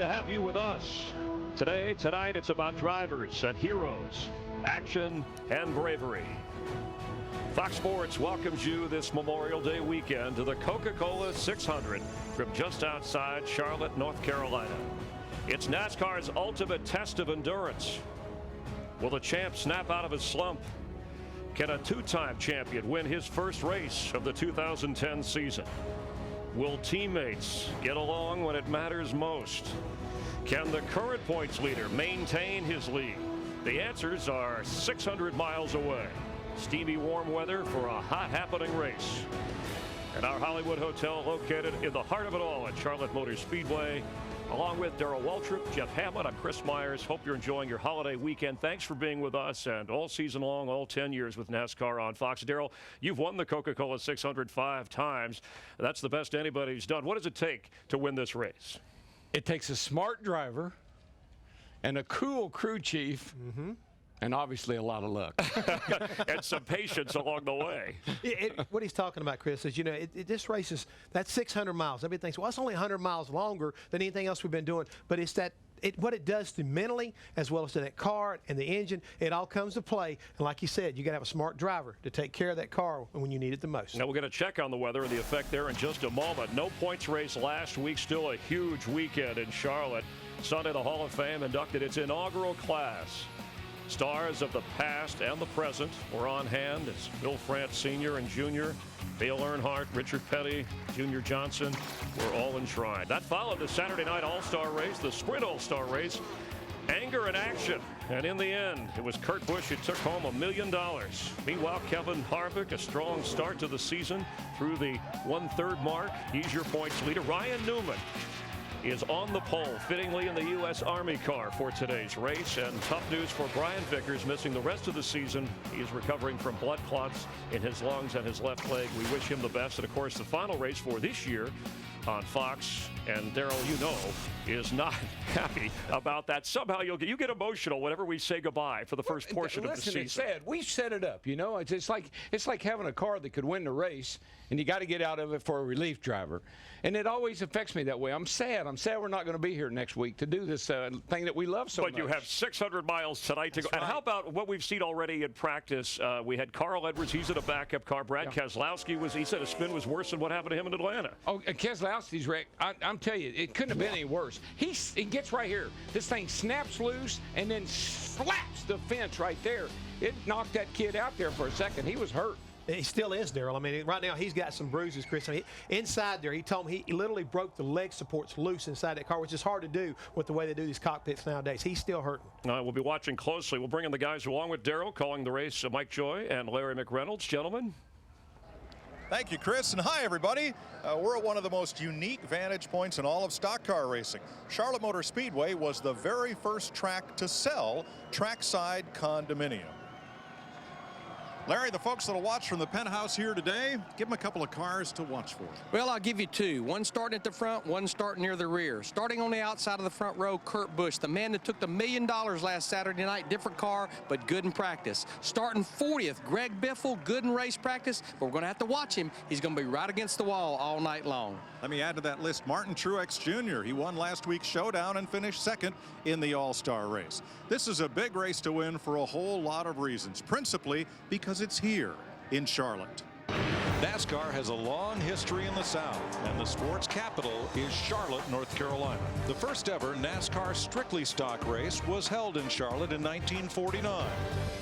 to have you with us. Tonight, it's about drivers and heroes, action and bravery. Fox Sports welcomes you this Memorial Day weekend to the Coca-Cola 600 from just outside Charlotte, North Carolina. It's NASCAR's ultimate test of endurance. Will the champ snap out of his slump? Can a two-time champion win his first race of the 2010 season? Will teammates get along when it matters most? Can the current points leader maintain his lead? The answers are 600 miles away. Steamy warm weather for a hot happening race. At our Hollywood hotel located in the heart of it all at Charlotte Motor Speedway. Along with Darrell Waltrip, Jeff Hamlin, I'm Chris Myers. Hope you're enjoying your holiday weekend. Thanks for being with us and all season long, all 10 years with NASCAR on Fox. Darrell, you've won the Coca-Cola 600 5 times. That's the best anybody's done. What does it take to win this race? It takes a smart driver and a cool crew chief. And obviously a lot of luck. And some patience along the way. What he's talking about, Chris, is, this race is, that's 600 miles. Everybody thinks, well, it's only 100 miles longer than anything else we've been doing. But it's what it does to mentally as well as to that car and the engine, it all comes to play. And like you said, you got to have a smart driver to take care of that car when you need it the most. Now we're going to check on the weather and the effect there in just a moment. No points race last week, still a huge weekend in Charlotte. Sunday, the Hall of Fame inducted its inaugural class. Stars of the past and the present were on hand as Bill France Sr. and Jr., Dale Earnhardt, Richard Petty, Jimmie Johnson were all enshrined. That followed the Saturday night All-Star race, the Sprint All-Star race. Anger and action. And in the end, it was Kurt Busch who took home $1 million. Meanwhile, Kevin Harvick, a strong start to the season through the 1/3 mark. He's your points leader. Ryan Newman is on the pole, fittingly in the U.S. Army car for today's race. And tough news for Brian Vickers, missing the rest of the season. He's recovering from blood clots in his lungs and his left leg. We wish him the best. And, of course, the final race for this year on Fox, and Darrell, is not happy about that. Somehow you get emotional whenever we say goodbye for the first portion of the season. It's sad. We set it up, It's like having a car that could win the race, and you got to get out of it for a relief driver. And it always affects me that way. I'm sad. I'm sad we're not going to be here next week to do this thing that we love so much. But you have 600 miles tonight to go. Right. And how about what we've seen already in practice? We had Carl Edwards. He's in a backup car. Brad Keselowski he said his spin was worse than what happened to him in Atlanta. Oh, Keselowski's wreck. I'm telling you, it couldn't have been any worse. He gets right here. This thing snaps loose and then slaps the fence right there. It knocked that kid out there for a second. He was hurt. He still is, Darrell. I mean, right now he's got some bruises, Chris. I mean, inside there, he told me he literally broke the leg supports loose inside that car, which is hard to do with the way they do these cockpits nowadays. He's still hurting. We'll be watching closely. We'll bring in the guys along with Darrell, calling the race, Mike Joy and Larry McReynolds. Gentlemen. Thank you, Chris, and hi, everybody. We're at one of the most unique vantage points in all of stock car racing. Charlotte Motor Speedway was the very first track to sell trackside condominium. Larry, the folks that'll watch from the penthouse here today, give them a couple of cars to watch for. Well, I'll give you two. One starting at the front, one starting near the rear. Starting on the outside of the front row, Kurt Busch, the man that took the $1 million last Saturday night. Different car, but good in practice. Starting 40th, Greg Biffle, good in race practice, but we're going to have to watch him. He's going to be right against the wall all night long. Let me add to that list Martin Truex Jr. He won last week's showdown and finished second in the All-Star race. This is a big race to win for a whole lot of reasons, principally because it's here in Charlotte. NASCAR has a long history in the South, and the sport's capital is Charlotte, North Carolina. The first ever NASCAR strictly stock race was held in Charlotte in 1949.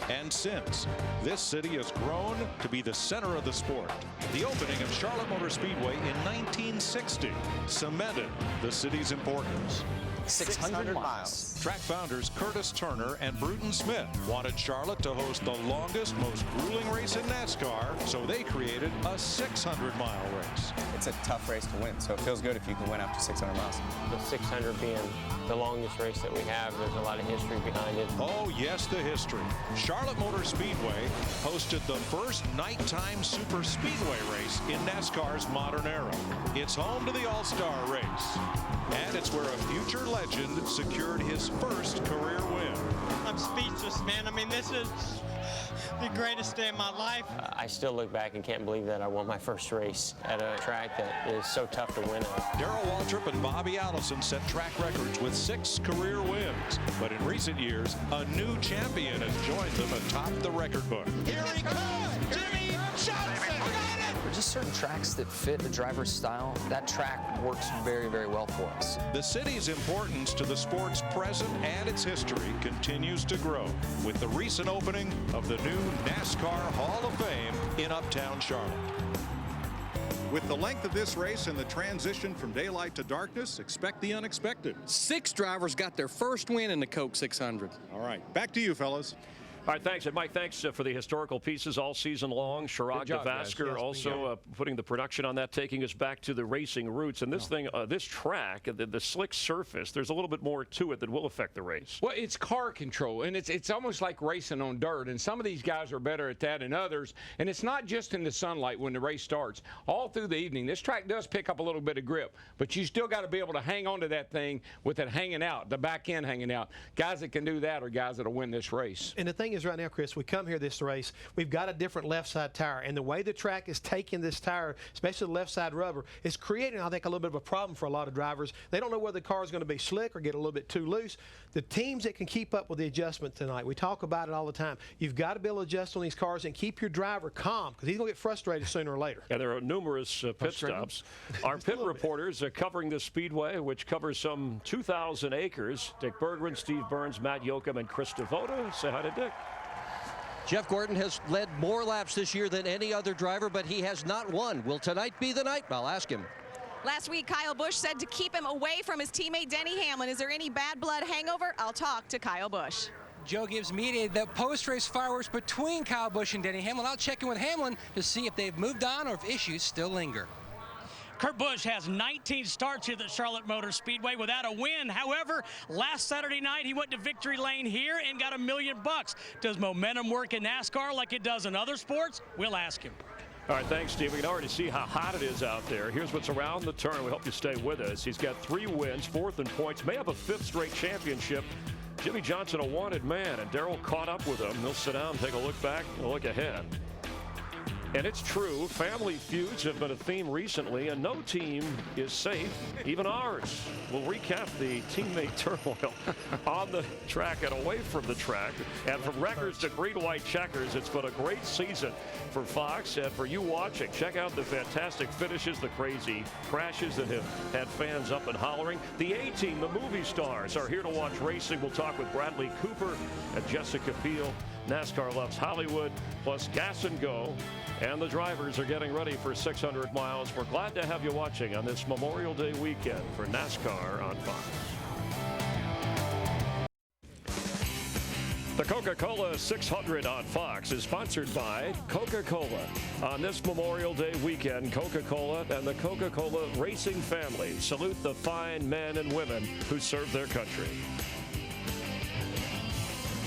And since, this city has grown to be the center of the sport. The opening of Charlotte Motor Speedway in 1960 cemented the city's importance. 600 miles. Track founders Curtis Turner and Bruton Smith wanted Charlotte to host the longest, most grueling race in NASCAR, so they created a 600-mile race. It's a tough race to win, so it feels good if you can win after 600 miles. The 600 being the longest race that we have, there's a lot of history behind it. Oh, yes, the history. Charlotte Motor Speedway hosted the first nighttime super speedway race in NASCAR's modern era. It's home to the All-Star race. And it's where a future legend secured his first career win. I'm speechless, man. I mean, this is the greatest day of my life. I still look back and can't believe that I won my first race at a track that is so tough to win at. Darrell Waltrip and Bobby Allison set track records with 6 career wins. But in recent years, a new champion has joined them atop the record book. Here he comes, Jimmie Johnson. There are just certain tracks that fit a driver's style. That track works very, very well for us. The city's importance to the sport's present and its history continues to grow with the recent opening of the new NASCAR Hall of Fame in Uptown Charlotte. With the length of this race and the transition from daylight to darkness, expect the unexpected. 6 drivers got their first win in the Coke 600. All right, back to you, fellas. All right, thanks. And Mike, thanks for the historical pieces all season long. Chirag DeVasker also putting the production on that, taking us back to the racing roots. And this thing, this track, the slick surface, there's a little bit more to it that will affect the race. Well, it's car control, and it's almost like racing on dirt. And some of these guys are better at that than others. And it's not just in the sunlight when the race starts. All through the evening, this track does pick up a little bit of grip, but you still got to be able to hang on to that thing with it hanging out, the back end hanging out. Guys that can do that are guys that will win this race. And the thing is right now, Chris, we come here this race, we've got a different left side tire, and the way the track is taking this tire, especially the left side rubber, is creating, I think, a little bit of a problem for a lot of drivers. They don't know whether the car is going to be slick or get a little bit too loose. The teams that can keep up with the adjustment tonight, we talk about it all the time. You've got to be able to adjust on these cars and keep your driver calm, because he's going to get frustrated sooner or later. Yeah, there are numerous pit stops. Our pit reporters are covering the Speedway, which covers some 2,000 acres. Dick Berggren, Steve Burns, Matt Yoakum, and Chris Devoto. Say hi to Dick. Jeff Gordon has led more laps this year than any other driver, but he has not won. Will tonight be the night? I'll ask him. Last week, Kyle Busch said to keep him away from his teammate Denny Hamlin. Is there any bad blood hangover? I'll talk to Kyle Busch. Joe gives media the post-race fireworks between Kyle Busch and Denny Hamlin. I'll check in with Hamlin to see if they've moved on or if issues still linger. Kurt Busch has 19 starts here at Charlotte Motor Speedway without a win. However, last Saturday night he went to victory lane here and got $1 million. Does momentum work in NASCAR like it does in other sports? We'll ask him. All right, thanks, Steve. We can already see how hot it is out there. Here's what's around the turn. We hope you stay with us. He's got 3 wins, 4th in points, may have a 5th straight championship. Jimmie Johnson, a wanted man, and Darrell caught up with him. He'll sit down, take a look back, and a look ahead. And it's true, family feuds have been a theme recently, and no team is safe, even ours. We'll recap the teammate turmoil on the track and away from the track. And from records to green-white checkers, it's been a great season for Fox and for you watching. Check out the fantastic finishes, the crazy crashes that have had fans up and hollering. The A-Team, the movie stars, are here to watch racing. We'll talk with Bradley Cooper and Jessica Biel. NASCAR loves Hollywood, plus gas and go. And the drivers are getting ready for 600 miles. We're glad to have you watching on this Memorial Day weekend for NASCAR on Fox. The Coca-Cola 600 on Fox is sponsored by Coca-Cola. On this Memorial Day weekend, Coca-Cola and the Coca-Cola racing family salute the fine men and women who serve their country.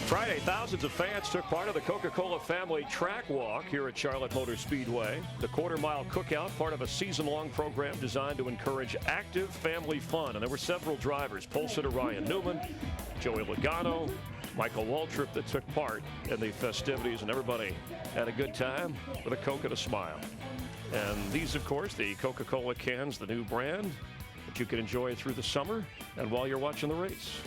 Friday, thousands of fans took part of the Coca-Cola family track walk here at Charlotte Motor Speedway. The quarter-mile cookout, part of a season-long program designed to encourage active family fun. And there were several drivers, pole sitter Ryan Newman, Joey Logano, Michael Waltrip, that took part in the festivities, and everybody had a good time with a Coke and a smile. And these, of course, the Coca-Cola cans, the new brand that you can enjoy through the summer and while you're watching the race.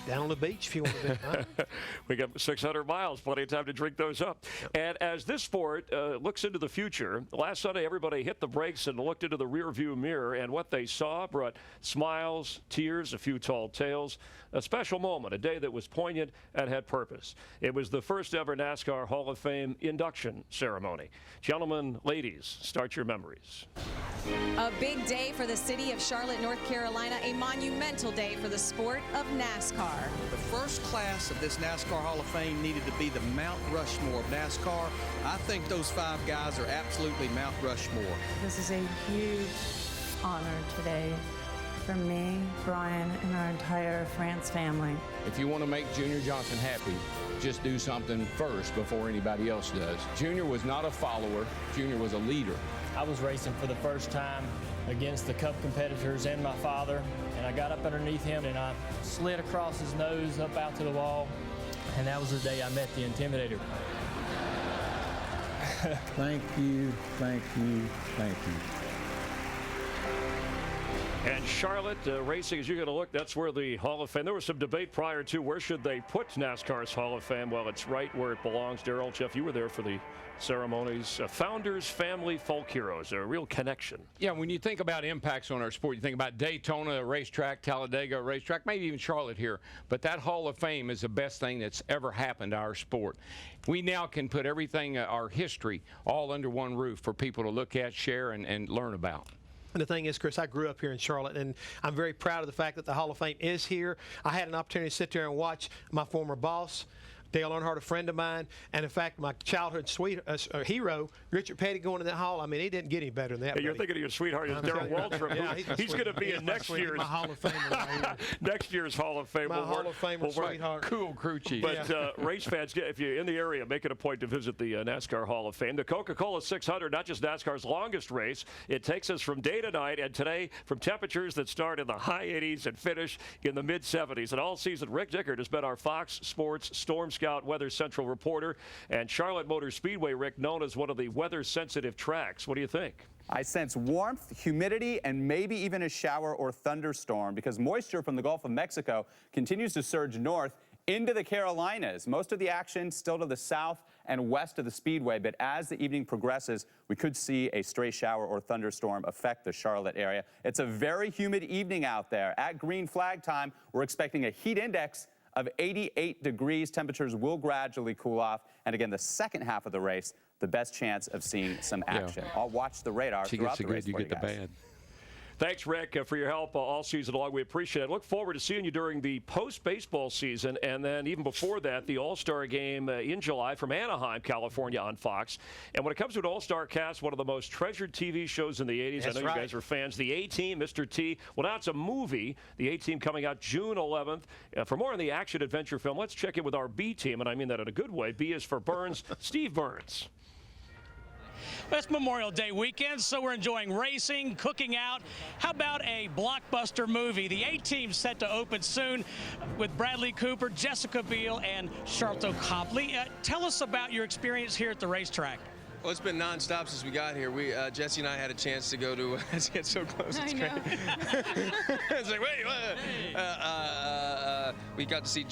Down on the beach if you want to be. We got 600 miles, plenty of time to drink those up. And as this sport looks into the future, last Sunday everybody hit the brakes and looked into the rearview mirror, and what they saw brought smiles, tears, a few tall tales, a special moment, a day that was poignant and had purpose. It was the first ever NASCAR Hall of Fame induction ceremony. Gentlemen, ladies, start your memories. A big day for the city of Charlotte, North Carolina, a monumental day for the sport of NASCAR. The first class of this NASCAR Hall of Fame needed to be the Mount Rushmore of NASCAR. I think those 5 guys are absolutely Mount Rushmore. This is a huge honor today for me, Brian, and our entire France family. If you want to make Junior Johnson happy, just do something first before anybody else does. Junior was not a follower. Junior was a leader. I was racing for the first time against the Cup competitors and my father, and I got up underneath him and I slid across his nose up out to the wall. and that was the day I met the Intimidator. Thank you, thank you, thank you. And Charlotte racing, as you're going to look, that's where the Hall of Fame. There was some debate prior to where should they put NASCAR's Hall of Fame. Well, it's right where it belongs. Darrell, Jeff, you were there for the ceremonies. Founders, family, folk heroes, a real connection. Yeah, when you think about impacts on our sport, you think about Daytona racetrack, Talladega racetrack, maybe even Charlotte here. But that Hall of Fame is the best thing that's ever happened to our sport. We now can put everything, our history, all under one roof for people to look at, share, and learn about. And the thing is, Chris, I grew up here in Charlotte, and I'm very proud of the fact that the Hall of Fame is here. I had an opportunity to sit there and watch my former boss, Dale Earnhardt, a friend of mine, and in fact, my childhood hero, Richard Petty, going to that hall. I mean, he didn't get any better than that. Hey, you're thinking of your sweetheart, Darrell Waltrip. Yeah, he's going to be in next year's Hall of Famer right here. next year's Hall of Fame. My Hall of Famer sweetheart. Cool crew chief. But race fans, if you're in the area, make it a point to visit the NASCAR Hall of Fame. The Coca-Cola 600, not just NASCAR's longest race. It takes us from day to night, and today from temperatures that start in the high 80s and finish in the mid 70s. And all season, Rick Dickert has been our Fox Sports Storm Scout Weather Central reporter, and Charlotte Motor Speedway, Rick, known as one of the weather-sensitive tracks. What do you think? I sense warmth, humidity, and maybe even a shower or thunderstorm because moisture from the Gulf of Mexico continues to surge north into the Carolinas. Most of the action still to the south and west of the Speedway, but as the evening progresses, we could see a stray shower or thunderstorm affect the Charlotte area. It's a very humid evening out there. At green flag time, we're expecting a heat index of 88 degrees. Temperatures will gradually cool off. And again, the second half of the race, the best chance of seeing some action. Yeah. I'll watch the radar throughout the race. You get the bad. Thanks, Rick, for your help all season long. We appreciate it. Look forward to seeing you during the post-baseball season, and then even before that, the All-Star Game in July from Anaheim, California on Fox. And when it comes to an All-Star cast, one of the most treasured TV shows in the 80s, That's I know right. you guys are fans, the A-Team, Mr. T. Well, now it's a movie, the A-Team, coming out June 11th. For more on the action-adventure film, let's check in with our B-Team, and I mean that in a good way. B is for Burns, Steve Burns. It's Memorial Day weekend, so we're enjoying racing, cooking out. How about a blockbuster movie? The A-Team's set to open soon with Bradley Cooper, Jessica Biel, and Charlotte Copley. Tell us about your experience here at the racetrack. Well, it's been nonstop since we got here. Jesse and I had a chance to go to. It's getting so close. It's great. It's like, wait, what? We got to see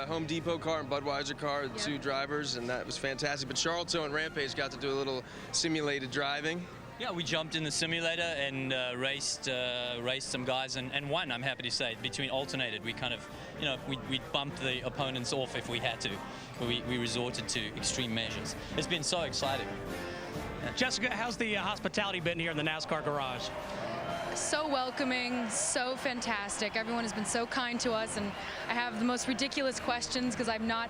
Home Depot car and Budweiser car, the two drivers, and that was fantastic. But Charlotte and Rampage got to do a little simulated driving. Yeah, we jumped in the simulator and raced some guys and won, I'm happy to say. Between alternated, we kind of, we bumped the opponents off if we had to. We resorted to extreme measures. It's been so exciting. Jessica, how's the hospitality been here in the NASCAR garage? So welcoming, so fantastic. Everyone has been so kind to us, and I have the most ridiculous questions because I'm not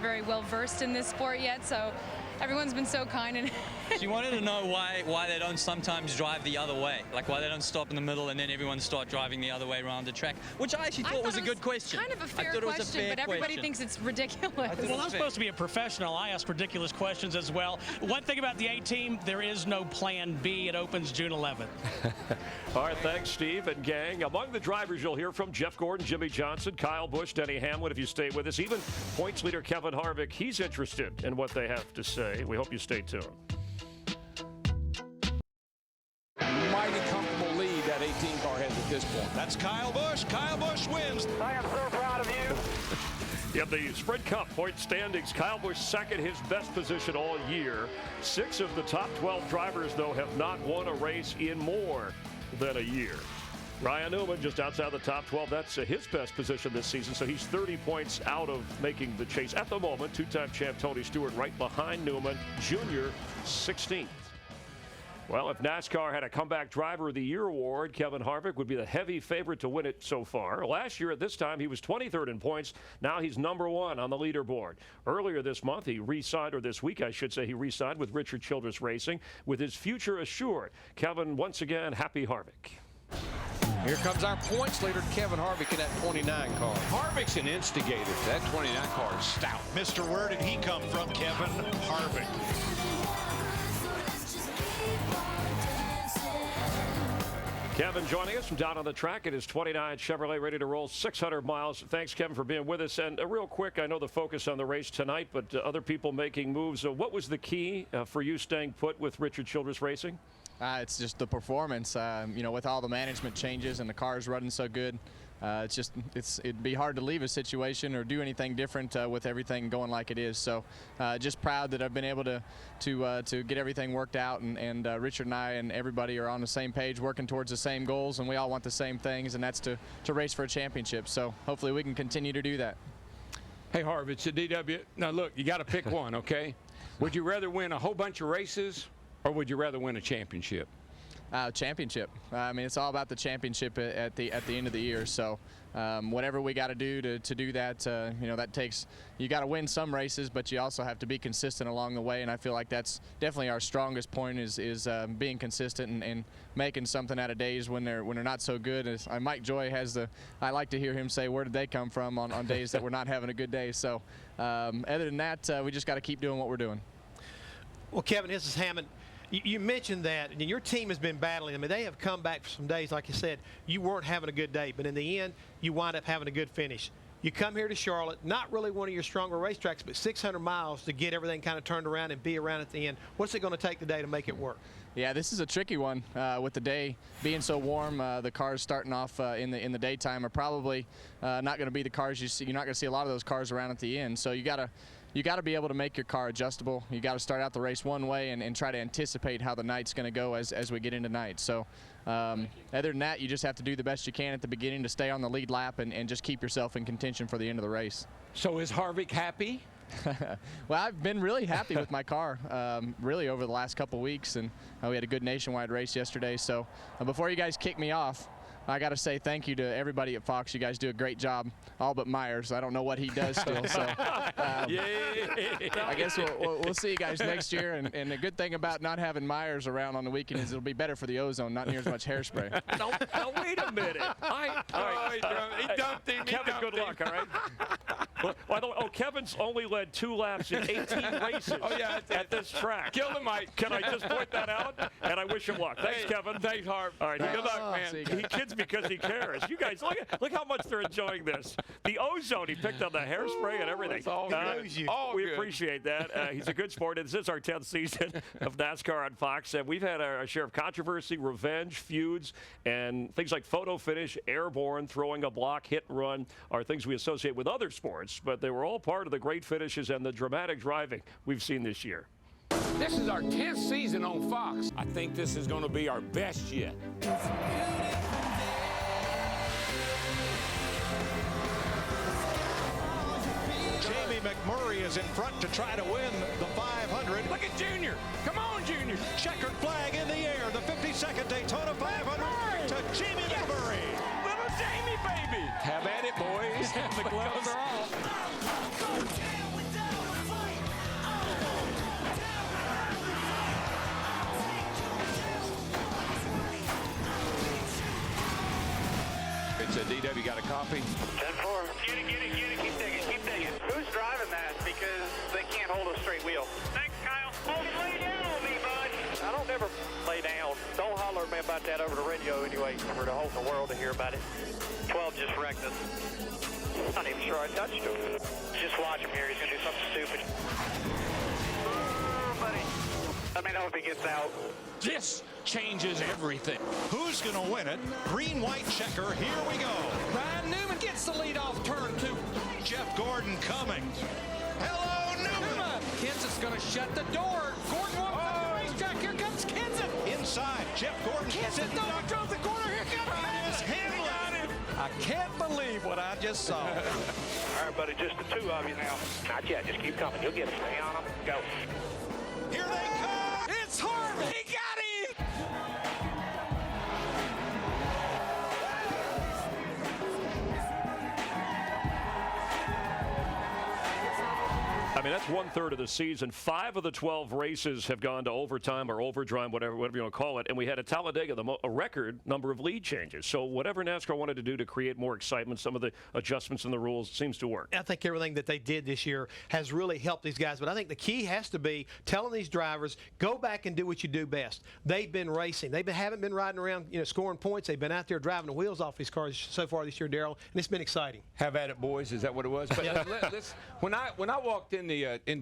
very well versed in this sport yet. So everyone's been so kind. And she wanted to know why they don't sometimes drive the other way, like why they don't stop in the middle and then everyone start driving the other way around the track, which I actually thought was a good question. Kind of a fair question, but everybody thinks it's ridiculous. Well, I'm supposed to be a professional. I ask ridiculous questions as well. One thing about the A-Team, there is no plan B. It opens June 11th. All right, thanks, Steve and gang. Among the drivers you'll hear from Jeff Gordon, Jimmie Johnson, Kyle Busch, Denny Hamlin, if you stay with us. Even points leader Kevin Harvick, he's interested in what they have to say. We hope you stay tuned. Mighty comfortable lead that 18 car has at this point. That's Kyle Busch. Kyle Busch wins. I am so proud of you. In the Sprint Cup point standings, Kyle Busch second, his best position all year. 6 of the top 12 drivers, though, have not won a race in more than a year. Ryan Newman just outside the top 12. That's his best position this season, so he's 30 points out of making the chase. At the moment, two-time champ Tony Stewart right behind Newman, junior 16th. Well, if NASCAR had a Comeback Driver of the Year award, Kevin Harvick would be the heavy favorite to win it so far. Last year at this time, he was 23rd in points. Now he's #1 on the leaderboard. Earlier this month, he re-signed, or this week, I should say, he re-signed with Richard Childress Racing with his future assured. Kevin, once again, happy Harvick. Here comes our points leader, Kevin Harvick, in that 29 car. Harvick's an instigator. That 29 car is stout. Mr. Where did he come from, Kevin Harvick? Kevin joining us from down on the track. It is 29 Chevrolet ready to roll 600 miles. Thanks, Kevin, for being with us. And real quick, I know the focus on the race tonight, but other people making moves. What was the key for you staying put with Richard Childress Racing? It's just the performance. You know, with all the management changes and the cars running so good, it'd be hard to leave a situation or do anything different with everything going like it is. So just proud that I've been able to get everything worked out, and Richard and I and everybody are on the same page, working towards the same goals, and we all want the same things, and that's to race for a championship. So hopefully we can continue to do that. Hey, Harv, it's a DW. Now look, you got to pick one, okay? Would you rather win a whole bunch of races, or would you rather win a championship? Championship. I mean, it's all about the championship at the end of the year. So whatever we got to do to do that, you know, that takes, you got to win some races, but you also have to be consistent along the way. And I feel like that's definitely our strongest point is being consistent and making something out of days when they're not so good. As Mike Joy has I like to hear him say, where did they come from on days that we're not having a good day. So other than that, we just got to keep doing what we're doing. Well, Kevin, this is Hammond. You mentioned that, and your team has been battling. I mean, they have come back for some days, like you said, you weren't having a good day, but in the end, you wind up having a good finish. You come here to Charlotte, not really one of your stronger racetracks, but 600 miles to get everything kind of turned around and be around at the end. What's it going to take today to make it work? Yeah, this is a tricky one with the day being so warm. The cars starting off in the daytime are probably not going to be the cars you see. You're not going to see a lot of those cars around at the end. So you got to be able to make your car adjustable. You got to start out the race one way and try to anticipate how the night's going to go as we get into night. So other than that, you just have to do the best you can at the beginning to stay on the lead lap and just keep yourself in contention for the end of the race. So is Harvick happy? Well, I've been really happy with my car, really over the last couple weeks, and we had a good nationwide race yesterday. So before you guys kick me off, I got to say thank you to everybody at Fox. You guys do a great job, all but Myers. I don't know what he does still. So I guess we'll see you guys next year. And the good thing about not having Myers around on the weekend is it'll be better for the ozone, not near as much hairspray. Now wait a minute. He dumped him. Kevin, good luck, all right? Well, Kevin's only led 2 laps in 18 races at this track. Kill the mic. Can I just point that out? And I wish him luck. Thanks, Kevin. Thanks, Harv. All right, good luck, man. He kids because he cares. You guys, look how much they're enjoying this. The ozone, he picked up the hairspray and everything. It's all good. We appreciate that. He's a good sport. And this is our 10th season of NASCAR on Fox. And we've had our share of controversy, revenge, feuds, and things like photo finish, airborne, throwing a block, hit and run are things we associate with other sports. But they were all part of the great finishes and the dramatic driving we've seen this year. This is our 10th season on Fox. I think this is going to be our best yet. Jamie McMurray is in front to try to win the 500. Look at Junior. Come on, Junior. Checkered flag in the air. The 52nd Daytona 500 to Jamie McMurray. Little Jamie, baby. Have at it, boys. The gloves are off. It's a DW. Got a copy? 10-4. Get it. Keep digging. Who's driving that? Because they can't hold a straight wheel. Thanks, Kyle. Oh, lay down on me, bud. I don't ever lay down. Don't holler at me about that over the radio anyway for the whole world to hear about it. 12 just wrecked us. Not even sure I touched him. Just watch him here. He's going to do something stupid. Buddy. I mean, I hope he gets out. This changes everything. Who's going to win it? Green-white checker. Here we go. Ryan Newman gets the lead off turn 2. Jeff Gordon coming. Hello, Newman. Kenseth's going to shut the door. Gordon walks up the racetrack. Here comes Kenseth. Inside. Jeff Gordon. Kenseth drove the corner. Here comes Hamlin. I can't believe what I just saw. All right, buddy, just the 2 of you now. Not yet, just keep coming. You'll get it. Stay on them. Go. Here they come. It's Harvick. He got him. I mean, that's 1/3 of the season. 5 of the 12 races have gone to overtime or overdrive, whatever you want to call it. And we had at Talladega a record number of lead changes. So whatever NASCAR wanted to do to create more excitement, some of the adjustments in the rules seems to work. I think everything that they did this year has really helped these guys. But I think the key has to be telling these drivers, go back and do what you do best. They've been racing. They haven't been riding around, scoring points. They've been out there driving the wheels off these cars so far this year, Darrell, and it's been exciting. Have at it, boys. Is that what it was? But when I walked into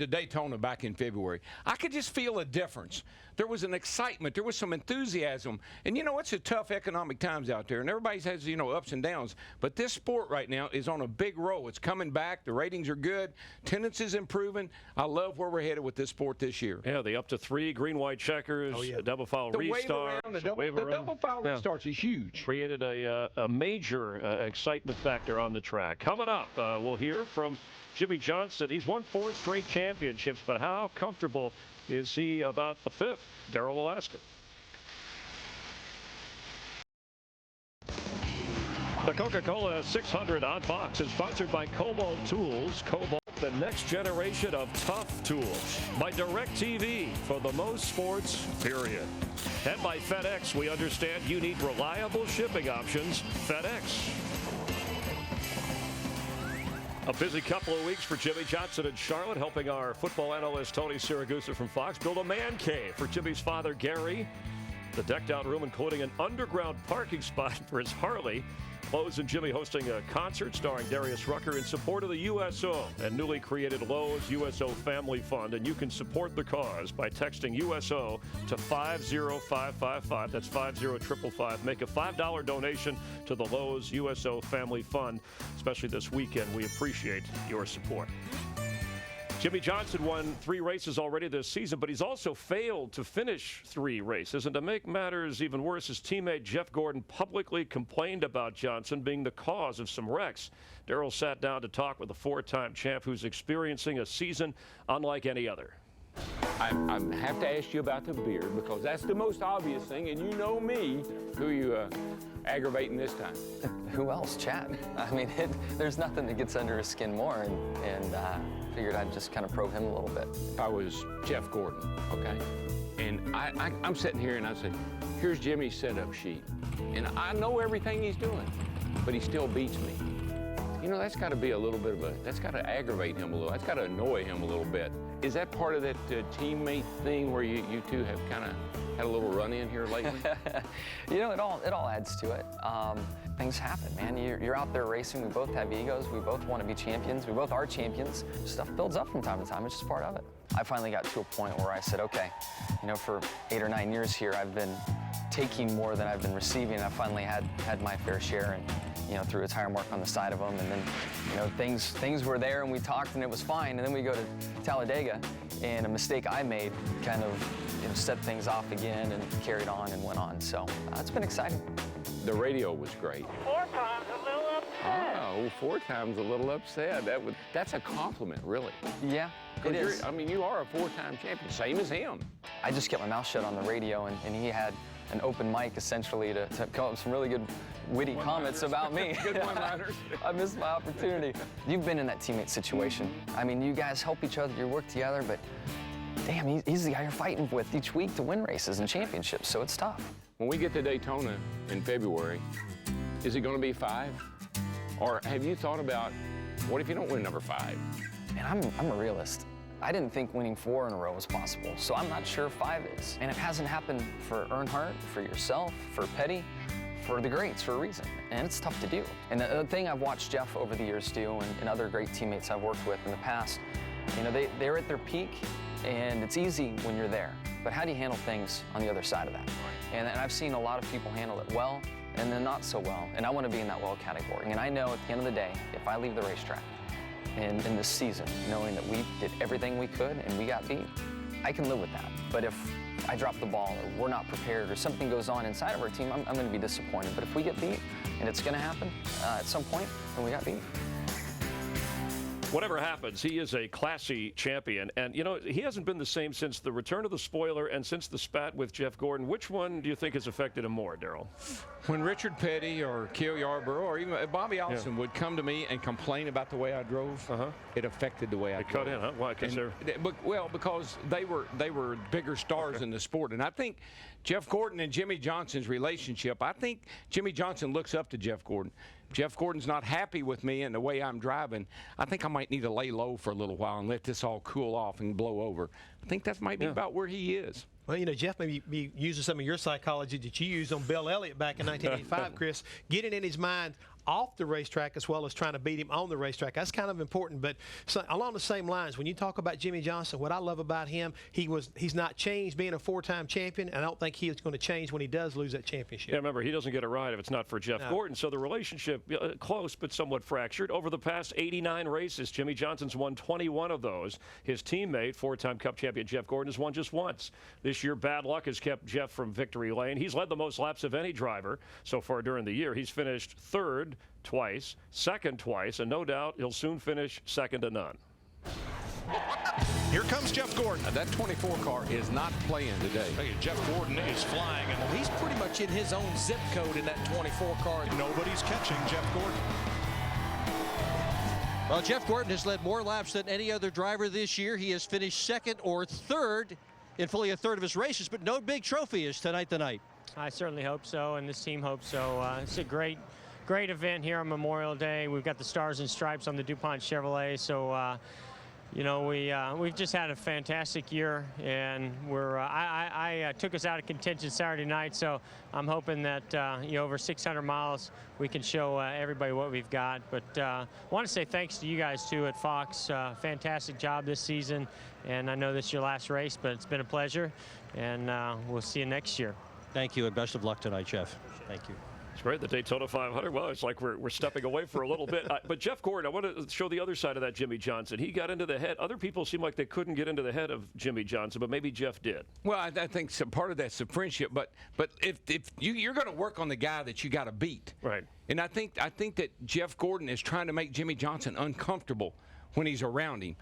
Daytona back in February, I could just feel a difference. There was an excitement. There was some enthusiasm. And, it's a tough economic times out there, and everybody has, ups and downs. But this sport right now is on a big roll. It's coming back. The ratings are good. Attendance is improving. I love where we're headed with this sport this year. Yeah, the up to 3 green-white checkers, double file restart. The double file restarts is huge. Created a major excitement factor on the track. Coming up, we'll hear from Jimmie Johnson. He's won 4 straight championships, but how comfortable is he about the 5th? Darrell will ask him. The Coca-Cola 600 on Fox is sponsored by Cobalt Tools. Cobalt, the next generation of tough tools. By DirecTV for the most sports, period. And by FedEx, we understand you need reliable shipping options. FedEx. A busy couple of weeks for Jimmie Johnson in Charlotte, helping our football analyst Tony Siragusa from Fox build a man cave for Jimmie's father, Gary. The decked-out room including an underground parking spot for his Harley. Lowe's and Jimmie hosting a concert starring Darius Rucker in support of the USO and newly created Lowe's USO Family Fund. And you can support the cause by texting USO to 50555. That's 50555. Make a $5 donation to the Lowe's USO Family Fund, especially this weekend. We appreciate your support. Jimmie Johnson won 3 races already this season, but he's also failed to finish 3 races. And to make matters even worse, his teammate Jeff Gordon publicly complained about Johnson being the cause of some wrecks. Darrell sat down to talk with a 4-time champ who's experiencing a season unlike any other. I have to ask you about the beard because that's the most obvious thing, and you know me. Who are you aggravating this time? Who else? Chad. I mean, there's nothing that gets under his skin more, and figured I'd just kind of probe him a little bit. I was Jeff Gordon, okay? And I'm sitting here and I say, here's Jimmie's setup sheet. And I know everything he's doing, but he still beats me. That's got to be a little bit of that's got to aggravate him a little. That's got to annoy him a little bit. Is that part of that teammate thing where you two have kind of had a little run-in here lately? It all adds to it. Things happen, man. You're out there racing. We both have egos. We both want to be champions. We both are champions. Stuff builds up from time to time. It's just part of it. I finally got to a point where I said, okay, for 8 or 9 years here, I've been taking more than I've been receiving. I finally had my fair share, and threw a tire mark on the side of them, and then things were there, and we talked, and it was fine. And then we go to Talladega, and a mistake I made kind of set things off again, and carried on and went on. So it's been exciting. The radio was great. 4 times a little upset. Oh, 4 times a little upset. That's a compliment, really. Yeah, it is. You are a 4-time champion, same as him. I just kept my mouth shut on the radio, and he had an open mic essentially to come up with some really good witty comments about me. Good one-liners. I missed my opportunity. You've been in that teammate situation. I mean, you guys help each other, you work together, but damn, he's the guy you're fighting with each week to win races and championships, so it's tough. When we get to Daytona in February, is it going to be 5? Or have you thought about, what if you don't win number 5? Man, I'm a realist. I didn't think winning 4 in a row was possible, so I'm not sure 5 is. And it hasn't happened for Earnhardt, for yourself, for Petty, for the greats for a reason, and it's tough to do. And the thing I've watched Jeff over the years do, and other great teammates I've worked with in the past, they're at their peak, and it's easy when you're there. But how do you handle things on the other side of that? And I've seen a lot of people handle it well, and then not so well, and I want to be in that well category. And I know at the end of the day, if I leave the racetrack in this season, knowing that we did everything we could and we got beat, I can live with that. But if I drop the ball, or we're not prepared, or something goes on inside of our team, I'm going to be disappointed. But if we get beat, and it's going to happen at some point, then we got beat. whatever happens, he is a classy champion. And, you know, he hasn't been the same since the return of the spoiler and since the spat with Jeff Gordon. Which one do you think has affected him more, Darrell? When Richard Petty or Cale Yarborough or even Bobby Allison would come to me and complain about the way I drove, it affected the way I drove. Cut in, huh? Why? Because they were bigger stars in the sport. And I think Jeff Gordon and Jimmie Johnson's relationship, I think Jimmie Johnson looks up to Jeff Gordon. Jeff Gordon's not happy with me and the way I'm driving. I think I might need to lay low for a little while and let this all cool off and blow over. I think that might be about where he is. Well, you know, Jeff may be using some of your psychology that you used on Bill Elliott back in 1985, Chris, getting in his mind off the racetrack as well as trying to beat him on the racetrack. That's kind of important. But along the same lines, when you talk about Jimmie Johnson, what I love about him, he's not changed being a 4-time champion, and I don't think he is going to change when he does lose that championship. Yeah, remember, he doesn't get a ride if it's not for Jeff Gordon. So the relationship, close but somewhat fractured. Over the past 89 races, Jimmie Johnson's won 21 of those. His teammate, 4-time Cup champion Jeff Gordon, has won just once. This year, bad luck has kept Jeff from victory lane. He's led the most laps of any driver so far during the year. He's finished third twice, second twice, and no doubt he'll soon finish second to none. Here comes Jeff Gordon. That 24 car is not playing today. Hey, Jeff Gordon is flying. And He's pretty much in his own zip code in that 24 car. Nobody's catching Jeff Gordon. Well, Jeff Gordon has led more laps than any other driver this year. He has finished second or third in fully a third of his races, but no big trophy is tonight. I certainly hope so, and this team hopes so. It's a great event here on Memorial Day. We've got the Stars and Stripes on the DuPont Chevrolet, so you know, we've just had a fantastic year, and I took us out of contention Saturday night, so I'm hoping that you know, over 600 miles we can show everybody what we've got. But I want to say thanks to you guys too at Fox. Fantastic job this season, and I know this is your last race, but it's been a pleasure, and we'll see you next year. Thank you, and best of luck tonight, Jeff. Thank you. It's great, the Daytona 500. Well, it's like we're stepping away for a little bit. But Jeff Gordon, I want to show the other side of that Jimmie Johnson. He got into the head. Other people seem like they couldn't get into the head of Jimmie Johnson, but maybe Jeff did. Well, I think some part of that's the friendship. But if you're going to work on the guy that you got to beat, right? And I think that Jeff Gordon is trying to make Jimmie Johnson uncomfortable when he's around him,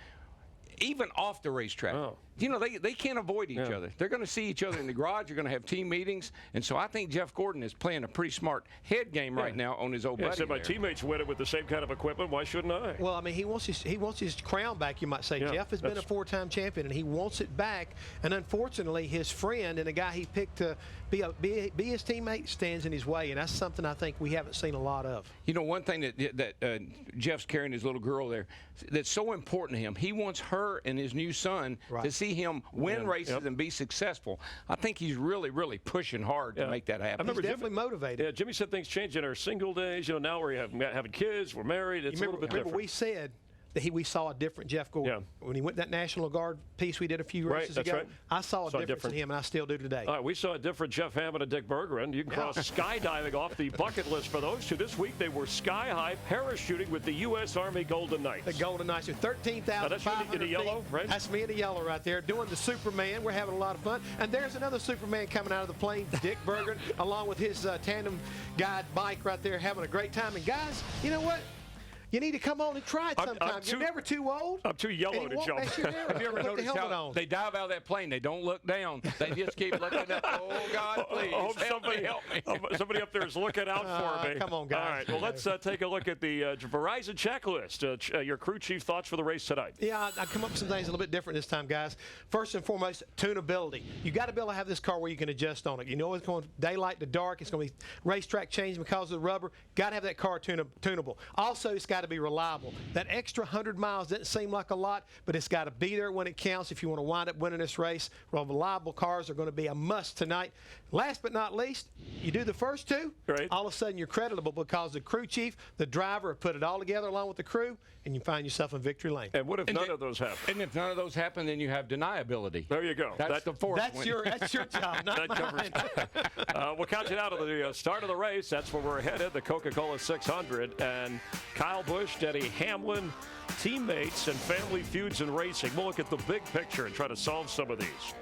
even off the racetrack. You know, they can't avoid each other. They're going to see each other in the garage. You're going to have team meetings. And so I think Jeff Gordon is playing a pretty smart head game right now on his old buddy. Said my teammates win it with the same kind of equipment. Why shouldn't I? Well, I mean, he wants his crown back, you might say. Jeff has been a 4-time champion, and he wants it back. And unfortunately, his friend and the guy he picked to be his teammate stands in his way, and that's something I think we haven't seen a lot of. You know, one thing that Jeff's carrying his little girl there that's so important to him, he wants her and his new son to see him win races and be successful. I think he's really, really pushing hard to make that happen. He's definitely motivated. Yeah, Jimmie said things changed in our single days. You know, now we're having kids, we're married. It's a little bit different. We said that we saw a different Jeff Gordon. When he went that National Guard piece we did a few races ago, I saw a difference in him, and I still do today. All right, we saw a different Jeff Hammond and Dick Bergeron. You can cross skydiving off the bucket list for those two. This week they were sky-high parachuting with the U.S. Army Golden Knights. The Golden Knights are 13,500 That's in the yellow, right? That's me in the yellow right there, doing the Superman. We're having a lot of fun. And there's another Superman coming out of the plane, Dick Bergeron, along with his tandem guide Mike right there, having a great time. And guys, you know what? You need to come on and try it sometime. You're never too old. I'm too yellow to jump. Have you ever noticed how they dive out of that plane? They don't look down. They just keep looking up. Oh, God, please. Help me. Somebody up there is looking out for me. Come on, guys. All right, well, let's take a look at the Verizon checklist. Your crew chief thoughts for the race tonight. Yeah, I come up with some things a little bit different this time, guys. First and foremost, tunability. You got to be able to have this car where you can adjust on it. You know it's going daylight to dark. It's going to be racetrack change because of the rubber. Got to have that car tunable. Also, it's got to be reliable. That extra 100 miles doesn't seem like a lot, but it's got to be there when it counts if you want to wind up winning this race. Reliable cars are going to be a must tonight. Last but not least, you do the first two, all of a sudden you're creditable because the crew chief, the driver, have put it all together along with the crew, and you find yourself in victory lane. And what if none of those happen? And if none of those happen, then you have deniability. There you go. That's the fourth one. That's your job, not mine. We'll count you down to the start of the race. That's where we're headed, the Coca-Cola 600. And Kyle Busch, Denny Hamlin, teammates and family feuds in racing. We'll look at the big picture and try to solve some of these.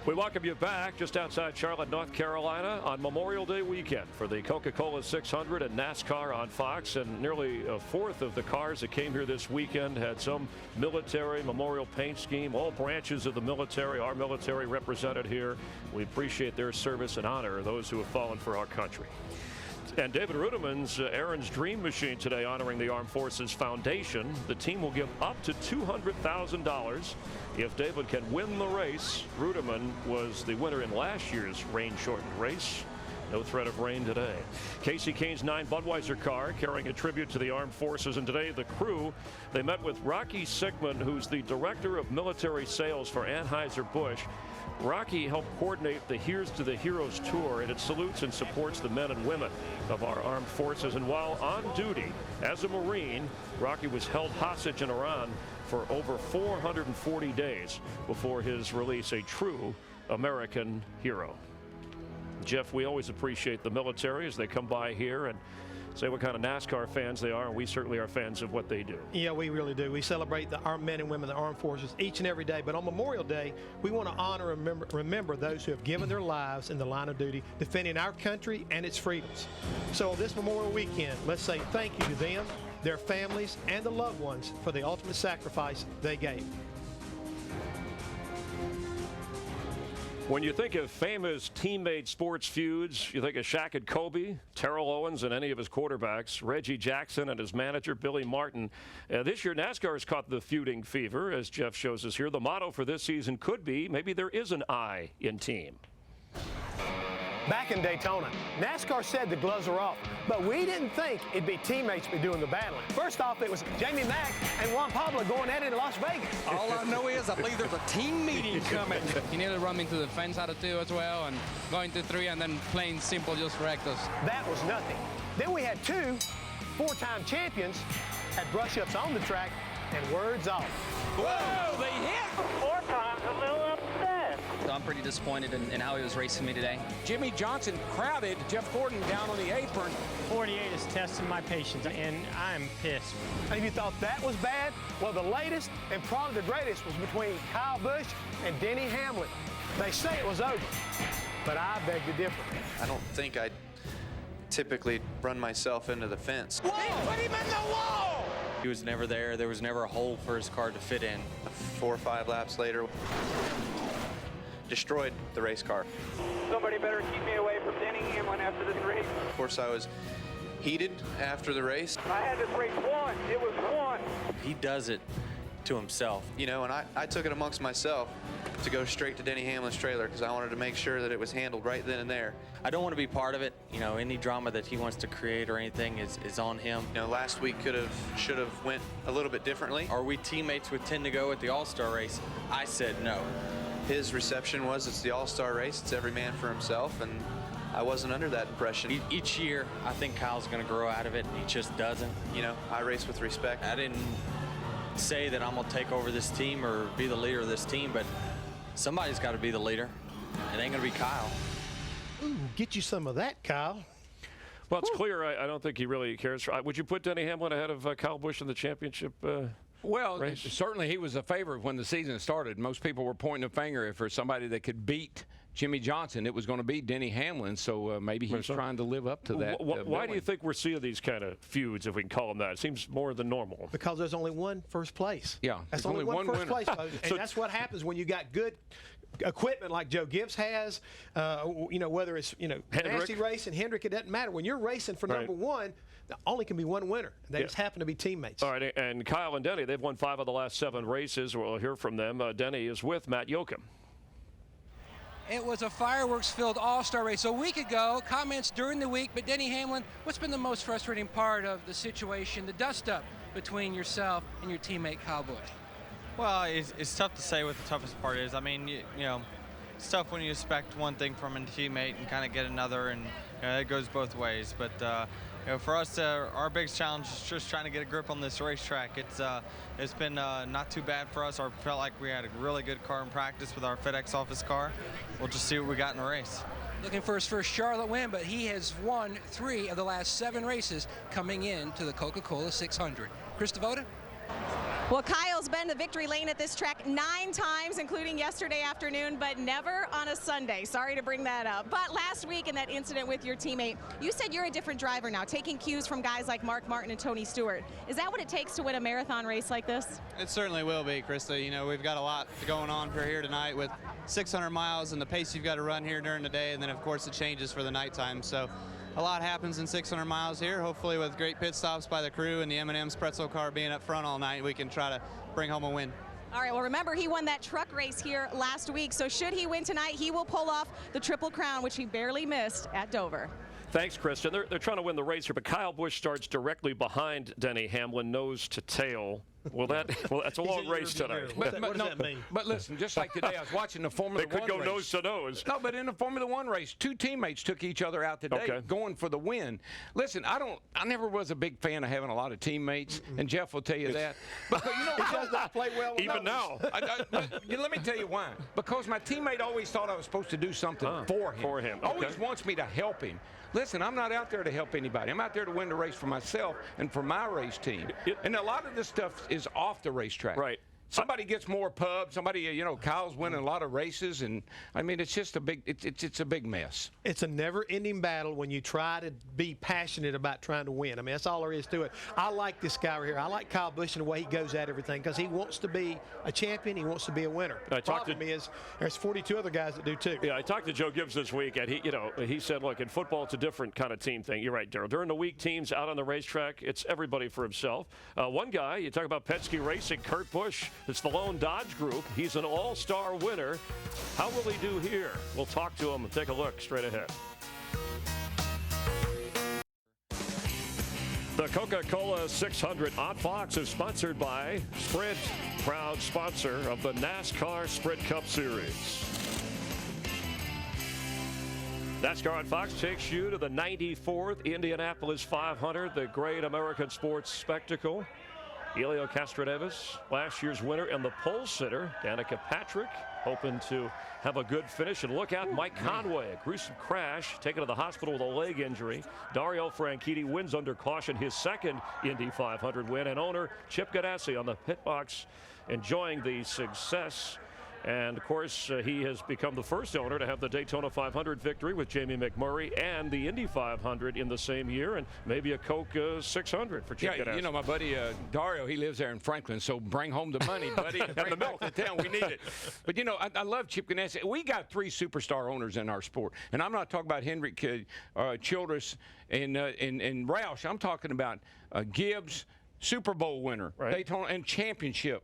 We welcome you back just outside Charlotte, North Carolina on Memorial Day weekend for the Coca-Cola 600 and NASCAR on Fox. And nearly a fourth of the cars that came here this weekend had some military memorial paint scheme. All branches of the military, our military represented here. We appreciate their service and honor those who have fallen for our country. And David Rudiman's Aaron's Dream Machine today honoring the Armed Forces Foundation. The team will give up to $200,000 if David can win the race. Rudiman was the winner in last year's rain-shortened race. No threat of rain today. Casey Kane's 9 Budweiser car carrying a tribute to the armed forces. And today the crew, they met with Rocky Sigmund, who's the director of military sales for Anheuser-Busch. Rocky helped coordinate the Here's to the Heroes tour, and it salutes and supports the men and women of our armed forces. And while on duty as a Marine, Rocky was held hostage in Iran for over 440 days before his release, a true American hero. Jeff, we always appreciate the military as they come by here and say what kind of NASCAR fans they are, and we certainly are fans of what they do. Yeah, we really do. We celebrate our men and women of the armed forces each and every day. But on Memorial Day, we want to honor and remember those who have given their lives in the line of duty, defending our country and its freedoms. So this Memorial Weekend, let's say thank you to them, their families, and the loved ones for the ultimate sacrifice they gave. When you think of famous teammate sports feuds, you think of Shaq and Kobe, Terrell Owens and any of his quarterbacks, Reggie Jackson and his manager, Billy Martin. This year, NASCAR has caught the feuding fever, as Jeff shows us here. The motto for this season could be, maybe there is an I in team. Back in Daytona, NASCAR said the gloves are off, but we didn't think it'd be teammates be doing the battling. First off, it was Jamie Mack and Juan Pablo going at it in Las Vegas. All I know is I believe there's a team meeting coming. He nearly ran into the fence out of 2 as well, and going to 3 and then playing simple just wrecked us. That was nothing. Then we had 2 4-time champions at brush-ups on the track, and words off. Whoa, they hit! 4 times, a little upset. So I'm pretty disappointed in how he was racing me today. Jimmie Johnson crowded Jeff Gordon down on the apron. 48 is testing my patience, and I'm pissed. And if you thought that was bad, well, the latest and probably the greatest was between Kyle Busch and Denny Hamlin. They say it was over, but I beg to differ. I don't think I'd typically run myself into the fence. Whoa! Put him in the wall! He was never there. There was never a hole for his car to fit in. 4 or 5 laps later, destroyed the race car. Somebody better keep me away from Denny Hamlin after this race. Of course, I was heated after the race. I had this race won. It was won. He does it to himself, you know, and I took it amongst myself to go straight to Denny Hamlin's trailer because I wanted to make sure that it was handled right then and there. I don't want to be part of it. You know, any drama that he wants to create or anything is on him. You know, last week should have went a little bit differently. Are we teammates with 10 to go at the All-Star race? I said no. His reception was it's the All-Star race, it's every man for himself, and I wasn't under that impression. Each year, I think Kyle's going to grow out of it, and he just doesn't. You know, I race with respect. I didn't say that I'm going to take over this team or be the leader of this team, but somebody's got to be the leader. It ain't going to be Kyle. Ooh, get you some of that, Kyle. Well, it's clear I don't think he really cares. Would you put Denny Hamlin ahead of Kyle Busch in the championship Well, race? Certainly he was a favorite when the season started. Most people were pointing a finger for somebody that could beat Jimmie Johnson. It was going to be Denny Hamlin, so maybe he's trying to live up to that. Why do you think we're seeing these kind of feuds, if we can call them that? It seems more than normal. Because there's only one first place. Yeah. That's only one first winner. place, folks. And that's what happens when you got good equipment like Joe Gibbs has, you know, whether it's, you know, nasty racing, Hendrick, it doesn't matter. When you're racing for number one, there only can be one winner. They just happen to be teammates. All right, and Kyle and Denny, they've won 5 of the last 7 races. We'll hear from them. Denny is with Matt Yoakum. It was a fireworks-filled all-star race a week ago. Comments during the week, but Denny Hamlin, what's been the most frustrating part of the situation, the dust-up between yourself and your teammate Kyle Busch? Well, it's tough to say what the toughest part is. I mean, you know, it's tough when you expect one thing from a teammate and kind of get another, and you know, it goes both ways. But you know, for us, our biggest challenge is just trying to get a grip on this racetrack. It's been not too bad for us. I felt like we had a really good car in practice with our FedEx office car. We'll just see what we got in the race. Looking for his first Charlotte win, but he has won 3 of the last 7 races coming in to the Coca-Cola 600. Chris Devoda? Well, Kyle's been to victory lane at this track 9 times, including yesterday afternoon, but never on a Sunday. Sorry to bring that up. But last week in that incident with your teammate, you said you're a different driver now, taking cues from guys like Mark Martin and Tony Stewart. Is that what it takes to win a marathon race like this? It certainly will be, Krista. You know, we've got a lot going on for here tonight with 600 miles and the pace you've got to run here during the day, and then, of course, it changes for the nighttime. So a lot happens in 600 miles here. Hopefully with great pit stops by the crew and the M&M's pretzel car being up front all night, we can try to bring home a win. All right, well, remember, he won that truck race here last week, so should he win tonight, he will pull off the Triple Crown, which he barely missed at Dover. Thanks, Kristen. They're trying to win the race here, but Kyle Busch starts directly behind Denny Hamlin, nose to tail. Well, that's a long race tonight. What does that mean? But listen, just like today, I was watching the Formula 1 race. They could go nose to nose. No, but in the Formula 1 race, 2 teammates took each other out today, going for the win. Listen, I never was a big fan of having a lot of teammates, and Jeff will tell you that. But you know, he does not play well. Even now. Let me tell you why. Because my teammate always thought I was supposed to do something for him. Okay. Always wants me to help him. Listen, I'm not out there to help anybody. I'm out there to win the race for myself and for my race team. And a lot of this stuff is off the racetrack. Right. Somebody gets more pubs. Somebody, you know, Kyle's winning a lot of races, and I mean, it's just a big, it's a big mess. It's a never-ending battle when you try to be passionate about trying to win. I mean, that's all there is to it. I like this guy right here. I like Kyle Busch and the way he goes at everything because he wants to be a champion. He wants to be a winner. The problem is there's 42 other guys that do too. Yeah, I talked to Joe Gibbs this week, and he said, look, in football, it's a different kind of team thing. You're right, Darryl. During the week, teams out on the racetrack, it's everybody for himself. One guy, you talk about Penske Racing, Kurt Busch, it's the lone Dodge Group. He's an all-star winner. How will he do here? We'll talk to him and take a look straight ahead. The Coca-Cola 600 on Fox is sponsored by Sprint, proud sponsor of the NASCAR Sprint Cup Series. NASCAR on Fox takes you to the 94th Indianapolis 500, the great American sports spectacle. Elio Castroneves, last year's winner, and the pole sitter, Danica Patrick, hoping to have a good finish. And look out, Mike Conway, a gruesome crash, taken to the hospital with a leg injury. Dario Franchitti wins under caution, his second Indy 500 win. And owner Chip Ganassi on the pit box, enjoying the success. And, of course, he has become the first owner to have the Daytona 500 victory with Jamie McMurray and the Indy 500 in the same year, and maybe a Coke 600 for Chip Ganassi. You know, my buddy Dario, he lives there in Franklin, so bring home the money, buddy. And bring the milk to town. We need it. But, you know, I love Chip Ganassi. We got 3 superstar owners in our sport. And I'm not talking about Hendrick Childress and Roush. I'm talking about Gibbs, Super Bowl winner, right. Daytona and championship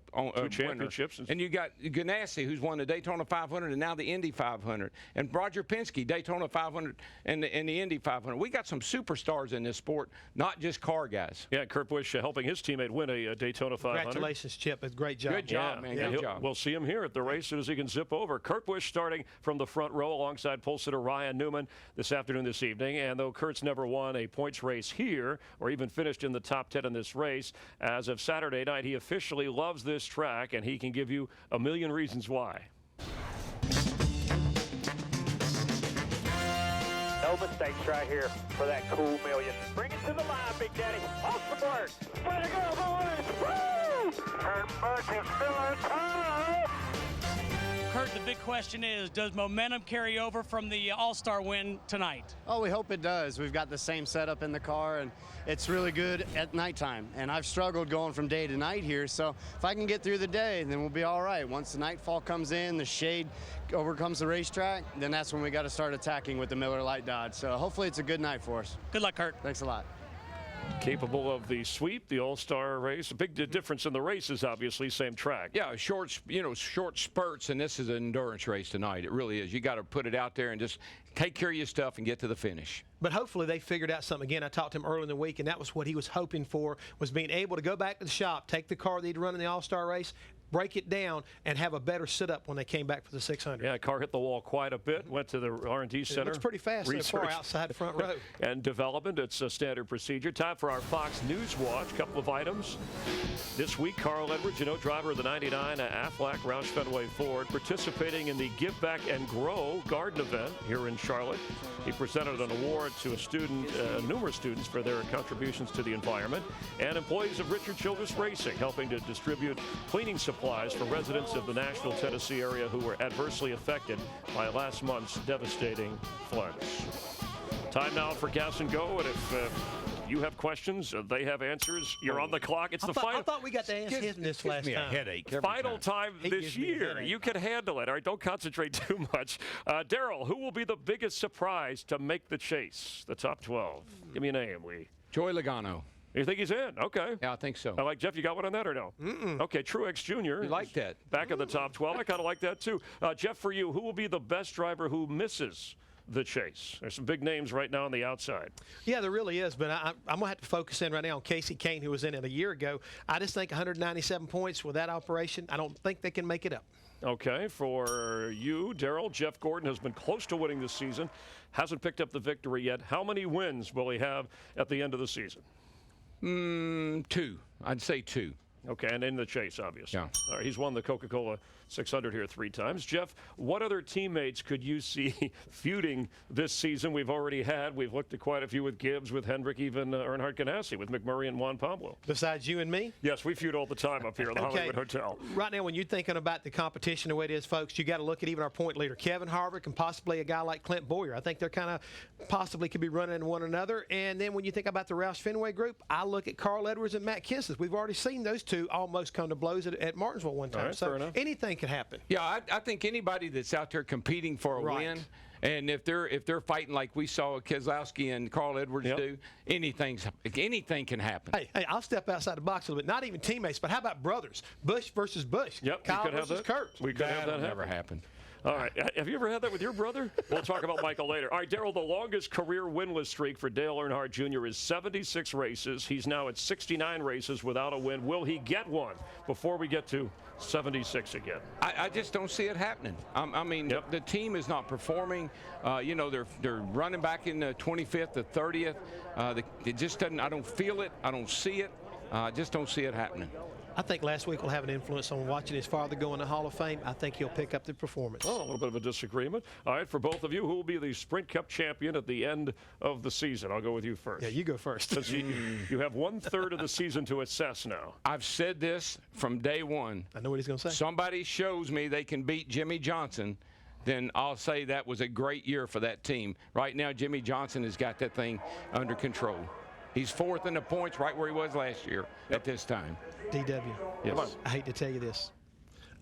championships. And you got Ganassi, who's won the Daytona 500 and now the Indy 500. And Roger Penske, Daytona 500 and the Indy 500. We got some superstars in this sport, not just car guys. Yeah, Kurt Busch helping his teammate win a Daytona 500. Congratulations, Chip. Great job. Good job, man. Good job. We'll see him here at the race as soon as he can zip over. Kurt Busch starting from the front row alongside pole sitter Ryan Newman this evening. And though Kurt's never won a points race here or even finished in the top 10 in this race, as of Saturday night, he officially loves this track, and he can give you a million reasons why. No mistakes right here for that cool million. Bring it to the line, Big Daddy. Off the mark. Way to go, boys. Woo! Kurt Busch is still on top. Kurt, the big question is, does momentum carry over from the All-Star win tonight? Oh, we hope it does. We've got the same setup in the car, and it's really good at nighttime. And I've struggled going from day to night here, so if I can get through the day, then we'll be all right. Once the nightfall comes in, the shade overcomes the racetrack, then that's when we got to start attacking with the Miller Lite Dodge. So hopefully it's a good night for us. Good luck, Kurt. Thanks a lot. Capable of the sweep, the All-Star race. A big difference in the races, obviously, same track. Yeah, short spurts, and this is an endurance race tonight. It really is. You got to put it out there and just take care of your stuff and get to the finish. But hopefully they figured out something. Again, I talked to him early in the week, and that was what he was hoping for, was being able to go back to the shop, take the car that he'd run in the All-Star race, break it down, and have a better sit-up when they came back for the 600. Yeah, car hit the wall quite a bit, went to the R&D Center. It looks pretty fast so far outside the front row. And development, it's a standard procedure. Time for our Fox News Watch. Couple of items. This week, Carl Edwards, driver of the 99 Aflac Roush Fenway Ford, participating in the Give Back and Grow Garden event here in Charlotte. He presented an award to a student, numerous students for their contributions to the environment, and employees of Richard Childress Racing helping to distribute cleaning supplies for residents of the Nashville, Tennessee area who were adversely affected by last month's devastating floods. Time now for Gas and Go, and if you have questions, they have answers. You're on the clock. It's the final. I thought we got to ask him this last time. Gives me a headache. Final time this year. You can handle it. All right, don't concentrate too much. Daryl, who will be the biggest surprise to make the chase, the top 12? Give me a name, Lee. Joey Logano. You think he's in? Okay. Yeah, I think so. I like Jeff. You got one on that or no? Okay, Truex Jr. You like that? Back in the top 12. I kind of like that too. Jeff, for you, who will be the best driver who misses the chase? There's some big names right now on the outside. Yeah, there really is, but I'm going to have to focus in right now on Casey Kane, who was in it a year ago. I just think 197 points with that operation, I don't think they can make it up. Okay, for you, Daryl, Jeff Gordon has been close to winning this season, hasn't picked up the victory yet. How many wins will he have at the end of the season? 2. I'd say 2. Okay, and in the chase, obviously. Yeah. All right, he's won the Coca-Cola 600 here 3 times. Jeff, what other teammates could you see feuding this season? We've looked at quite a few with Gibbs, with Hendrick, even Earnhardt Ganassi, with McMurray and Juan Pablo. Besides you and me? Yes, we feud all the time up here at the Hollywood Hotel. Right now, when you're thinking about the competition the way it is, folks, you got to look at even our point leader, Kevin Harvick, and possibly a guy like Clint Boyer. I think they're kind of possibly could be running into one another. And then when you think about the Roush Fenway group, I look at Carl Edwards and Matt Kenseth. We've already seen those two almost come to blows at Martinsville one time. Right, so anything can happen. Yeah, I think anybody that's out there competing for a win, and if they're fighting like we saw Keselowski and Carl Edwards do, anything can happen. Hey, I'll step outside the box a little bit. Not even teammates, but how about brothers? Busch versus Busch. Yep, Kyle versus Kurt. We could have that never happen. All right. Have you ever had that with your brother? We'll talk about Michael later. All right, Daryl, the longest career winless streak for Dale Earnhardt Jr. is 76 races. He's now at 69 races without a win. Will he get one before we get to 76 again? I just don't see it happening. I mean, the team is not performing. They're running back in the 25th, the 30th. It just doesn't. I don't feel it. I don't see it. I just don't see it happening. I think last week will have an influence on watching his father go in the Hall of Fame. I think he'll pick up the performance. Oh, a little bit of a disagreement. All right, for both of you, who will be the Sprint Cup champion at the end of the season? I'll go with you first. Yeah, you go first. You have 1/3 of the season to assess now. I've said this from day one. I know what he's going to say. Somebody shows me they can beat Jimmie Johnson, then I'll say that was a great year for that team. Right now, Jimmie Johnson has got that thing under control. He's 4th in the points, right where he was last year at this time. DW, yes. I hate to tell you this.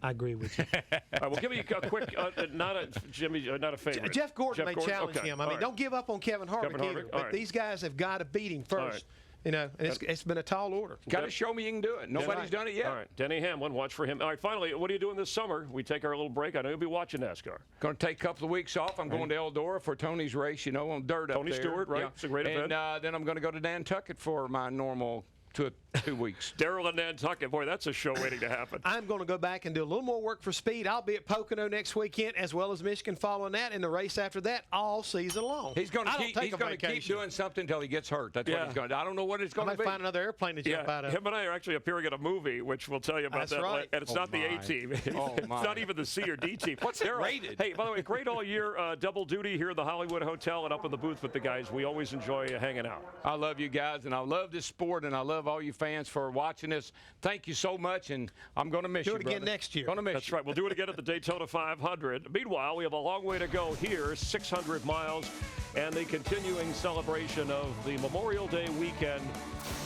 I agree with you. All right, well, give me a quick, not a favorite. Jeff Gordon may challenge him. I mean, don't give up on Kevin Harvick either. But these guys have got to beat him first. And it's been a tall order. Got to show me you can do it. Nobody's done it yet. All right, Denny Hamlin, watch for him. All right, finally, what are you doing this summer? We take our little break. I know you'll be watching NASCAR. Going to take a couple of weeks off. I'm going to Eldora for Tony's race, on dirt up there. Tony Stewart, right? It's a great event. And then I'm going to go to Nantucket for my normal 2 weeks. Daryl in Nantucket. Boy, that's a show waiting to happen. I'm going to go back and do a little more work for speed. I'll be at Pocono next weekend, as well as Michigan following that, and the race after that all season long. He's going to keep doing something until he gets hurt. That's what he's going to do. I don't know what it's going to be. I might find another airplane to jump out of. Him and I are actually appearing in a movie, which we'll tell you about that. Right. And it's not the A team. It's not even the C or D team. What's it rated? Hey, by the way, great all year. Double duty here at the Hollywood Hotel and up in the booth with the guys. We always enjoy hanging out. I love you guys, and I love this sport, and I love all you fans for watching us. Thank you so much, and I'm going to miss you, Do it again next year. That's right. We'll do it again at the Daytona 500. Meanwhile, we have a long way to go here, 600 miles, and the continuing celebration of the Memorial Day weekend.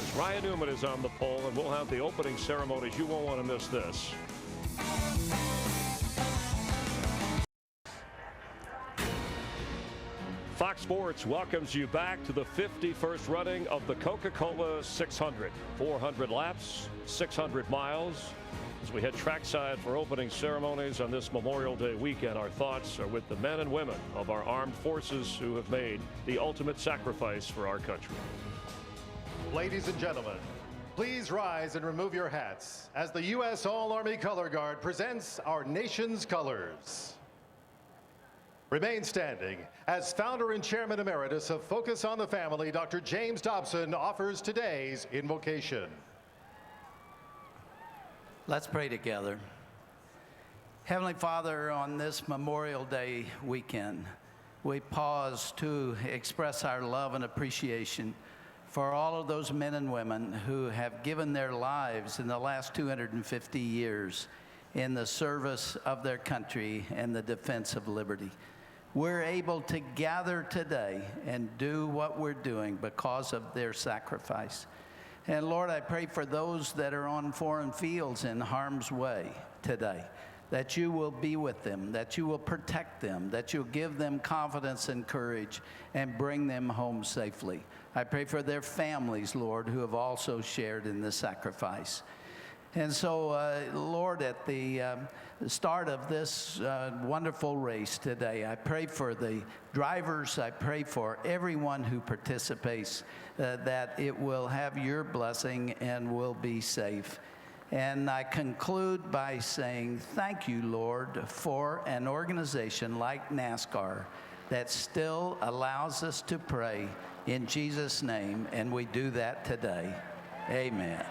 As Ryan Newman is on the pole, and we'll have the opening ceremonies. You won't want to miss this. Fox Sports welcomes you back to the 51st running of the Coca-Cola 600. 400 laps, 600 miles. As we head trackside for opening ceremonies on this Memorial Day weekend, our thoughts are with the men and women of our armed forces who have made the ultimate sacrifice for our country. Ladies and gentlemen, Please rise and remove your hats as the U.S. All-Army Color Guard presents our nation's colors. Remain standing as founder and chairman emeritus of Focus on the Family, Dr. James Dobson, offers today's invocation. Let's pray together. Heavenly Father, on this Memorial Day weekend, we pause to express our love and appreciation for all of those men and women who have given their lives in the last 250 years in the service of their country and the defense of liberty. We're able to gather today and do what we're doing because of their sacrifice. And Lord, I pray for those that are on foreign fields in harm's way today, that you will be with them, that you will protect them, that you'll give them confidence and courage and bring them home safely. I pray for their families, Lord, who have also shared in the sacrifice. And so, Lord, at the start of this wonderful race today, I pray for the drivers, I pray for everyone who participates, that it will have your blessing and will be safe. And I conclude by saying thank you, Lord, for an organization like NASCAR that still allows us to pray in Jesus' name, and we do that today. Amen.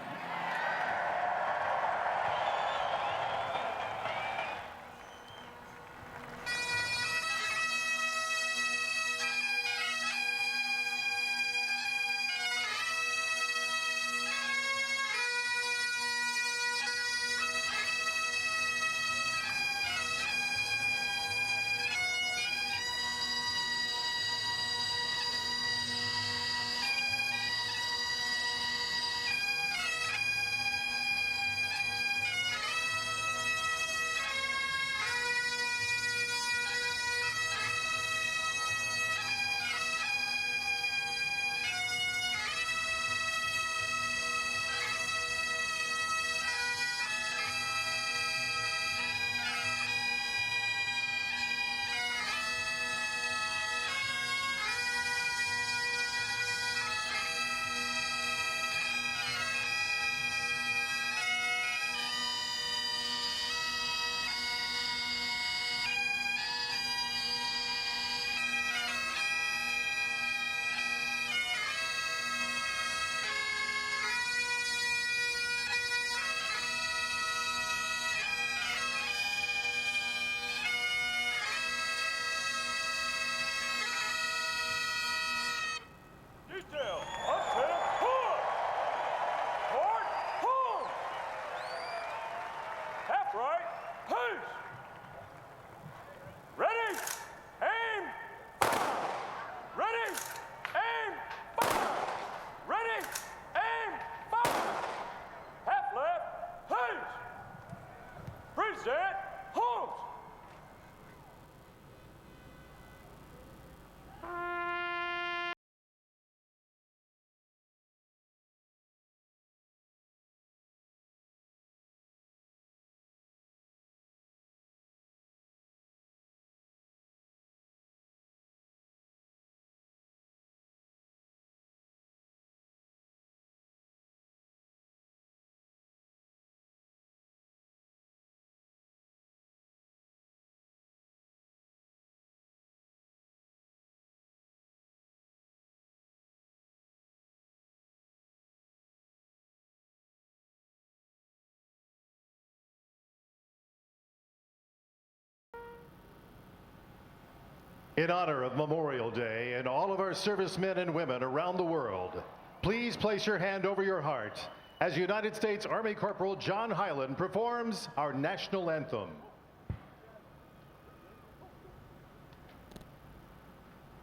In honor of Memorial Day and all of our servicemen and women around the world, please place your hand over your heart as United States Army Corporal John Hyland performs our national anthem.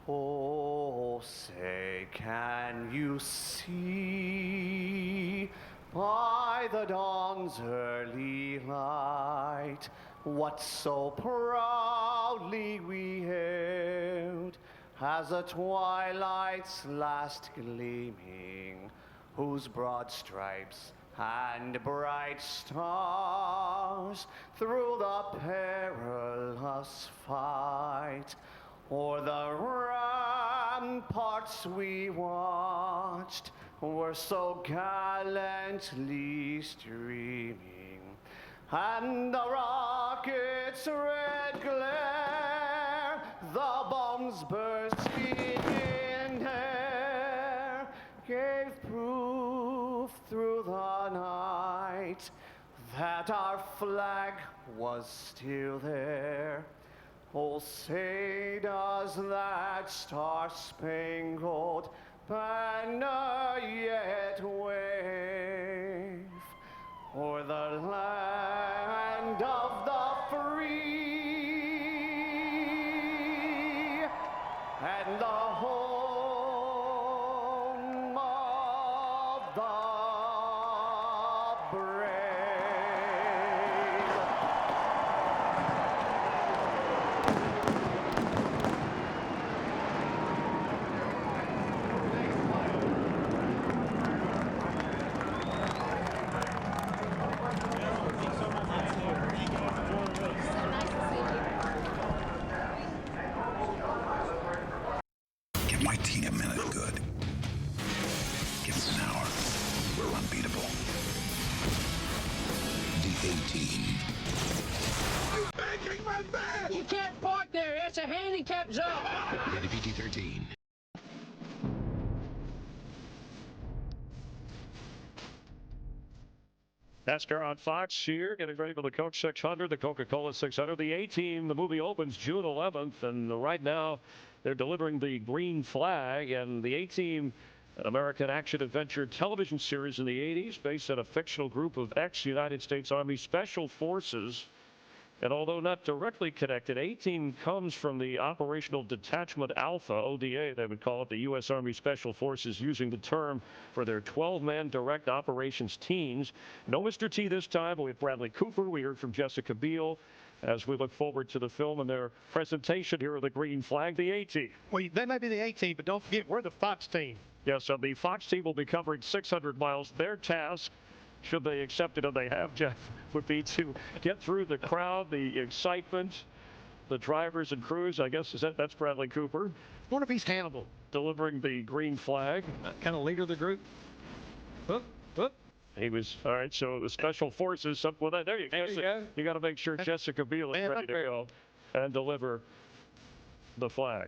Oh, say, can you see by the dawn's early light what so proudly we hailed as the twilight's last gleaming, whose broad stripes and bright stars through the perilous fight o'er the ramparts we watched were so gallantly streaming, and the rocket's red glare, the bombs bursting in air, gave proof through the night that our flag was still there. Oh, say does that star-spangled banner yet wave o'er the land of the free and the home of the brave. Give my team a minute good. Give us an hour. We're unbeatable. The A-Team. You're making my bed! You can't park there. It's a handicap zone. Rated PG-13. NASCAR on Fox here, getting ready for the Coke 600, the Coca-Cola 600. The A-Team, the movie opens June 11th, and right now they're delivering the green flag. And the A-Team, an American action-adventure television series in the 80s, based on a fictional group of ex-United States Army Special Forces. And although not directly connected, A-Team comes from the Operational Detachment Alpha, ODA, they would call it, the U.S. Army Special Forces, using the term for their 12-man direct operations teams. No Mr. T this time, but with Bradley Cooper. We heard from Jessica Biel as we look forward to the film and their presentation here of the green flag, the A-Team. Well, they may be the A-Team, but don't forget, we're the Fox team. Yes, so the Fox team will be covering 600 miles. Their task, should they accept it, and they have, Jeff, would be to get through the crowd, the excitement, the drivers and crews. I guess that's Bradley Cooper. I wonder if he's Hannibal. Delivering the green flag. Kind of leader of the group. Whoop, whoop. He was, all right, so the Special Forces, something with that. There you go. You got to make sure Jessica Biel is ready to go and deliver the flag.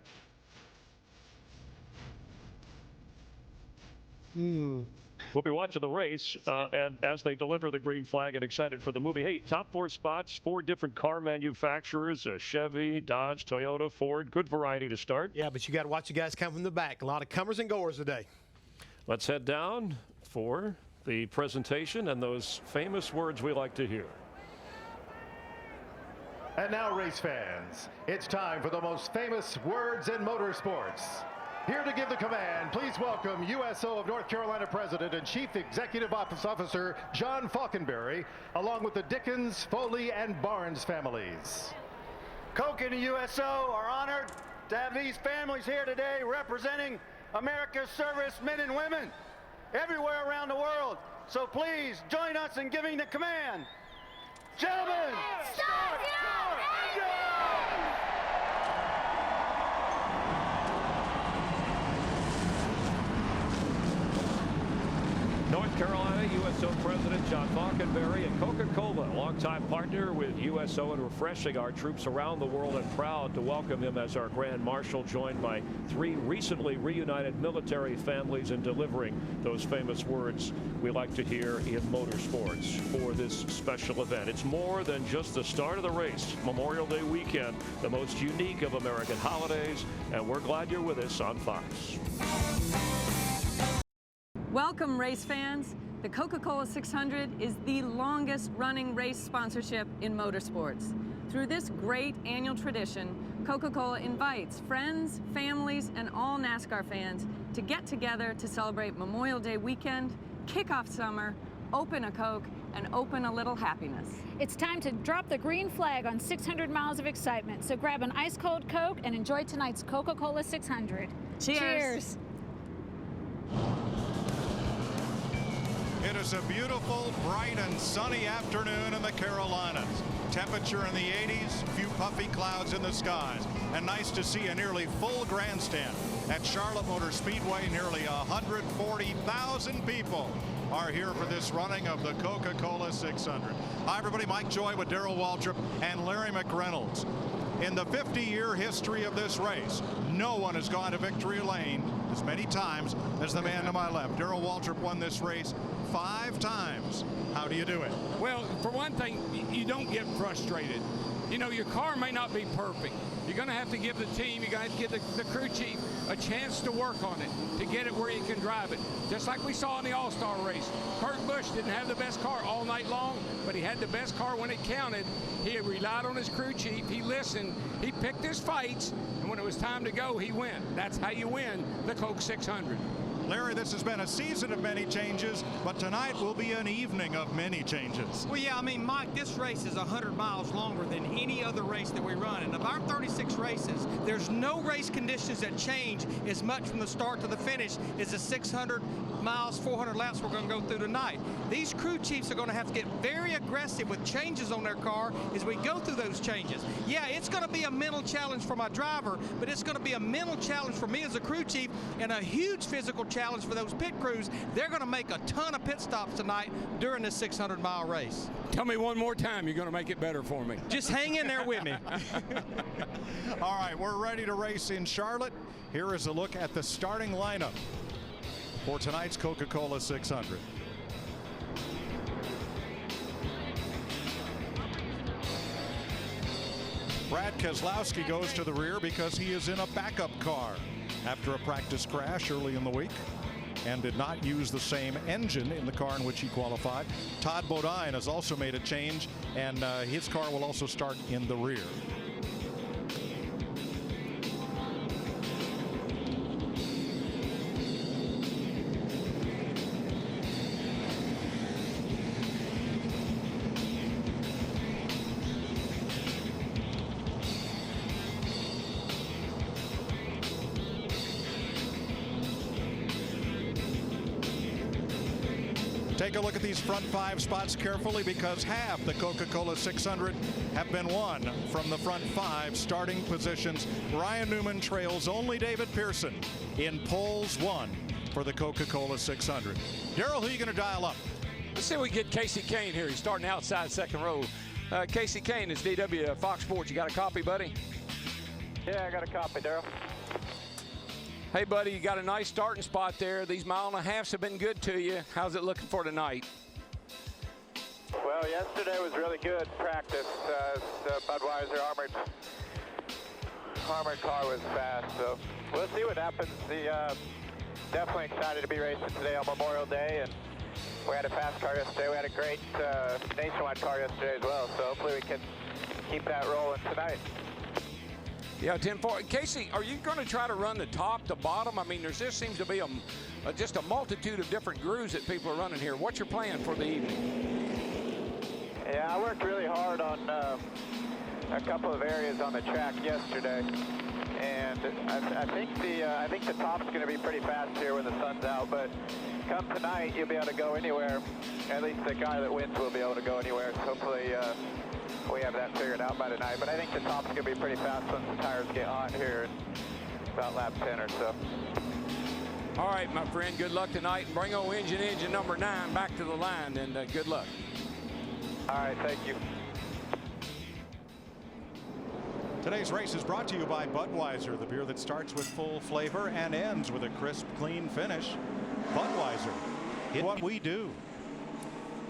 We'll be watching the race, and as they deliver the green flag and excited for the movie. Hey, top 4 spots, 4 different car manufacturers, Chevy, Dodge, Toyota, Ford. Good variety to start. Yeah, but you got to watch the guys come from the back. A lot of comers and goers today. Let's head down for the presentation and those famous words we like to hear. And now, race fans, it's time for the most famous words in motorsports. Here to give the command, please welcome USO of North Carolina President and Chief Executive Officer John Falkenberry, along with the Dickens, Foley, and Barnes families. Coke and the USO are honored to have these families here today representing America's servicemen and women everywhere around the world. So please join us in giving the command. Gentlemen, start your engine! North Carolina USO President John Falkenberry and Coca-Cola, longtime partner with USO in refreshing our troops around the world, and proud to welcome him as our Grand Marshal, joined by 3 recently reunited military families in delivering those famous words we like to hear in motorsports for this special event. It's more than just the start of the race. Memorial Day weekend, the most unique of American holidays, and we're glad you're with us on Fox. Welcome, race fans. The Coca-Cola 600 is the longest running race sponsorship in motorsports. Through this great annual tradition, Coca-Cola invites friends, families, and all NASCAR fans to get together to celebrate Memorial Day weekend, kick off summer, open a Coke, and open a little happiness. It's time to drop the green flag on 600 miles of excitement. So grab an ice-cold Coke and enjoy tonight's Coca-Cola 600. Cheers. Cheers. It is a beautiful, bright, and sunny afternoon in the Carolinas. Temperature in the 80s, few puffy clouds in the skies, and nice to see a nearly full grandstand. at Charlotte Motor Speedway. Nearly 140,000 people are here for this running of the Coca-Cola 600. Hi, everybody. Mike Joy with Darrell Waltrip and Larry McReynolds. In the 50-year history of this race, no one has gone to victory lane as many times as the man to my left. Darrell Waltrip won this race 5 times. How do you do it? Well, for one thing, you don't get frustrated. You know, your car may not be perfect. You're going to have to give the team, you're going to give the crew chief a chance to work on it, to get it where you can drive it. Just like we saw in the All-Star race. Busch didn't have the best car all night long, but he had the best car when it counted. He relied on his crew chief. He listened. He picked his fights, and when it was time to go, he went. That's how you win the Coke 600. Larry, this has been a season of many changes, but tonight will be an evening of many changes. Well, yeah, I mean, Mike, this race is 100 miles longer than any other race that we run. And of our 36 races, there's no race conditions that change as much from the start to the finish as the 600 miles, 400 laps we're going to go through tonight. These crew chiefs are going to have to get very aggressive with changes on their car as we go through those changes. Yeah, it's going to be a mental challenge for my driver, but it's going to be a mental challenge for me as a crew chief and a huge physical challenge for those pit crews. They're going to make a ton of pit stops tonight during this 600-mile race. Tell me one more time you're going to make it better for me. Just hang in there with me. All right, we're ready to race in Charlotte. Here is a look at the starting lineup for tonight's Coca-Cola 600. Brad Keselowski goes to the rear because he is in a backup car after a practice crash early in the week and did not use the same engine in the car in which he qualified. Todd Bodine has also made a change, and his car will also start in the rear. Take a look at these front 5 spots carefully, because half the Coca-Cola 600 have been won from the front 5 starting positions. Ryan Newman trails only David Pearson in poles 1 for the Coca-Cola 600. Darrell, who are you going to dial up? Let's see if we get Casey Kane here. He's starting outside second row. Casey Kane is DW at Fox Sports. You got a copy, buddy? Yeah, I got a copy, Darrell. Hey, buddy, you got a nice starting spot there. These 1.5 miles have been good to you. How's it looking for tonight? Well, yesterday was really good practice. The Budweiser armored car was fast, so we'll see what happens. Definitely excited to be racing today on Memorial Day, and we had a fast car yesterday. We had a great nationwide car yesterday as well, so hopefully we can keep that rolling tonight. Yeah, 10-4. Casey, are you going to try to run the top to bottom? I mean, there just seems to be just a multitude of different grooves that people are running here. What's your plan for the evening? Yeah, I worked really hard on a couple of areas on the track yesterday, and I think the top's going to be pretty fast here when the sun's out. But come tonight, you'll be able to go anywhere. At least the guy that wins will be able to go anywhere. So hopefully we have that figured out by tonight. But I think the top's going to be pretty fast once the tires get hot here in about lap 10 or so. All right, my friend, good luck tonight. And bring old engine number 9 back to the line, and good luck. All right, thank you. Today's race is brought to you by Budweiser, the beer that starts with full flavor and ends with a crisp, clean finish. Budweiser, it's what we do.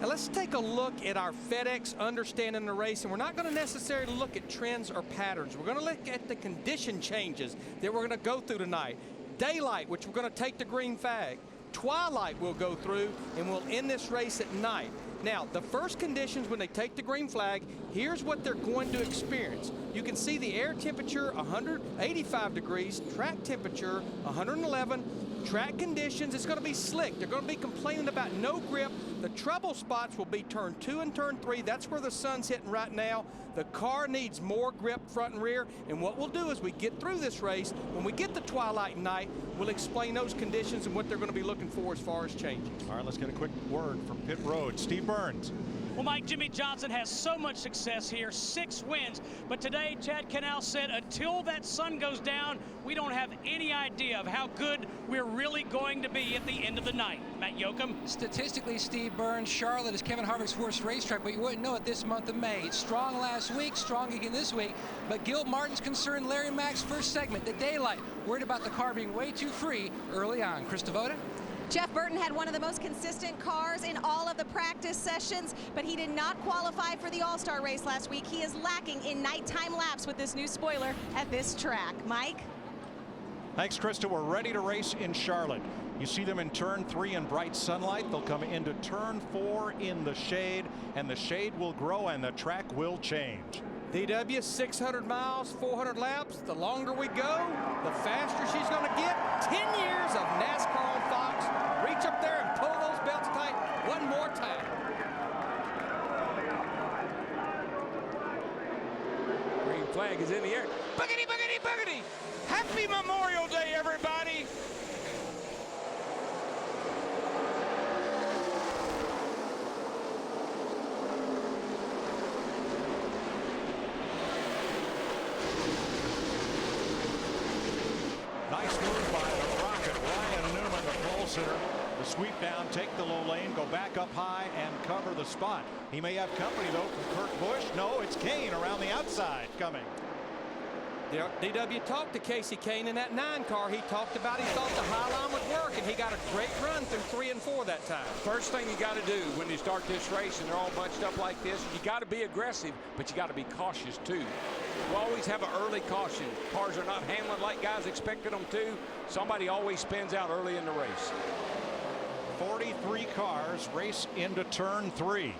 Now let's take a look at our FedEx understanding the race, and we're not going to necessarily look at trends or patterns. We're going to look at the condition changes that we're going to go through tonight. Daylight, which we're going to take the green flag. Twilight we'll go through, and we'll end this race at night. Now, the first conditions when they take the green flag, here's what they're going to experience. You can see the air temperature 185 degrees, track temperature 111. Track conditions, it's going to be slick. They're going to be complaining about no grip. The trouble spots will be turn 2 and turn 3. That's where the sun's hitting right now. The car needs more grip front and rear. And what we'll do is we get through this race. When we get to twilight night, we'll explain those conditions and what they're going to be looking for as far as changes. All right, let's get a quick word from pit road. Steve Burns. Well, Mike, Jimmie Johnson has so much success here, 6 wins. But today, Chad Canal said until that sun goes down, we don't have any idea of how good we're really going to be at the end of the night. Matt Yoakum. Statistically, Steve Burns, Charlotte is Kevin Harvick's first racetrack, but you wouldn't know it this month of May. It's strong last week, strong again this week. But Gil Martin's concerned Larry Mack's first segment, the daylight, worried about the car being way too free early on. Chris Devoda. Jeff Burton had one of the most consistent cars in all of the practice sessions, but he did not qualify for the All-Star race last week. He is lacking in nighttime laps with this new spoiler at this track. Mike? Thanks, Krista. We're ready to race in Charlotte. You see them in turn 3 in bright sunlight. They'll come into turn 4 in the shade, and the shade will grow and the track will change. DW, 600 miles, 400 laps. The longer we go, the faster she's going to get. 10 years of NASCAR on Fox. Reach up there and pull those belts tight one more time. Green flag is in the air. Boogity, boogity, boogity. Happy Memorial Day, everybody. Nice move by the Rocket. Ryan Newman, the pole sitter. The sweep down, take the low lane, go back up high, and cover the spot. He may have company, though, from Kurt Busch. No, it's Kane around the outside coming. DW talked to Casey Kane in that 9 car. He talked about he thought the high line would work, and he got a great run through 3 and 4 that time. First thing you got to do when you start this race and they're all bunched up like this, you got to be aggressive, but you got to be cautious too. You always have an early caution. Cars are not handling like guys expected them to. Somebody always spins out early in the race. 43 cars race into turn 3.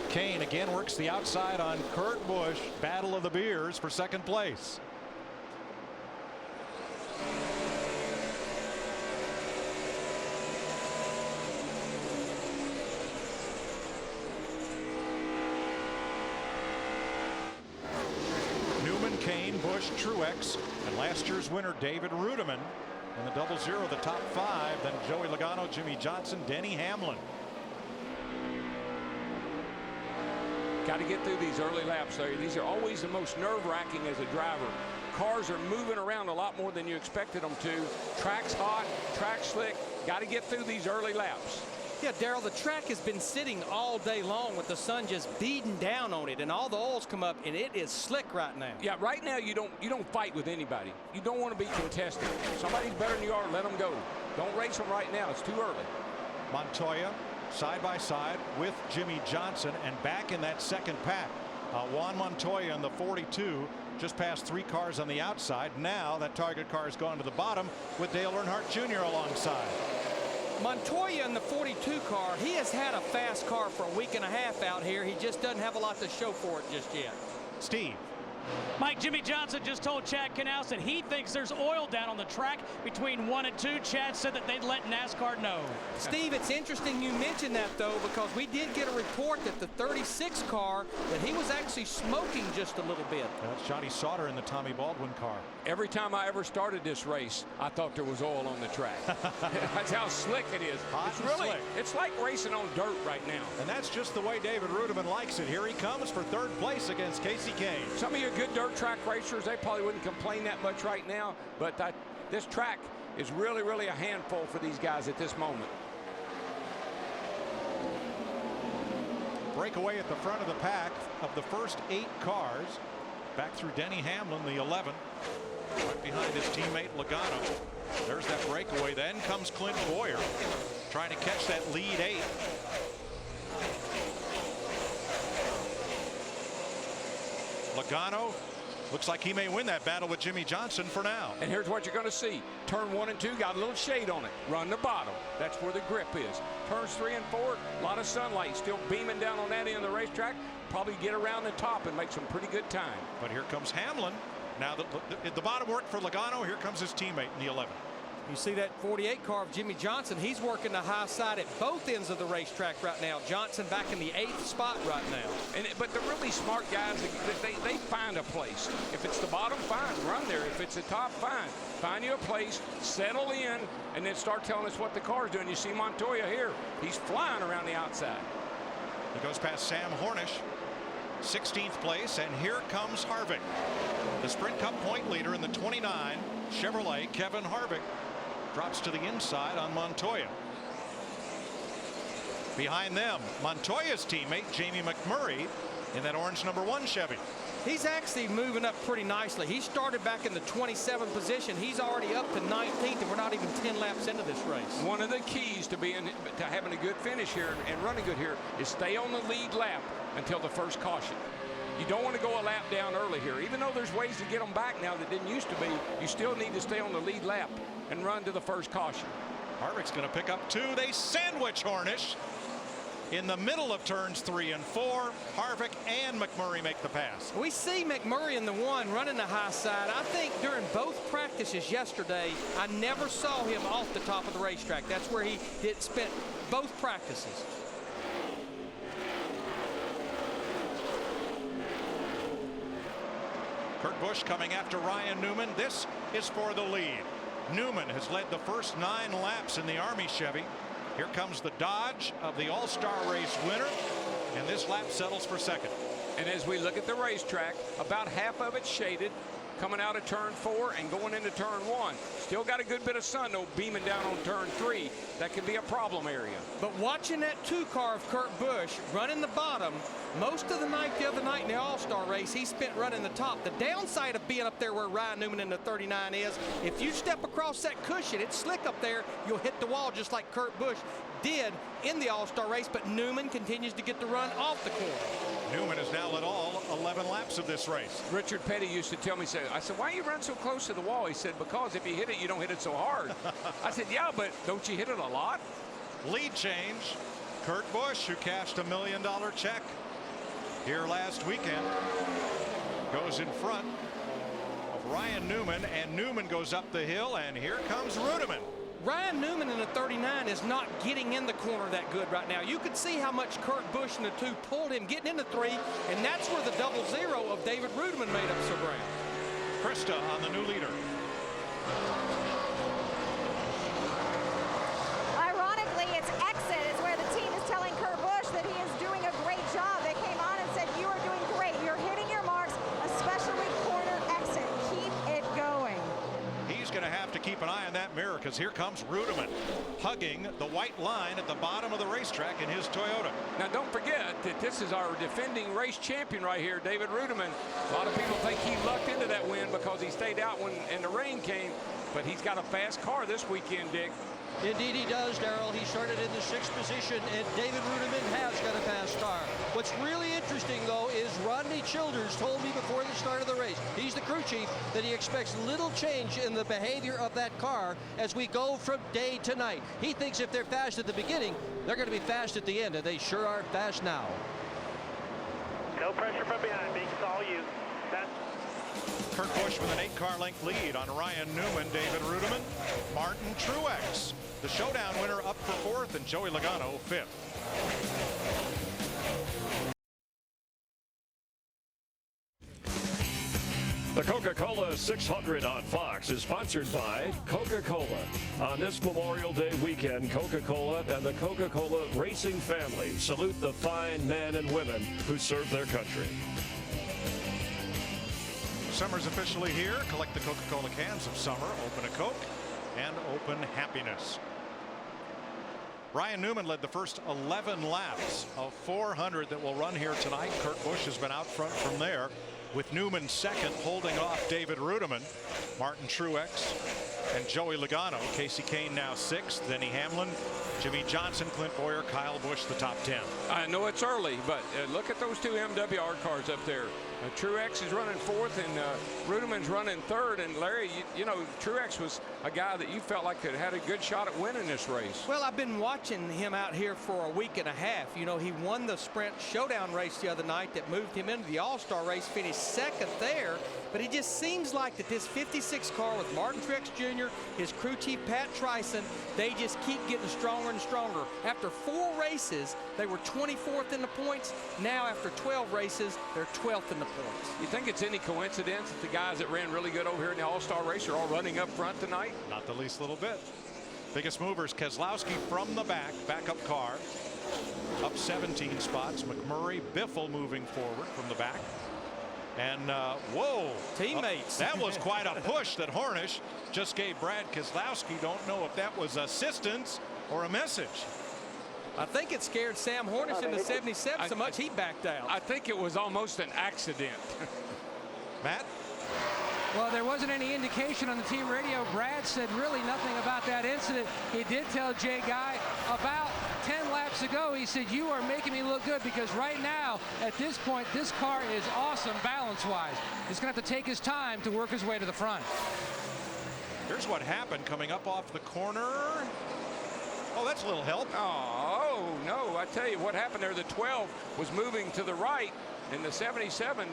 Kane again works the outside on Kurt Busch. Battle of the Beers for second place. Newman, Kane, Busch, Truex, and last year's winner David Rudiman. In the 0-0, the top 5, then Joey Logano, Jimmie Johnson, Denny Hamlin. Got to get through these early laps, Larry. These are always the most nerve-wracking as a driver. Cars are moving around a lot more than you expected them to. Track's hot, track's slick. Got to get through these early laps. Yeah, Darrell, the track has been sitting all day long with the sun just beating down on it, and all the oils come up, and it is slick right now. Yeah, right now you don't fight with anybody. You don't want to be contested. If somebody's better than you are, let them go. Don't race them right now. It's too early. Montoya side by side with Jimmie Johnson, and back in that second pack. Juan Montoya in the 42 just passed 3 cars on the outside. Now that target car has gone to the bottom with Dale Earnhardt Jr. alongside. Montoya in the 42 car, he has had a fast car for a week and a half out here. He just doesn't have a lot to show for it just yet. Steve. Mike, Jimmie Johnson just told Chad Canal that he thinks there's oil down on the track between 1 and 2. Chad said that they'd let NASCAR know. Steve, it's interesting you mentioned that, though, because we did get a report that the 36 car, that he was actually smoking just a little bit. That's Johnny Sauter in the Tommy Baldwin car. Every time I ever started this race, I thought there was oil on the track. That's how slick it is. Hot it's and really slick. It's like racing on dirt right now. And that's just the way David Rudiman likes it. Here he comes for 3rd place against Casey Kane. Some of your good dirt track racers, they probably wouldn't complain that much right now, but this track is really, really a handful for these guys at this moment. Breakaway at the front of the pack of the first 8 cars. Back through Denny Hamlin, the 11. Right behind his teammate Logano. There's that breakaway. Then comes Clint Boyer trying to catch that lead 8. Logano looks like he may win that battle with Jimmie Johnson for now. And here's what you're going to see. Turn 1 and 2 got a little shade on it. Run the bottom. That's where the grip is. Turns 3 and 4, a lot of sunlight still beaming down on that end of the racetrack. Probably get around the top and make some pretty good time. But here comes Hamlin. Now the bottom worked for Logano. Here comes his teammate in the 11. You see that 48 car of Jimmie Johnson. He's working the high side at both ends of the racetrack right now. Johnson back in the 8th spot right now. But the really smart guys, they find a place. If it's the bottom, fine, run there. If it's the top, fine. Find you a place, settle in, and then start telling us what the car's doing. You see Montoya here. He's flying around the outside. He goes past Sam Hornish, 16th place, and here comes Harvick. The Sprint Cup point leader in the 29 Chevrolet, Kevin Harvick, drops to the inside on Montoya. Behind them, Montoya's teammate Jamie McMurray in that orange #1 Chevy. He's actually moving up pretty nicely. He started back in the 27th position. He's already up to 19th, and we're not even 10 laps into this race. One of the keys to having a good finish here and running good here is stay on the lead lap until the first caution. You don't want to go a lap down early here. Even though there's ways to get them back now that didn't used to be, you still need to stay on the lead lap and run to the first caution. Harvick's going to pick up 2. They sandwich Hornish in the middle of turns 3 and 4. Harvick and McMurray make the pass. We see McMurray in the 1 running the high side. I think during both practices yesterday, I never saw him off the top of the racetrack. That's where he spent both practices. Kurt Busch coming after Ryan Newman. This is for the lead. Newman has led the first 9 laps in the Army Chevy. Here comes the Dodge of the All-Star race winner, and this lap settles for second. And as we look at the racetrack, about half of it's shaded, coming out of turn 4 and going into turn 1. Still got a good bit of sun, though, beaming down on turn 3. That could be a problem area. But watching that 2 car of Kurt Busch running the bottom, most of the night the other night in the All-Star race, he spent running the top. The downside of being up there where Ryan Newman in the 39 is, if you step across that cushion, it's slick up there, you'll hit the wall just like Kurt Busch did in the All-Star race, but Newman continues to get the run off the corner. Newman has now led all 11 laps of this race. Richard Petty used to tell me, I said, why you run so close to the wall? He said, because if you hit it, you don't hit it so hard. I said, yeah, but don't you hit it a lot? Lead change. Kurt Busch, who cashed $1 million check here last weekend, goes in front of Ryan Newman, and Newman goes up the hill, and here comes Rudeman. Ryan Newman in the 39 is not getting in the corner that good right now. You could see how much Kurt Busch in the 2 pulled him getting into 3, and that's where the 0-0 of David Rudeman made up some ground. Krista on the new leader. Ironically, it's exit is where the team is telling Kurt Busch that he is doing a great job. They came on and said, you are doing great. You're hitting your marks, especially corner exit. Keep it going. He's going to have to keep an eye on that mirror, because here comes Rudeman hugging the white line at the bottom of the racetrack in his Toyota. Now don't forget that this is our defending race champion right here, David Rudeman. A lot of people think he lucked into that win because he stayed out when the rain came, but he's got a fast car this weekend, Dick. Indeed he does, Darrell. He started in the 6th position, and David Rudeman has got a fast car. What's really interesting, though, is Rodney Childers told me before the start of the race, he's the crew chief, that he expects little change in the behavior of that car as we go from day to night. He thinks if they're fast at the beginning, they're going to be fast at the end, and they sure are fast now. No pressure from behind me. It's all you. Kurt Busch with an 8-car length lead on Ryan Newman, David Rudeman, Martin Truex, the showdown winner, up for 4th, and Joey Logano 5th. The Coca-Cola 600 on Fox is sponsored by Coca-Cola. On this Memorial Day weekend, Coca-Cola and the Coca-Cola racing family salute the fine men and women who serve their country. Summer's officially here. Collect the Coca-Cola cans of summer. Open a Coke and open happiness. Ryan Newman led the first 11 laps of 400 that will run here tonight. Kurt Busch has been out front from there, with Newman second, holding off David Rudeman, Martin Truex, and Joey Logano. Casey Kane now 6th. Denny Hamlin, Jimmie Johnson, Clint Boyer, Kyle Busch, the top 10. I know it's early, but look at those 2 MWR cars up there. Truex is running 4th, and Rudeman's running 3rd. And Larry, you know, Truex was a guy that you felt like could had a good shot at winning this race. Well, I've been watching him out here for a week and a half. You know, he won the Sprint Showdown race the other night that moved him into the All-Star race, finished 2nd there. But it just seems like that this 56 car with Martin Truex Jr., his crew chief Pat Trison, they just keep getting stronger and stronger. After 4 races, they were 24th in the points. Now, after 12 races, they're 12th in the points. You think it's any coincidence that the guys that ran really good over here in the All-Star race are all running up front tonight? Not the least little bit. Biggest movers, Keselowski from the back, backup car. up 17 spots. McMurray, Biffle moving forward from the back. And whoa, teammates. That was quite a push that Hornish just gave Brad Keselowski. Don't know if that was assistance or a message. I think it scared Sam Hornish in the 77 so much he backed out. I think it was almost an accident. Matt? Well, there wasn't any indication on the team radio. Brad said really nothing about that incident. He did tell Jay Guy about 10 laps ago, he said, you are making me look good because right now, at this point, this car is awesome balance-wise. He's going to have to take his time to work his way to the front. Here's what happened coming up off the corner. Oh, that's a little help. Oh, no, I tell you what happened there. The 12 was moving to the right, and the 77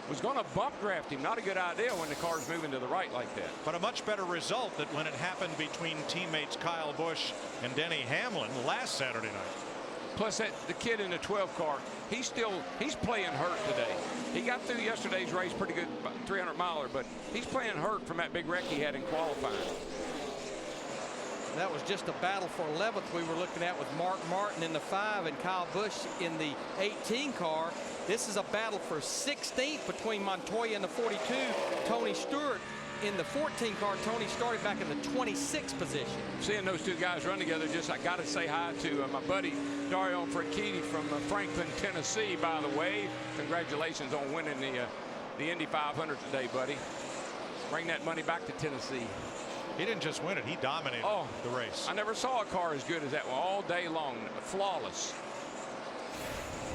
was going to bump draft him. Not a good idea when the car's moving to the right like that. But a much better result than when it happened between teammates Kyle Busch and Denny Hamlin last Saturday night. Plus the kid in the 12 car, he's playing hurt today. He got through yesterday's race pretty good, 300-miler, but he's playing hurt from that big wreck he had in qualifying. That was just a battle for 11th we were looking at with Mark Martin in the 5 and Kyle Busch in the 18 car. This is a battle for 16th between Montoya and the 42. Tony Stewart in the 14 car. Tony started back in the 26th position. Seeing those two guys run together, I got to say hi to my buddy Dario Franchitti from Franklin, Tennessee, by the way. Congratulations on winning the Indy 500 today, buddy. Bring that money back to Tennessee. He didn't just win it, he dominated the race. I never saw a car as good as that one all day long. Flawless.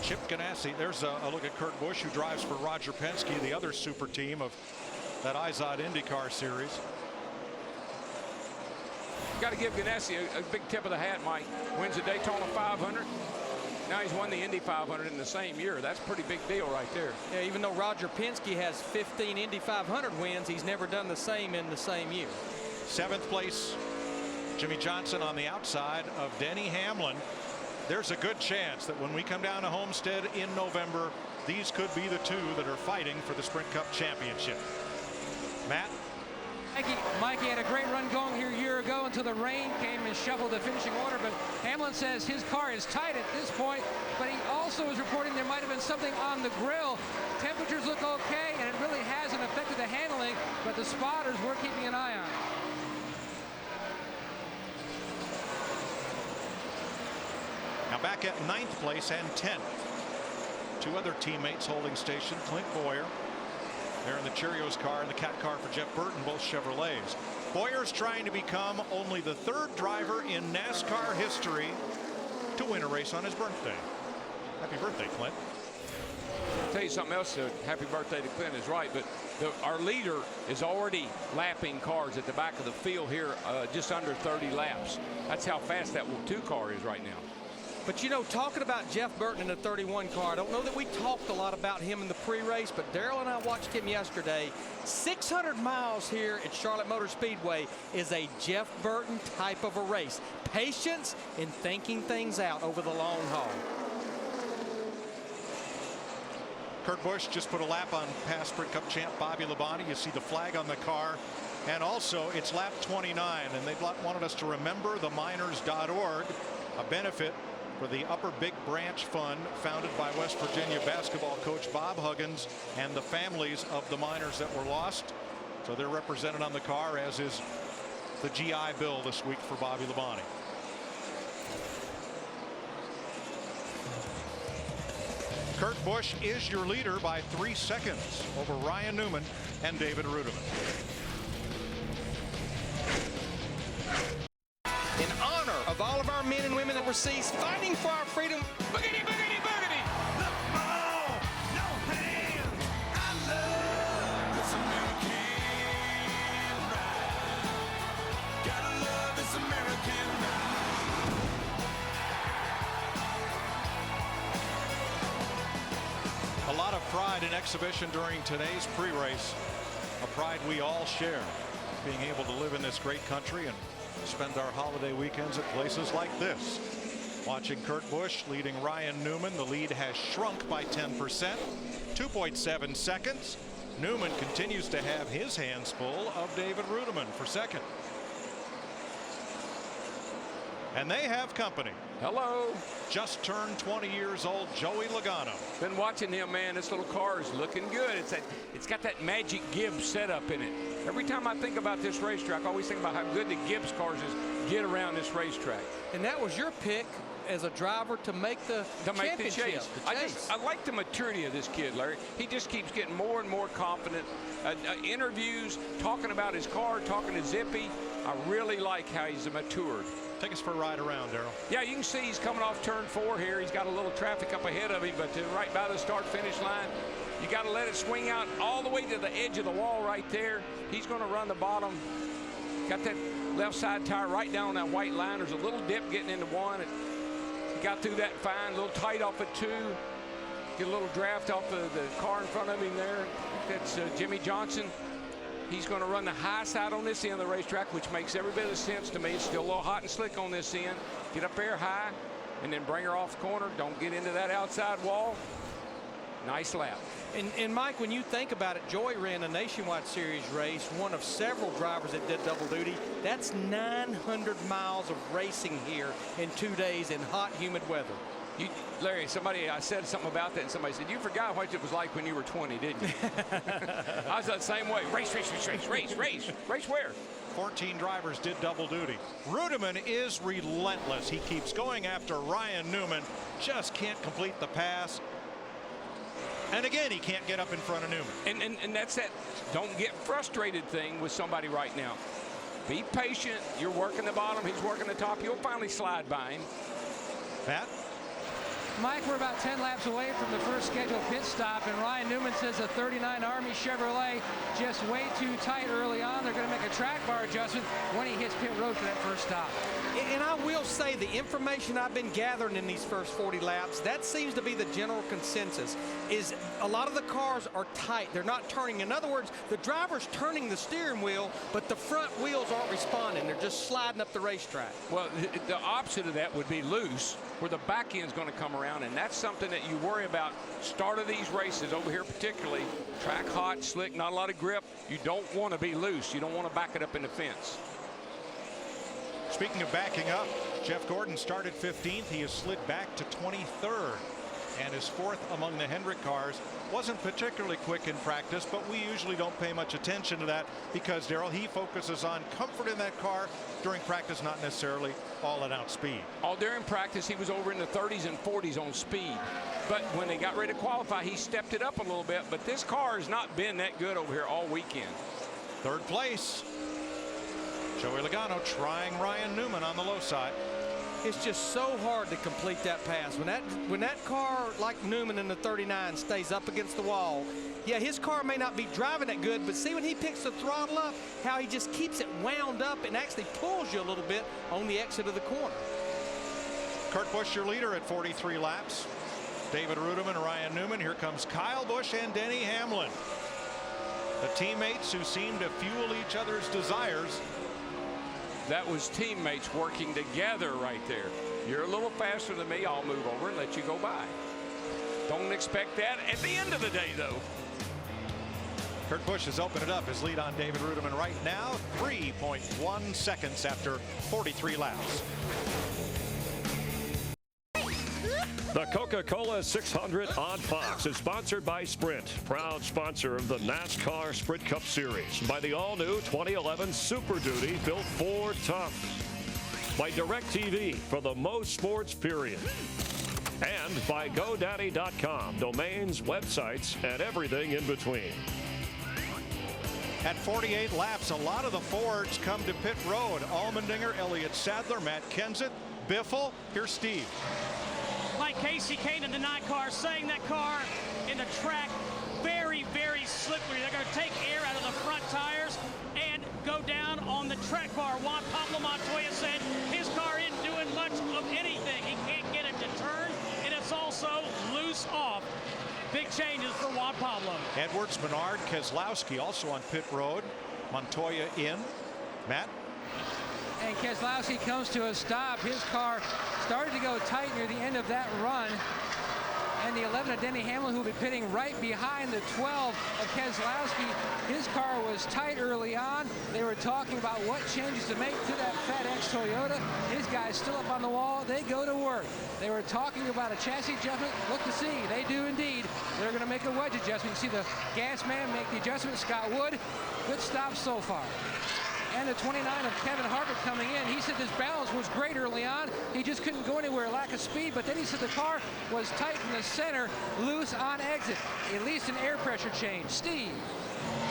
Chip Ganassi, there's a look at Kurt Busch, who drives for Roger Penske, the other super team of that IZOD IndyCar series. Got to give Ganassi a big tip of the hat, Mike. Wins the Daytona 500. Now he's won the Indy 500 in the same year. That's a pretty big deal right there. Yeah, even though Roger Penske has 15 Indy 500 wins, he's never done the same in the same year. 7th place, Jimmie Johnson on the outside of Denny Hamlin. There's a good chance that when we come down to Homestead in November, these could be the two that are fighting for the Sprint Cup championship. Matt? Mikey had a great run going here a year ago until the rain came and shuffled the finishing order, but Hamlin says his car is tight at this point, but he also is reporting there might have been something on the grill. Temperatures look okay, and it really hasn't affected the handling, but the spotters we're keeping an eye on. Now back at 9th place and 10th. Two other teammates holding station. Clint Bowyer there in the Cheerios car and the Cat car for Jeff Burton, both Chevrolets. Boyer's trying to become only the 3rd driver in NASCAR history to win a race on his birthday. Happy birthday, Clint. I'll tell you something else. Happy birthday to Clint is right, but our leader is already lapping cars at the back of the field here, just under 30 laps. That's how fast that 2 car is right now. But you know, talking about Jeff Burton in the 31 car, I don't know that we talked a lot about him in the pre-race, but Darrell and I watched him yesterday. 600 miles here at Charlotte Motor Speedway is a Jeff Burton type of a race. Patience and thinking things out over the long haul. Kurt Busch just put a lap on past Sprint Cup champ Bobby Labonte. You see the flag on the car. And also, it's lap 29, and they wanted us to remember the miners.org, a benefit for the Upper Big Branch Fund, founded by West Virginia basketball coach Bob Huggins and the families of the miners that were lost. So they're represented on the car, as is the GI Bill this week for Bobby Labonte. Kurt Busch is your leader by 3 seconds over Ryan Newman and David Rudiman. In honor of all of our men and women overseas fighting for our freedom. Boogity, boogity, boogity. The ball, no hands. I love this American ride. Gotta love this American ride. A lot of pride in exhibition during today's pre-race. A pride we all share, being able to live in this great country and spend our holiday weekends at places like this. Watching Kurt Busch leading Ryan Newman. The lead has shrunk by 10%. 2.7 seconds. Newman continues to have his hands full of David Rudiman for second. And they have company. Hello. Just turned 20 years old, Joey Logano. Been watching him, man. This little car is looking good. It's got that magic Gibbs setup in it. Every time I think about this racetrack, I always think about how good the Gibbs cars get around this racetrack. And that was your pick as a driver to make the championship. I like the maturity of this kid, Larry. He just keeps getting more and more confident. Interviews, talking about his car, talking to Zippy. I really like how he's matured. Take us for a ride around, Darrell. Yeah, you can see he's coming off turn 4 here. He's got a little traffic up ahead of him, but right by the start-finish line, you got to let it swing out all the way to the edge of the wall right there. He's going to run the bottom. Got that left side tire right down on that white line. There's a little dip getting into 1. He got through that fine, a little tight off at 2. Get a little draft off of the car in front of him there. That's Jimmie Johnson. He's going to run the high side on this end of the racetrack, which makes every bit of sense to me. It's still a little hot and slick on this end. Get up there high and then bring her off the corner. Don't get into that outside wall. Nice lap. And Mike, when you think about it, Joey ran a Nationwide Series race, one of several drivers that did double duty. That's 900 miles of racing here in 2 days in hot, humid weather. Larry, I said something about that, and somebody said, you forgot what it was like when you were 20, didn't you? I was that same way. Race where? 14 drivers did double duty. Rudiman is relentless. He keeps going after Ryan Newman. Just can't complete the pass. And again, he can't get up in front of Newman. And that's that don't get frustrated thing with somebody right now. Be patient. You're working the bottom. He's working the top. You'll finally slide by him. Pat? Mike, we're about 10 laps away from the first scheduled pit stop, and Ryan Newman says the 39 Army Chevrolet just way too tight early on. They're going to make a track bar adjustment when he hits pit road for that first stop. And I will say the information I've been gathering in these first 40 laps, that seems to be the general consensus, is a lot of the cars are tight. They're not turning. In other words, the driver's turning the steering wheel, but the front wheels aren't responding. They're just sliding up the racetrack. Well, the opposite of that would be loose, where the back end's going to come around, and that's something that you worry about start of these races over here particularly. Track hot, slick, not a lot of grip. You don't want to be loose. You don't want to back it up in the fence. Speaking of backing up, Jeff Gordon started 15th. He has slid back to 23rd and is 4th among the Hendrick cars. Wasn't particularly quick in practice, but we usually don't pay much attention to that because, Darrell, he focuses on comfort in that car during practice, not necessarily all-out speed. All during practice, he was over in the 30s and 40s on speed. But when they got ready to qualify, he stepped it up a little bit. But this car has not been that good over here all weekend. Third place. Joey Logano trying Ryan Newman on the low side. It's just so hard to complete that pass. When that car like Newman in the 39 stays up against the wall, yeah, his car may not be driving that good, but see when he picks the throttle up, how he just keeps it wound up and actually pulls you a little bit on the exit of the corner. Kurt Busch, your leader at 43 laps. David Rudiman, Ryan Newman. Here comes Kyle Busch and Denny Hamlin. The teammates who seem to fuel each other's desires. That was teammates working together right there. You're a little faster than me. I'll move over and let you go by. Don't expect that at the end of the day, though. Kurt Busch has opened it up. His lead on David Rudiman right now, 3.1 seconds after 43 laps. The Coca-Cola 600 on Fox is sponsored by Sprint, proud sponsor of the NASCAR Sprint Cup Series, by the all-new 2011 Super Duty built Ford Tough, by DirecTV for the most sports period, and by GoDaddy.com, domains, websites, and everything in between. At 48 laps, a lot of the Fords come to pit road. Allmendinger, Elliott Sadler, Matt Kenseth, Biffle. Here's Steve. Like Casey Kane in the 9 car, saying that car in the track very, very slippery. They're going to take air out of the front tires and go down on the track bar. Juan Pablo Montoya said his car isn't doing much of anything. He can't get it to turn, and it's also loose off. Big changes for Juan Pablo. Edwards, Menard, Keselowski also on pit road. Montoya in. Matt? And Keselowski comes to a stop. His car started to go tight near the end of that run. and the 11 of Denny Hamlin, who will be pitting right behind the 12 of Keselowski. His car was tight early on. They were talking about what changes to make to that FedEx Toyota. His guy's still up on the wall. They go to work. They were talking about a chassis adjustment. Look to see, they do indeed. They're going to make a wedge adjustment. You see the gas man make the adjustment. Scott Wood, good stop so far. And the 29 of Kevin Harvick coming in. He said his balance was great early on. He just couldn't go anywhere, lack of speed. But then he said the car was tight in the center, loose on exit. At least an air pressure change. Steve.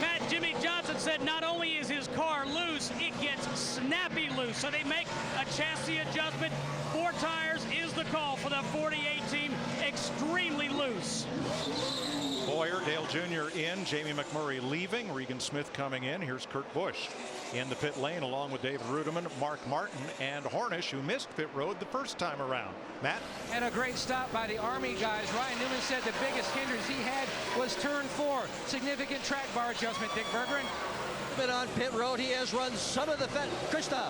Matt, Jimmie Johnson said not only is his car loose, it gets snappy loose. So they make a chassis adjustment. 4 tires is the call for the 48 team. Extremely loose. Boyer, Dale Jr. in, Jamie McMurray leaving, Regan Smith coming in. Here's Kurt Busch in the pit lane along with David Rudiman, Mark Martin, and Hornish, who missed pit road the first time around. Matt? And a great stop by the Army guys. Ryan Newman said the biggest hindrance he had was turn 4. Significant track bar adjustment, Dick Bergeron. Been on pit road. He has run some of the Krista.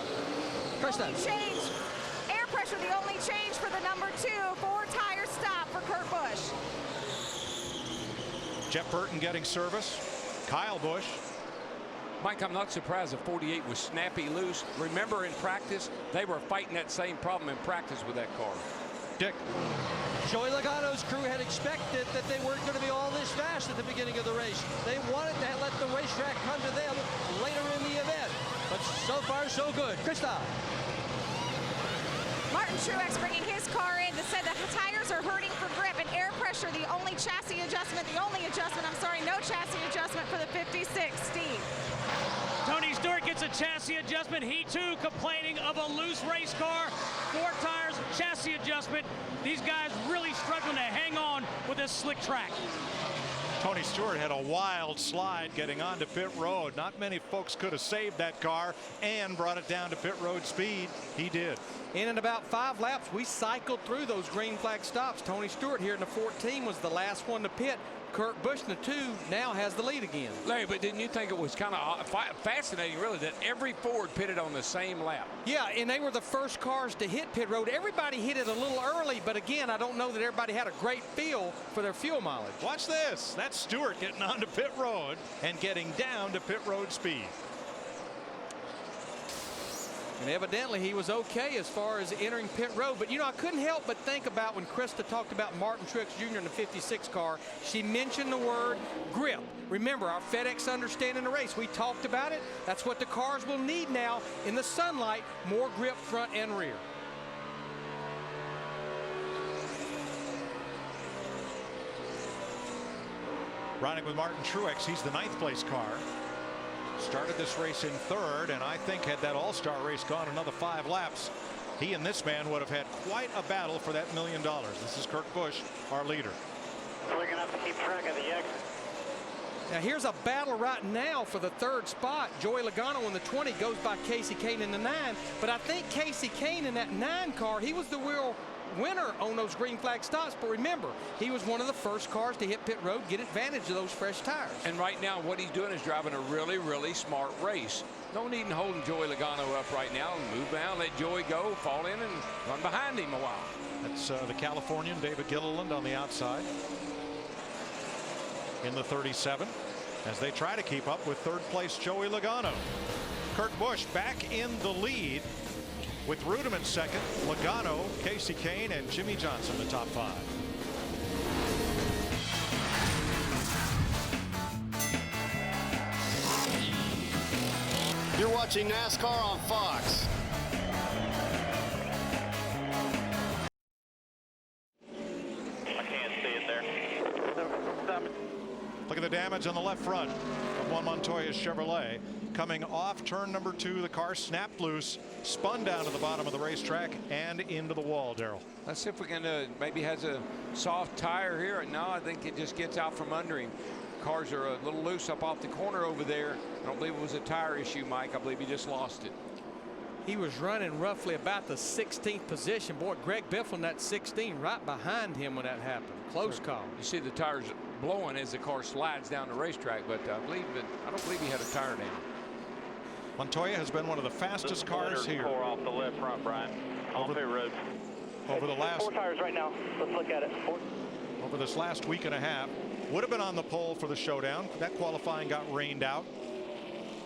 Change. Air pressure, the only change for the number 2. 4-tire stop for Kurt Busch. Jeff Burton getting service. Kyle Busch. Mike, I'm not surprised the 48 was snappy loose. Remember, in practice, they were fighting that same problem in practice with that car. Dick. Joey Logano's crew had expected that they weren't going to be all this fast at the beginning of the race. They wanted to let the racetrack come to them later in the event. But so far, so good. Krista. Martin Truex bringing his car in to say the tires are hurting for grip, and air pressure, the only chassis adjustment, no chassis adjustment for the 56, Steve. Tony Stewart gets a chassis adjustment. He too complaining of a loose race car. 4 tires, chassis adjustment. These guys really struggling to hang on with this slick track. Tony Stewart had a wild slide getting onto pit road. Not many folks could have saved that car and brought it down to pit road speed. He did. In about 5 laps, we cycled through those green flag stops. Tony Stewart here in the 14 was the last one to pit. Kurt Busch in the 2 now has the lead again. Larry, but didn't you think it was kind of fascinating, really, that every Ford pitted on the same lap? Yeah, and they were the first cars to hit pit road. Everybody hit it a little early, but again, I don't know that everybody had a great feel for their fuel mileage. Watch this. That's Stewart getting onto pit road and getting down to pit road speed. And evidently he was okay as far as entering pit road. But, you know, I couldn't help but think about when Krista talked about Martin Truex Jr. in the 56 car. She mentioned the word grip. Remember, our FedEx understanding the race. We talked about it. That's what the cars will need now in the sunlight. More grip front and rear. Riding with Martin Truex, he's the 9th place car. Started this race in 3rd, and I think had that all-star race gone another 5 laps, he and this man would have had quite a battle for that $1 million. This is Kurt Busch, our leader. We're going to have to keep track of the exit. Now here's a battle right now for the 3rd spot. Joey Logano in the 20 goes by Casey Kane in the 9, but I think Casey Kane in that 9 car, he was the real winner on those green flag stops. But remember, he was one of the first cars to hit pit road, get advantage of those fresh tires. And right now what he's doing is driving a really, really smart race. No need in holding Joey Logano up right now. Move down, let Joey go, fall in, and run behind him a while. That's the Californian David Gilliland on the outside in the 37 as they try to keep up with 3rd place Joey Logano. Kurt Busch back in the lead with Rudiman 2nd, Logano, Casey Kane, and Jimmie Johnson the top 5. You're watching NASCAR on Fox. I can't see it there. Look at the damage on the left front of one Montoya Chevrolet. Coming off turn number 2, the car snapped loose, spun down to the bottom of the racetrack and into the wall, Darrell. Let's see if we can maybe has a soft tire here. No, I think it just gets out from under him. Cars are a little loose up off the corner over there. I don't believe it was a tire issue, Mike. I believe he just lost it. He was running roughly about the 16th position. Boy, Greg Biffle in that 16 right behind him when that happened. Close call. You see the tires blowing as the car slides down the racetrack, but I don't believe he had a tire down. Montoya has been one of the fastest cars here. Off the left front, Brian. On pit road. Over the last 4 tires right now. Let's look at it. over this last week and a half. Would have been on the pole for the showdown. That qualifying got rained out.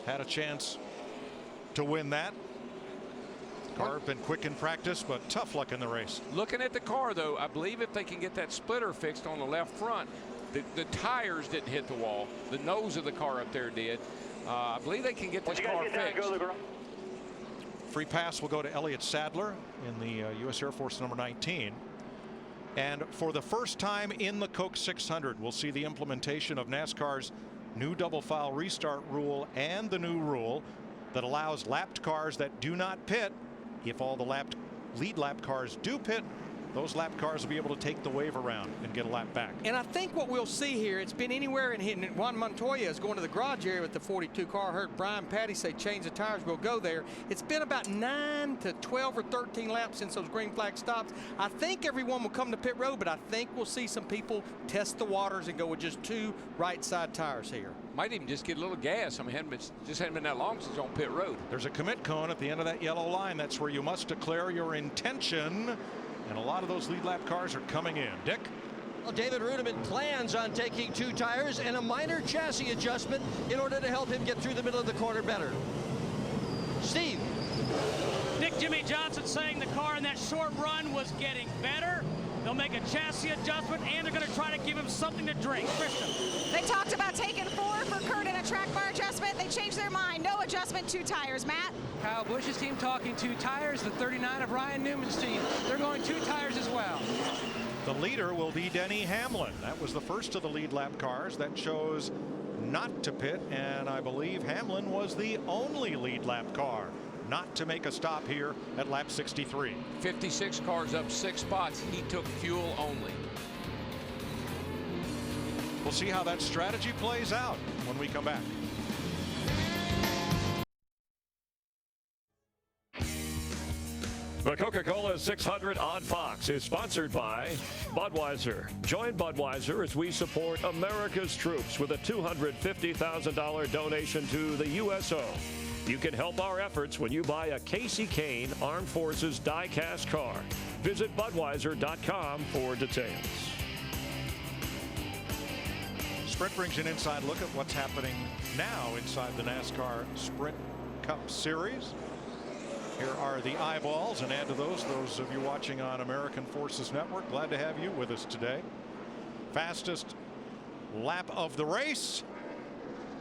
Had a chance to win that. Car been quick in practice, but tough luck in the race. Looking at the car, though, I believe if they can get that splitter fixed on the left front, the tires didn't hit the wall. The nose of the car up there did. I believe they can get this car fixed. Free pass will go to Elliott Sadler in the U.S. Air Force number 19. And for the first time in the Coke 600, we'll see the implementation of NASCAR's new double file restart rule and the new rule that allows lapped cars that do not pit. If all the lead lap cars do pit, those lap cars will be able to take the wave around and get a lap back. And I think what we'll see here, it's been anywhere in hitting. Juan Montoya is going to the garage area with the 42 car. I heard Brian Patty say change the tires, we'll go there. It's been about 9 to 12 or 13 laps since those green flag stops. I think everyone will come to pit road, but I think we'll see some people test the waters and go with just 2 right side tires here. Might even just get a little gas. I mean, just hadn't been that long since on pit road. There's a commit cone at the end of that yellow line. That's where you must declare your intention. And a lot of those lead lap cars are coming in. Dick? Well, David Rudiman plans on taking 2 tires and a minor chassis adjustment in order to help him get through the middle of the corner better. Steve. Nick Jimmie Johnson saying the car in that short run was getting better. They'll make a chassis adjustment, and they're going to try to give him something to drink. Kristen. They talked about taking 4 for Kurt in a track bar adjustment. They changed their mind. No adjustment, 2 tires. Matt? Kyle Busch's team talking 2 tires. The 39 of Ryan Newman's team, they're going 2 tires as well. The leader will be Denny Hamlin. That was the first of the lead lap cars that chose not to pit, and I believe Hamlin was the only lead lap car not to make a stop here at lap 63. 56 cars up 6 spots. He took fuel only. We'll see how that strategy plays out when we come back. The Coca-Cola 600 on Fox is sponsored by Budweiser. Join Budweiser as we support America's troops with a $250,000 donation to the USO. You can help our efforts when you buy a Casey Kane Armed Forces die-cast car. Visit Budweiser.com for details. Sprint brings you an inside look at what's happening now inside the NASCAR Sprint Cup Series. Here are the eyeballs, and add to those of you watching on American Forces Network. Glad to have you with us today. Fastest lap of the race.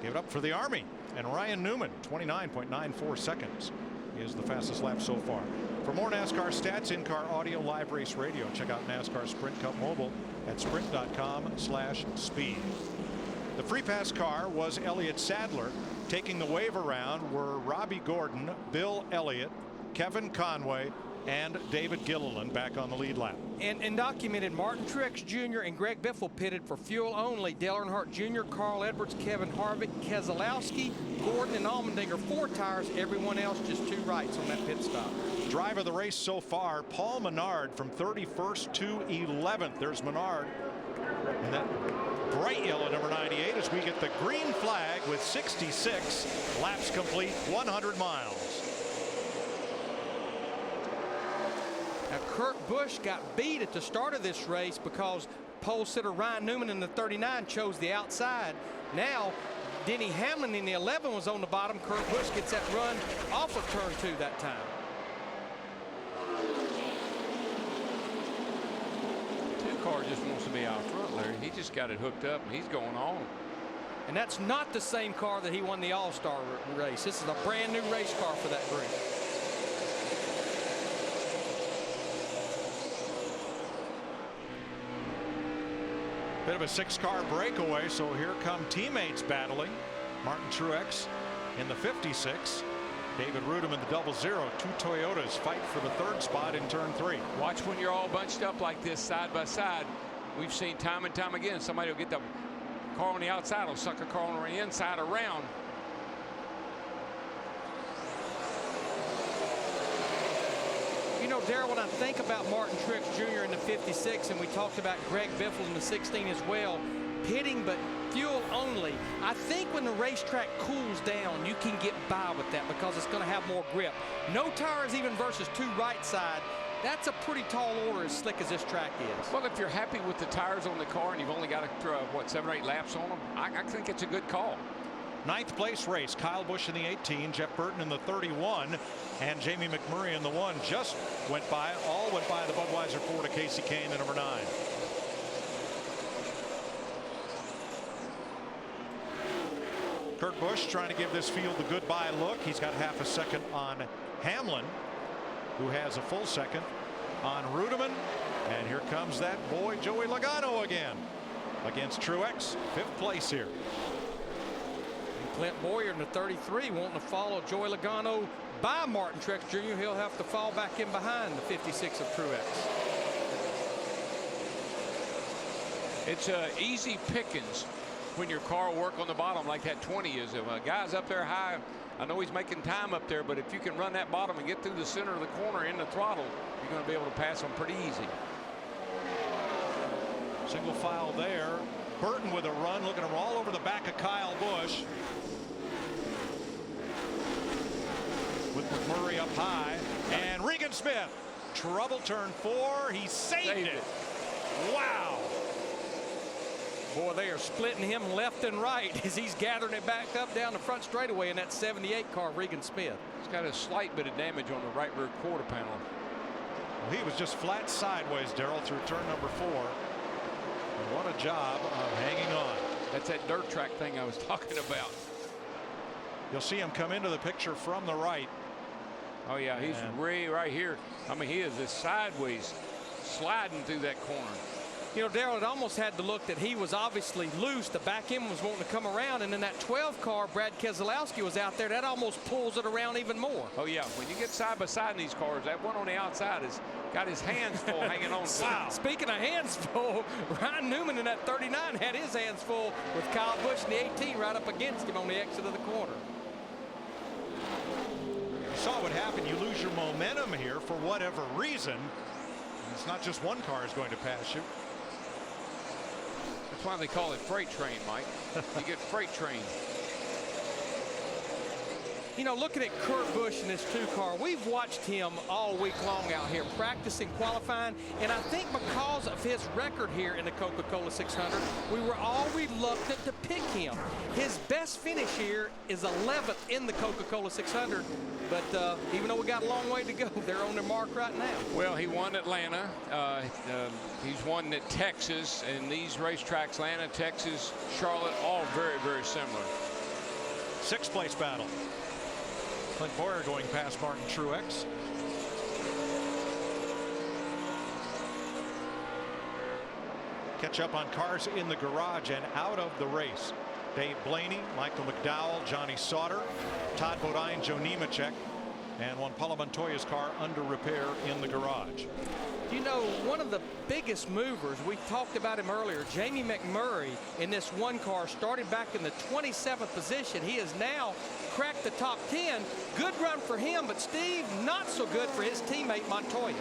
Give it up for the Army and Ryan Newman. 29.94 seconds is the fastest lap so far. For more NASCAR stats, in-car audio, live race radio, check out NASCAR Sprint Cup Mobile at sprint.com/speed. The free pass car was Elliott Sadler. Taking the wave around were Robbie Gordon, Bill Elliott, Kevin Conway, and David Gilliland back on the lead lap. And documented Martin Truex Jr. and Greg Biffle pitted for fuel only. Dale Earnhardt Jr., Carl Edwards, Kevin Harvick, Keselowski, Gordon, and Allmendinger 4 tires. Everyone else just 2 rights on that pit stop. Drive of the race so far, Paul Menard from 31st to 11th. There's Menard. And that bright yellow number 98 as we get the green flag with 66 laps complete, 100 miles. Now, Kurt Busch got beat at the start of this race because pole sitter Ryan Newman in the 39 chose the outside. Now, Denny Hamlin in the 11 was on the bottom. Kurt Busch gets that run off of turn 2 that time. Car just wants to be out front, Larry. He just got it hooked up and he's going on. And that's not the same car that he won the All-Star race. This is a brand new race car for that group. Bit of a 6-car breakaway, so here come teammates battling. Martin Truex in the 56. David Rudem in the 00. 2 Toyotas fight for the 3rd spot in turn 3. Watch when you're all bunched up like this side by side. We've seen time and time again somebody will get the car on the outside, will suck a car on the inside around. You know, Darrell, when I think about Martin Truex Jr. in the 56, and we talked about Greg Biffle in the 16 as well, pitting but fuel only, I think when the racetrack cools down, you can get by with that because it's going to have more grip. No tires even versus 2 right side. That's a pretty tall order as slick as this track is. Well, if you're happy with the tires on the car and you've only got what, 7 or 8 laps on them, I think it's a good call. 9th place race. Kyle Busch in the 18, Jeff Burton in the 31, and Jamie McMurray in the 1. Just went by, all went by the Budweiser 4 to Casey Kane, the number 9. Kurt Busch trying to give this field the goodbye look. He's got half a second on Hamlin, who has a full second on Rudeman. And here comes that boy Joey Logano again against Truex. 5th place here. And Clint Boyer in the 33 wanting to follow Joey Logano by Martin Truex Jr. He'll have to fall back in behind the 56 of Truex. It's easy pickings when your car will work on the bottom like that 20 is. If a guy's up there high, I know he's making time up there, but if you can run that bottom and get through the center of the corner in the throttle, you're going to be able to pass them pretty easy. Single file there. Burton with a run, looking all over the back of Kyle Busch. With McMurray up high, and Regan Smith, trouble turn 4. He saved it. Wow. Boy, they are splitting him left and right as he's gathering it back up down the front straightaway in that 78 car, Regan Smith. He's got a slight bit of damage on the right rear quarter panel. Well, he was just flat sideways, Darrell, through turn number 4. And what a job of hanging on. That's that dirt track thing I was talking about. You'll see him come into the picture from the right. Oh, yeah, he's right here. I mean, he is just sideways sliding through that corner. You know, Darrell, it almost had the look that he was obviously loose. The back end was wanting to come around, and then that 12 car, Brad Keselowski, was out there. That almost pulls it around even more. Oh, yeah. When you get side by side in these cars, that one on the outside has got his hands full hanging on. Wow. Speaking of hands full, Ryan Newman in that 39 had his hands full with Kyle Busch in the 18 right up against him on the exit of the corner. You saw what happened. You lose your momentum here for whatever reason. It's not just one car is going to pass you. That's why they call it freight train, Mike. You get freight train. You know, looking at Kurt Busch in this 2-car, we've watched him all week long out here practicing, qualifying, and I think because of his record here in the Coca-Cola 600, we were all reluctant to pick him. His best finish here is 11th in the Coca-Cola 600, but even though we got a long way to go, they're on their mark right now. Well, he won Atlanta. He's won at Texas, and these racetracks, Atlanta, Texas, Charlotte, all very, very similar. 6th place battle. Clint Boyer going past Martin Truex. Catch up on cars in the garage and out of the race. Dave Blaney, Michael McDowell, Johnny Sauter, Todd Bodine, Joe Nemechek, and Juan Pablo Montoya's car under repair in the garage. You know, one of the biggest movers, we talked about him earlier, Jamie McMurray in this 1 car started back in the 27th position. He has now cracked the top 10. Good run for him, but Steve, not so good for his teammate Montoya.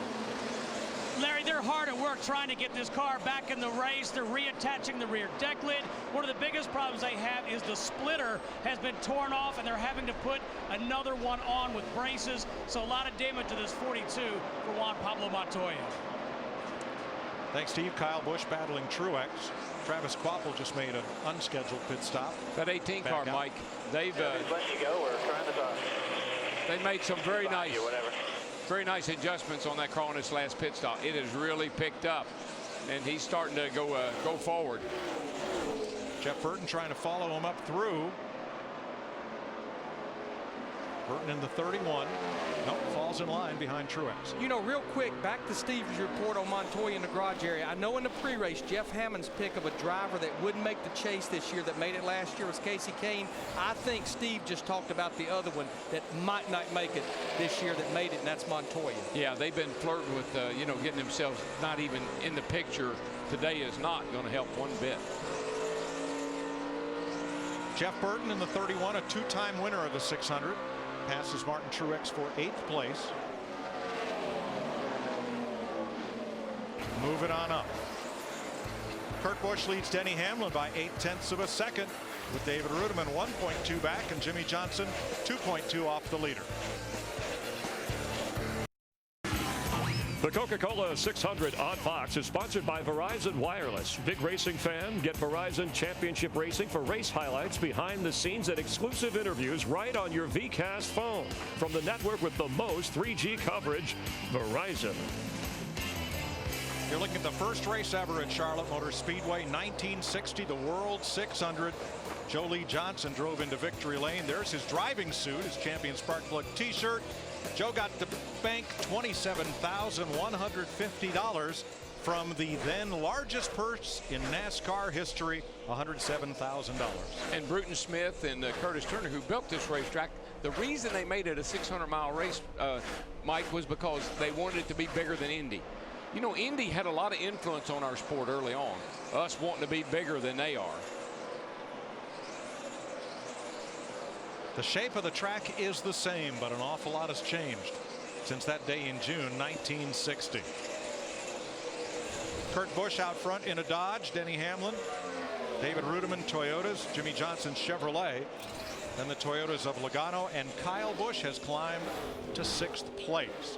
Larry, they're hard at work trying to get this car back in the race. They're reattaching the rear deck lid. One of the biggest problems they have is the splitter has been torn off, and they're having to put another one on with braces. So a lot of damage to this 42 for Juan Pablo Montoya. Thanks, Steve. Kyle Busch battling Truex. Travis Kvapil just made an unscheduled pit stop. That 18 car, Mike, they've letting you go. We're trying to talk. They made some very nice adjustments on that car on this last pit stop. It has really picked up, and he's starting to go forward. Jeff Burton trying to follow him up through. Burton in the 31. Nope, falls in line behind Truex. You know, real quick, back to Steve's report on Montoya in the garage area. I know in the pre-race, Jeff Hammond's pick of a driver that wouldn't make the chase this year that made it last year was Casey Kane. I think Steve just talked about the other one that might not make it this year that made it, and that's Montoya. Yeah, they've been flirting with, you know, getting themselves not even in the picture. Today is not going to help one bit. Jeff Burton in the 31, a 2-time winner of the 600. Passes Martin Truex for 8th place. Move it on up. Kurt Busch leads Denny Hamlin by 0.8 of a second, with David Rudeman 1.2 back and Jimmie Johnson 2.2 off the leader. The The Coca-Cola 600 on Fox is sponsored by Verizon Wireless. Big racing fan? Get Verizon Championship Racing for race highlights, behind the scenes, and exclusive interviews right on your VCast phone. From the network with the most 3G coverage, Verizon. You're looking at the first race ever at Charlotte Motor Speedway, 1960, the World 600. Jimmie Johnson drove into victory lane. There's his driving suit, his champion sparkplug t-shirt. Joe got to bank $27,150 from the then largest purse in NASCAR history, $107,000. And Bruton Smith and Curtis Turner, who built this racetrack, the reason they made it a 600-mile race, Mike, was because they wanted it to be bigger than Indy. You know, Indy had a lot of influence on our sport early on, us wanting to be bigger than they are. The shape of the track is the same, but an awful lot has changed since that day in June 1960. Kurt Busch out front in a Dodge, Denny Hamlin, David Rudiman Toyotas, Jimmie Johnson Chevrolet. Then the Toyotas of Logano, and Kyle Busch has climbed to 6th place.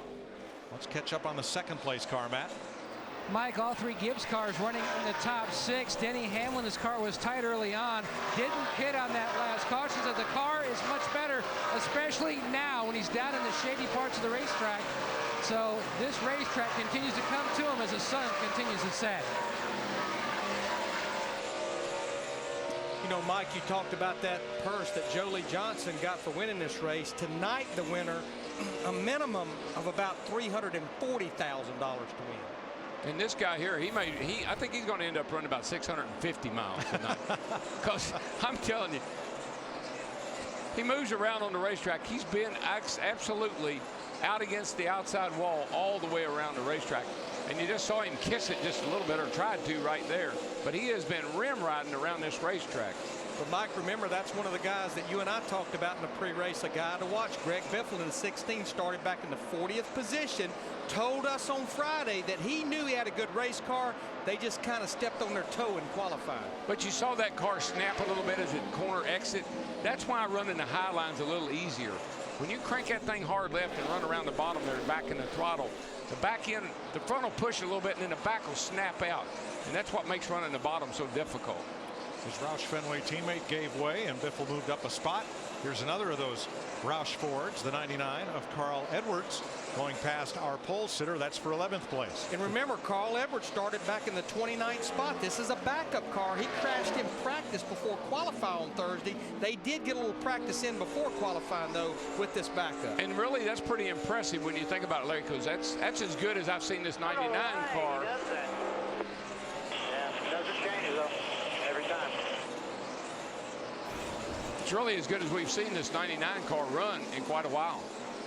Let's catch up on the 2nd place car, Matt. Mike, all three Gibbs cars running in the top 6. Denny Hamlin, his car was tight early on. Didn't hit on that last caution. So the car is much better, especially now when he's down in the shady parts of the racetrack. So this racetrack continues to come to him as the sun continues to set. You know, Mike, you talked about that purse that Jimmie Johnson got for winning this race. Tonight, the winner, a minimum of about $340,000 to win. And this guy here, I think he's going to end up running about 650 miles tonight. Because I'm telling you, he moves around on the racetrack. He's been absolutely out against the outside wall all the way around the racetrack. And you just saw him kiss it just a little bit, or tried to right there. But he has been rim riding around this racetrack. But Mike, remember, that's one of the guys that you and I talked about in the pre-race, a guy to watch. Greg Biffle in the 16 started back in the 40th position, told us on Friday that he knew he had a good race car. They just kind of stepped on their toe in qualifying. But you saw that car snap a little bit as it corner exit. That's why running the high line's a little easier. When you crank that thing hard left and run around the bottom there, back in the throttle, the back end, the front will push a little bit, and then the back will snap out. And that's what makes running the bottom so difficult. His Roush Fenway teammate gave way, and Biffle moved up a spot. Here's another of those Roush Fords, the 99 of Carl Edwards, going past our pole sitter. That's for 11th place. And remember, Carl Edwards started back in the 29th spot. This is a backup car. He crashed in practice before qualifying on Thursday. They did get a little practice in before qualifying, though, with this backup. And really, that's pretty impressive when you think about it, Larry, because that's as good as I've seen this 99 car. Yeah, doesn't change, though. Every time. It's really as good as we've seen this 99 car run in quite a while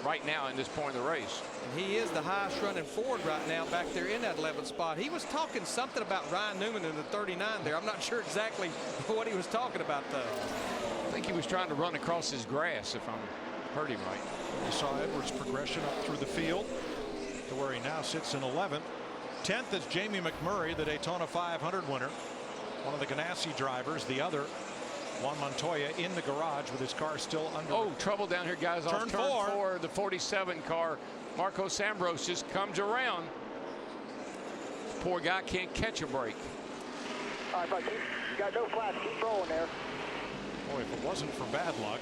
right now in this point of the race. And he is the highest running Ford right now back there in that 11th spot. He was talking something about Ryan Newman in the 39 there. I'm not sure exactly what he was talking about, though. I think he was trying to run across his grass, if I heard him right. You saw Edwards' progression up through the field to where he now sits in 11th. 10th is Jamie McMurray, the Daytona 500 winner. One of the Ganassi drivers, the other, Juan Montoya, in the garage with his car still under. Oh, trouble down here, guys. Turn off turn four. The 47 car, Marco Sambros, just comes around. Poor guy can't catch a break. All right, buddy, you got no flash. Keep rolling there. Boy, if it wasn't for bad luck.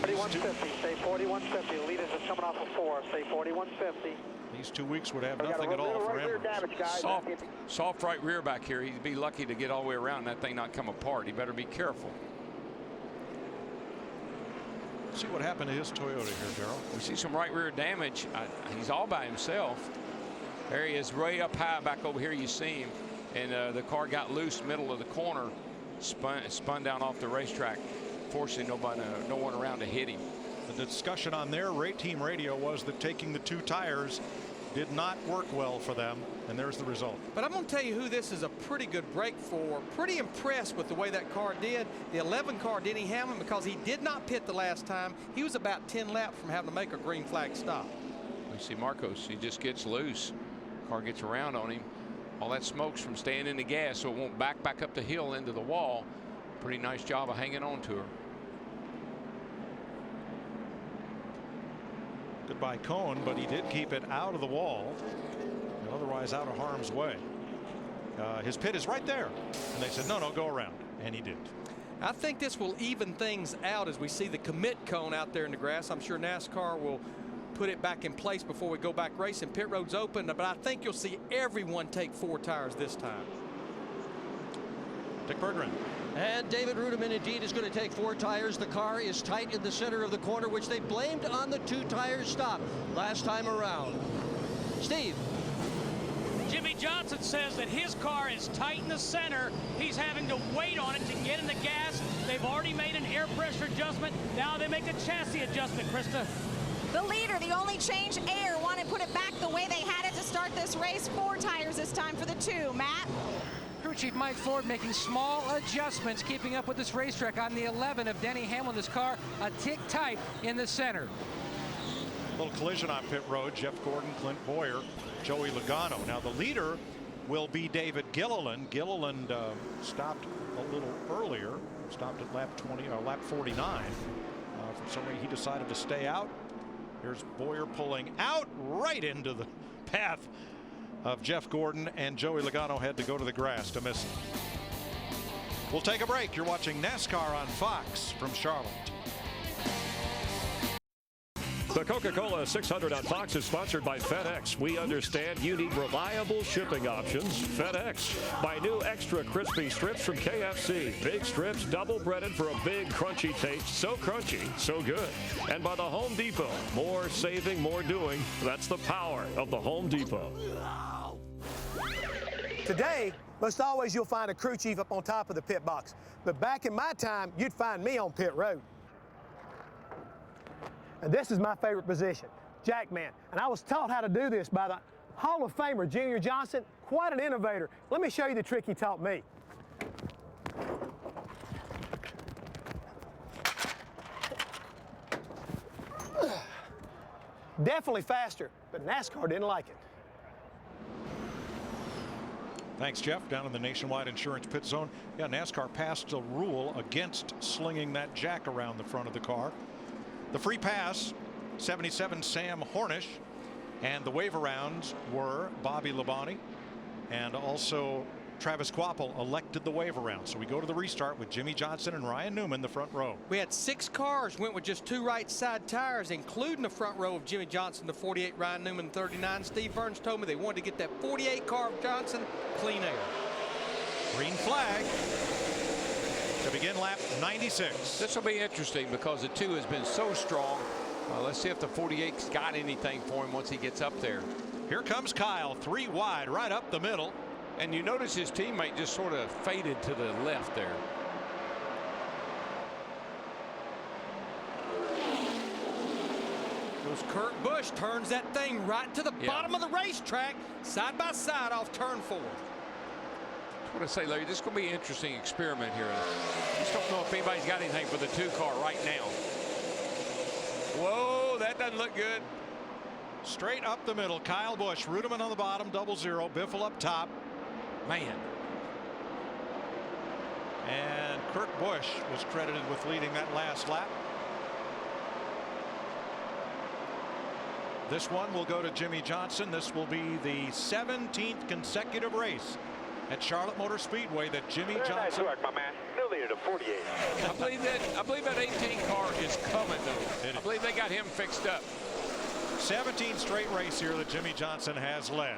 4150. Say 4150. The leaders is coming off of 4. Say 4150. These 2 weeks would have nothing at all for Edwards. Soft right rear back here. He'd be lucky to get all the way around and that thing not come apart. He better be careful. See what happened to his Toyota here, Darrell. We see some right rear damage. He's all by himself. There he is, way up high back over here. You see him, and the car got loose middle of the corner, spun down off the racetrack. Fortunately, no one around to hit him. The discussion on their team radio was that taking the 2 tires did not work well for them, and there's the result. But I'm going to tell you who this is a pretty good break for. Pretty impressed with the way that car did. The 11 car, Denny Hamlin, because he did not pit the last time. He was about 10 laps from having to make a green flag stop. We see Marcos. He just gets loose. Car gets around on him. All that smoke's from staying in the gas, so it won't back up the hill into the wall. Pretty nice job of hanging on to her. Good by Cone, but he did keep it out of the wall and otherwise out of harm's way. His pit is right there, and they said no, go around, and he did. I think this will even things out as we see the commit cone out there in the grass. I'm sure NASCAR will put it back in place before we go back racing. Pit road's open, but I think you'll see everyone take 4 tires this time. Dick Berggren. And David Rudiman indeed is going to take 4 tires. The car is tight in the center of the corner, which they blamed on the 2 tires stop last time around. Steve. Jimmie Johnson says that his car is tight in the center. He's having to wait on it to get in the gas. They've already made an air pressure adjustment. Now they make a chassis adjustment, Krista. The leader, the only change, air, wanted to put it back the way they had it to start this race. 4 tires this time for the 2. Matt? Crew Chief Mike Ford making small adjustments, keeping up with this racetrack on the 11 of Denny Hamlin. This car a tick tight in the center. A little collision on pit road. Jeff Gordon, Clint Boyer, Joey Logano. Now the leader will be David Gilliland. Gilliland stopped a little earlier, stopped at lap 49. For some reason he decided to stay out. Here's Boyer pulling out right into the path of Jeff Gordon, and Joey Logano had to go to the grass to miss it. We'll take a break. You're watching NASCAR on Fox from Charlotte. The Coca-Cola 600 on Fox is sponsored by FedEx. We understand you need reliable shipping options. FedEx. Buy new extra crispy strips from KFC. Big strips, double breaded for a big crunchy taste. So crunchy, so good. And by the Home Depot. More saving, more doing. That's the power of the Home Depot. Today, most always you'll find a crew chief up on top of the pit box. But back in my time, you'd find me on pit road. And this is my favorite position, jackman. And I was taught how to do this by the Hall of Famer, Jimmie Johnson, quite an innovator. Let me show you the trick he taught me. Definitely faster, but NASCAR didn't like it. Thanks, Jeff. Down in the Nationwide Insurance pit zone. Yeah, NASCAR passed a rule against slinging that jack around the front of the car. The free pass, 77 Sam Hornish, and the wave arounds were Bobby Labonte and also Travis Kvapil elected the wave around. So we go to the restart with Jimmie Johnson and Ryan Newman, the front row. We had 6 cars went with just 2 right side tires, including the front row of Jimmie Johnson, the 48, Ryan Newman, 39. Steve Burns told me they wanted to get that 48 car of Johnson clean air. Green flag to begin lap 96. This will be interesting because the 2 has been so strong. Let's see if the 48's got anything for him once he gets up there. Here comes Kyle, 3 wide, right up the middle. And you notice his teammate just sort of faded to the left there. Goes Kurt Busch, turns that thing right to the bottom of the racetrack, side by side off turn 4. I want to say, Larry, this is going to be an interesting experiment here. I just don't know if anybody's got anything for the 2 car right now. Whoa, that doesn't look good. Straight up the middle, Kyle Busch, Rudiman on the bottom, 0-0, Biffle up top. Man. And Kurt Busch was credited with leading that last lap. This one will go to Jimmie Johnson. This will be the 17th consecutive race at Charlotte Motor Speedway that Jimmie Johnson. Nice work, my man. New leader to 48. I believe that 18 car is coming though. I believe they got him fixed up. 17th straight race here that Jimmie Johnson has led.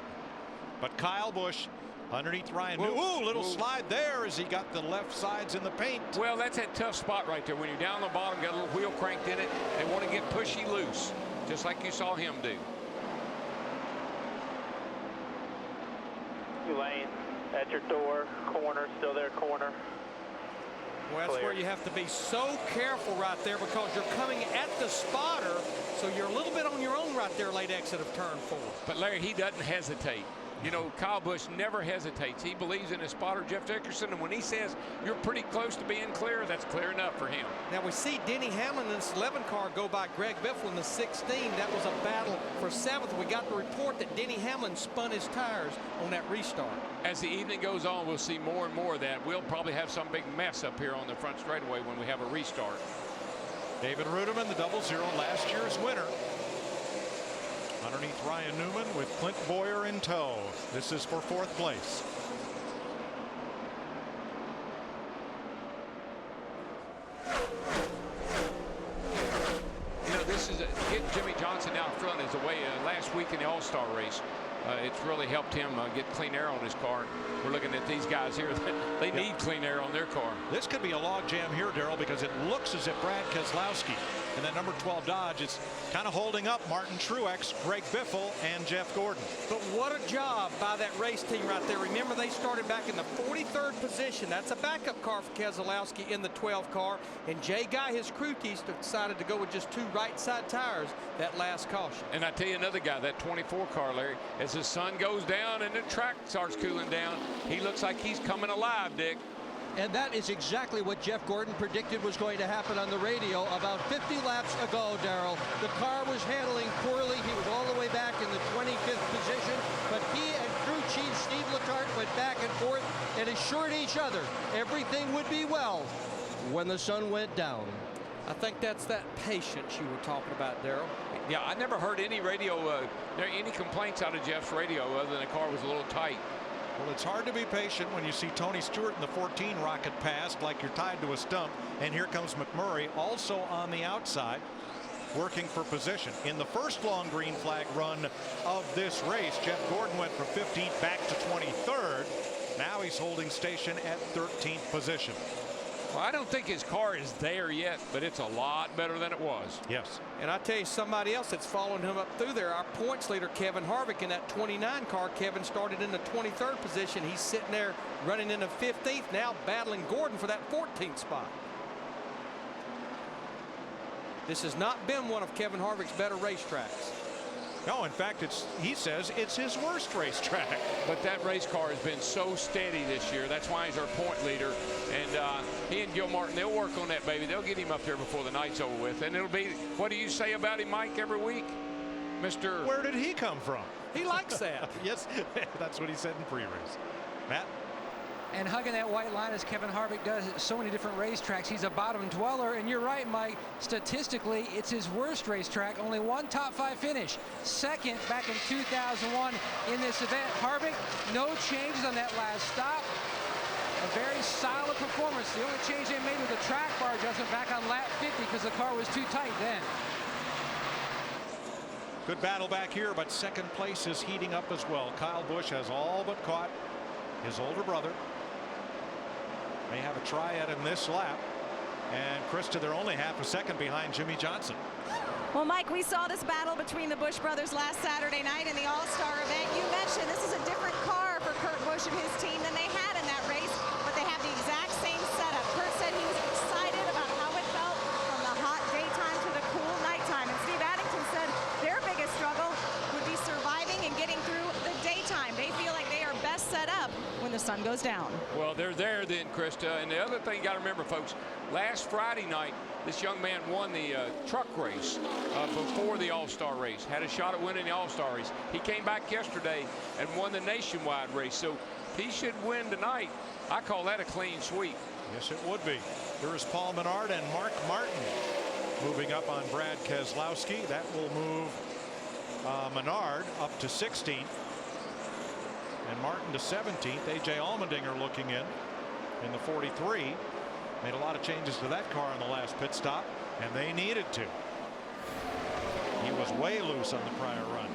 But Kyle Busch underneath Ryan Newman. Ooh, little slide there as he got the left sides in the paint. Well, that's that tough spot right there. When you're down the bottom, got a little wheel cranked in it. They want to get pushy loose, just like you saw him do. 2 lanes at your door, corner, still there, corner. Well, that's where you have to be so careful right there because you're coming at the spotter, so you're a little bit on your own right there, late exit of turn 4. But Larry, he doesn't hesitate. You know, Kyle Busch never hesitates. He believes in his spotter, Jeff Dickerson, and when he says you're pretty close to being clear, that's clear enough for him. Now we see Denny Hamlin in this 11 car go by Greg Biffle in the 16. That was a battle for 7th. We got the report that Denny Hamlin spun his tires on that restart. As the evening goes on, we'll see more and more of that. We'll probably have some big mess up here on the front straightaway when we have a restart. David Rudiman, the 0-0, last year's winner. underneath Ryan Newman with Clint Boyer in tow. This is for 4th place. You know, this is getting Jimmie Johnson out front is the way last week in the All-Star race. It's really helped him get clean air on his car. We're looking at these guys here. They need clean air on their car. This could be a log jam here, Darrell, because it looks as if Brad Keselowski and that number 12 Dodge is kind of holding up Martin Truex, Greg Biffle, and Jeff Gordon. But what a job by that race team right there. Remember, they started back in the 43rd position. That's a backup car for Keselowski in the 12 car. And Jay Guy, his crew chief, decided to go with just 2 right side tires that last caution. And I tell you another guy, that 24 car, Larry, as the sun goes down and the track starts cooling down, he looks like he's coming alive, Dick. And that is exactly what Jeff Gordon predicted was going to happen on the radio about 50 laps ago, Darrell. The car was handling poorly. He was all the way back in the 25th position, but he and crew chief Steve Letarte went back and forth and assured each other everything would be well when the sun went down. I think that's that patience you were talking about, Darrell. Yeah, I never heard any radio, any complaints out of Jeff's radio other than the car was a little tight. Well, it's hard to be patient when you see Tony Stewart in the 14 rocket past like you're tied to a stump. And here comes McMurray also on the outside working for position. In the first long green flag run of this race, Jeff Gordon went from 15th back to 23rd. Now he's holding station at 13th position. Well, I don't think his car is there yet, but it's a lot better than it was. Yes. And I tell you, somebody else that's following him up through there, our points leader, Kevin Harvick, in that 29 car. Kevin started in the 23rd position. He's sitting there running in the 15th, now battling Gordon for that 14th spot. This has not been one of Kevin Harvick's better racetracks. No, in fact, he says it's his worst racetrack. But that race car has been so steady this year. That's why he's our point leader. And he and Gil Martin, they'll work on that, baby. They'll get him up there before the night's over with. And it'll be, what do you say about him, Mike, every week? Mr. Where did he come from? He likes that. Yes, that's what he said in pre-race. Matt? And hugging that white line as Kevin Harvick does at so many different racetracks. He's a bottom dweller, and you're right, Mike. Statistically, it's his worst racetrack. Only 1 top 5 finish. Second back in 2001 in this event. Harvick, no changes on that last stop. A very solid performance. The only change they made was the track bar adjustment back on lap 50 because the car was too tight then. Good battle back here, but second place is heating up as well. Kyle Busch has all but caught his older brother. May have a try at him this lap. And Krista, they're only half a second behind Jimmie Johnson. Well, Mike, we saw this battle between the Busch brothers last Saturday night in the All-Star event. You mentioned this is a different car for Kurt Busch and his team than they had in that race, but they have the exact same setup. Kurt said he was excited about how it felt from the hot daytime to the cool nighttime. And Steve Addington said their biggest struggle would be surviving and getting through the daytime. They feel like they are best set up when the sun goes down. Well, they're there then, Krista. And the other thing you got to remember, folks, last Friday night, this young man won the truck race before the All-Star race. Had a shot at winning the All-Star race. He came back yesterday and won the nationwide race. So he should win tonight. I call that a clean sweep. Yes, it would be. Here is Paul Menard and Mark Martin moving up on Brad Keselowski. That will move Menard up to 16th. And Martin to 17th. A.J. Allmendinger looking in the 43. Made a lot of changes to that car in the last pit stop, and they needed to. He was way loose on the prior run.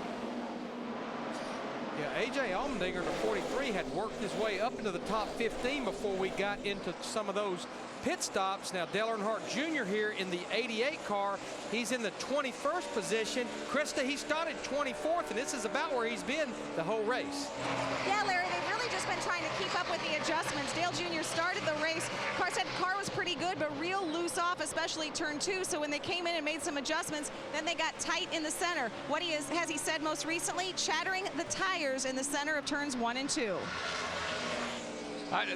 Yeah, A.J. Allmendinger, the 43, had worked his way up into the top 15 before we got into some of those pit stops. Now Dale Earnhardt Jr. here in the 88 car. He's in the 21st position. Krista, he started 24th, and this is about where he's been the whole race. Yeah, Larry, they've really just been trying to keep up with the adjustments. Dale Jr. started the race. Car said the car was pretty good, but real loose off, especially turn 2. So when they came in and made some adjustments, then they got tight in the center. What has he said most recently? Chattering the tires in the center of turns 1 and 2.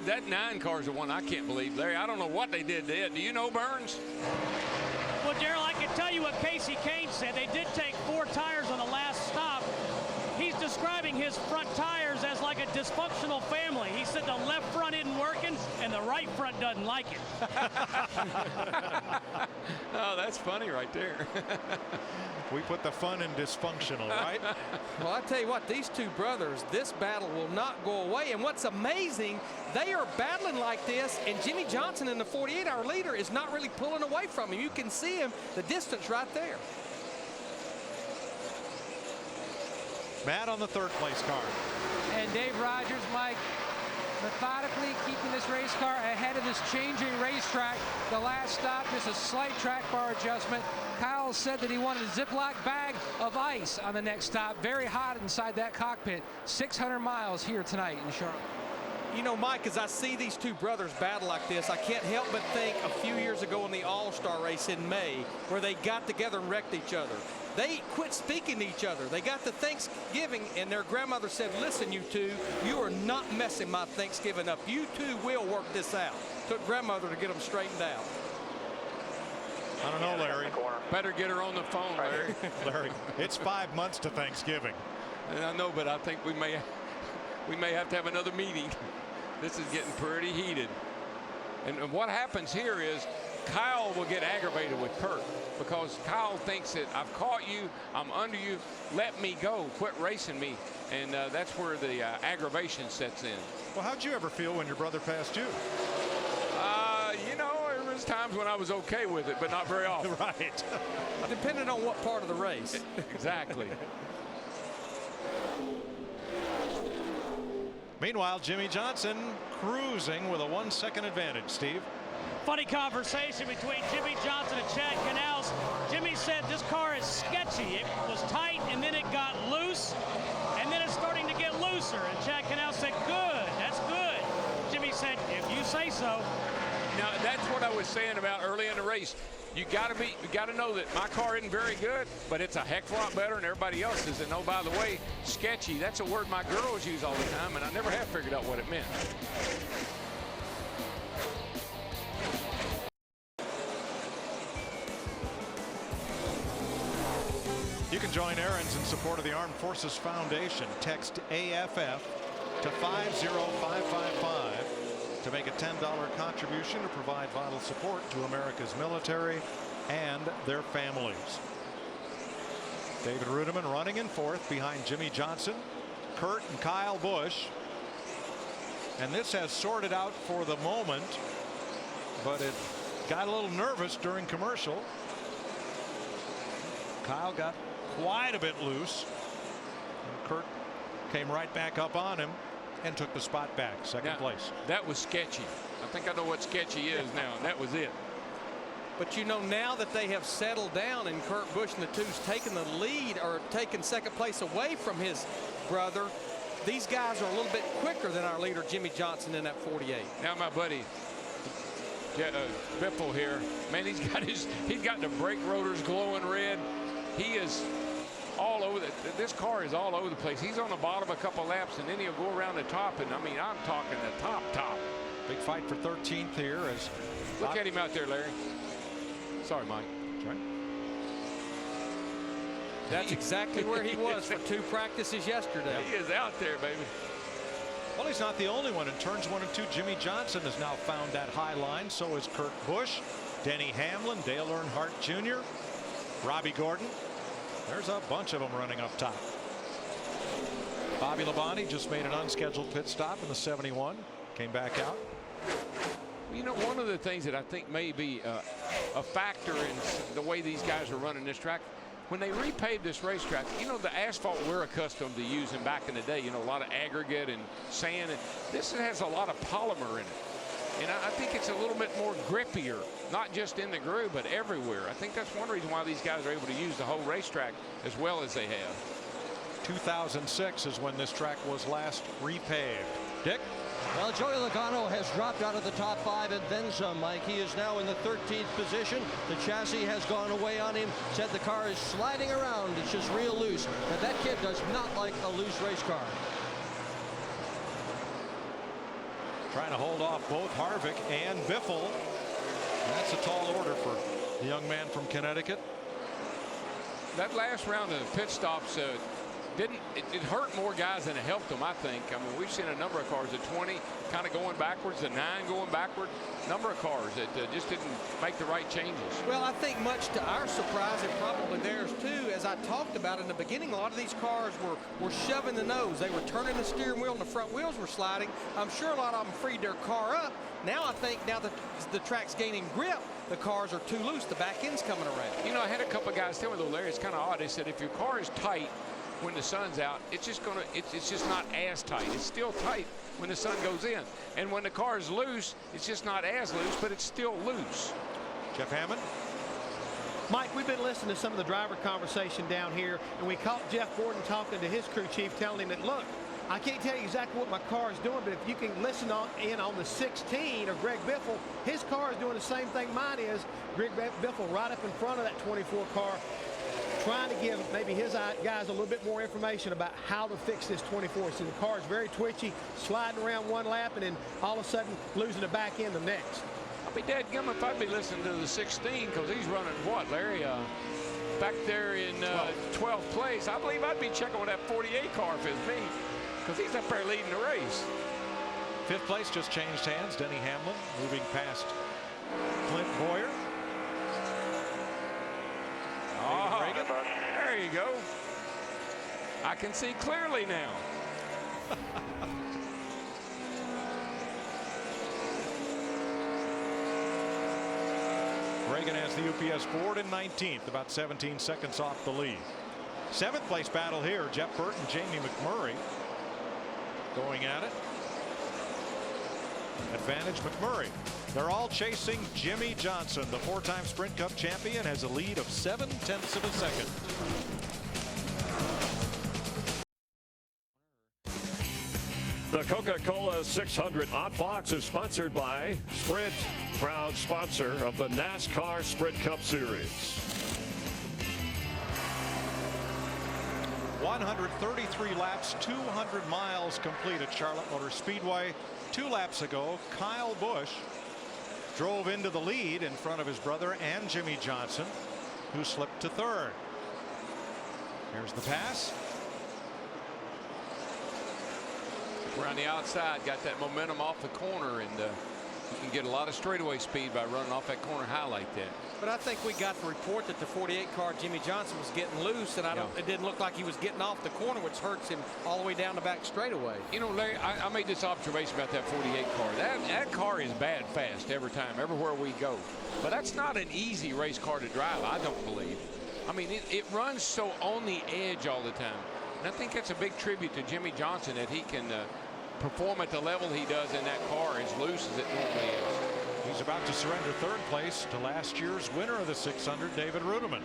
That 9 car is the one I can't believe, Larry. I don't know what they did to it. Do you know, Burns? Well, Darrell, I can tell you what Casey Kane said. They did take 4 tires on the last stop. He's describing his front tires as like a dysfunctional family. He said the left front isn't working and the right front doesn't like it. Oh, that's funny right there. We put the fun in dysfunctional, right? Well, I tell you what, these two brothers, this battle will not go away. And what's amazing, they are battling like this, and Jimmie Johnson in the 48-hour leader is not really pulling away from him. You can see him, the distance right there. Matt on the third place car. And Dave Rogers, Mike, methodically keeping this race car ahead of this changing racetrack. The last stop, just a slight track bar adjustment. Kyle said that he wanted a Ziploc bag of ice on the next stop. Very hot inside that cockpit. 600 miles here tonight in Charlotte. You know, Mike, as I see these two brothers battle like this, I can't help but think a few years ago in the All-Star race in May, where they got together and wrecked each other. They quit speaking to each other. They got to Thanksgiving, and their grandmother said, listen, you two, you are not messing my Thanksgiving up. You two will work this out. Took grandmother to get them straightened out. I don't know, Larry. Better get her on the phone, Larry. Larry, it's 5 months to Thanksgiving. And I know, but I think we may have to have another meeting. This is getting pretty heated. And what happens here is Kyle will get aggravated with Kurt because Kyle thinks that I've caught you, I'm under you, let me go, quit racing me. And that's where the aggravation sets in. Well, how'd you ever feel when your brother passed you? You know, there was times when I was okay with it, but not very often. Right. Depending on what part of the race. Exactly. Meanwhile, Jimmie Johnson cruising with a 1 second advantage, Steve. Funny conversation between Jimmie Johnson and Chad Canals. Jimmie said this car is sketchy. It was tight and then it got loose and then it's starting to get looser. And Chad Canals said, good, that's good. Jimmie said, if you say so. Now, that's what I was saying about early in the race. You got to know that my car isn't very good, but it's a heck of a lot better than everybody else's. And oh, by the way, sketchy, that's a word my girls use all the time, and I never have figured out what it meant. You can join errands in support of the Armed Forces Foundation. Text AFF to 50555 to make a $10 contribution to provide vital support to America's military and their families. David Rudiman running in fourth behind Jimmie Johnson, Kurt and Kyle Busch. And this has sorted out for the moment, but it got a little nervous during commercial. Kyle got quite a bit loose. And Kurt came right back up on him and took the spot back, second place. That was sketchy. I think I know what sketchy is now. That was it. But you know, now that they have settled down and Kurt Busch and the two's taken the lead or taken second place away from his brother, these guys are a little bit quicker than our leader Jimmie Johnson in that 48. Now my buddy Biffle here, man, he's got the brake rotors glowing red. He is all over this car is all over the place. He's on the bottom a couple laps and then he'll go around the top, and I mean, I'm talking the top. Big fight for 13th here as look at him out there, Larry. Sorry, Mike. That's right. That's exactly where he was for 2 practices yesterday. He is out there, baby. Well, he's not the only one. In turns 1 and 2, Jimmie Johnson has now found that high line. So is Kurt Busch, Denny Hamlin, Dale Earnhardt Jr., Robbie Gordon. There's a bunch of them running up top. Bobby Labonte just made an unscheduled pit stop in the 71. Came back out. You know, one of the things that I think may be a factor in the way these guys are running this track, when they repaved this racetrack, you know, the asphalt we're accustomed to using back in the day, you know, a lot of aggregate and sand, and this has a lot of polymer in it. And I think it's a little bit more grippier, not just in the groove, but everywhere. I think that's one reason why these guys are able to use the whole racetrack as well as they have. 2006 is when this track was last repaved. Dick? Well, Joey Logano has dropped out of the top 5 and then some, Mike. He is now in the 13th position. The chassis has gone away on him. Said the car is sliding around. It's just real loose. And that kid does not like a loose race car. Trying to hold off both Harvick and Biffle. That's a tall order for the young man from Connecticut. That last round of pit stops, it hurt more guys than it helped them, I think. I mean, we've seen a number of cars at 20 kind of going backwards, the 9 going backward. Number of cars that just didn't make the right changes. Well, I think much to our surprise, and probably theirs too, as I talked about in the beginning, a lot of these cars were shoving the nose. They were turning the steering wheel and the front wheels were sliding. I'm sure a lot of them freed their car up. Now I think now that the track's gaining grip, the cars are too loose. The back end's coming around. You know, I had a couple of guys tell me, though, Larry, it's kind of odd. They said if your car is tight when the sun's out, it's just not as tight. It's still tight when the sun goes in. And when the car is loose, it's just not as loose, but it's still loose. Jeff Hammond. Mike, we've been listening to some of the driver conversation down here, and we caught Jeff Gordon talking to his crew chief, telling him that, look, I can't tell you exactly what my car is doing, but if you can listen in on the 16 of Greg Biffle, his car is doing the same thing mine is. Greg Biffle right up in front of that 24 car, trying to give maybe his guys a little bit more information about how to fix this 24. So the car is very twitchy, sliding around one lap, and then all of a sudden losing the back end the next. I'll be dadgum if I'd be listening to the 16, because he's running what, Larry? Back there in 12th place. I believe I'd be checking with that 48 car if it's me, because he's up there leading the race. 5th place just changed hands. Denny Hamlin moving past Clint Boyer. Oh, there you go. I can see clearly now. Reagan has the UPS Ford in 19th, about 17 seconds off the lead. 7th place battle here. Jeff Burton, Jamie McMurray going at it. Advantage McMurray. They're all chasing Jimmie Johnson. The 4-time Sprint Cup champion has a lead of 0.7 of a second. The Coca-Cola 600 Hot Box is sponsored by Sprint, proud sponsor of the NASCAR Sprint Cup Series. 133 laps, 200 miles complete at Charlotte Motor Speedway. 2 laps ago, Kyle Busch drove into the lead in front of his brother and Jimmie Johnson, who slipped to 3rd. Here's the pass. We're on the outside, got that momentum off the corner, and you can get a lot of straightaway speed by running off that corner high like that. But I think we got the report that the 48 car Jimmie Johnson was getting loose, and it didn't look like he was getting off the corner, which hurts him all the way down the back straightaway. You know, Larry, I made this observation about that 48 car. That car is bad fast every time, everywhere we go. But that's not an easy race car to drive, I don't believe. I mean, it runs so on the edge all the time. And I think that's a big tribute to Jimmie Johnson, that he can perform at the level he does in that car as loose as it normally is. He's about to surrender 3rd place to last year's winner of the 600, David Rudiman.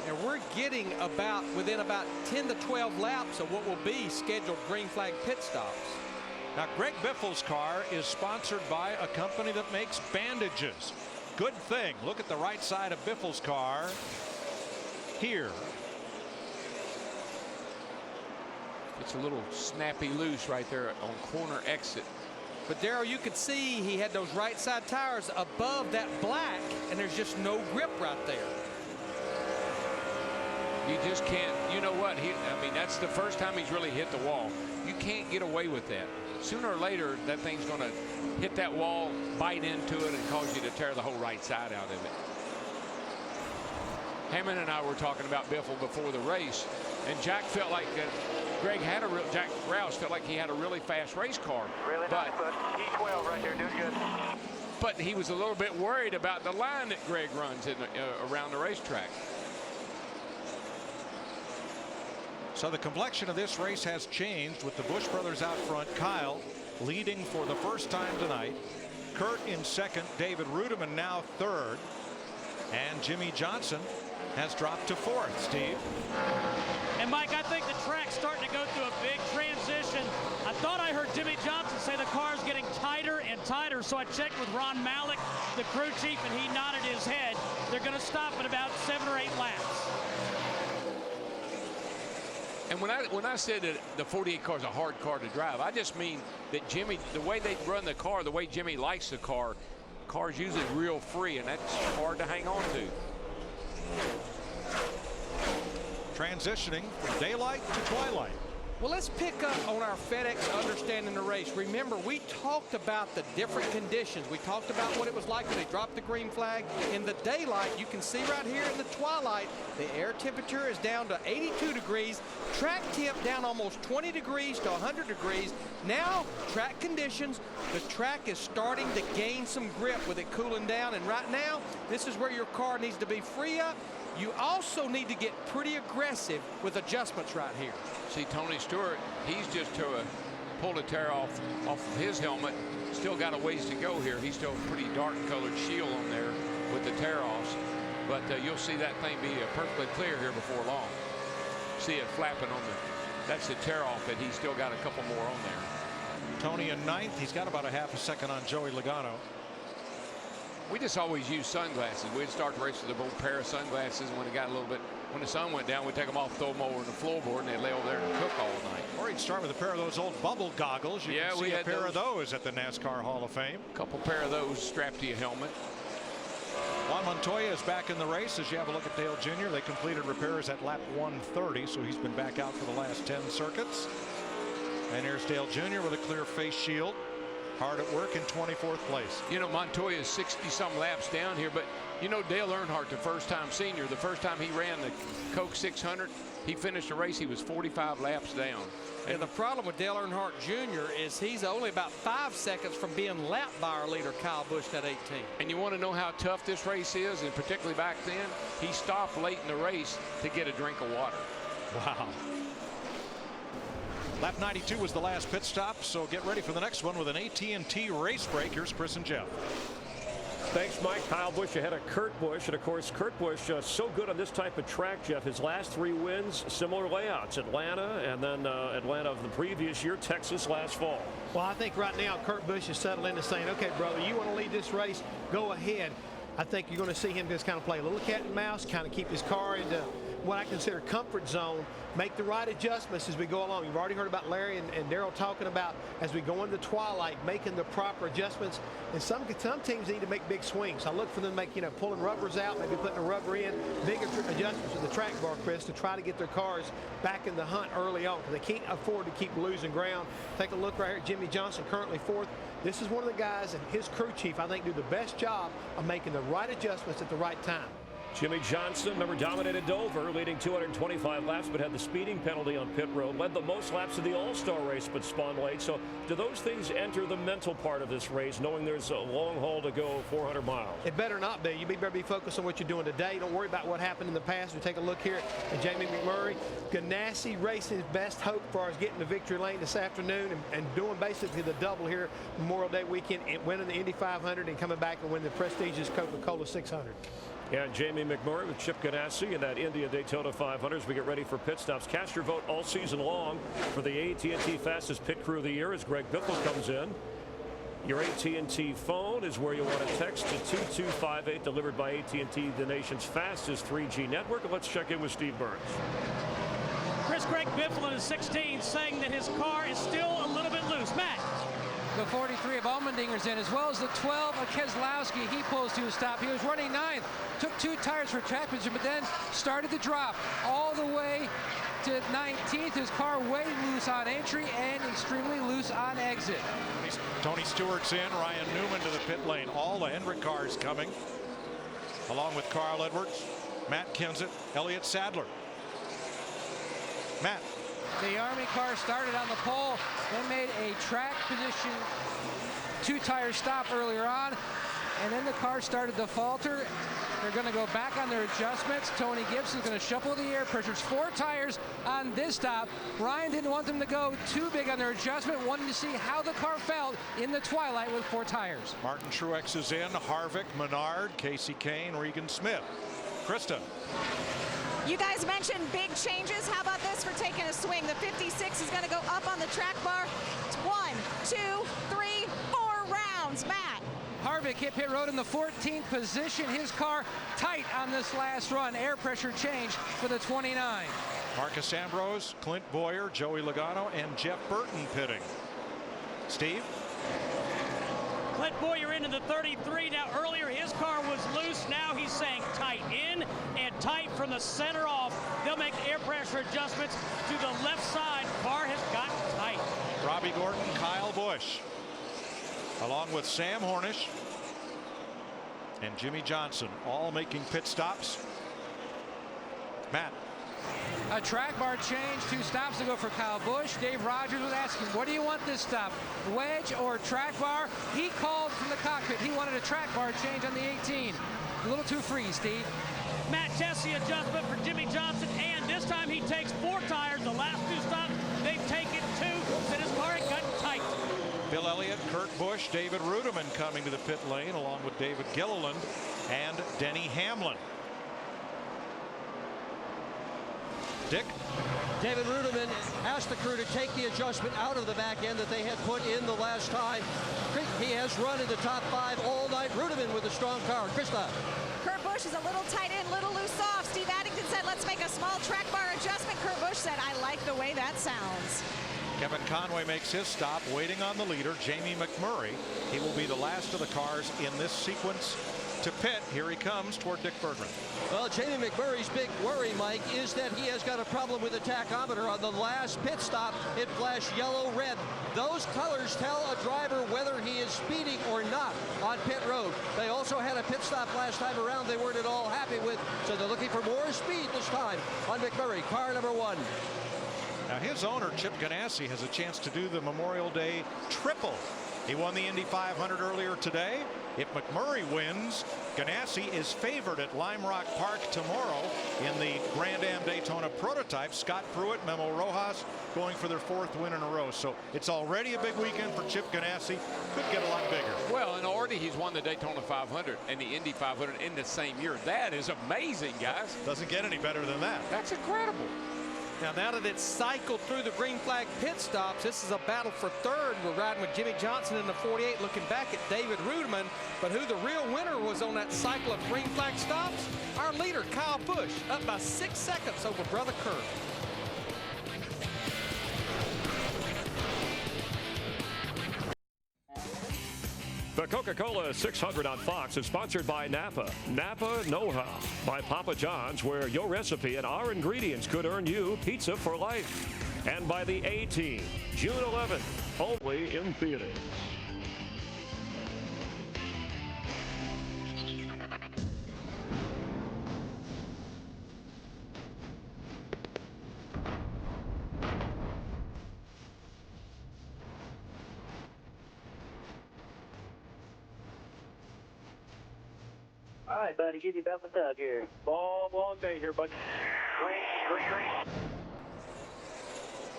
And we're getting within about 10 to 12 laps of what will be scheduled green flag pit stops. Now, Greg Biffle's car is sponsored by a company that makes bandages. Good thing. Look at the right side of Biffle's car here. It's a little snappy loose right there on corner exit. But Darrell, you could see he had those right side tires above that black, and there's just no grip right there. You just can't, you know what, I mean, that's the first time he's really hit the wall. You can't get away with that. Sooner or later, that thing's going to hit that wall, bite into it, and cause you to tear the whole right side out of it. Hammond and I were talking about Biffle before the race, and Jack felt like Jack Rouse felt like he had a really fast race car. Really nice, but E12 right there, doing good. But he was a little bit worried about the line that Greg runs around the racetrack. So the complexion of this race has changed with the Busch brothers out front. Kyle leading for the first time tonight. Kurt in 2nd. David Rudiman now 3rd. And Jimmie Johnson has dropped to 4th. Steve. And Mike, I think the track's starting to go through a big transition. I thought I heard Jimmie Johnson say the car's getting tighter and tighter, so I checked with Ron Malik, the crew chief, and he nodded his head. They're going to stop at about 7 or 8 laps. And when I said that the 48 car is a hard car to drive, I just mean that Jimmie, the way they run the car, the way Jimmie likes the car's usually real free, and that's hard to hang on to. transitioning from daylight to twilight. Well, let's pick up on our FedEx understanding the race. Remember, we talked about the different conditions. We talked about what it was like when they dropped the green flag. In the daylight, you can see right here in the twilight, the air temperature is down to 82 degrees. Track temp down almost 20 degrees to 100 degrees. Now, track conditions, the track is starting to gain some grip with it cooling down. And right now, this is where your car needs to be free up. You also need to get pretty aggressive with adjustments right here. See, Tony Stewart, he's just pulled a tear off of his helmet. Still got a ways to go here. He's still a pretty dark colored shield on there with the tear offs. But you'll see that thing be perfectly clear here before long. See it flapping on that's the tear off that he's still got a couple more on there. Tony in ninth. He's got about a half a second on Joey Logano. We just always use sunglasses. We'd start the race with a pair of sunglasses. When it got a little bit, when the sun went down, we'd take them off, throw them over the floorboard, and they'd lay over there and cook all night. Or he'd start with a pair of those old bubble goggles. You can see a pair of those at the NASCAR Hall of Fame. A couple pair of those strapped to your helmet. Juan Montoya is back in the race. As you have a look at Dale Jr., they completed repairs at lap 130, so he's been back out for the last 10 circuits. And here's Dale Jr. with a clear face shield. Hard at work in 24th place. You know, Montoya is 60-some laps down here, but you know Dale Earnhardt, the first-time senior, the first time he ran the Coke 600, he finished the race, he was 45 laps down. And the problem with Dale Earnhardt Jr. is he's only about 5 seconds from being lapped by our leader, Kyle Busch, at 18. And you want to know how tough this race is, and particularly back then, he stopped late in the race to get a drink of water. Wow. Lap 92 was the last pit stop, so get ready for the next one with an AT&T race break. Here's Chris and Jeff. Thanks, Mike. Kyle Busch ahead of Kurt Busch. And, of course, Kurt Busch so good on this type of track, Jeff. His last 3 wins, similar layouts. Atlanta and then Atlanta of the previous year, Texas last fall. Well, I think right now Kurt Busch is settled into saying, okay, brother, you want to lead this race, go ahead. I think you're going to see him just kind of play a little cat and mouse, kind of keep his car into what I consider comfort zone, make the right adjustments as we go along. You've already heard about Larry and Darrell talking about as we go into twilight, making the proper adjustments. And some teams need to make big swings. I look for them to make, pulling rubbers out, maybe putting a rubber in, bigger adjustments with the track bar, Chris, to try to get their cars back in the hunt early on, because they can't afford to keep losing ground. Take a look right here at Jimmie Johnson, currently 4th. This is one of the guys, and his crew chief, I think, do the best job of making the right adjustments at the right time. Jimmie Johnson, remember, dominated Dover, leading 225 laps, but had the speeding penalty on pit road. Led the most laps of the All-Star race, but spawned late. So do those things enter the mental part of this race, knowing there's a long haul to go, 400 miles? It better not be. You better be focused on what you're doing today. Don't worry about what happened in the past. We take a look here at Jamie McMurray. Ganassi Racing's best hope for us getting to victory lane this afternoon and doing basically the double here Memorial Day weekend, and winning the Indy 500 and coming back and win the prestigious Coca-Cola 600. Yeah, Jamie McMurray with Chip Ganassi in that Indy and Daytona 500 as we get ready for pit stops. Cast your vote all season long for the AT&T fastest pit crew of the year as Greg Biffle comes in. Your AT&T phone is where you want to text to 2258, delivered by AT&T, the nation's fastest 3G network. And let's check in with Steve Burns. Chris, Greg Biffle in his 16 saying that his car is still a little bit loose. Matt. The 43 of Allmendinger's in, as well as the 12 of Keselowski. He pulls to a stop. He was running 9th, took 2 tires for track position, but then started to drop all the way to 19th. His car way loose on entry and extremely loose on exit. Tony Stewart's in, Ryan Newman to the pit lane. All the Hendrick cars coming, along with Carl Edwards, Matt Kenseth, Elliott Sadler. Matt. The Army car started on the pole, then made a track position 2-tire stop earlier on, and then the car started to falter. They're going to go back on their adjustments. Tony Gibson's going to shuffle the air pressures. 4 tires on this stop. Ryan didn't want them to go too big on their adjustment, wanted to see how the car felt in the twilight with 4 tires. Martin Truex is in, Harvick, Menard, Casey Kane, Regan Smith. Krista. You guys mentioned big changes. How about this for taking a swing? The 56 is going to go up on the track bar. 1, 2, 3, 4 rounds. Matt. Harvick hit pit road in the 14th position. His car tight on this last run. Air pressure change for the 29. Marcus Ambrose, Clint Boyer, Joey Logano, and Jeff Burton pitting. Steve? Clint Boyer into the 33. Now, earlier his car was loose. Now he's saying tight in and tight from the center off They'll make air pressure adjustments to the left side. Car has gotten tight. Robbie Gordon, Kyle Busch, along with Sam Hornish and Jimmie Johnson, all making pit stops. Matt. A track bar change, 2 stops ago for Kyle Busch. Dave Rogers was asking, what do you want this stop, wedge or track bar? He called from the cockpit. He wanted a track bar change on the 18. A little too free, Steve. Matt Tessie adjustment for Jimmie Johnson, and this time he takes 4 tires. The last 2 stops, they've taken 2, and his car had gotten tight. Bill Elliott, Kurt Busch, David Rudiman coming to the pit lane, along with David Gilliland and Denny Hamlin. Dick? David Rudiman asked the crew to take the adjustment out of the back end that they had put in the last time. He has run in the top 5 all night. Rudiman with a strong car. Krista. Kurt Busch is a little tight in, little loose off. Steve Addington said, let's make a small track bar adjustment. Kurt Busch said, I like the way that sounds. Kevin Conway makes his stop, waiting on the leader, Jamie McMurray. He will be the last of the cars in this sequence to pit. Here he comes toward Dick Bergman. Well, Jamie McMurray's big worry, Mike, is that he has got a problem with the tachometer. On the last pit stop, it flashed yellow-red. Those colors tell a driver whether he is speeding or not on pit road. They also had a pit stop last time around they weren't at all happy with, so they're looking for more speed this time on McMurray, car number 1. Now his owner, Chip Ganassi, has a chance to do the Memorial Day triple. He won the Indy 500 earlier today. If McMurray wins, Ganassi is favored at Lime Rock Park tomorrow in the Grand-Am Daytona prototype. Scott Pruitt, Memo Rojas going for their 4th win in a row. So it's already a big weekend for Chip Ganassi. Could get a lot bigger. Well, and already he's won the Daytona 500 and the Indy 500 in the same year. That is amazing, guys. Doesn't get any better than that. That's incredible. Now that it's cycled through the green flag pit stops, this is a battle for 3rd. We're riding with Jimmie Johnson in the 48, looking back at David Rudiman. But who the real winner was on that cycle of green flag stops? Our leader, Kyle Busch, up by 6 seconds over brother Kurt. The Coca-Cola 600 on Fox is sponsored by Napa. Napa Know-How by Papa John's, where your recipe and our ingredients could earn you pizza for life. And by the A-Team, June 11th, only in theaters. All right, buddy, give you about the Doug here. Long day here, buddy.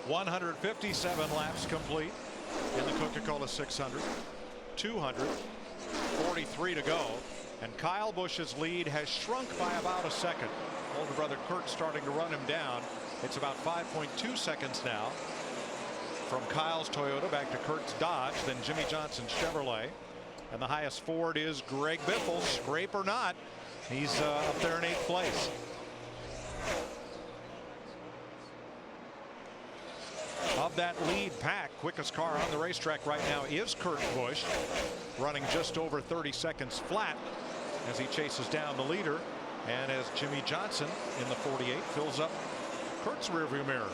157 laps complete in the Coca-Cola 600. 243 to go. And Kyle Busch's lead has shrunk by about a second. Older brother Kurt starting to run him down. It's about 5.2 seconds now from Kyle's Toyota back to Kurt's Dodge, then Jimmie Johnson's Chevrolet. And the highest Ford is Greg Biffle. Scrape or not, he's up there in 8th place. Of that lead pack, quickest car on the racetrack right now is Kurt Busch, running just over 30 seconds flat as he chases down the leader, and as Jimmie Johnson in the 48 fills up Kurt's rearview mirror.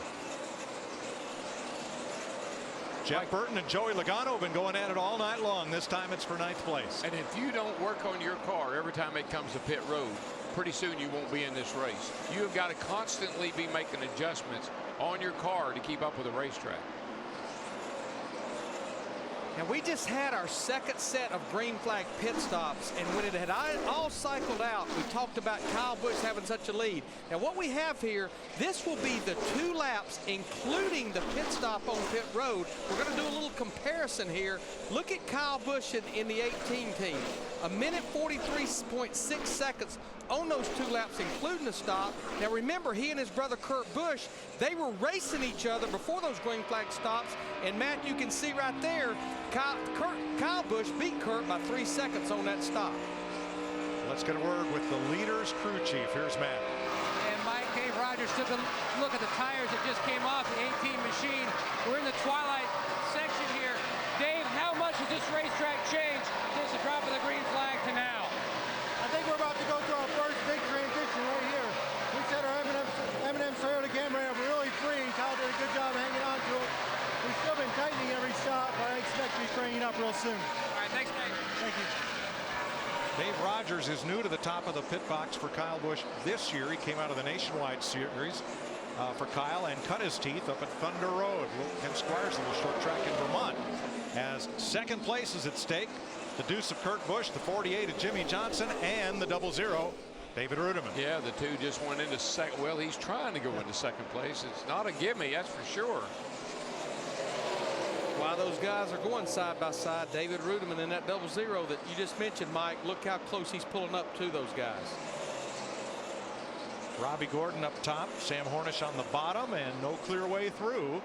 Jeff Burton and Joey Logano have been going at it all night long. This time it's for 9th place. And if you don't work on your car every time it comes to pit road, pretty soon you won't be in this race. You have got to constantly be making adjustments on your car to keep up with the racetrack. And we just had our 2nd set of green flag pit stops, and when it had all cycled out, we talked about Kyle Busch having such a lead. Now what we have here, this will be the 2 laps, including the pit stop on pit road. We're going to do a little comparison here. Look at Kyle Busch in the 18 team. 1:43.6 seconds on those 2 laps, including the stop. Now remember, he and his brother Kurt Busch, they were racing each other before those green flag stops. And Matt, you can see right there, Kyle Busch beat Kurt by 3 seconds on that stop. Let's get a word with the leader's crew chief. Here's Matt. And Mike, Dave Rogers took a look at the tires that just came off the 18 machine. We're in the twilight section here. Dave, how much has this racetrack changed since the drop of the green flag to now? I think we're about to go through our first big transition right here. We set our M&M saw the camera really free. Kyle did a good job hanging on to it. We've still been tightening every shot, but I expect to be cranking up real soon. All right, thanks, Dave. Thank you. Dave Rogers is new to the top of the pit box for Kyle Busch this year. He came out of the Nationwide Series for Kyle and cut his teeth up at Thunder Road, Ken Squire's little short track in Vermont. As second place is at stake, the deuce of Kurt Busch, the 48 of Jimmie Johnson, and the 00 David Rudiman. Yeah, the two just went into second. Well, he's trying to go into second place. It's not a gimme, that's for sure. While those guys are going side by side, David Rudiman in that 00 that you just mentioned, Mike, look how close he's pulling up to those guys. Robbie Gordon up top, Sam Hornish on the bottom, and no clear way through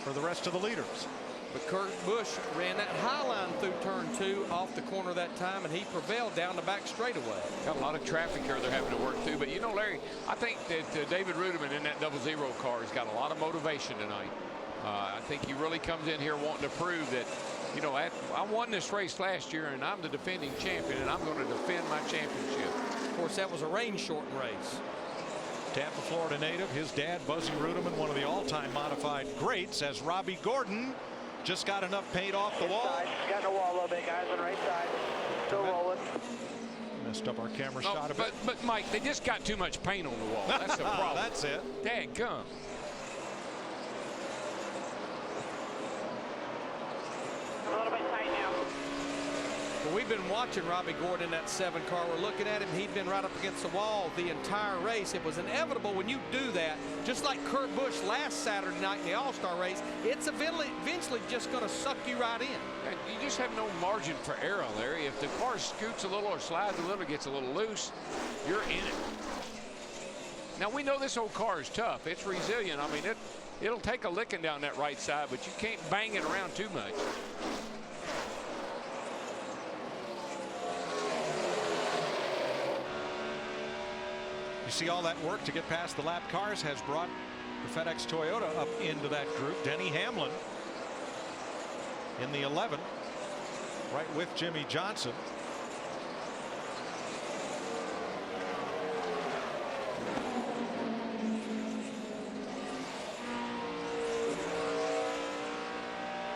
for the rest of the leaders. But Kurt Busch ran that high line through turn 2 off the corner that time, and he prevailed down the back straightaway. Got a lot of traffic here they're having to work through. But, you know, Larry, I think that David Rudiman in that 00 car has got a lot of motivation tonight. I think he really comes in here wanting to prove that, you know, I won this race last year, and I'm the defending champion, and I'm going to defend my championship. Of course, that was a rain-shortened race. Tampa, Florida native, his dad, Buzzy Rudiman, one of the all-time modified greats, as Robbie Gordon just got enough paint off the wall. Got the wall a little bit, guys, on the right side. Still rolling. Messed up our camera shot a bit. But Mike, they just got too much paint on the wall. That's the problem. That's it. Dadgum. A little bit tight now. Well, we've been watching Robbie Gordon in that 7 car. We're looking at him. He'd been right up against the wall the entire race. It was inevitable when you do that, just like Kurt Busch last Saturday night in the All-Star race, it's eventually just going to suck you right in. You just have no margin for error, Larry. If the car scoots a little or slides a little, gets a little loose, you're in it. Now, we know this old car is tough. It's resilient. I mean, it'll take a licking down that right side, but you can't bang it around too much. You see all that work to get past the lap cars has brought the FedEx Toyota up into that group. Denny Hamlin in the 11, right with Jimmie Johnson.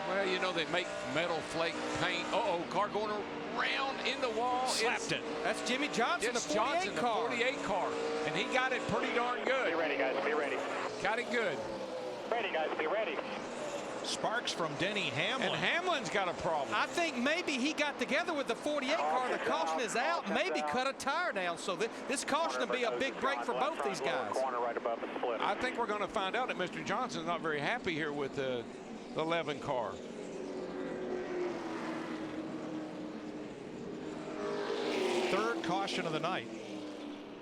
Well, you know, they make metal flake paint. Uh-oh, car going around in the wall. Slapped it. That's Jimmie Johnson, It's the 48 Johnson, car. the 48 car. And he got it pretty darn good. Be ready, guys. Be ready. Got it good. Ready, guys. Be ready. Sparks from Denny Hamlin. And Hamlin's got a problem. I think maybe he got together with the 48 car. The caution is out. Maybe cut a tire down. So this caution will be a big break for both these guys. Corner right above the split. I think we're going to find out that Mr. Johnson's not very happy here with the 11 car. Third caution of the night,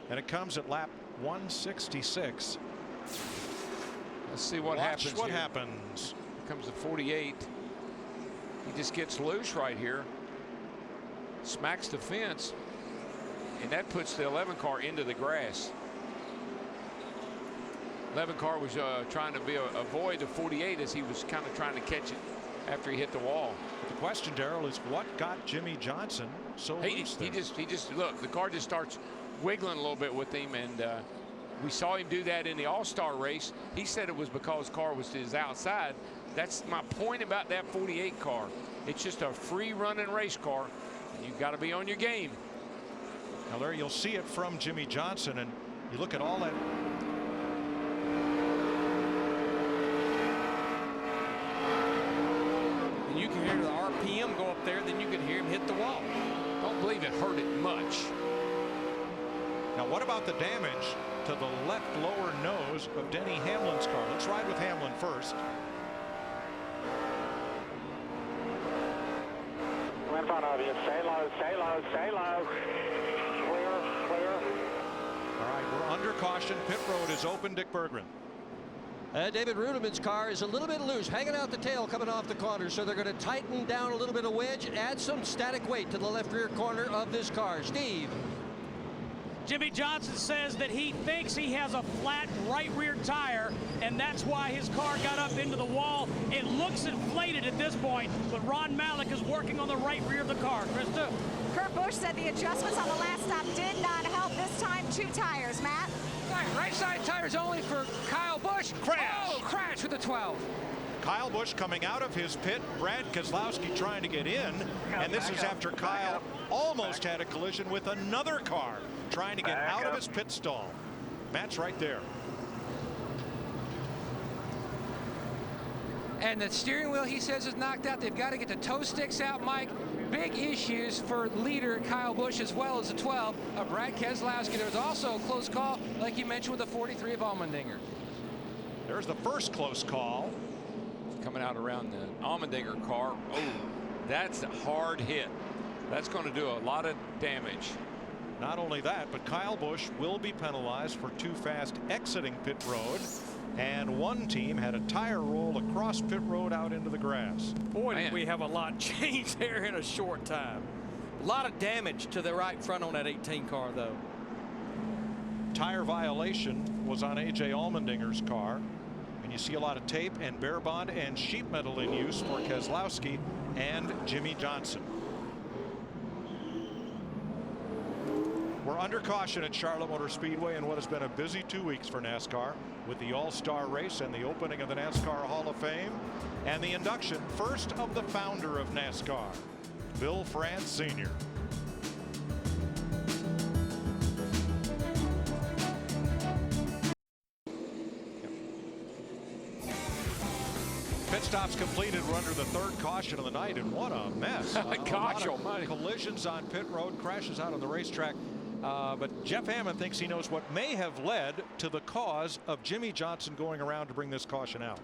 and it comes at lap 166. Let's see what Watch happens what here. happens. Here comes the 48. He just gets loose right here, smacks the fence, and that puts the 11 car into the grass. 11 car was trying to avoid the 48 as he was kind of trying to catch it after he hit the wall. But the question, Darrell, is what got Jimmie Johnson so loose there? He just look, the car just starts wiggling a little bit with him, and we saw him do that in the All-Star race. He said it was because the car was to his outside. That's my point about that 48 car. It's just a free running race car, and you've got to be on your game. Now, Larry, you'll see it from Jimmie Johnson, and you look at all that. And you can hear the RPM go up there, then you can hear him hit the wall. Don't believe it hurt it much. Now, what about the damage to the left lower nose of Denny Hamlin's car? Let's ride with Hamlin first. In front of you. Stay low, stay low, stay low. Clear, clear. All right, we're under caution. Pit road is open. Dick Berggren. David Rudiman's car is a little bit loose, hanging out the tail coming off the corner, so they're going to tighten down a little bit of wedge, add some static weight to the left rear corner of this car. Steve. Jimmie Johnson says that he thinks he has a flat right rear tire, and that's why his car got up into the wall. It looks inflated at this point, but Ron Malik is working on the right rear of the car. Krista? Kurt Busch said the adjustments on the last stop did not help. This time, 2 tires. Matt? Right side tires only for Kyle Busch. Crash. Oh, crash with the 12. Kyle Busch coming out of his pit, Brad Keselowski trying to get in, and this is after Kyle almost had a collision with another car trying to get out of his pit stall. Matt's right there. And the steering wheel, he says, is knocked out. They've got to get the toe sticks out, Mike. Big issues for leader Kyle Busch as well as the 12 of Brad Keselowski. There was also a close call, like you mentioned, with the 43 of Allmendinger. There's the first close call. Coming out around the Allmendinger car. Oh, that's a hard hit. That's going to do a lot of damage. Not only that, but Kyle Busch will be penalized for too fast exiting pit road. And one team had a tire roll across pit road out into the grass. Boy, did we have a lot changed there in a short time. A lot of damage to the right front on that 18 car, though. Tire violation was on A.J. Allmendinger's car. And you see a lot of tape and bare bond and sheet metal in use for Keselowski and Jimmie Johnson. We're under caution at Charlotte Motor Speedway in what has been a busy 2 weeks for NASCAR, with the All-Star race and the opening of the NASCAR Hall of Fame and the induction, first of the founder of NASCAR, Bill France Sr. Pit stops completed. We're under the third caution of the night, and what a mess. Gosh almighty. Collisions on pit road, crashes out on the racetrack. But Jeff Hammond thinks he knows what may have led to the cause of Jimmie Johnson going around to bring this caution out.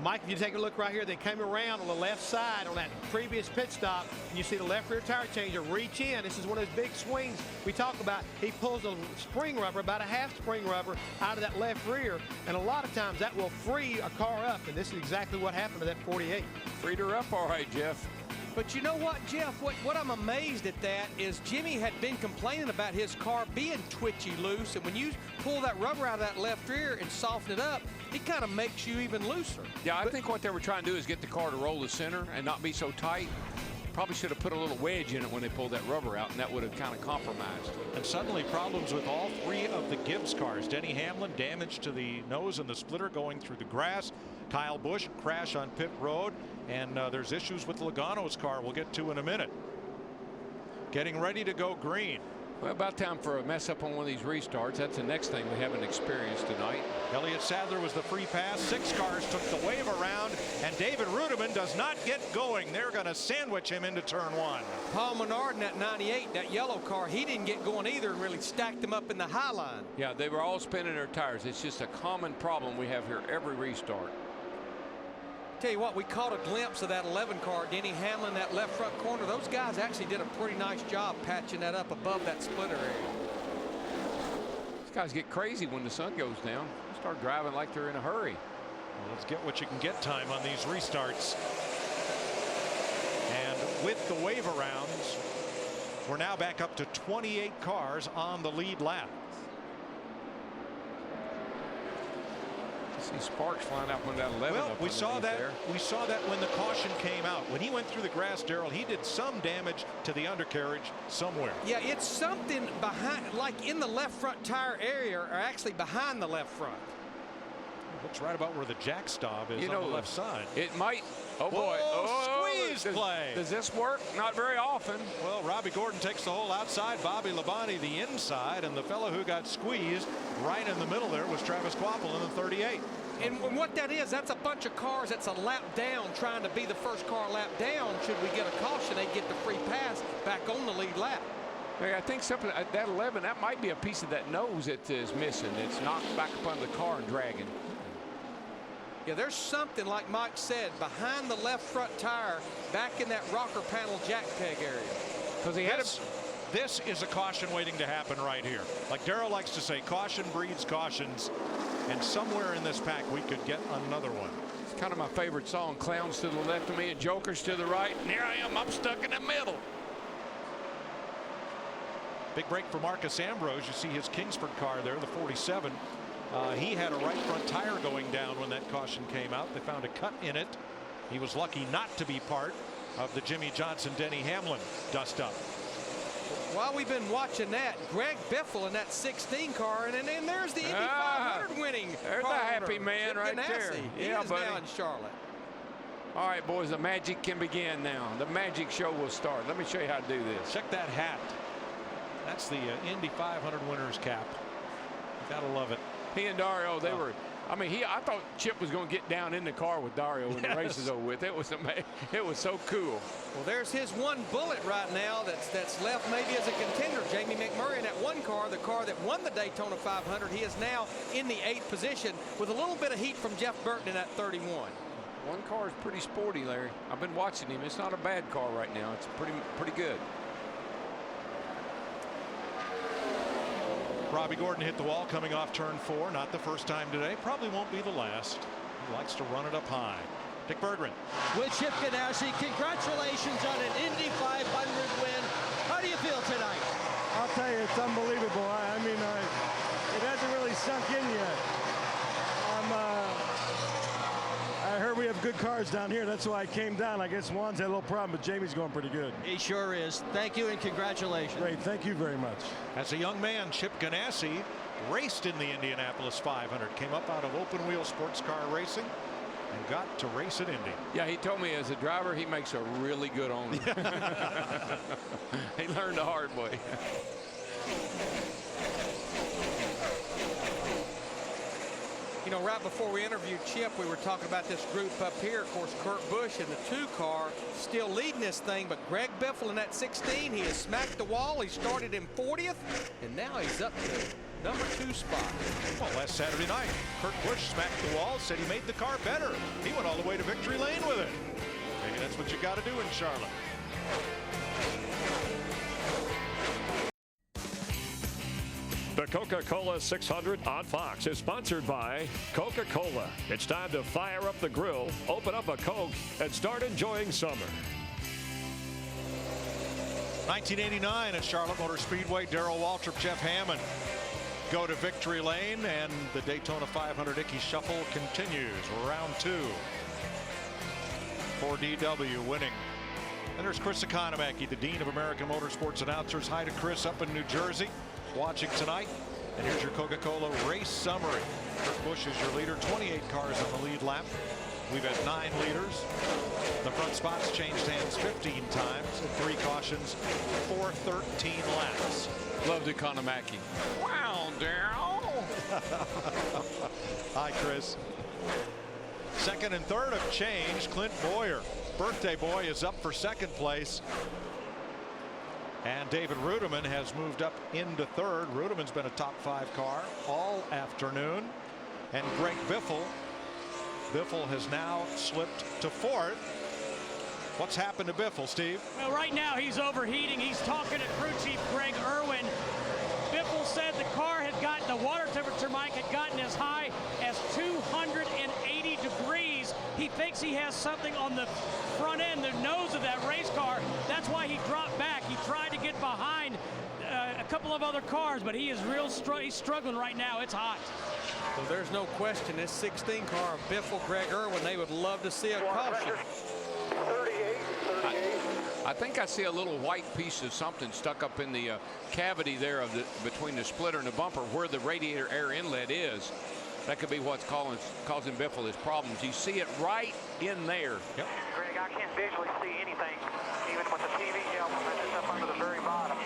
Mike, if you take a look right here, they came around on the left side on that previous pit stop, and you see the left rear tire changer reach in. This is one of those big swings we talk about. He pulls a spring rubber, about a half spring rubber, out of that left rear, and a lot of times that will free a car up, and this is exactly what happened to that 48. Freed her up all right, Jeff. But you know what, Jeff, what I'm amazed at that is Jimmie had been complaining about his car being twitchy loose, and when you pull that rubber out of that left rear and soften it up, it kind of makes you even looser. Yeah, I think what they were trying to do is get the car to roll to center and not be so tight. Probably should have put a little wedge in it when they pulled that rubber out, and that would have kind of compromised. And suddenly problems with all three of the Gibbs cars. Denny Hamlin, damage to the nose and the splitter going through the grass. Kyle Busch, crash on pit road. And there's issues with Logano's car we'll get to in a minute. Getting ready to go green. Well, about time for a mess up on one of these restarts. That's the next thing we haven't experienced tonight. Elliott Sadler was the free pass. 6 cars took the wave around, and David Rudiman does not get going. They're going to sandwich him into turn 1. Paul Menard in that 98, that yellow car, he didn't get going either and really stacked them up in the high line. Yeah, they were all spinning their tires. It's just a common problem we have here every restart. Tell you what, we caught a glimpse of that 11 car, Denny Hamlin, that left front corner. Those guys actually did a pretty nice job patching that up above that splitter area. These guys get crazy when the sun goes down. They start driving like they're in a hurry. Well, let's get what you can get time on these restarts. And with the wave arounds, we're now back up to 28 cars on the lead lap. See sparks flying out when that 11. Well, we saw that when the caution came out. When he went through the grass, Darrell, he did some damage to the undercarriage somewhere. Yeah, it's something behind, like in the left front tire area, or actually behind the left front. Looks right about where the jack stop is, on the left side. It might. Oh boy! Squeeze play. Does this work? Not very often. Well, Robbie Gordon takes the whole outside, Bobby Labonte the inside, and the fellow who got squeezed right in the middle there was Travis Kvapil in the 38. And what that is, that's a bunch of cars that's a lap down trying to be the first car lap down. Should we get a caution, they get the free pass back on the lead lap. Hey, I think something that 11, that might be a piece of that nose that is missing. It's knocked back up under the car and dragging. Yeah, there's something, like Mike said, behind the left front tire, back in that rocker panel jack peg area. Because he had this is a caution waiting to happen right here. Like Darrell likes to say, caution breeds cautions. And somewhere in this pack, we could get another one. It's kind of my favorite song. Clowns to the left of me and jokers to the right. And here I am. I'm stuck in the middle. Big break for Marcus Ambrose. You see his Kingsford car there, the 47. He had a right front tire going down when that caution came out. They found a cut in it. He was lucky not to be part of the Jimmie Johnson, Denny Hamlin dust up. while we've been watching that, Greg Biffle in that 16 car, and then there's the Indy 500 winning There's car a happy owner, man Chip right Ganassi. there. He Yeah, is buddy. now in Charlotte. All right, boys, the magic can begin now. The magic show will start. Let me show you how to do this. Check that hat. That's the Indy 500 winner's cap. You gotta love it. He and Dario, they were. I mean, I thought Chip was going to get down in the car with Dario when the race is over with. It was amazing. It was so cool. Well, there's his one bullet right now that's left maybe as a contender. Jamie McMurray in that one car, the car that won the Daytona 500. He is now in the 8th position with a little bit of heat from Jeff Burton in that 31. One car is pretty sporty, Larry. I've been watching him. It's not a bad car right now. It's pretty good. Robbie Gordon hit the wall coming off turn 4. Not the first time today. Probably won't be the last. He likes to run it up high. Dick Berggren. With Chip Ganassi, congratulations on an Indy 500 win. How do you feel tonight? I'll tell you, it's unbelievable. I mean, it hasn't really sunk in yet. I heard we have good cars down here. That's why I came down. I guess Juan's had a little problem, but Jamie's going pretty good. He sure is. Thank you and congratulations. Great. Thank you very much. As a young man, Chip Ganassi raced in the Indianapolis 500. Came up out of open wheel sports car racing and got to race at Indy. Yeah, he told me as a driver, he makes a really good owner. He learned the hard way. You know, right before we interviewed Chip, we were talking about this group up here. Of course, Kurt Busch in the 2 car still leading this thing, but Greg Biffle in that 16, he has smacked the wall. He started in 40th, and now he's up to number 2 spot. Well, last Saturday night, Kurt Busch smacked the wall, said he made the car better. He went all the way to victory lane with it. Maybe that's what you got to do in Charlotte. The Coca-Cola 600 on Fox is sponsored by Coca-Cola. It's time to fire up the grill, open up a Coke, and start enjoying summer. 1989 at Charlotte Motor Speedway, Darrell Waltrip, Jeff Hammond go to victory lane, and the Daytona 500 Icky Shuffle continues. Round 2 for DW winning. And there's Chris Economaki, the Dean of American Motorsports Announcers. Hi to Chris up in New Jersey, watching tonight. And here's your Coca-Cola race summary. Kurt Busch is your leader, 28 cars on the lead lap. We've had 9 leaders. The front spots changed hands 15 times, 3 cautions for 13 laps. Loved Economaki. Wow, Darryl. Hi, Chris. Second and third have changed. Clint Boyer, birthday boy, is up for second place. And David Rudiman has moved up into third. Rudiman's been a top 5 car all afternoon. And Greg Biffle has now slipped to 4th. What's happened to Biffle, Steve? Well, right now he's overheating. He's talking to crew chief Greg Irwin. Biffle said the car had gotten, the water temperature, Mike, had gotten as high as 280 degrees. He thinks he has something on the front end, the nose of that race car. That's why he dropped back. He tried to get behind a couple of other cars, but he is he's struggling right now. It's hot. So there's no question this 16 car of Biffle, Greg Irwin, they would love to see a caution. I think I see a little white piece of something stuck up in the cavity there of between the splitter and the bumper where the radiator air inlet is. That could be what's causing Biffle his problems. You see it right in there. Yep. Greg, I can't visually see anything, even with the TV element that's up under the very bottom.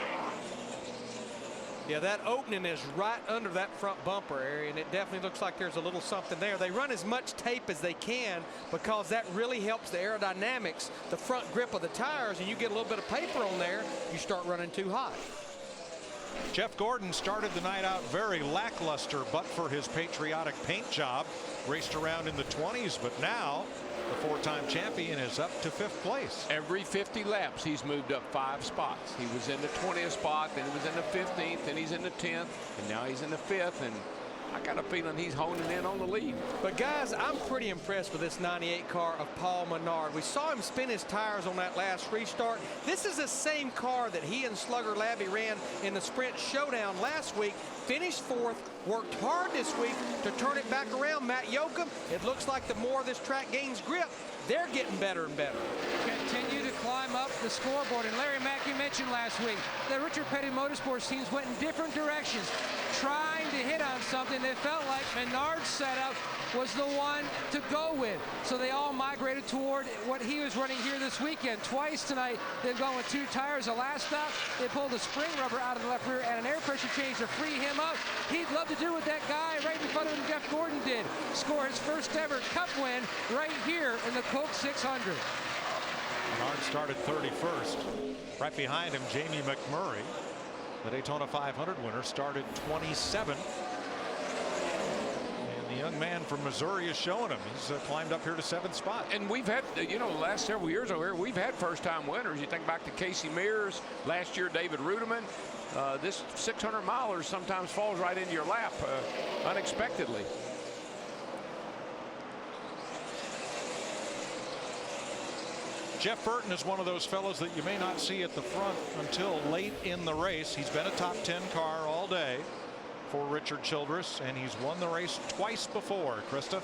Yeah, that opening is right under that front bumper area, and it definitely looks like there's a little something there. They run as much tape as they can because that really helps the aerodynamics, the front grip of the tires, and you get a little bit of paper on there, you start running too hot. Jeff Gordon started the night out very lackluster, but for his patriotic paint job. Raced around in the 20s, but now the 4-time champion is up to 5th place. Every 50 laps, he's moved up 5 spots. He was in the 20th spot, then he was in the 15th, then he's in the 10th, and now he's in the 5th. And I got a feeling he's honing in on the lead. But guys, I'm pretty impressed with this 98 car of Paul Menard. We saw him spin his tires on that last restart. This is the same car that he and Slugger Labby ran in the Sprint Showdown last week. Finished fourth, worked hard this week to turn it back around. Matt Yoakum, it looks like the more this track gains grip, they're getting better and better. Continue to climb up the scoreboard. And Larry Mack, you mentioned last week, the Richard Petty Motorsports teams went in different directions, trying to hit on something they felt like Menard's setup was the one to go with. So they all migrated toward what he was running here this weekend. Twice tonight, they've gone with 2 tires. The last stop, they pulled the spring rubber out of the left rear and an air pressure change to free him up. He'd love to do what that guy right in front of him, Jeff Gordon, did. Score his first ever Cup win right here in the Coke 600. Menard started 31st. Right behind him, Jamie McMurray, the Daytona 500 winner, started 27. And the young man from Missouri is showing him. He's climbed up here to 7th spot. And we've had, you know, the last several years over here, we've had first-time winners. You think back to Casey Mears, last year David Ruderman. This 600-miler sometimes falls right into your lap unexpectedly. Jeff Burton is one of those fellows that you may not see at the front until late in the race. He's been a top 10 car all day for Richard Childress, and he's won the race twice before. Krista?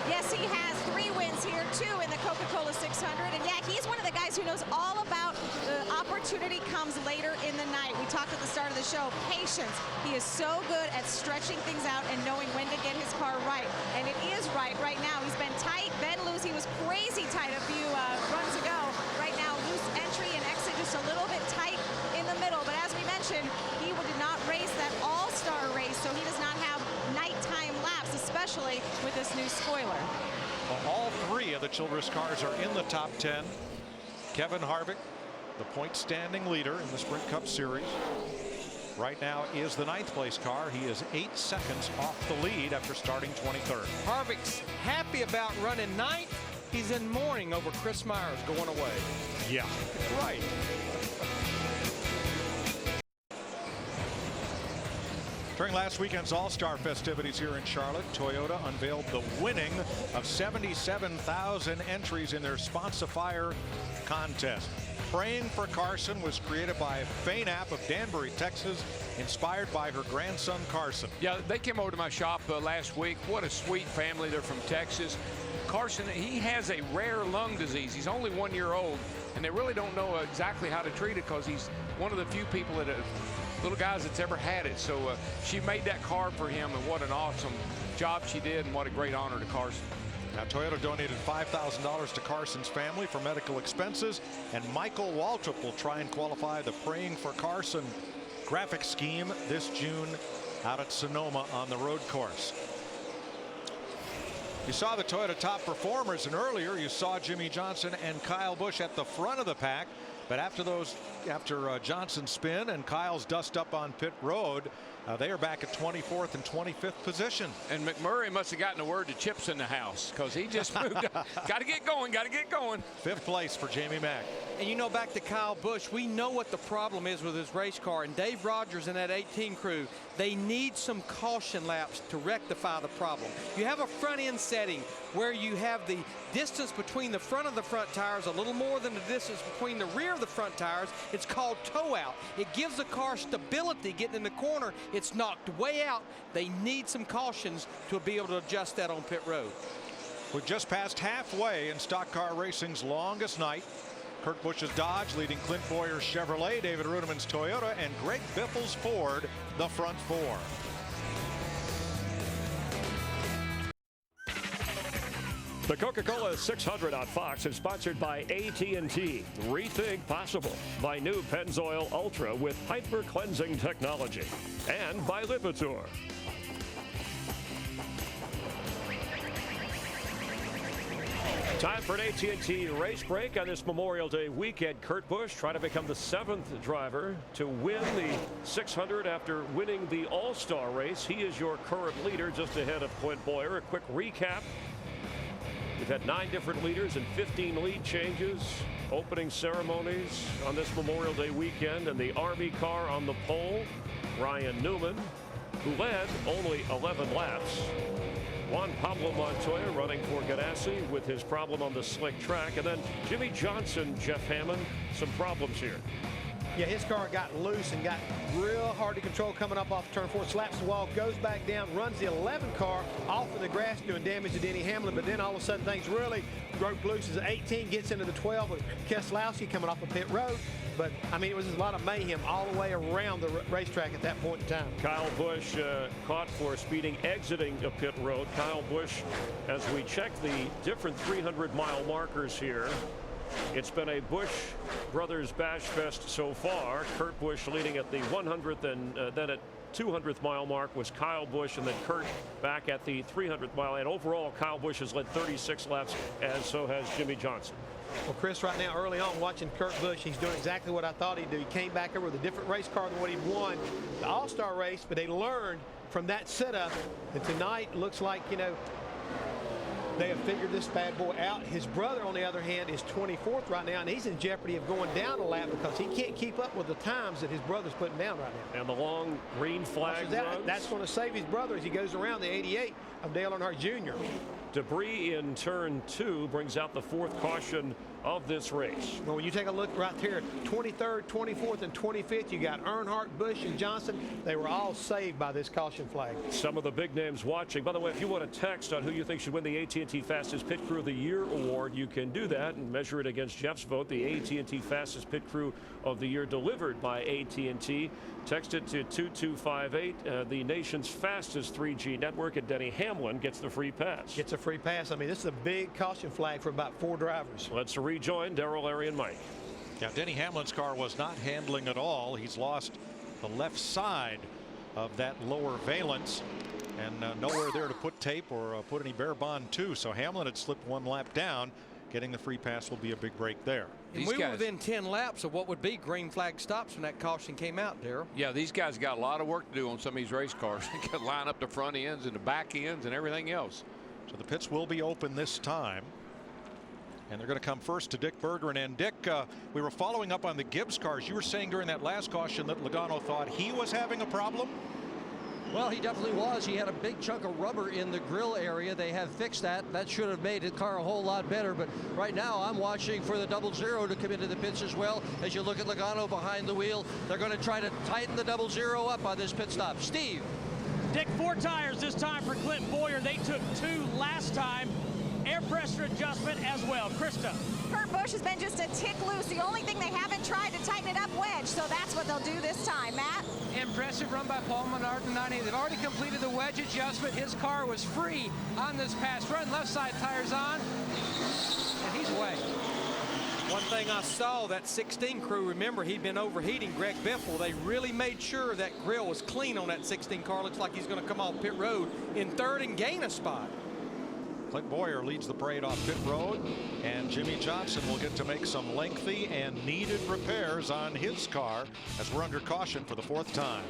Yes, he has 3 wins here, 2 in the Coca-Cola 600. And yeah, he's one of the guys who knows all about the opportunity comes later in the night. We talked at the start of the show, patience. He is so good at stretching things out and knowing when to get his car right. And it is right now. He's been tight, then loose. He was crazy tight a few runs ago. Right now, loose entry and exit just a little bit tight in the middle. But as we mentioned, he did not race that all-star race, so he does not have nighttime laps, especially with this new spoiler. Well, all 3 of the Childress cars are in the top 10. Kevin Harvick, the point standing leader in the Sprint Cup Series, right now is the 9th place car. He is 8 seconds off the lead after starting 23rd. Harvick's happy about running 9th. He's in mourning over Chris Myers going away. Yeah, right. During last weekend's All-Star festivities here in Charlotte, Toyota unveiled the winning of 77,000 entries in their Sponsifier contest. Praying for Carson was created by Faye Knapp of Danbury, Texas, inspired by her grandson Carson. Yeah, they came over to my shop last week. What a sweet family. They're from Texas. Carson, he has a rare lung disease. He's only 1 year old, and they really don't know exactly how to treat it because he's one of the few people that little guys that's ever had it. So she made that car for him, and what an awesome job she did, and what a great honor to Carson. Now, Toyota donated $5,000 to Carson's family for medical expenses, and Michael Waltrip will try and qualify the Praying for Carson graphic scheme this June out at Sonoma on the road course. You saw the Toyota top performers, and earlier you saw Jimmie Johnson and Kyle Busch at the front of the pack. But after Johnson's spin and Kyle's dust up on pit road, they are back at 24th and 25th position. And McMurray must have gotten a word to Chips in the house because he just moved up. Got to get going, got to get going. 5th place for Jamie Mack. And you know, back to Kyle Busch, we know what the problem is with his race car, and Dave Rogers and that 18 crew, they need some caution laps to rectify the problem. You have a front end setting where you have the distance between the front of the front tires a little more than the distance between the rear of the front tires. It's called toe out. It gives the car stability getting in the corner. It's knocked way out. They need some cautions to be able to adjust that on pit road. We've just passed halfway in stock car racing's longest night. Kurt Busch's Dodge leading Clint Boyer's Chevrolet, David Ruderman's Toyota, and Greg Biffle's Ford, the front 4. The Coca-Cola 600 on Fox is sponsored by AT&T. Rethink possible. By new Pennzoil Ultra with hyper-cleansing technology. And by Lipitor. Time for an AT&T race break on this Memorial Day weekend. Kurt Busch trying to become the 7th driver to win the 600 after winning the All-Star race. He is your current leader, just ahead of Clint Boyer. A quick recap. We've had 9 different leaders and 15 lead changes. Opening ceremonies on this Memorial Day weekend, and the Army car on the pole. Ryan Newman. who led only 11 laps. Juan Pablo Montoya running for Ganassi with his problem on the slick track. And then Jimmie Johnson, Jeff Hammond, some problems here. Yeah, his car got loose and got real hard to control coming up off turn 4. Slaps the wall, goes back down, runs the 11 car off of the grass, doing damage to Denny Hamlin. But then all of a sudden things really broke loose as 18 gets into the 12 with Keselowski coming off of pit road. But, I mean, it was a lot of mayhem all the way around the racetrack at that point in time. Kyle Busch caught for speeding exiting a pit road. Kyle Busch, as we check the different 300-mile markers here, it's been a Busch Brothers Bash Fest so far. Kurt Busch leading at the 100th, and then at 200th mile mark was Kyle Busch, and then Kurt back at the 300th mile. And overall, Kyle Busch has led 36 laps, and so has Jimmie Johnson. Well, Chris, right now, early on, watching Kurt Busch, he's doing exactly what I thought he'd do. He came back over with a different race car than what he'd won the All-Star race, but they learned from that setup. And tonight looks like, you know, they have figured this bad boy out. His brother, on the other hand, is 24th right now, and he's in jeopardy of going down a lap because he can't keep up with the times that his brother's putting down right now. And the long green flag runs. That's going to save his brother as he goes around the 88 of Dale Earnhardt Jr. Debris in turn 2 brings out the 4th caution of this race. Well, when you take a look right here, 23rd, 24th, and 25th, you got Earnhardt, Busch, and Johnson. They were all saved by this caution flag. Some of the big names watching. By the way, if you want to text on who you think should win the AT&T Fastest Pit Crew of the Year award, you can do that and measure it against Jeff's vote. The AT&T Fastest Pit Crew of the Year delivered by AT&T. Text it to 2258. The nation's fastest 3G network, and Denny Hamlin gets the free pass. Gets a free pass. I mean, this is a big caution flag for about 4 drivers. Let's rejoin Darrell, Larry, and Mike. Yeah, Denny Hamlin's car was not handling at all. He's lost the left side of that lower valence, and nowhere there to put tape or put any bare bond to. So Hamlin had slipped 1 lap down. Getting the free pass will be a big break there. And we were within 10 laps of what would be green flag stops when that caution came out, Darrell. Yeah, these guys got a lot of work to do on some of these race cars. They got to line up the front ends and the back ends and everything else. So the pits will be open this time. And they're going to come first to Dick Bergeron. And Dick, we were following up on the Gibbs cars. You were saying during that last caution that Logano thought he was having a problem? Well, he definitely was. He had a big chunk of rubber in the grill area. They have fixed that. That should have made the car a whole lot better. But right now, I'm watching for the 00 to come into the pits as well. As you look at Logano behind the wheel, they're going to try to tighten the 00 up on this pit stop. Steve. Dick, 4 tires this time for Clint Boyer. They took 2 last time. Air pressure adjustment as well. Krista. Kurt Busch has been just a tick loose. The only thing they haven't tried to tighten it up wedge, so that's what they'll do this time. Matt? Impressive run by Paul Menard in 90. They've already completed the wedge adjustment. His car was free on this past run. Left side tires on, and he's away. One thing I saw, that 16 crew, remember, he'd been overheating Greg Biffle. They really made sure that grill was clean on that 16 car. Looks like he's going to come off pit road in 3rd and gain a spot. Clint Boyer leads the parade off pit road, and Jimmie Johnson will get to make some lengthy and needed repairs on his car as we're under caution for the 4th time.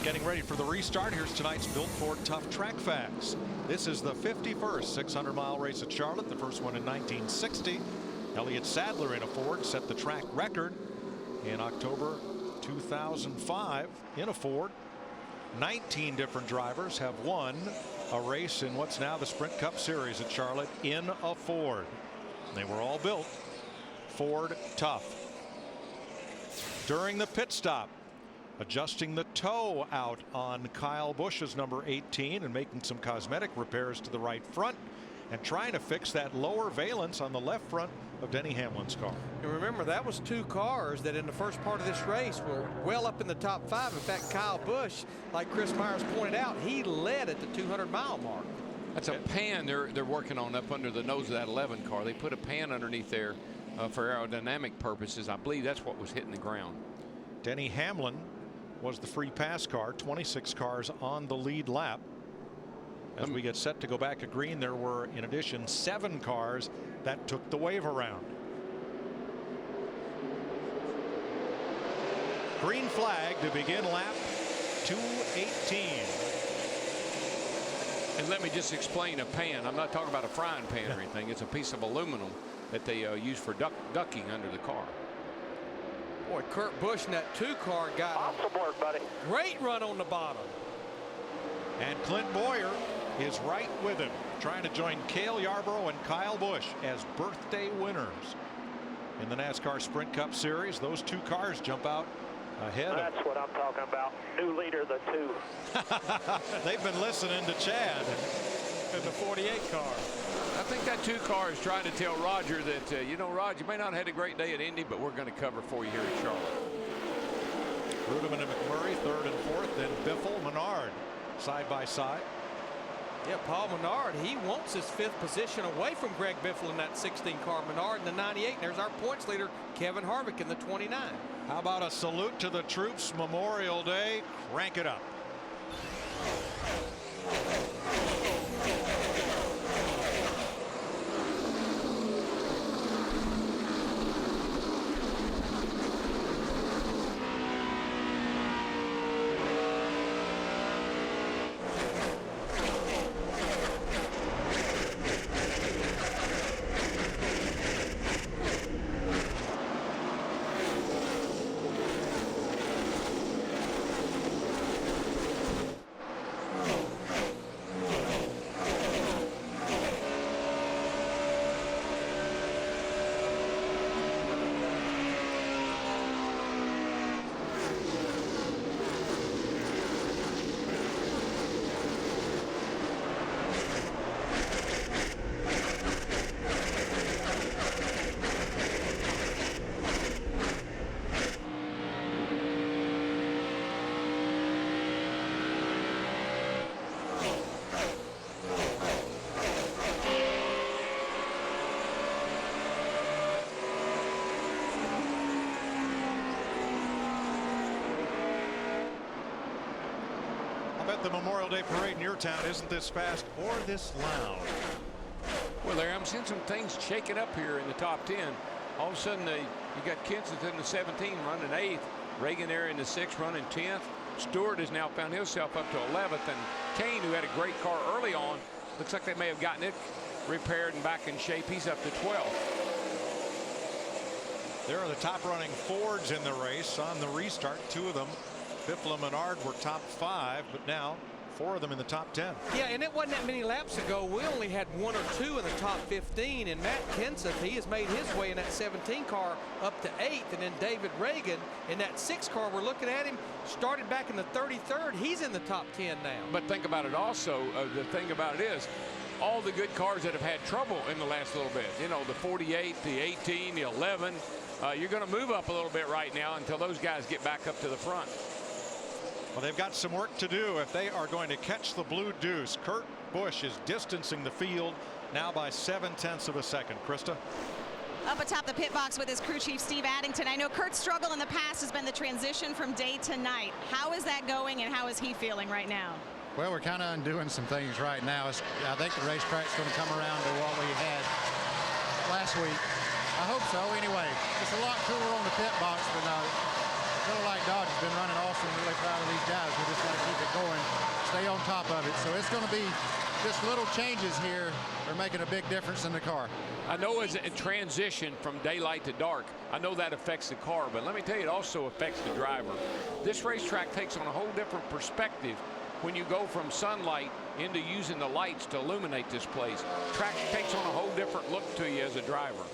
Getting ready for the restart. Here's tonight's Built Ford Tough Track Facts. This is the 51st 600-mile race at Charlotte, the first one in 1960. Elliott Sadler in a Ford set the track record in October 2005 in a Ford. 19 different drivers have won a race in what's now the Sprint Cup Series at Charlotte in a Ford. They were all built Ford Tough. During the pit stop, adjusting the toe out on Kyle Busch's number 18 and making some cosmetic repairs to the right front and trying to fix that lower valence on the left front of Denny Hamlin's car. And remember, that was 2 cars that in the first part of this race were well up in the top 5. In fact, Kyle Busch, like Chris Myers pointed out, he led at the 200-mile mark. That's a pan they're working on up under the nose of that 11 car. They put a pan underneath there for aerodynamic purposes. I believe that's what was hitting the ground. Denny Hamlin was the free pass car. 26 cars on the lead lap. As we get set to go back at green, there were in addition 7 cars that took the wave around. Green flag to begin lap 218. And let me just explain a pan. I'm not talking about a frying pan or anything. It's a piece of aluminum that they use for ducking under the car. Boy, Kurt Busch in that 2 car got awesome work, buddy. Great run on the bottom. And Clint Boyer is right with him, trying to join Cale Yarborough and Kyle Busch as birthday winners in the NASCAR Sprint Cup Series. Those 2 cars jump out ahead. That's what I'm talking about. New leader, the 2. They've been listening to Chad in the 48 car. I think that 2 car is trying to tell Roger that, you know, Roger, you may not have had a great day at Indy, but we're going to cover for you here at Charlotte. Ruderman and McMurray 3rd and 4th, then Biffle, Menard side by side. Yeah, Paul Menard, he wants his 5th position away from Greg Biffle in that 16 car. Menard in the 98. And there's our points leader, Kevin Harvick, in the 29. How about a salute to the troops? Memorial Day. Crank it up. The Memorial Day parade in your town isn't this fast or this loud. Well, Larry, I'm seeing some things shaking up here in the top 10. All of a sudden, you got Kensington in the 17 running 8th, Reagan there in the 6th running 10th. Stewart has now found himself up to 11th, and Kane, who had a great car early on, looks like they may have gotten it repaired and back in shape. He's up to 12th. There are the top running Fords in the race on the restart. 2 of them, Biffle and Menard, were top 5, but now 4 of them in the top 10. Yeah, and it wasn't that many laps ago. We only had 1 or 2 in the top 15, and Matt Kenseth, he has made his way in that 17 car up to 8th, and then David Reagan in that 6 car, we're looking at him, started back in the 33rd. He's in the top 10 now. But think about it also, the thing about it is, all the good cars that have had trouble in the last little bit, you know, the 48, the 18, the 11, you're going to move up a little bit right now until those guys get back up to the front. Well, they've got some work to do if they are going to catch the blue deuce. Kurt Busch is distancing the field now by 0.7 of a second. Krista? Up atop the pit box with his crew chief, Steve Addington. I know Kurt's struggle in the past has been the transition from day to night. How is that going, and how is he feeling right now? Well, we're kind of undoing some things right now. I think the racetrack's going to come around to what we had last week. I hope so. Anyway, it's a lot cooler on the pit box, but like Dodge has been running awesome. Really proud of these guys. We just got to keep it going, stay on top of it. So it's going to be just little changes here are making a big difference in the car. I know as a transition from daylight to dark, I know that affects the car, but let me tell you, it also affects the driver. This racetrack takes on a whole different perspective when you go from sunlight into using the lights to illuminate this place. Track takes on a whole different look to you as a driver.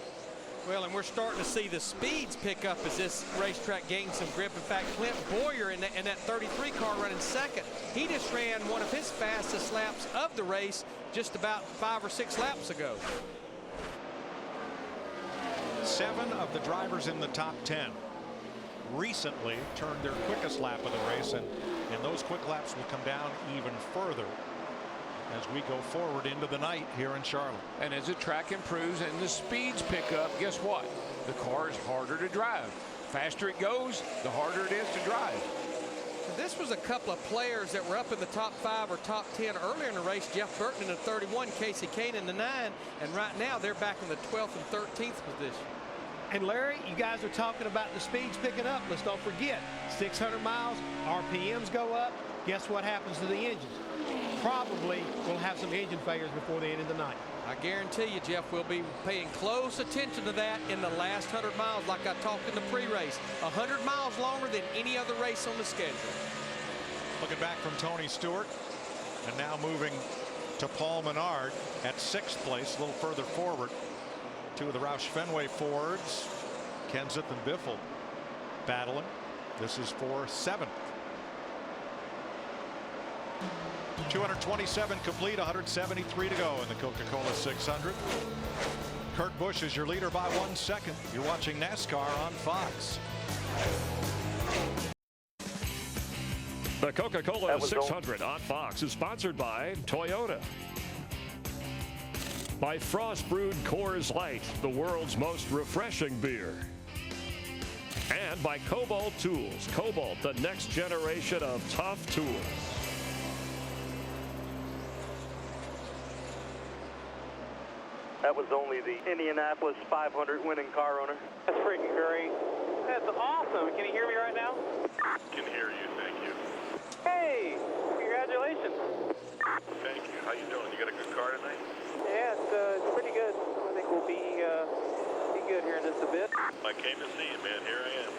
Well, and we're starting to see the speeds pick up as this racetrack gains some grip. In fact, Clint Boyer in that 33 car running second, he just ran one of his fastest laps of the race just about 5 or 6 laps ago. 7 of the drivers in the top 10 recently turned their quickest lap of the race, and those quick laps will come down even further as we go forward into the night here in Charlotte. And as the track improves and the speeds pick up, guess what? The car is harder to drive. Faster it goes, the harder it is to drive. This was a couple of players that were up in the top 5 or top 10 earlier in the race. Jeff Burton in the 31, Casey Kane in the 9, and right now they're back in the 12th and 13th position. And Larry, you guys are talking about the speeds picking up. Let's don't forget, 600 miles, RPMs go up. Guess what happens to the engines? Probably we'll have some engine failures before the end of the night. I guarantee you, Jeff, we'll be paying close attention to that in the last 100 miles like I talked in the pre-race. 100 miles longer than any other race on the schedule. Looking back from Tony Stewart, and now moving to Paul Menard at 6th place, a little further forward. Two of the Roush Fenway Fords, Kenseth and Biffle, battling. This is for 7th. 227 complete, 173 to go in the Coca-Cola 600. Kurt Busch is your leader by 1 second. You're watching NASCAR on Fox. The Coca-Cola 600 on Fox is sponsored by Toyota, by Frost Brewed Coors Light, the world's most refreshing beer, and by Cobalt Tools. Cobalt, the next generation of tough tools. That was only the Indianapolis 500 winning car owner. That's freaking great. That's awesome. Can you hear me right now? Can hear you, thank you. Hey, congratulations. Thank you. How you doing? You got a good car tonight? Yeah, it's pretty good. I think we'll be good here in just a bit. I came to see you, man. Here I am.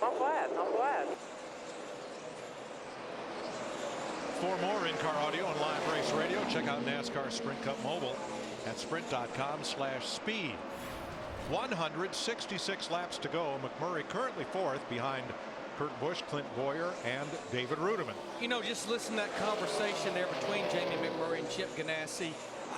I'm glad. I'm glad. For more in-car audio and live race radio, check out NASCAR Sprint Cup Mobile at sprint.com/speed. 166 laps to go. McMurray currently 4th behind Kurt Busch, Clint Boyer, and David Rudiman. You know, just listen to that conversation there between Jamie McMurray and Chip Ganassi.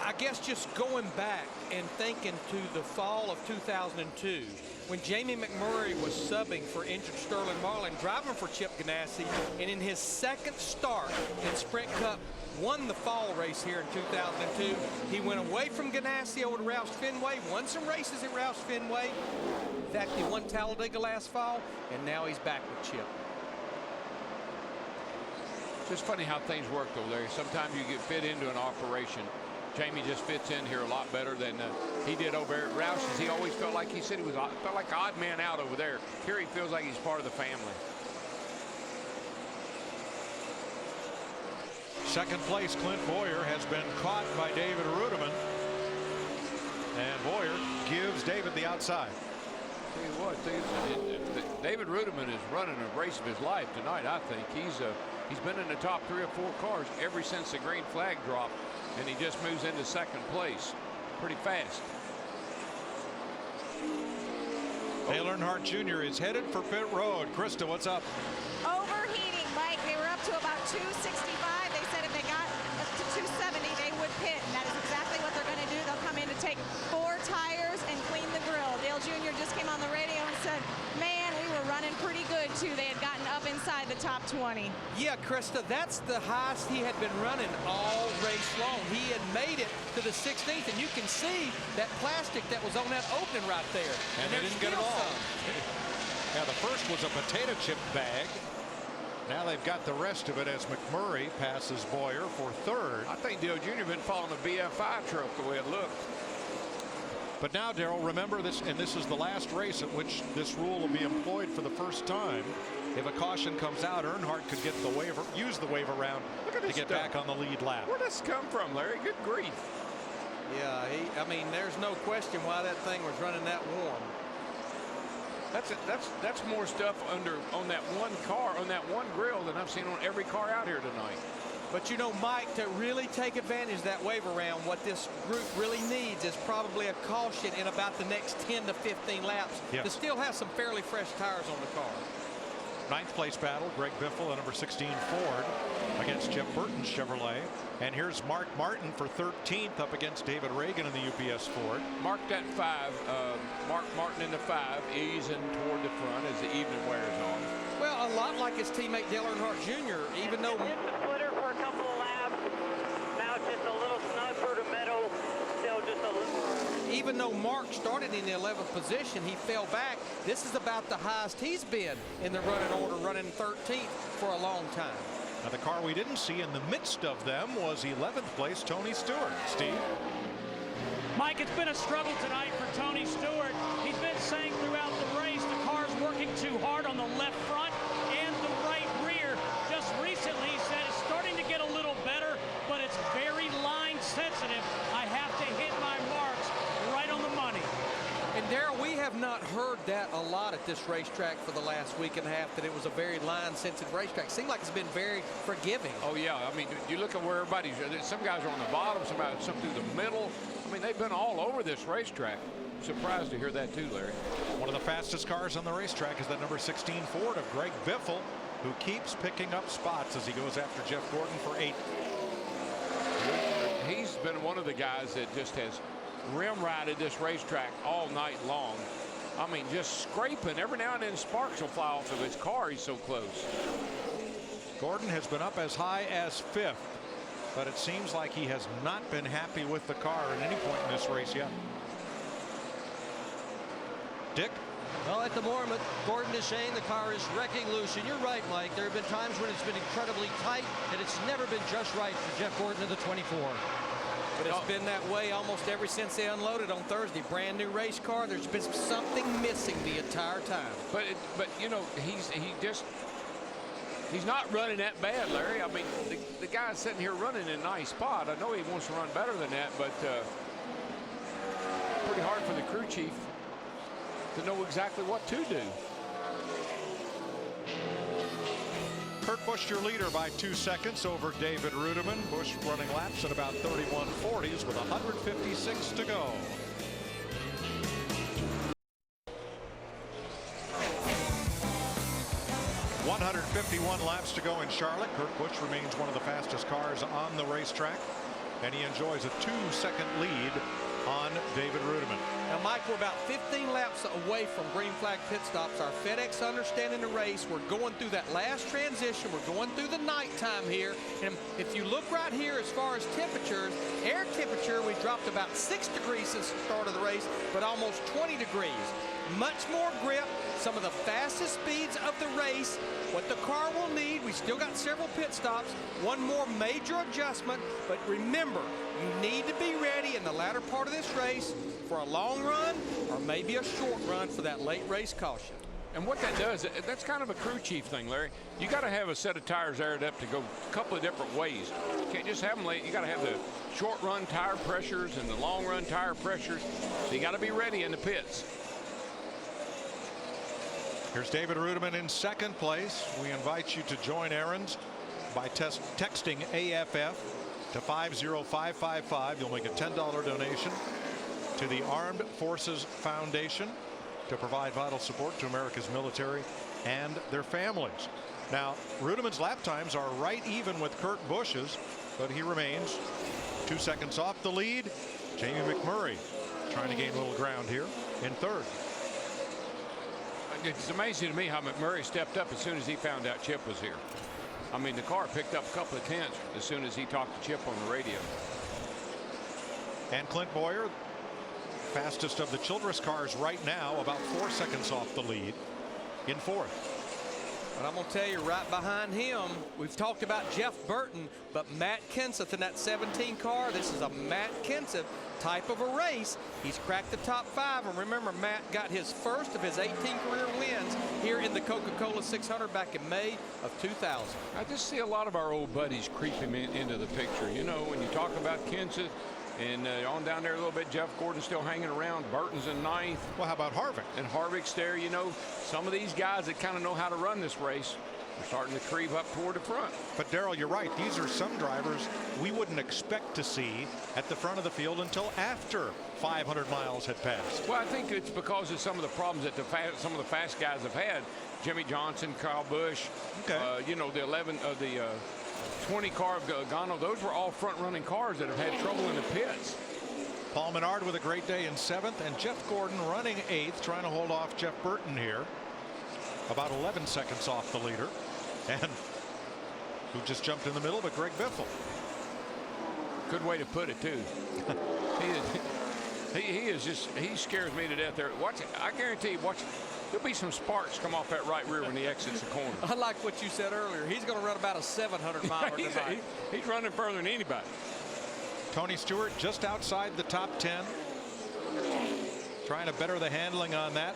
I guess just going back and thinking to the fall of 2002, when Jamie McMurray was subbing for injured Sterling Marlin, driving for Chip Ganassi, and in his second start in Sprint Cup, won the fall race here in 2002. He went away from Ganassi over to Roush Fenway, won some races at Roush Fenway. In fact, he won Talladega last fall, and now he's back with Chip. It's just funny how things work, though, Larry. Sometimes you get fit into an operation. Jamie just fits in here a lot better than he did over at Roush's. He always felt like he said he was felt like an odd man out over there. Here he feels like he's part of the family. Second place, Clint Boyer has been caught by David Rudiman. And Boyer gives David the outside. Tell you what, David Rudiman is running a race of his life tonight, I think. He's been in the top 3 or 4 cars ever since the green flag dropped, and he just moves into 2nd place pretty fast. Dale Earnhardt Jr. is headed for pit road. Krista, what's up? Overheating, Mike. They were up to about 265. They said if they got up to 270, they would pit, and that is exactly what they're going to do. They'll come in to take 4 tires and clean the grill. Dale Jr. just came on the radio and said, man, we were running pretty good, too. They had gotten up inside the top 20. Yeah, Krista, that's the highest he had been running all race long. He had made it to the 16th, and you can see that plastic that was on that opening right there. And they didn't get it all. Yeah, the first was a potato chip bag. Now they've got the rest of it as McMurray passes Boyer for 3rd. I think Dale Jr. been following a BFI truck the way it looked. But now, Darrell, remember this, and this is the last race at which this rule will be employed for the first time. If a caution comes out, Earnhardt could get the waiver, use the waiver round to get back on the lead lap. Where'd this come from, Larry? Good grief. Yeah, I mean, there's no question why that thing was running that warm. That's more stuff on that one car, on that one grill than I've seen on every car out here tonight. But you know, Mike, to really take advantage of that waiver round, what this group really needs is probably a caution in about the next 10 to 15 laps to still have some fairly fresh tires on the car. 9th place battle, Greg Biffle, a number 16 Ford against Jeff Burton's Chevrolet. And here's Mark Martin for 13th up against David Reagan in the UPS Ford. Mark that 5, Mark Martin in the 5, easing toward the front as the evening wears on. Well, a lot like his teammate Dale Earnhardt Jr., even though... Hit the splitter for a couple of laps. Now just a little snug for the middle. Still just a little... Even though Mark started in the 11th position, he fell back. This is about the highest he's been in the running order, running 13th for a long time. Now the car we didn't see in the midst of them was 11th place Tony Stewart. Steve? Mike, it's been a struggle tonight for Tony Stewart. He's been saying throughout the race the car's working too hard on the left front and the right rear. Just recently he said it's starting to get a little better, but it's very line sensitive. I have to that a lot at this racetrack for the last week and a half, that it was a very line-sensitive racetrack. Seemed like it's been very forgiving. Oh, yeah. I mean, you look at where everybody's, some guys are on the bottom, some through the middle. I mean, they've been all over this racetrack. Surprised to hear that too, Larry. One of the fastest cars on the racetrack is that number 16 Ford of Greg Biffle, who keeps picking up spots as he goes after Jeff Gordon for 8th. He's been one of the guys that just has rim-rided this racetrack all night long. I mean, just scraping. Every now and then sparks will fly off of his car. He's so close. Gordon has been up as high as 5th, but it seems like he has not been happy with the car at any point in this race yet. Dick? Well, at the moment, Gordon is saying the car is wrecking loose. And you're right, Mike. There have been times when it's been incredibly tight, and it's never been just right for Jeff Gordon in the 24. But it's been that way almost ever since they unloaded on Thursday. Brand new race car. There's been something missing the entire time. But you know, he's not running that bad, Larry. I mean, the guy's sitting here running in a nice spot. I know he wants to run better than that, but pretty hard for the crew chief to know exactly what to do. Kurt Busch, your leader, by 2 seconds over David Rudiman. Busch running laps at about 31:40s with 156 to go. .151 laps to go in Charlotte. Kurt Busch remains one of the fastest cars on the racetrack, and he enjoys a 2-second lead on David Rudiman. Now, Mike, we're about 15 laps away from green flag pit stops. Our FedEx understanding the race. We're going through that last transition. We're going through the nighttime here. And if you look right here as far as temperatures, air temperature, we dropped about 6 degrees since the start of the race, but almost 20 degrees. Much more grip, some of the fastest speeds of the race. What the car will need, we still got several pit stops, one more major adjustment, but remember, you need to be ready in the latter part of this race for a long run or maybe a short run for that late race caution. And what that does, that's kind of a crew chief thing, Larry. You got to have a set of tires aired up to go a couple of different ways. You can't just have them late. You got to have the short run tire pressures and the long run tire pressures. So you got to be ready in the pits. Here's David Rudiman in 2nd place. We invite you to join errands by texting AFF to 50555. You'll make a $10 donation to the Armed Forces Foundation to provide vital support to America's military and their families. Now, Rudiman's lap times are right even with Kurt Busch's, but he remains 2 seconds off the lead. Jamie McMurray trying to gain a little ground here in 3rd. It's amazing to me how McMurray stepped up as soon as he found out Chip was here. I mean, the car picked up a couple of tenths as soon as he talked to Chip on the radio. And Clint Boyer, fastest of the Childress cars right now, about 4 seconds off the lead in 4th. But I'm going to tell you, right behind him, we've talked about Jeff Burton, but Matt Kenseth in that 17 car, this is a Matt Kenseth type of a race. He's cracked the top 5, and remember, Matt got his first of his 18 career wins here in the Coca-Cola 600 back in May of 2000. I just see a lot of our old buddies creeping into the picture. You know, when you talk about Kenseth, and on down there a little bit, Jeff Gordon's still hanging around. Burton's in 9th. Well, how about Harvick? And Harvick's there. You know, some of these guys that kind of know how to run this race are starting to creep up toward the front. But Darrell, you're right. These are some drivers we wouldn't expect to see at the front of the field until after 500 miles had passed. Well, I think it's because of some of the problems that some of the fast guys have had. Jimmie Johnson, Kyle Busch, you know, the 20 car of Gano, those were all front-running cars that have had trouble in the pits. Paul Menard with a great day in 7th, and Jeff Gordon running 8th, trying to hold off Jeff Burton here. About 11 seconds off the leader. And who just jumped in the middle, but Greg Biffle. Good way to put it, too. He scares me to death there. Watch it. I guarantee you, watch it. There'll be some sparks come off that right rear when he exits the corner. I like what you said earlier. He's going to run about a 700-miler tonight. He's running further than anybody. Tony Stewart just outside the top 10. Trying to better the handling on that.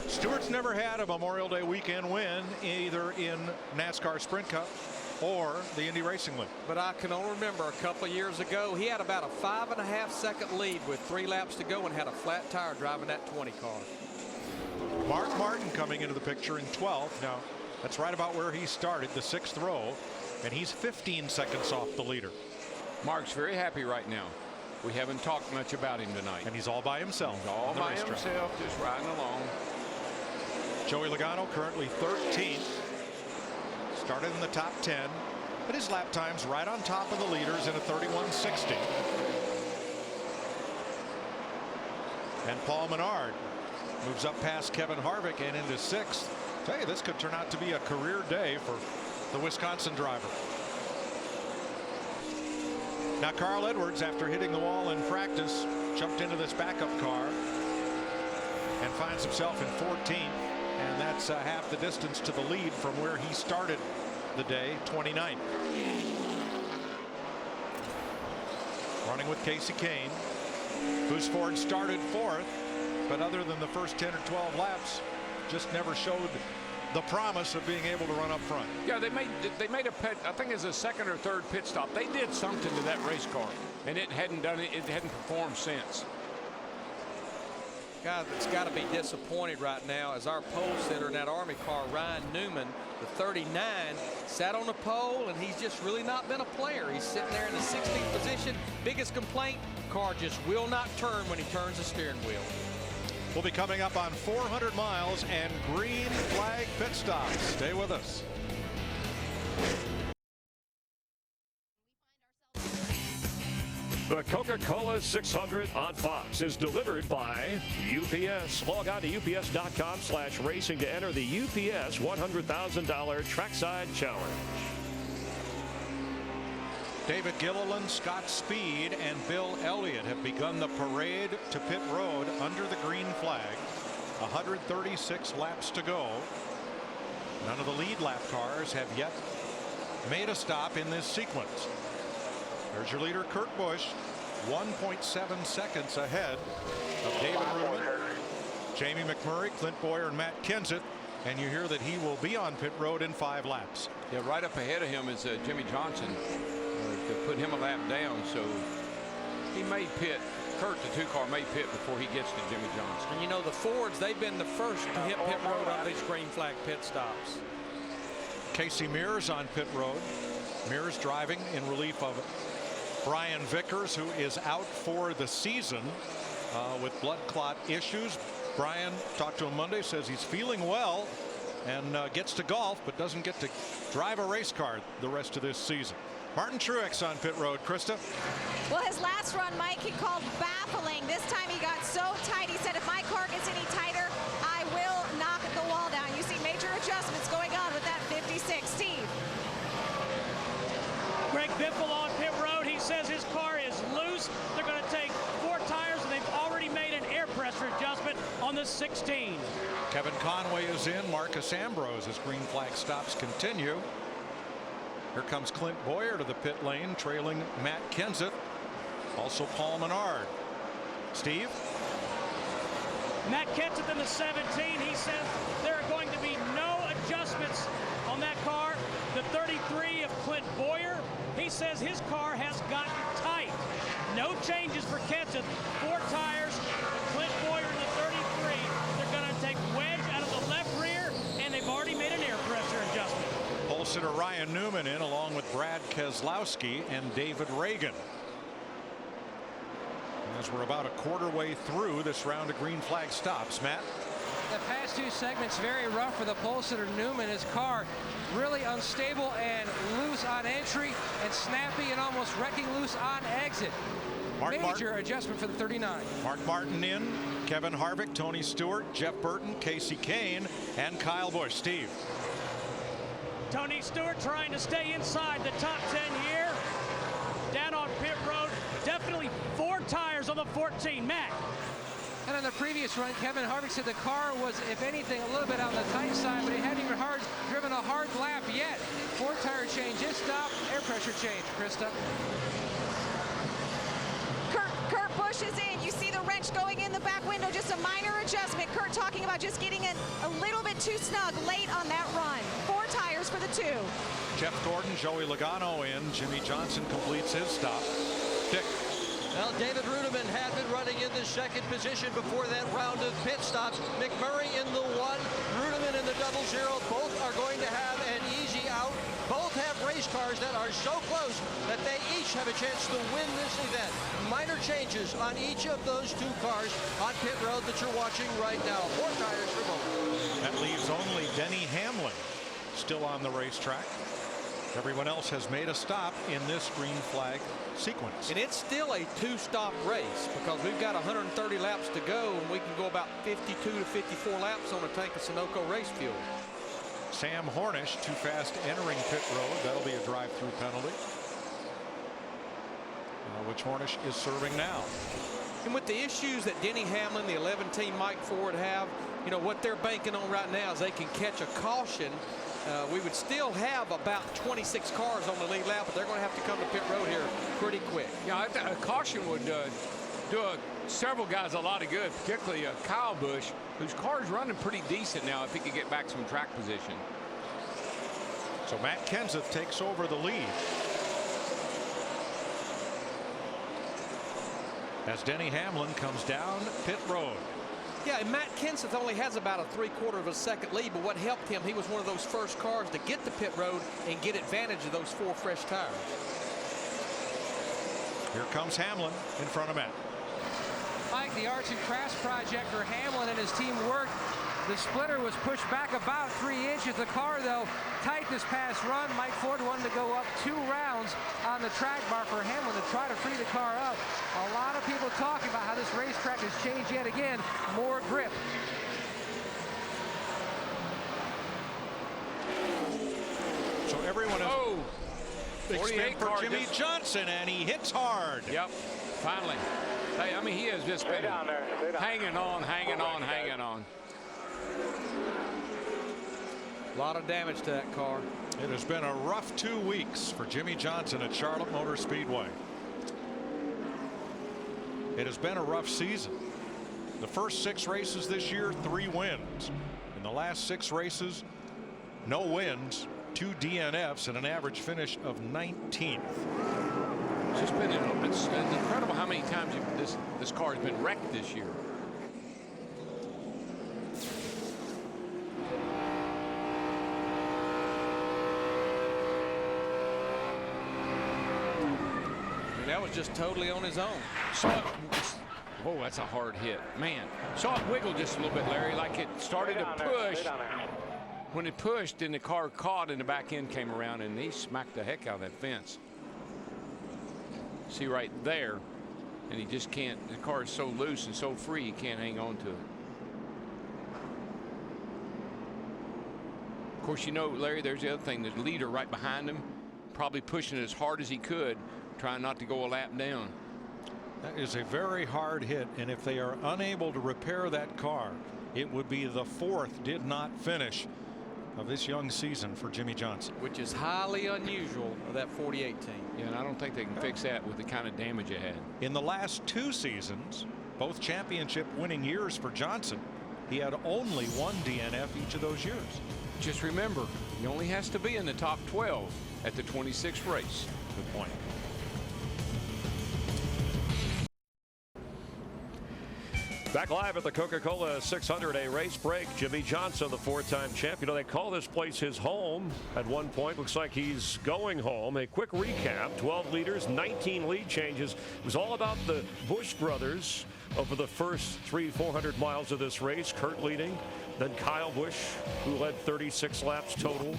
Stewart's never had a Memorial Day weekend win, either in NASCAR Sprint Cup or the Indy Racing League. But I can only remember a couple of years ago, he had about a 5.5-second lead with 3 laps to go and had a flat tire driving that 20 car. Mark Martin coming into the picture in 12th. Now, that's right about where he started, the 6th row, and he's 15 seconds off the leader. Mark's very happy right now. We haven't talked much about him tonight. And he's all by himself. He's all by himself, just riding along. Joey Logano currently 13th. Started in the top 10, but his lap time's right on top of the leaders in a 31.60. And Paul Menard moves up past Kevin Harvick and into 6th. Tell you, this could turn out to be a career day for the Wisconsin driver. Now Carl Edwards, after hitting the wall in practice, jumped into this backup car and finds himself in 14th, and that's half the distance to the lead from where he started the day, 29th. Running with Casey Kane. Busch Ford started 4th, but other than the first 10 or 12 laps, just never showed the promise of being able to run up front. Yeah, they made a pit, I think it's a 2nd or 3rd pit stop. They did something to that race car, and it hadn't performed since. Guy that's got to be disappointed right now is our pole sitter in that Army car, Ryan Newman, the 39, sat on the pole, and he's just really not been a player. He's sitting there in the 16th position. Biggest complaint, car just will not turn when he turns the steering wheel. We'll be coming up on 400 miles and green flag pit stops. Stay with us. The Coca-Cola 600 on Fox is delivered by UPS. Log on to ups.com/racing to enter the UPS $100,000 Trackside Challenge. David Gilliland, Scott Speed, and Bill Elliott have begun the parade to pit road under the green flag. 136 laps to go. None of the lead lap cars have yet made a stop in this sequence. There's your leader, Kurt Busch, 1.7 seconds ahead of David Ruderman, Jamie McMurray, Clint Boyer, and Matt Kenseth. And you hear that he will be on pit road in 5 laps. Yeah, right up ahead of him is Jimmie Johnson to put him a lap down. So he may pit. Kurt, the 2-car, may pit before he gets to Jimmie Johnson. And you know, the Fords, they've been the first to hit pit road on these green flag pit stops. Casey Mears on pit road. Mears driving in relief of Brian Vickers, who is out for the season with blood clot issues. Brian talked to him Monday, says he's feeling well and gets to golf, but doesn't get to drive a race car the rest of this season. Martin Truex on pit road. Krista? Well, his last run, Mike, he called baffling. This time he got so tight, he said, if my car gets any tighter, I will knock the wall down. You see major adjustments going on with that 56. Steve? Greg Biffle on pit road. He says his car is loose. They're going to take 4 tires, and they've already made an air pressure adjustment on the 16. Kevin Conway is in. Marcus Ambrose as green flag stops continue. Here comes Clint Boyer to the pit lane, trailing Matt Kenseth. Also Paul Menard. Steve? Matt Kenseth in the 17. He says there are going to be no adjustments on that car. The 33 of Clint Boyer, he says his car has gotten tight. No changes for Kenseth. 4 tires. Clint Boyer in the 33. They're going to take wedge out of the left rear, and they've already made an air pressure adjustment. Pole sitter Ryan Newman in, along with Brad Keselowski and David Reagan. As we're about a quarter way through this round of green flag stops. Matt? The past 2 segments very rough for the pole sitter Newman. His car really unstable and loose on entry and snappy and almost wrecking loose on exit. Major adjustment for the 39. Mark Martin in, Kevin Harvick, Tony Stewart, Jeff Burton, Casey Kane, and Kyle Busch. Steve? Tony Stewart trying to stay inside the top 10 here. Down on pit road. Definitely 4 tires on the 14. Matt? And on the previous run, Kevin Harvick said the car was, if anything, a little bit on the tight side, but he hadn't even driven a hard lap yet. 4 tire change, just stop, air pressure change. Krista? Kurt Busch is in. You see the wrench going in the back window, just a minor adjustment. Kurt talking about just getting in a little bit too snug late on that run. 4 tires for the 2. Jeff Gordon, Joey Logano in. Jimmie Johnson completes his stop. Dick? Well, David Rudiman had been running in the second position before that round of pit stops. McMurray in the 1, Rudiman in the 00. Both are going to have an easy out. Both have race cars that are so close that they each have a chance to win this event. Minor changes on each of those two cars on pit road that you're watching right now. 4 tires for both. That leaves only Denny Hamlin still on the racetrack. Everyone else has made a stop in this green flag sequence. And it's still a 2-stop race because we've got 130 laps to go, and we can go about 52 to 54 laps on a tank of Sunoco race fuel. Sam Hornish too fast entering pit road. That'll be a drive-through penalty, which Hornish is serving now. And with the issues that Denny Hamlin, the 11 team Mike Ford have, you know, what they're banking on right now is they can catch a caution. We would still have about 26 cars on the lead lap, but they're going to have to come to pit road here pretty quick. Yeah, a caution would do several guys a lot of good, particularly Kyle Busch, whose car is running pretty decent now if he could get back some track position. So Matt Kenseth takes over the lead as Denny Hamlin comes down pit road. Yeah, and Matt Kenseth only has about a 3/4 of a second lead, but what helped him, he was one of those first cars to get to pit road and get advantage of those 4 fresh tires. Here comes Hamlin in front of Matt. Mike, the arts and crafts project for Hamlin and his team worked. The splitter was pushed back about 3 inches. The car, though, tight this past run. Mike Ford wanted to go up 2 rounds on the track bar for Hamlin to try to free the car up. A lot of people talking about how this racetrack has changed yet again. More grip. So everyone is expect for Jimmie Johnson, and he hits hard. Yep, finally. Hey, I mean, he has just been hanging on. A lot of damage to that car. It has been a rough 2 weeks for Jimmie Johnson at Charlotte Motor Speedway. It has been a rough season. The first 6 races this year, 3 wins. In the last 6 races, no wins, 2 DNFs, and an average finish of 19th. It's just been it's incredible how many times this car has been wrecked this year. That was just totally on his own. Oh, that's a hard hit, man. Saw it wiggle just a little bit, Larry, like it started to push. When it pushed, then the car caught and the back end came around and he smacked the heck out of that fence. See right there, and he just can't. The car is so loose and so free, he can't hang on to it. Of course, you know, Larry, there's the other thing. The leader right behind him, probably pushing as hard as he could, trying not to go a lap down. That is a very hard hit, and if they are unable to repair that car, it would be the 4th did not finish of this young season for Jimmie Johnson, which is highly unusual of that 48 team. Yeah, and I don't think they can fix that with the kind of damage it had. In the last 2 seasons, both championship winning years for Johnson, he had only 1 DNF each of those years. Just remember, he only has to be in the top 12 at the 26th race. Good point. Back live at the Coca-Cola 600, a race break. Jimmie Johnson, the 4-time champ. You know, they call this place his home at one point. Looks like he's going home. A quick recap: 12 leaders, 19 lead changes. It was all about the Busch brothers over the first 300-400 miles of this race. Kurt leading, then Kyle Busch, who led 36 laps total.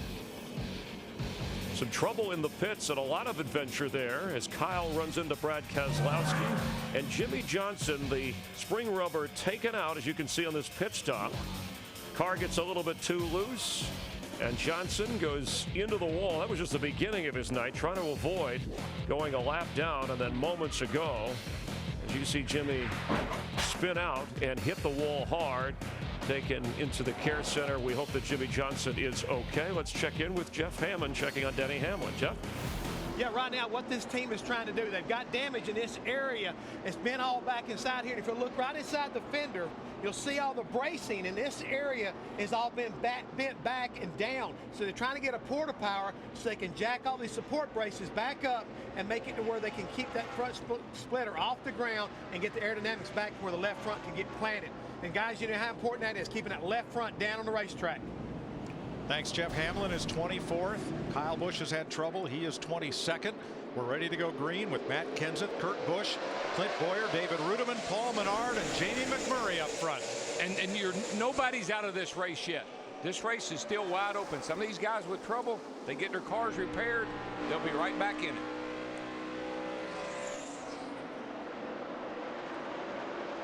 Some trouble in the pits and a lot of adventure there as Kyle runs into Brad Keselowski, and Jimmie Johnson, the spring rubber taken out, as you can see on this pit stop. Car gets a little bit too loose, and Johnson goes into the wall. That was just the beginning of his night, trying to avoid going a lap down, and then moments ago, as you see Jimmie spin out and hit the wall hard, taken into the care center. We hope that Jimmie Johnson is okay. Let's check in with Jeff Hammond, checking on Denny Hamlin. Jeff? Yeah, right now what this team is trying to do, they've got damage in this area. It's been all back inside here. And if you look right inside the fender, you'll see all the bracing in this area has all been bent back and down. So they're trying to get a porta power so they can jack all these support braces back up and make it to where they can keep that front splitter off the ground and get the aerodynamics back to where the left front can get planted. And guys, you know how important that is, keeping that left front down on the racetrack. Thanks, Jeff. Hamlin is 24th. Kyle Busch has had trouble. He is 22nd. We're ready to go green with Matt Kenseth, Kurt Busch, Clint Boyer, David Rudiman, Paul Menard, and Jamie McMurray up front. And nobody's out of this race yet. This race is still wide open. Some of these guys with trouble, they get their cars repaired, they'll be right back in it.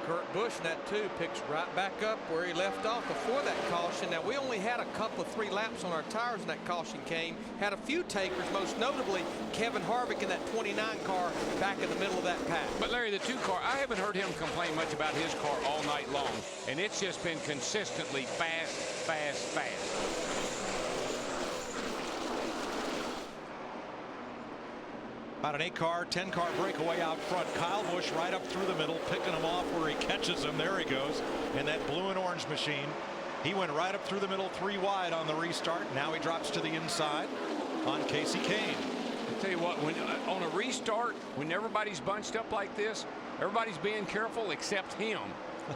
Kurt Busch in that too picks right back up where he left off before that caution. Now, we only had a couple of 3 laps on our tires when that caution came. Had a few takers, most notably Kevin Harvick in that 29 car back in the middle of that pack. But Larry, the 2 car, I haven't heard him complain much about his car all night long. And it's just been consistently fast, fast, fast. About an 8-car, 10-car breakaway out front. Kyle Busch right up through the middle, picking him off where he catches him. There he goes in that blue and orange machine. He went right up through the middle, 3 wide on the restart. Now he drops to the inside on Kasey Kahne. I'll tell you what, when on a restart, when everybody's bunched up like this, everybody's being careful except him.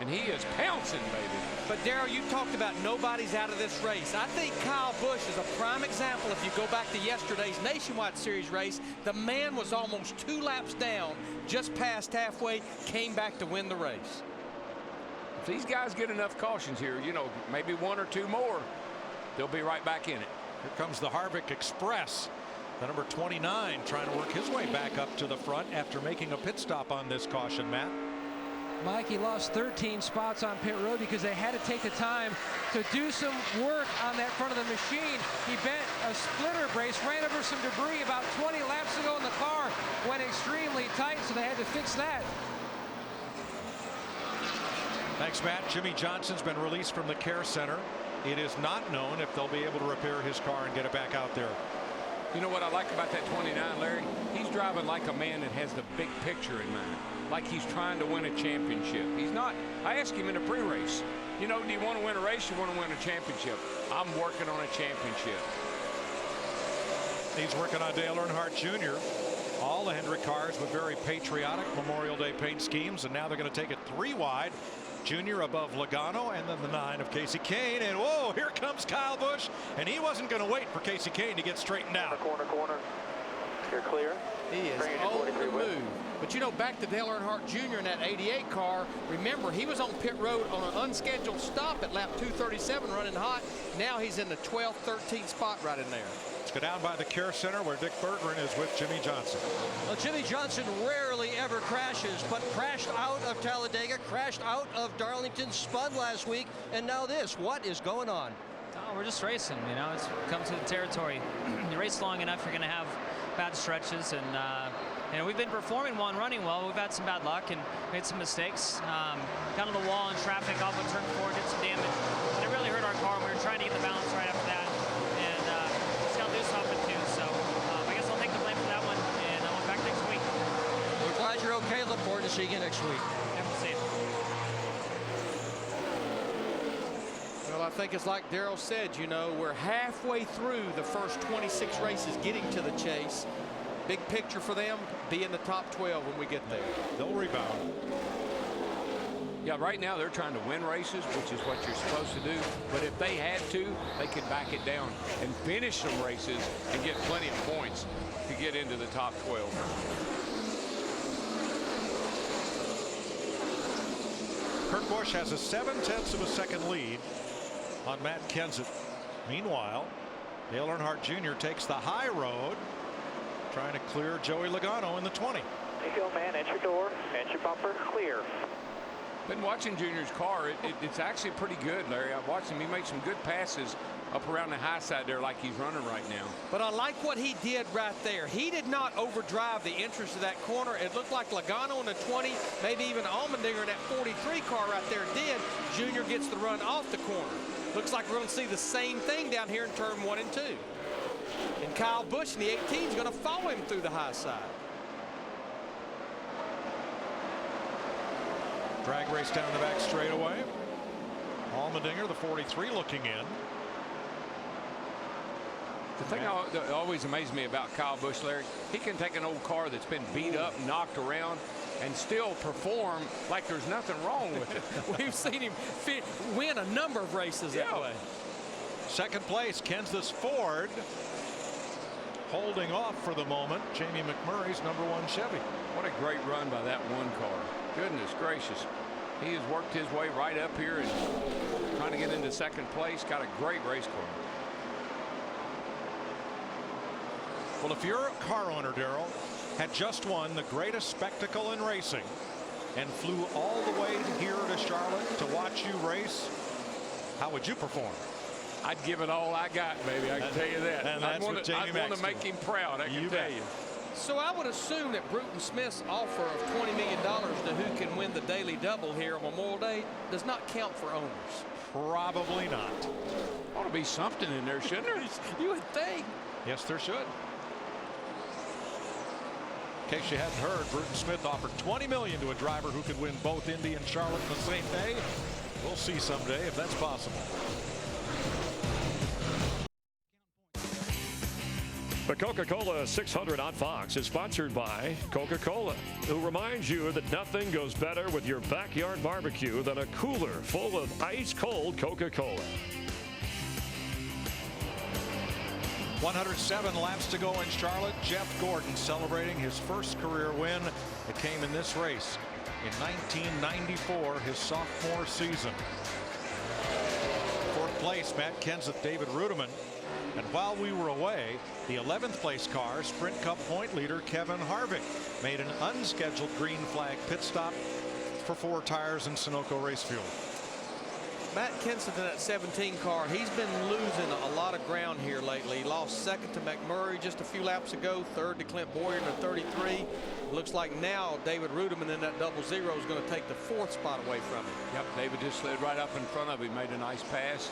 And he is pouncing, baby. But Darrell, you talked about nobody's out of this race. I think Kyle Busch is a prime example. If you go back to yesterday's Nationwide Series race, the man was almost 2 laps down, just past halfway, came back to win the race. If these guys get enough cautions here, you know, maybe 1 or 2 more, they'll be right back in it. Here comes the Harvick Express. The number 29 trying to work his way back up to the front after making a pit stop on this caution, Matt. Mike, he lost 13 spots on pit road because they had to take the time to do some work on that front of the machine. He bent a splitter brace, ran over some debris about 20 laps ago in the car, went extremely tight, so they had to fix that. Thanks, Matt. Jimmie Johnson's been released from the care center. It is not known if they'll be able to repair his car and get it back out there. You know what I like about that 29, Larry? He's driving like a man that has the big picture in mind. Like he's trying to win a championship. He's not. I asked him in a pre-race, you know, do you want to win a race or you want to win a championship? I'm working on a championship. He's working on Dale Earnhardt Jr. All the Hendrick cars with very patriotic Memorial Day paint schemes, and now they're going to take it 3 wide. Junior above Logano, and then the 9 of Kasey Kahne, and whoa, here comes Kyle Busch, and he wasn't going to wait for Kasey Kahne to get straightened out. Corner. You're clear. He is on the move. But you know, back to Dale Earnhardt Jr. in that 88 car, remember, he was on pit road on an unscheduled stop at lap 237 running hot. Now he's in the 12th, 13th spot right in there. Let's go down by the care center where Dick Berggren is with Jimmie Johnson. Well, Jimmie Johnson rarely ever crashes, but crashed out of Talladega, crashed out of Darlington, spun last week, and now this. What is going on? Oh, we're just racing, you know, it's come to the territory. You race long enough, you're going to have bad stretches, and you know, we've been performing well and running well. We've had some bad luck and made some mistakes. Got on the wall in traffic off of turn 4, did some damage, and it really hurt our car. We were trying to get the balance right after that, and just got loose off it too. So I guess I'll take the blame for that one, and I went back next week. We're glad you're okay. Look forward to seeing you next week. Yeah, we'll see you. Well, I think it's like Darrell said, you know, we're halfway through the first 26 races getting to the chase. Big picture for them, be in the top 12 when we get there. They'll rebound. Yeah, right now they're trying to win races, which is what you're supposed to do. But if they had to, they could back it down and finish some races and get plenty of points to get into the top 12. Kurt Busch has a 0.7 of a second lead on Matt Kenseth. Meanwhile, Dale Earnhardt Jr. takes the high road, trying to clear Joey Logano in the 20. There you go, man. Enter your door, enter your bumper, clear. Been watching Junior's car. It's actually pretty good, Larry. I've watched him. He makes some good passes up around the high side there like he's running right now. But I like what he did right there. He did not overdrive the entrance of that corner. It looked like Logano in the 20, maybe even Allmendinger in that 43 car right there did. Junior gets the run off the corner. Looks like we're going to see the same thing down here in turn 1 and 2. And Kyle Busch in the 18 is going to follow him through the high side. Drag race down the back straightaway. Allmendinger, the 43, looking in. The thing that always amazes me about Kyle Busch, Larry, he can take an old car that's been beat up, knocked around, and still perform like there's nothing wrong with it. We've seen him win a number of races that way. Second place, Kansas Ford. Holding off for the moment, Jamie McMurray's #1 Chevy. What a great run by that one car. Goodness gracious. He has worked his way right up here and trying to get into second place. Got a great race car. Well, if you're a car owner, Darrell, had just won the greatest spectacle in racing and flew all the way here to Charlotte to watch you race, how would you perform? I'd give it all I got, baby. I can tell you that. And that's what Jamie I'd want to make him proud. I can tell you. So I would assume that Bruton Smith's offer of $20 million to who can win the daily double here on Memorial Day does not count for owners. Probably not. Ought to be something in there, shouldn't there? You would think. Yes, there should. In case you hadn't heard, Bruton Smith offered $20 million to a driver who could win both Indy and Charlotte the same day. We'll see someday if that's possible. The Coca-Cola 600 on Fox is sponsored by Coca-Cola, who reminds you that nothing goes better with your backyard barbecue than a cooler full of ice-cold Coca-Cola. 107 laps to go in Charlotte. Jeff Gordon celebrating his first career win. It came in this race in 1994, his sophomore season. Fourth place, Matt Kenseth, David Rudiman. And while we were away, the 11th place car, Sprint Cup point leader Kevin Harvick, made an unscheduled green flag pit stop for 4 tires and Sunoco race fuel. Matt Kenseth in that 17 car, he's been losing a lot of ground here lately. He lost second to McMurray just a few laps ago, third to Clint Boyer in the 33. Looks like now David Rudiman in that 00 is going to take the 4th spot away from him. Yep, David just slid right up in front of him, made a nice pass.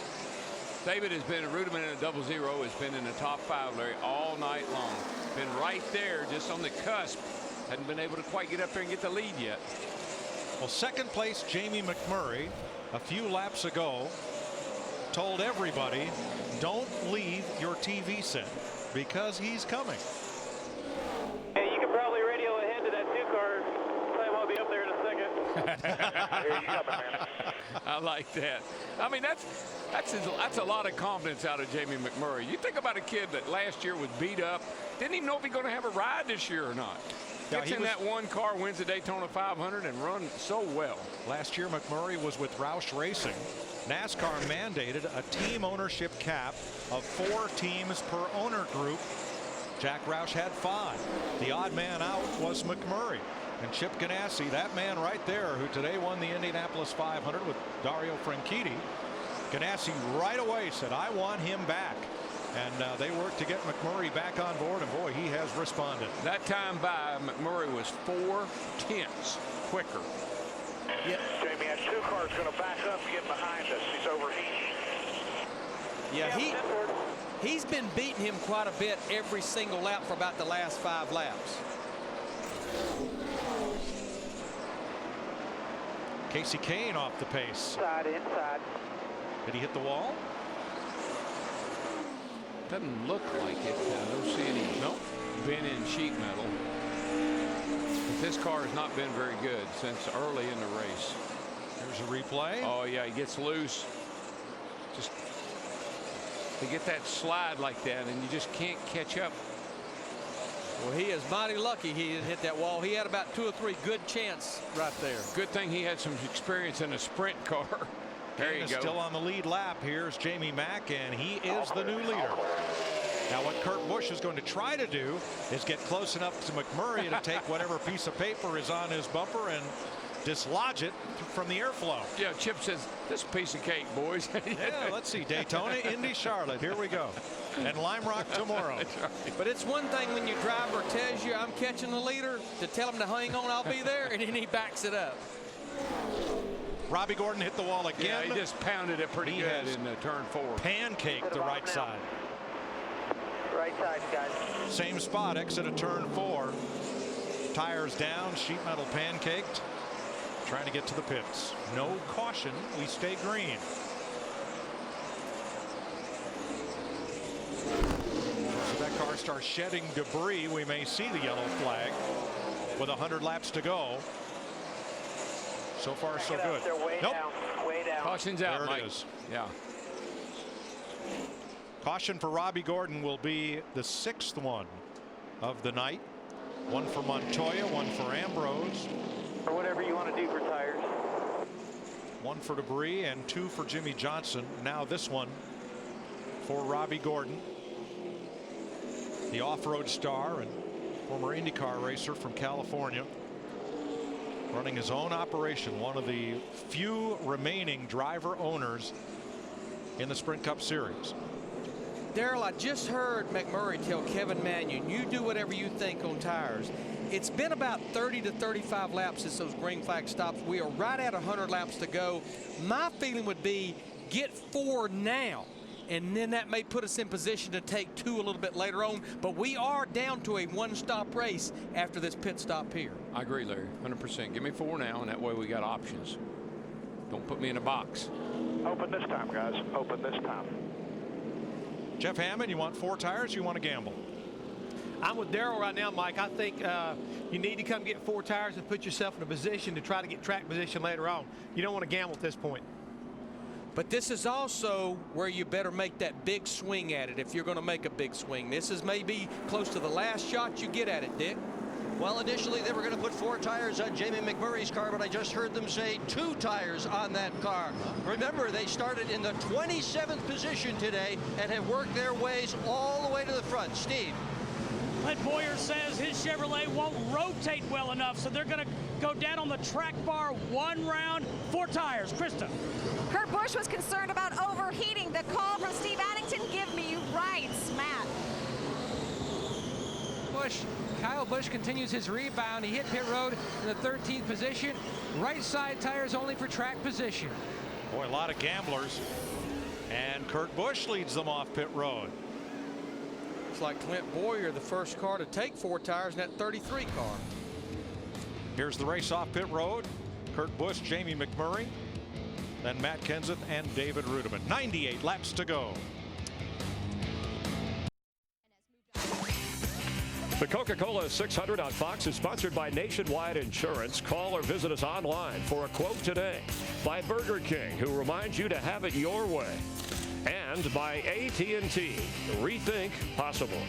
David has been, Rudiman in a 00 has been in the top 5, Larry, all night long. Been right there, just on the cusp. Hadn't been able to quite get up there and get the lead yet. Well, second place, Jamie McMurray, a few laps ago, told everybody, don't leave your TV set because he's coming. Hey, you can probably radio ahead to that 2 car. Probably won't be up there in a second. Here you go, man. I like that. I mean, that's a lot of confidence out of Jamie McMurray. You think about a kid that last year was beat up, didn't even know if he's going to have a ride this year or not. Gets in that one car, wins the Daytona 500, and runs so well. Last year, McMurray was with Roush Racing. NASCAR mandated a team ownership cap of 4 teams per owner group. Jack Roush had 5. The odd man out was McMurray. And Chip Ganassi, that man right there, who today won the Indianapolis 500 with Dario Franchitti. Ganassi right away said, I want him back. And they worked to get McMurray back on board, and boy, he has responded. That time by McMurray was 4/10 quicker. Yeah. Jamie, that 2 car's going to back up and get behind us. He's overheating. Yeah, he's been beating him quite a bit every single lap for about the last 5 laps. Casey Kane off the pace. Inside. Did he hit the wall? Doesn't look like it. I don't see any bend in sheet metal. But this car has not been very good since early in the race. Here's a replay. Oh yeah, he gets loose. Just to get that slide like that, and you just can't catch up. Well, he is mighty lucky he didn't hit that wall. He had about 2 or 3 good chances right there. Good thing he had some experience in a sprint car. There you go. Still on the lead lap. Here's Jamie Mack, and he is the new leader. Now, what Kurt Busch is going to try to do is get close enough to McMurray to take whatever piece of paper is on his bumper and dislodge it from the airflow. Yeah, Chip says, this piece of cake, boys. Yeah, let's see. Daytona, Indy, Charlotte. Here we go. And Lime Rock tomorrow. Right. But it's one thing when your driver tells you I'm catching the leader, to tell him to hang on, I'll be there, and then he backs it up. Robbie Gordon hit the wall again. Yeah, he just pounded it pretty good in turn 4. Pancaked the right side. Right side, guys. Same spot, exit of turn 4. Tires down, sheet metal pancaked. Trying to get to the pits. No caution. We stay green. So that car starts shedding debris. We may see the yellow flag with 100 laps to go. So far, so good. They're way Nope. down. Way down. Caution's out, There Mike. it is. Yeah. Caution for Robbie Gordon will be the 6th one of the night. One for Montoya, one for Ambrose. Or whatever you want to do for tires. One for debris and 2 for Jimmie Johnson. Now this one for Robbie Gordon, the off-road star and former IndyCar racer from California, running his own operation, one of the few remaining driver owners in the Sprint Cup Series. Darrell, I just heard McMurray tell Kevin Mannion, you do whatever you think on tires. It's been about 30 to 35 laps since those green flag stops. We are right at 100 laps to go. My feeling would be get 4 now, and then that may put us in position to take 2 a little bit later on. But we are down to a one-stop race after this pit stop here. I agree, Larry, 100%. Give me 4 now, and that way we got options. Don't put me in a box. Open this time, guys. Open this time. Jeff Hammond, you want 4 tires? You want to gamble? I'm with Darrell right now, Mike. I think you need to come get 4 tires and put yourself in a position to try to get track position later on. You don't want to gamble at this point. But this is also where you better make that big swing at it if you're going to make a big swing. This is maybe close to the last shot you get at it, Dick. Well, initially they were going to put 4 tires on Jamie McMurray's car, but I just heard them say 2 tires on that car. Remember, they started in the 27th position today and have worked their ways all the way to the front. Steve. Clint Boyer says his Chevrolet won't rotate well enough, so they're going to go down on the track bar 1 round, 4 tires. Krista. Kurt Busch was concerned about overheating. The call from Steve Addington, give me rights, Matt. Kyle Busch continues his rebound. He hit pit road in the 13th position. Right side tires only for track position. Boy, a lot of gamblers. And Kurt Busch leads them off pit road. It's like Clint Boyer, the first car to take 4 tires in that 33 car. Here's the race off pit road. Kurt Busch, Jamie McMurray, then Matt Kenseth and David Rudiman. 98 laps to go. The Coca-Cola 600 on Fox is sponsored by Nationwide Insurance. Call or visit us online for a quote today. By Burger King, who reminds you to have it your way. And by AT&T, rethink possible.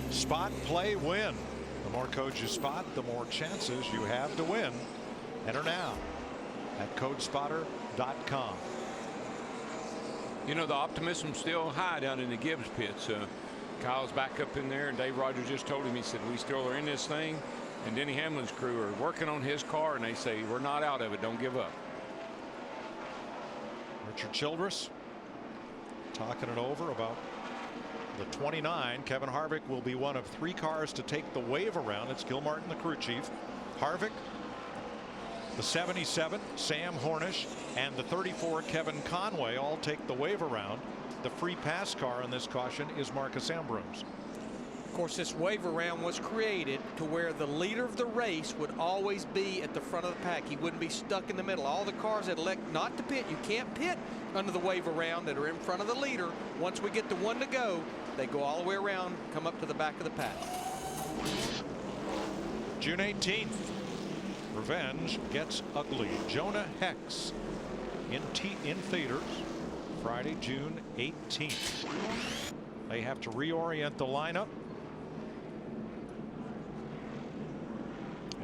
Spot, play, win. The more codes you spot, the more chances you have to win. Enter now at codespotter.com. You know, the optimism's still high down in the Gibbs pits. Kyle's back up in there, and Dave Rogers just told him, he said, we still are in this thing. And Denny Hamlin's crew are working on his car, and they say, we're not out of it. Don't give up. Richard Childress talking it over about the 29. Kevin Harvick will be one of 3 cars to take the wave around. It's Gilmartin, the crew chief. Harvick, the 77, Sam Hornish, and the 34, Kevin Conway, all take the wave around. The free pass car in this caution is Marcus Ambrose. Of course, this wave around was created to where the leader of the race would always be at the front of the pack. He wouldn't be stuck in the middle. All the cars that elect not to pit, you can't pit under the wave around, that are in front of the leader. Once we get to 1 to go, they go all the way around, come up to the back of the pack. June 18th, revenge gets ugly. Jonah Hex in theaters Friday, June 18th. They have to reorient the lineup.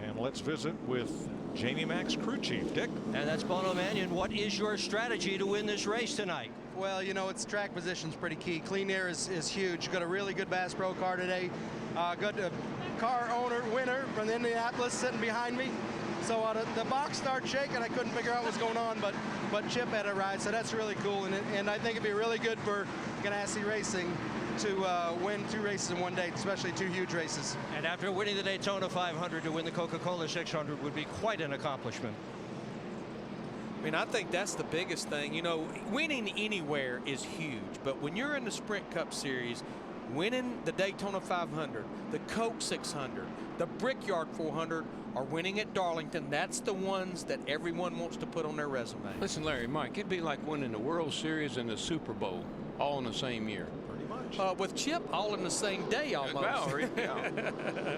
And let's visit with Jamie Mac's crew chief, Dick. And that's Bono Mannion. What is your strategy to win this race tonight? Well, you know, it's track position's pretty key. Clean air is huge. Got a really good Bass Pro car today. Got a car owner, winner from Indianapolis sitting behind me. So the box started shaking. I couldn't figure out what's going on, but Chip had a ride, so that's really cool. And I think it'd be really good for Ganassi Racing to win 2 races in one day, especially 2 huge races. And after winning the Daytona 500, to win the Coca-Cola 600 would be quite an accomplishment. I mean, I think that's the biggest thing. You know, winning anywhere is huge, but when you're in the Sprint Cup Series, winning the Daytona 500, the Coke 600, the Brickyard 400, or winning at Darlington, that's the ones that everyone wants to put on their resume. Listen, Larry, Mike, it'd be like winning the World Series and the Super Bowl all in the same year. Pretty much. With Chip, all in the same day almost. Well, yeah.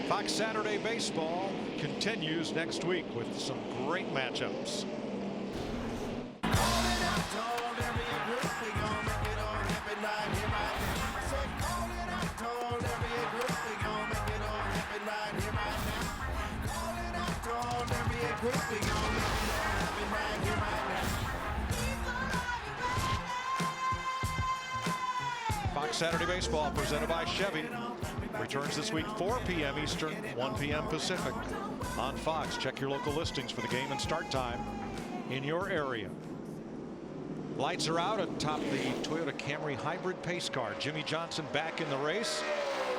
Fox Saturday Baseball continues next week with some great matchups. Fox Saturday Baseball presented by Chevy returns this week 4 p.m. Eastern, 1 p.m. Pacific on Fox. Check your local listings for the game and start time in your area. Lights are out atop the Toyota Camry hybrid pace car. Jimmie Johnson back in the race.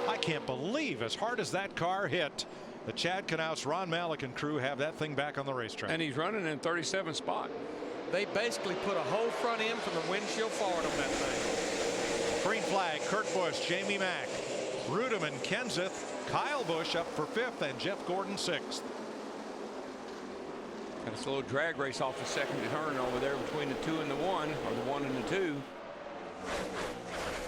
I can't believe as hard as that car hit, the Chad Knaus, Ron Malik and crew have that thing back on the racetrack. And he's running in 37th spot. They basically put a whole front end from the windshield forward on that thing. Green flag, Kurt Busch, Jamie Mack, Rudeman, Kenseth, Kyle Busch up for 5th, and Jeff Gordon 6th. Got a slow drag race off the second turn over there between the 2 and the 1, or the 1 and the 2.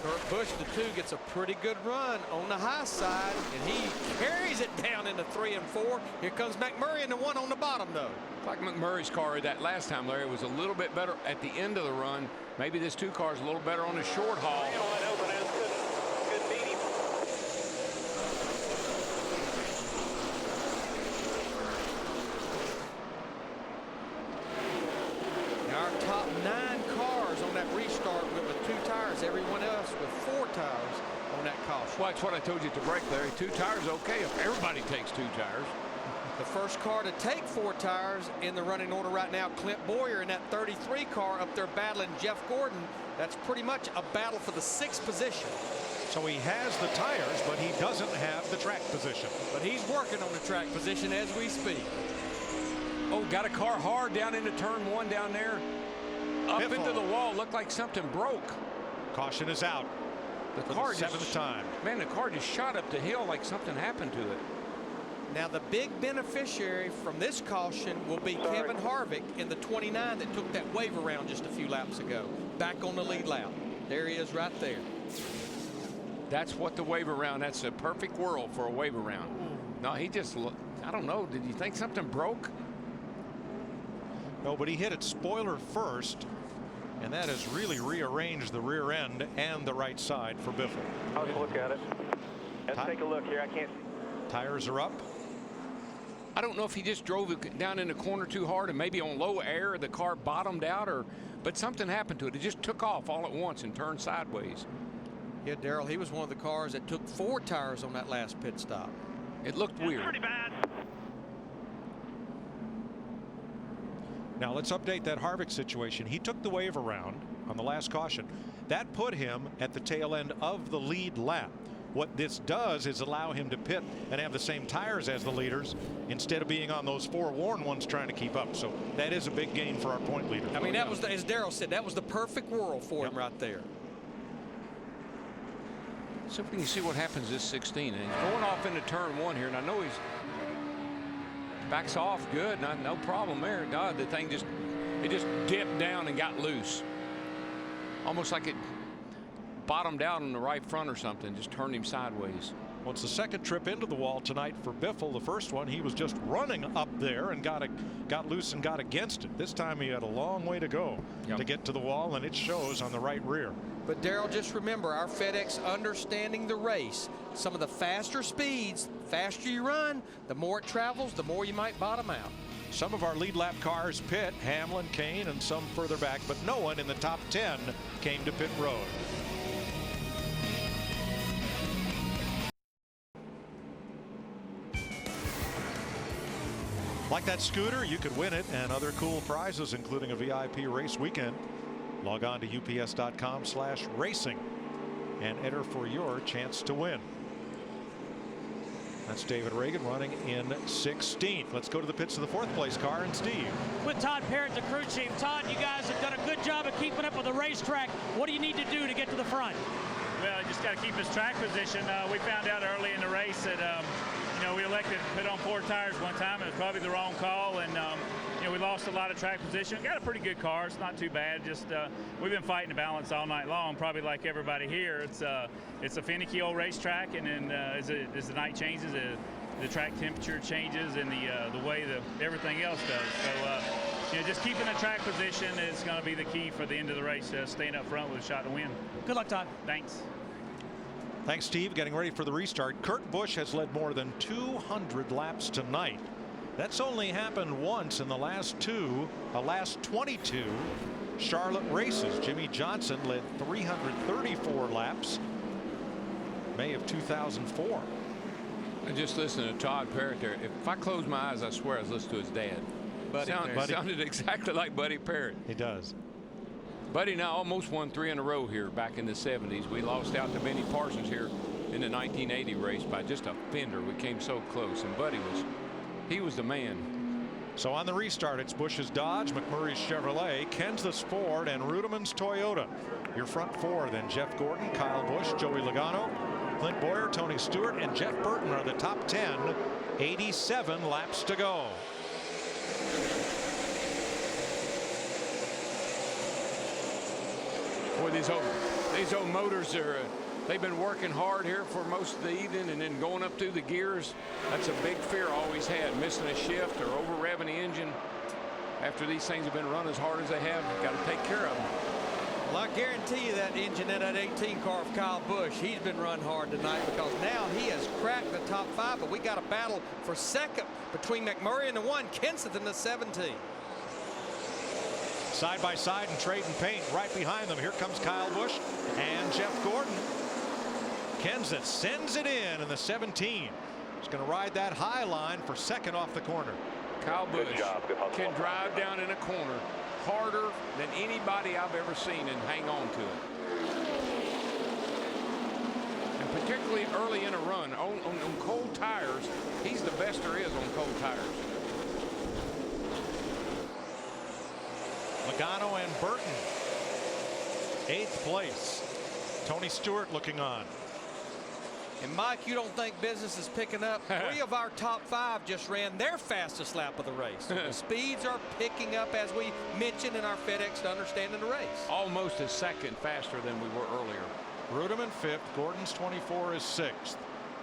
Kurt Busch, the 2, gets a pretty good run on the high side, and he carries it down into 3 and 4. Here comes McMurray in the 1 on the bottom, though. Like McMurray's car that last time, Larry, was a little bit better at the end of the run. Maybe this 2 car is a little better on the short haul. Our top 9 cars on that restart went with 2 tires. Everyone else with 4 tires on that caution. Well, that's what I told you at the break, Larry. 2 tires, okay. If everybody takes 2 tires. The first car to take 4 tires in the running order right now, Clint Boyer in that 33 car up there battling Jeff Gordon. That's pretty much a battle for the 6th position. So he has the tires, but he doesn't have the track position. But he's working on the track position as we speak. Oh, got a car hard down into turn 1 down there. Up Biffle. into the wall. Looked like something broke. Caution is out. The for car the 7th time. Man, the car just shot up the hill like something happened to it. Now the big beneficiary from this caution will be Kevin Harvick in the 29 that took that wave around just a few laps ago. Back on the lead lap. There he is right there. That's what the wave around. That's a perfect whirl for a wave around. No, he just, I don't know. Did you think something broke? No, but he hit it spoiler first, and that has really rearranged the rear end and the right side for Biffle. I'll look at it. Let's take a look here. I can't. Tires are up. I don't know if he just drove it down in the corner too hard and maybe on low air the car bottomed out, but something happened to it. It just took off all at once and turned sideways. Yeah, Darrell, he was one of the cars that took 4 tires on that last pit stop. It looked weird. Pretty bad. Now let's update that Harvick situation. He took the wave around on the last caution. That put him at the tail end of the lead lap. What this does is allow him to pit and have the same tires as the leaders instead of being on those forewarned ones trying to keep up. So that is a big gain for our point leader. I mean, that was, as Darrell said, that was the perfect whirl for him right there. So if we can see what happens this 16. And he's going off into turn 1 here, and I know he's backs off good. No problem there. God, the thing just dipped down and got loose. Almost like it bottomed out on the right front or something, just turned him sideways. Well, it's the second trip into the wall tonight for Biffle. The first one, he was just running up there and got loose and got against it. This time he had a long way to go to get to the wall, and it shows on the right rear. But Darrell, just remember our FedEx understanding the race. Some of the faster speeds, faster you run, the more it travels, the more you might bottom out. Some of our lead lap cars pit, Hamlin, Kane, and some further back, but no one in the top 10 came to pit road. Like that scooter, you could win it and other cool prizes, including a VIP race weekend. Log on to ups.com/racing and enter for your chance to win. That's David Reagan running in 16th. Let's go to the pits of the 4th place car and Steve. With Todd Parrott, the crew chief. Todd, you guys have done a good job of keeping up with the racetrack. What do you need to do to get to the front? Well, you just got to keep his track position. We found out early in the race that, you know, we elected to put on 4 tires one time, and it was probably the wrong call. And, you know, we lost a lot of track position. Got a pretty good car. It's not too bad. Just we've been fighting to balance all night long, probably like everybody here. It's a finicky old racetrack, and then as the night changes, the track temperature changes, and the way everything else does. So, you know, just keeping the track position is going to be the key for the end of the race, staying up front with a shot to win. Good luck, Todd. Thanks. Thanks, Steve. Getting ready for the restart. Kurt Busch has led more than 200 laps tonight. That's only happened once in the last 22 Charlotte races. Jimmie Johnson led 334 laps May of 2004. And just listen to Todd Parrott there. If I close my eyes, I swear I was listening to his dad. Buddy sounded exactly like Buddy Parrott. He does. Buddy now almost won 3 in a row here back in the 70s. We lost out to Benny Parsons here in the 1980 race by just a fender. We came so close, and Buddy was the man. So on the restart, it's Busch's Dodge, McMurray's Chevrolet, Kenseth's Ford, and Rudeman's Toyota. Your front 4 then: Jeff Gordon, Kyle Busch, Joey Logano, Clint Boyer, Tony Stewart, and Jeff Burton are the top 10. 87 laps to go. Boy, these old motors are they've been working hard here for most of the evening, and then going up through the gears. That's a big fear I always had, missing a shift or over revving the engine. After these things have been run as hard as they have, got to take care of them. Well, I guarantee you that engine in that 18 car of Kyle Busch, he's been run hard tonight, because now he has cracked the top 5, but we got a battle for second between McMurray in the 1, Kenseth in the 17. Side by side and trading paint right behind them. Here comes Kyle Busch and Jeff Gordon. Kenseth sends it in the 17. He's going to ride that high line for second off the corner. Kyle Busch can drive down in a corner harder than anybody I've ever seen and hang on to it. And particularly early in a run on cold tires, he's the best there is on cold tires. Logano and Burton, 8th place. Tony Stewart looking on. And Mike, you don't think business is picking up? 3 of our top 5 just ran their fastest lap of the race. The speeds are picking up, as we mentioned in our FedEx to Understanding the Race. Almost a second faster than we were earlier. Rudeman 5th. Gordon's 24 is 6th.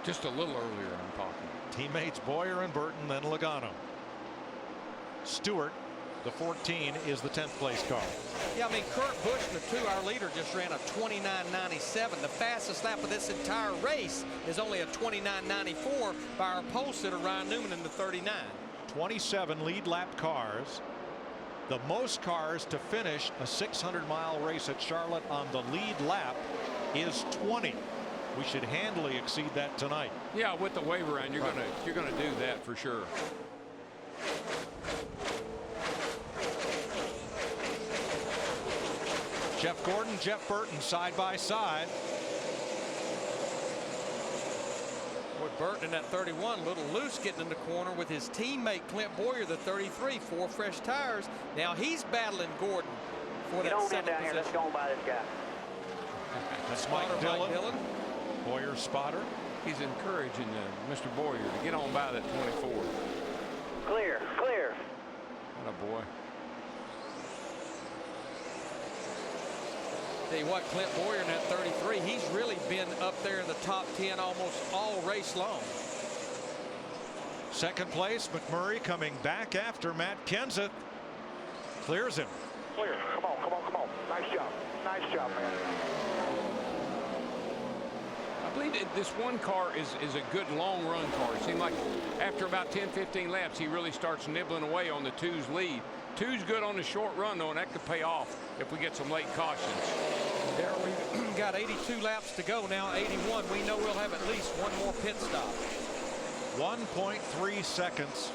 Just a little earlier, I'm talking. Teammates Boyer and Burton, then Logano. Stewart, the 14, is the 10th place car. Yeah, I mean, Kurt Busch, the 2, our leader, just ran a 29.97. The fastest lap of this entire race is only a 29.94 by our pole sitter Ryan Newman in the 39. 27 lead lap cars. The most cars to finish a 600-mile race at Charlotte on the lead lap is 20. We should handily exceed that tonight. Yeah, with the wave around, you're gonna do that for sure. Jeff Gordon, Jeff Burton side by side. With Burton in that 31, a little loose getting in the corner with his teammate Clint Boyer, the 33, 4 fresh tires. Now he's battling Gordon for that 7th down here. Let's go on by this guy. That's Mike Dillon. Boyer spotter. He's encouraging Mr. Boyer to get on by that 24. Clear, clear. What a boy. Tell you what, Clint Boyer in that 33, he's really been up there in the top 10 almost all race long. Second place, McMurray coming back after Matt Kenseth. Clears him. Clear. Come on, come on, come on. Nice job. Nice job, man. I believe this one car is a good long run car. It seemed like after about 10-15 laps, he really starts nibbling away on the 2's lead. 2's good on the short run, though, and that could pay off if we get some late cautions. Darryl, we've got 82 laps to go now, 81. We know we'll have at least one more pit stop. 1.3 seconds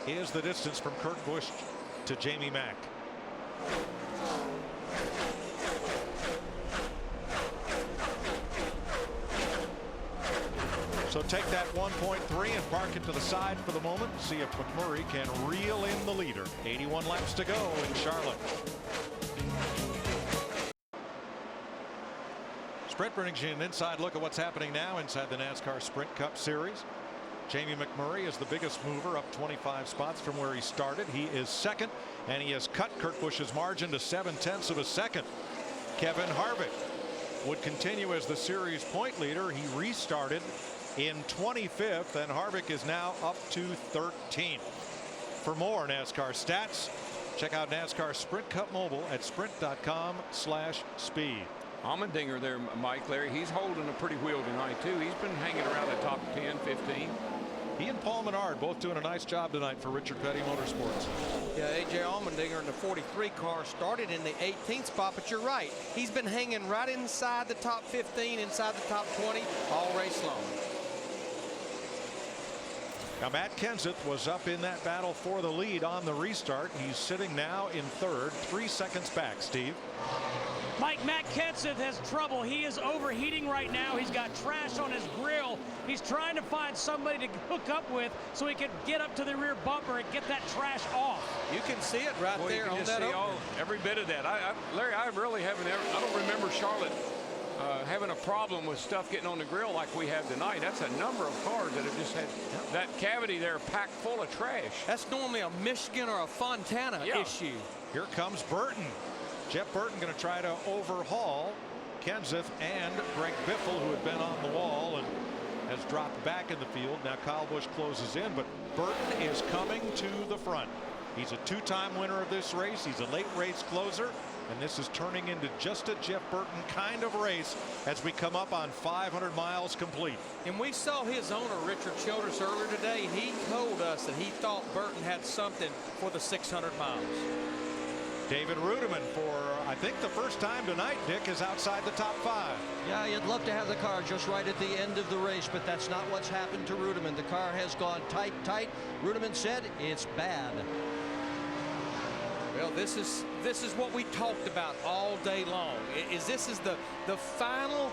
is the distance from Kurt Busch to Jamie Mack. So So take that 1.3 and park it to the side for the moment. See if McMurray can reel in the leader. 81 laps to go in Charlotte. Sprint brings you an inside look at what's happening now inside the NASCAR Sprint Cup Series. Jamie McMurray is the biggest mover, up 25 spots from where he started. He is second, and he has cut Kurt Busch's margin to 0.7 of a second. Kevin Harvick would continue as the series point leader. He restarted in 25th, and Harvick is now up to 13th. For more NASCAR stats, check out NASCAR Sprint Cup Mobile at sprint.com/speed. Allmendinger there, Mike, Larry, he's holding a pretty wheel tonight, too. He's been hanging around the top 10, 15. He and Paul Menard both doing a nice job tonight for Richard Petty Motorsports. Yeah, A.J. Allmendinger in the 43 car started in the 18th spot, but you're right. He's been hanging right inside the top 15, inside the top 20 all race long. Now, Matt Kenseth was up in that battle for the lead on the restart. He's sitting now in third, 3 seconds back, Steve. Mike, Matt Kenseth has trouble. He is overheating right now. He's got trash on his grill. He's trying to find somebody to hook up with so he can get up to the rear bumper and get that trash off. You can see it right there on that opener. Every bit of that. Larry, I really haven't ever, I don't remember Charlotte having a problem with stuff getting on the grill like we have tonight. That's a number of cars that have just had that cavity there packed full of trash. That's normally a Michigan or a Fontana issue. Here comes Burton. Jeff Burton going to try to overhaul Kenseth and Greg Biffle, who had been on the wall and has dropped back in the field. Now Kyle Busch closes in, but Burton is coming to the front. He's a two-time winner of this race. He's a late race closer, and this is turning into just a Jeff Burton kind of race as we come up on 500 miles complete. And we saw his owner, Richard Childress, earlier today. He told us that he thought Burton had something for the 600 miles. David Rudiman, for I think the first time tonight, Dick, is outside the top 5. Yeah, you'd love to have the car just right at the end of the race, but that's not what's happened to Rudiman. The car has gone tight. Rudiman said it's bad. Well, this is what we talked about all day long. This is the final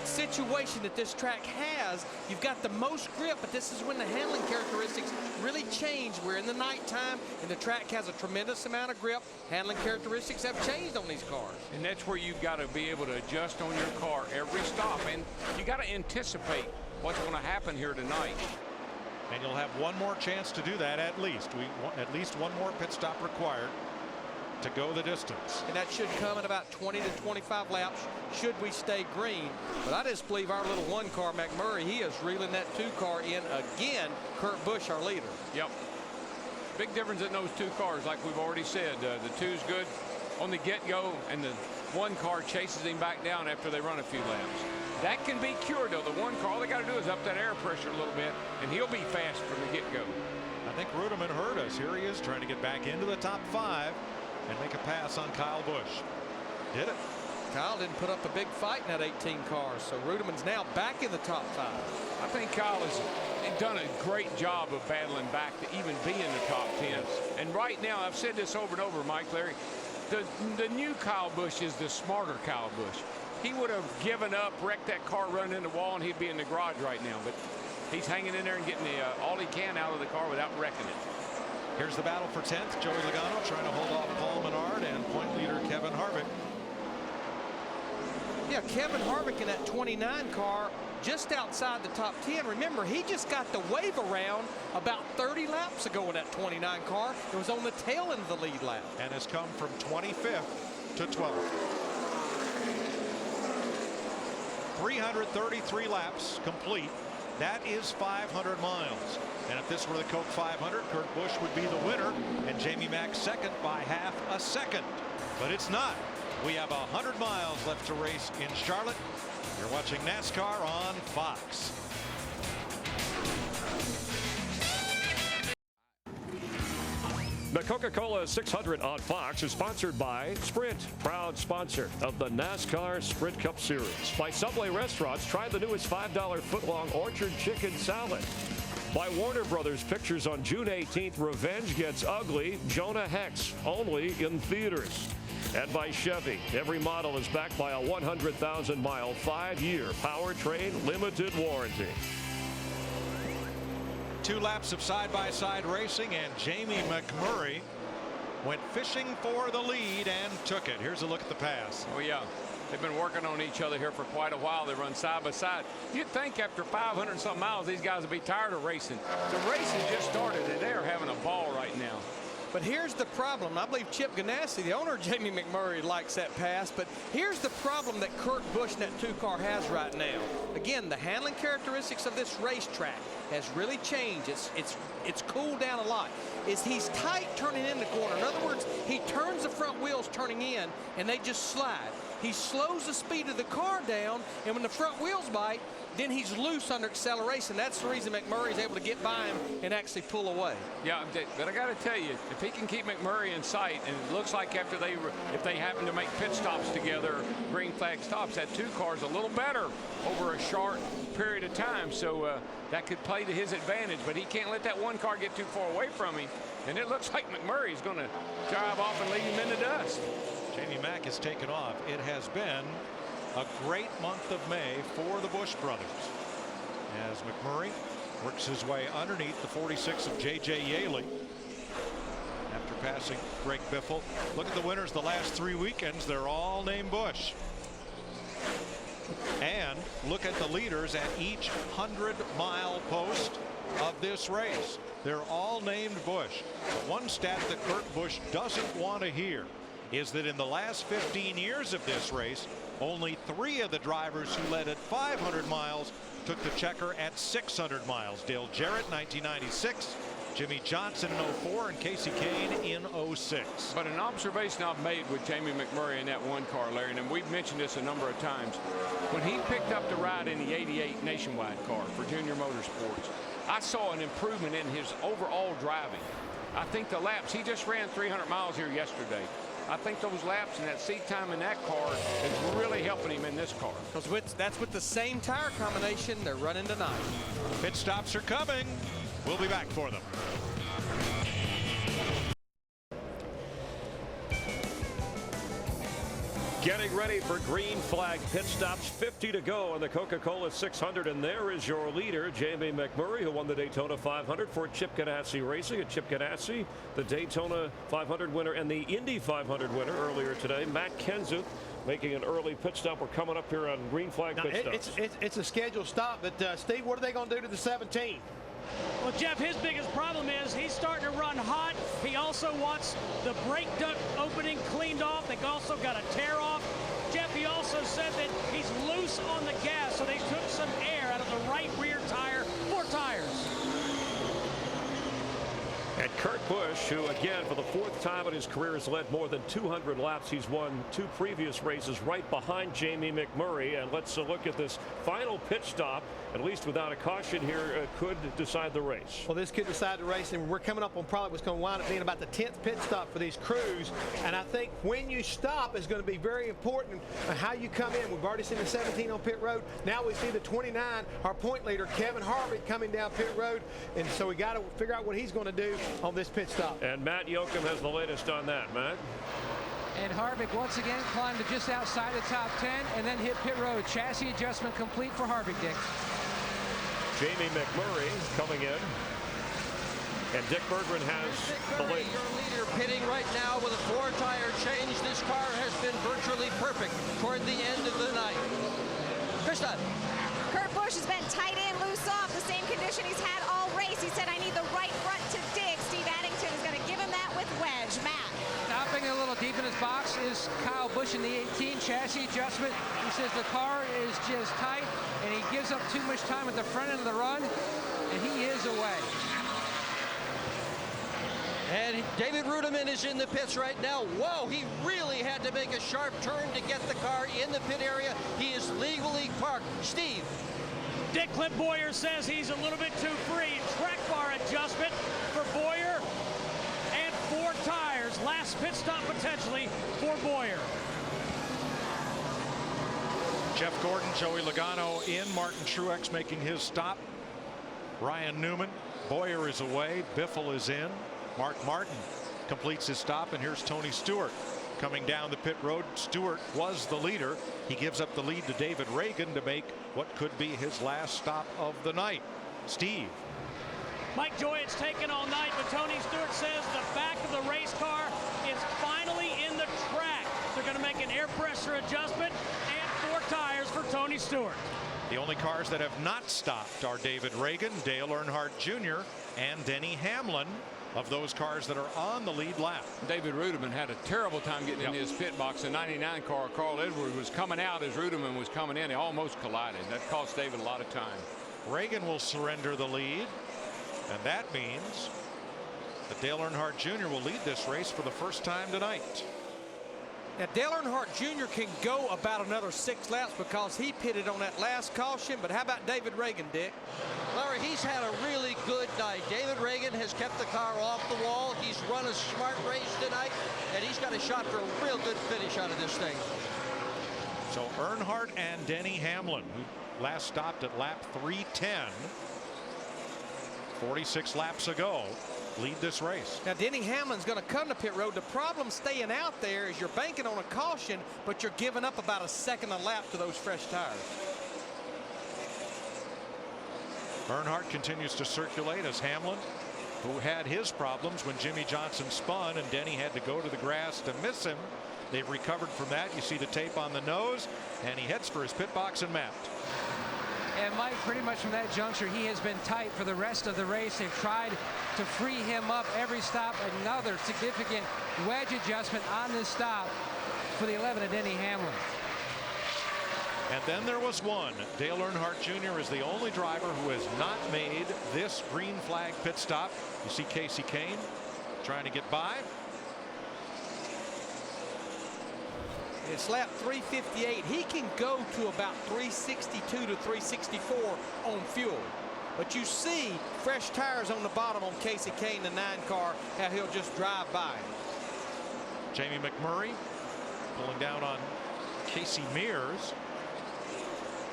situation that this track has. You've got the most grip, but this is when the handling characteristics really change. We're in the nighttime, and the track has a tremendous amount of grip. Handling characteristics have changed on these cars. And that's where you've got to be able to adjust on your car every stop, and you got to anticipate what's going to happen here tonight. And you'll have one more chance to do that at least. At least one more pit stop required to go the distance. And that should come in about 20 to 25 laps should we stay green. But I just believe our little one car, McMurray, he is reeling that 2 car in again. Kurt Busch, our leader. Yep. Big difference in those 2 cars, like we've already said. The 2's good on the get-go, and the 1 car chases him back down after they run a few laps. That can be cured, though. The 1 car, all they got to do is up that air pressure a little bit, and he'll be fast from the get-go. I think Rudiman heard us. Here he is trying to get back into the top 5 and make a pass on Kyle Busch. Did it. Kyle didn't put up a big fight in that 18 car, so Rudiman's now back in the top 5. I think Kyle has done a great job of battling back to even be in the top 10. And right now, I've said this over and over, Mike, Larry, the new Kyle Busch is the smarter Kyle Busch. He would have given up, wrecked that car, running in the wall, and he'd be in the garage right now. But he's hanging in there and getting all he can out of the car without wrecking it. Here's the battle for 10th. Joey Logano trying to hold off Paul Menard and point leader Kevin Harvick. Yeah, Kevin Harvick in that 29 car just outside the top 10. Remember, he just got the wave around about 30 laps ago in that 29 car. It was on the tail end of the lead lap. And has come from 25th to 12th. 333 laps complete. That is 500 miles. And if this were the Coke 500, Kurt Busch would be the winner and Jamie Mack second by half a second. But it's not. We have 100 miles left to race in Charlotte. You're watching NASCAR on Fox. The Coca-Cola 600 on Fox is sponsored by Sprint, proud sponsor of the NASCAR Sprint Cup Series. By Subway Restaurants, try the newest $5 foot-long Orchard Chicken Salad. By Warner Brothers Pictures on June 18th, Revenge Gets Ugly, Jonah Hex, only in theaters. And by Chevy, every model is backed by a 100,000-mile, 5-year powertrain limited warranty. 2 laps of side-by-side racing, and Jamie McMurray went fishing for the lead and took it. Here's a look at the pass. Oh, yeah. They've been working on each other here for quite a while. They run side by side. You'd think after 500 and some miles, these guys would be tired of racing. The racing just started, and they're having a ball right now. But here's the problem. I believe Chip Ganassi, the owner of Jamie McMurray, likes that pass. But here's the problem that Kurt Busch in that 2-car has right now. Again, the handling characteristics of this racetrack has really changed. It's cooled down a lot. He's tight turning in the corner. In other words, he turns the front wheels turning in, and they just slide. He slows the speed of the car down, and when the front wheels bite, then he's loose under acceleration. That's the reason McMurray's able to get by him and actually pull away. Yeah, but I got to tell you, if he can keep McMurray in sight, and it looks like if they happen to make pit stops together, green flag stops, that 2-car's a little better over a short period of time. So that could play to his advantage, but he can't let that 1 car get too far away from him. And it looks like McMurray's going to drive off and leave him in the dust. Jamie Mack has taken off. It has been a great month of May for the Busch brothers as McMurray works his way underneath the 46 of J.J. Yaley after passing Greg Biffle. Look at the winners the last 3 weekends. They're all named Busch. And look at the leaders at each 100-mile post of this race. They're all named Busch. One stat that Kurt Busch doesn't want to hear is that in the last 15 years of this race, only 3 of the drivers who led at 500 miles took the checker at 600 miles. Dale Jarrett, 1996, Jimmie Johnson in 04, and Casey Kane in 06. But an observation I've made with Jamie McMurray in that 1 car, Larry, and we've mentioned this a number of times, when he picked up the ride in the 88 Nationwide car for Junior Motorsports, I saw an improvement in his overall driving. I think the laps, he just ran 300 miles here yesterday. I think those laps and that seat time in that car is really helping him in this car. Because that's with the same tire combination they're running tonight. Pit stops are coming. We'll be back for them. Getting ready for green flag pit stops. 50 to go on the Coca-Cola 600, and there is your leader, Jamie McMurray, who won the Daytona 500 for Chip Ganassi Racing. And Chip Ganassi, the Daytona 500 winner and the Indy 500 winner earlier today. Matt Kenseth making an early pit stop. We're coming up here on green flag pit stops. It's a scheduled stop, but Steve, what are they going to do to the 17? Well, Jeff, his biggest problem is he's starting to run hot. He also wants the brake duct opening cleaned off. They also got a tear off. Jeff, he also said that he's loose on the gas, so they took some air out of the right rear tire, 4 tires. And Kurt Busch, who again for the 4th time in his career has led more than 200 laps. He's won 2 previous races right behind Jamie McMurray. And let's look at this final pit stop. At least without a caution here, could decide the race. Well, this could decide the race, and we're coming up on probably what's going to wind up being about the 10th pit stop for these crews. And I think when you stop is going to be very important how you come in. We've already seen the 17 on pit road. Now we see the 29, our point leader, Kevin Harvick, coming down pit road. And so we got to figure out what he's going to do on this pit stop. And Matt Yoakum has the latest on that. Matt? And Harvick once again climbed to just outside the top 10 and then hit pit road. Chassis adjustment complete for Harvick, Dick. Jamie McMurray coming in. And Dick Berggren has the lead. Your leader pitting right now with a 4-tire change. This car has been virtually perfect toward the end of the night. Krista. Kurt Busch has been tight in, loose off, the same condition he's had all race. He said, I need the right front to dig. Steve Addington is going to give him that with wedge. Matt. Stopping a little deep in his box is Kyle Busch in the 18 chassis adjustment. He says the car is just tight, and he gives up too much time at the front end of the run, and he is away. And David Rudiman is in the pits right now. Whoa, he really had to make a sharp turn to get the car in the pit area. He is legally parked. Steve. Dick Clint Boyer says he's a little bit too free. Track bar adjustment for Boyer. And 4 tires. Last pit stop potentially for Boyer. Jeff Gordon, Joey Logano in. Martin Truex making his stop. Ryan Newman. Boyer is away. Biffle is in. Mark Martin completes his stop, and here's Tony Stewart coming down the pit road. Stewart was the leader. He gives up the lead to David Reagan to make what could be his last stop of the night. Steve. Mike Joy, it's taken all night, but Tony Stewart says the back of the race car is finally in the track. They're going to make an air pressure adjustment and 4 tires for Tony Stewart. The only cars that have not stopped are David Reagan, Dale Earnhardt Jr., and Denny Hamlin, of those cars that are on the lead lap. David Rudiman had a terrible time getting in his pit box. The 99 car, Carl Edwards, was coming out as Rudiman was coming in. They almost collided. That cost David a lot of time. Reagan will surrender the lead, and that means that Dale Earnhardt Jr. will lead this race for the first time tonight. Now, Dale Earnhardt Jr. can go about another 6 laps because he pitted on that last caution. But how about David Reagan, Dick? Larry, he's had a really good night. David Reagan has kept the car off the wall. He's run a smart race tonight, and he's got a shot for a real good finish out of this thing. So Earnhardt and Denny Hamlin, who last stopped at lap 310, 46 laps ago, lead this race. Now, Denny Hamlin's going to come to pit road. The problem staying out there is you're banking on a caution, but you're giving up about a second a lap to those fresh tires. Earnhardt continues to circulate as Hamlin, who had his problems when Jimmie Johnson spun and Denny had to go to the grass to miss him. They've recovered from that. You see the tape on the nose, and he heads for his pit box and mapped. And Mike, pretty much from that juncture, he has been tight for the rest of the race. They've tried to free him up every stop. Another significant wedge adjustment on this stop for the 11 of Denny Hamlin. And then there was one. Dale Earnhardt Jr. is the only driver who has not made this green flag pit stop. You see Casey Kane trying to get by. It's lap 358. He can go to about 362 to 364 on fuel. But you see fresh tires on the bottom on Casey Kane, the 9 car, how he'll just drive by. Jamie McMurray pulling down on Casey Mears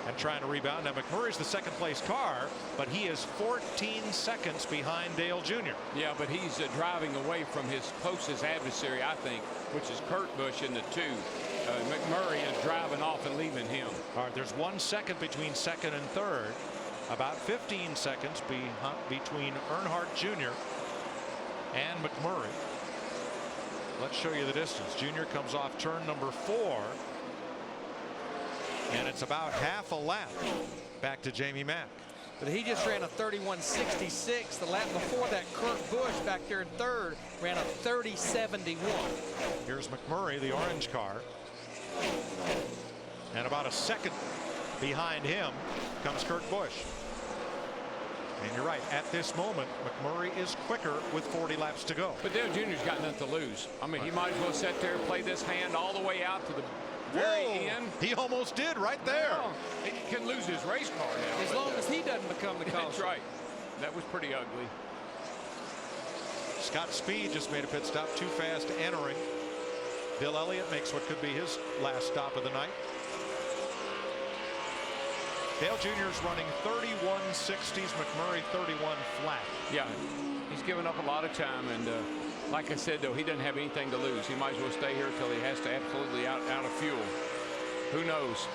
and trying to rebound. Now McMurray's the second place car, but he is 14 seconds behind Dale Jr. Yeah, but he's driving away from his closest adversary, I think, which is Kurt Busch in the 2. McMurray is driving off and leaving him. All right, there's 1 second between second and third, about 15 seconds between Earnhardt Jr. and McMurray. Let's show you the distance. Jr. comes off turn number 4, and it's about half a lap back to Jamie Mack. But he just ran a 31.66. The lap before that, Kurt Busch back there in third ran a 30.71. Here's McMurray, the orange car. And about a second behind him comes Kurt Busch. And you're right, at this moment, McMurray is quicker with 40 laps to go. But Dale Jr.'s got nothing to lose. I mean, he might as well sit there and play this hand all the way out to the very end. He almost did right there. Well, he can lose his race car now. As long as he doesn't become the caution. That's right. That was pretty ugly. Scott Speed just made a pit stop, too fast entering. Bill Elliott makes what could be his last stop of the night. Dale Jr. is running 31.60s, McMurray 31 flat. Yeah, he's given up a lot of time, and like I said, though, he doesn't have anything to lose. He might as well stay here until he has to absolutely out of fuel. Who knows?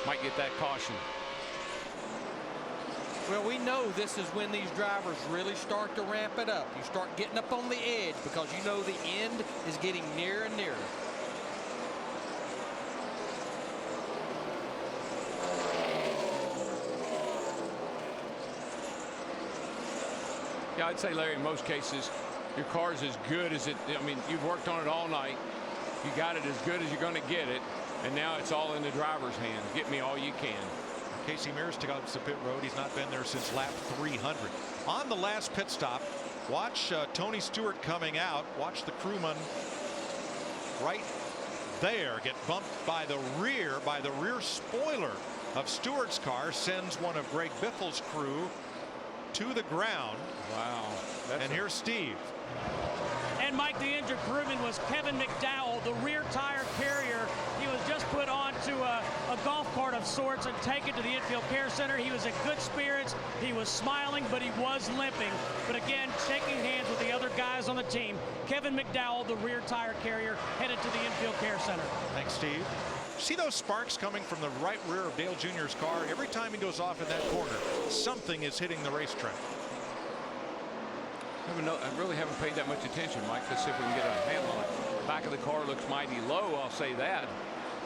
Might get that caution. Well, we know this is when these drivers really start to ramp it up. You start getting up on the edge because you know the end is getting nearer and nearer. Yeah, I'd say, Larry, in most cases, your car's as good as it. I mean, you've worked on it all night. You got it as good as you're going to get it, and now it's all in the driver's hands. Get me all you can. Casey Mears took out the pit road. He's not been there since lap 300. On the last pit stop, watch Tony Stewart coming out. Watch the crewman right there get bumped by the rear spoiler of Stewart's car. Sends one of Greg Biffle's crew to the ground. Wow. And here's Steve. And Mike, the injured crewman was Kevin McDowell, the rear tire carrier. He was just put onto a golf cart of sorts and take it to the infield care center. He was in good spirits. He was smiling, but he was limping. But again, shaking hands with the other guys on the team. Kevin McDowell, the rear tire carrier, headed to the infield care center. Thanks, Steve. See those sparks coming from the right rear of Dale Jr.'s car? Every time he goes off in that corner, something is hitting the racetrack. I really haven't paid that much attention, Mike. Let's see if we can get a handle on it. Back of the car looks mighty low, I'll say that.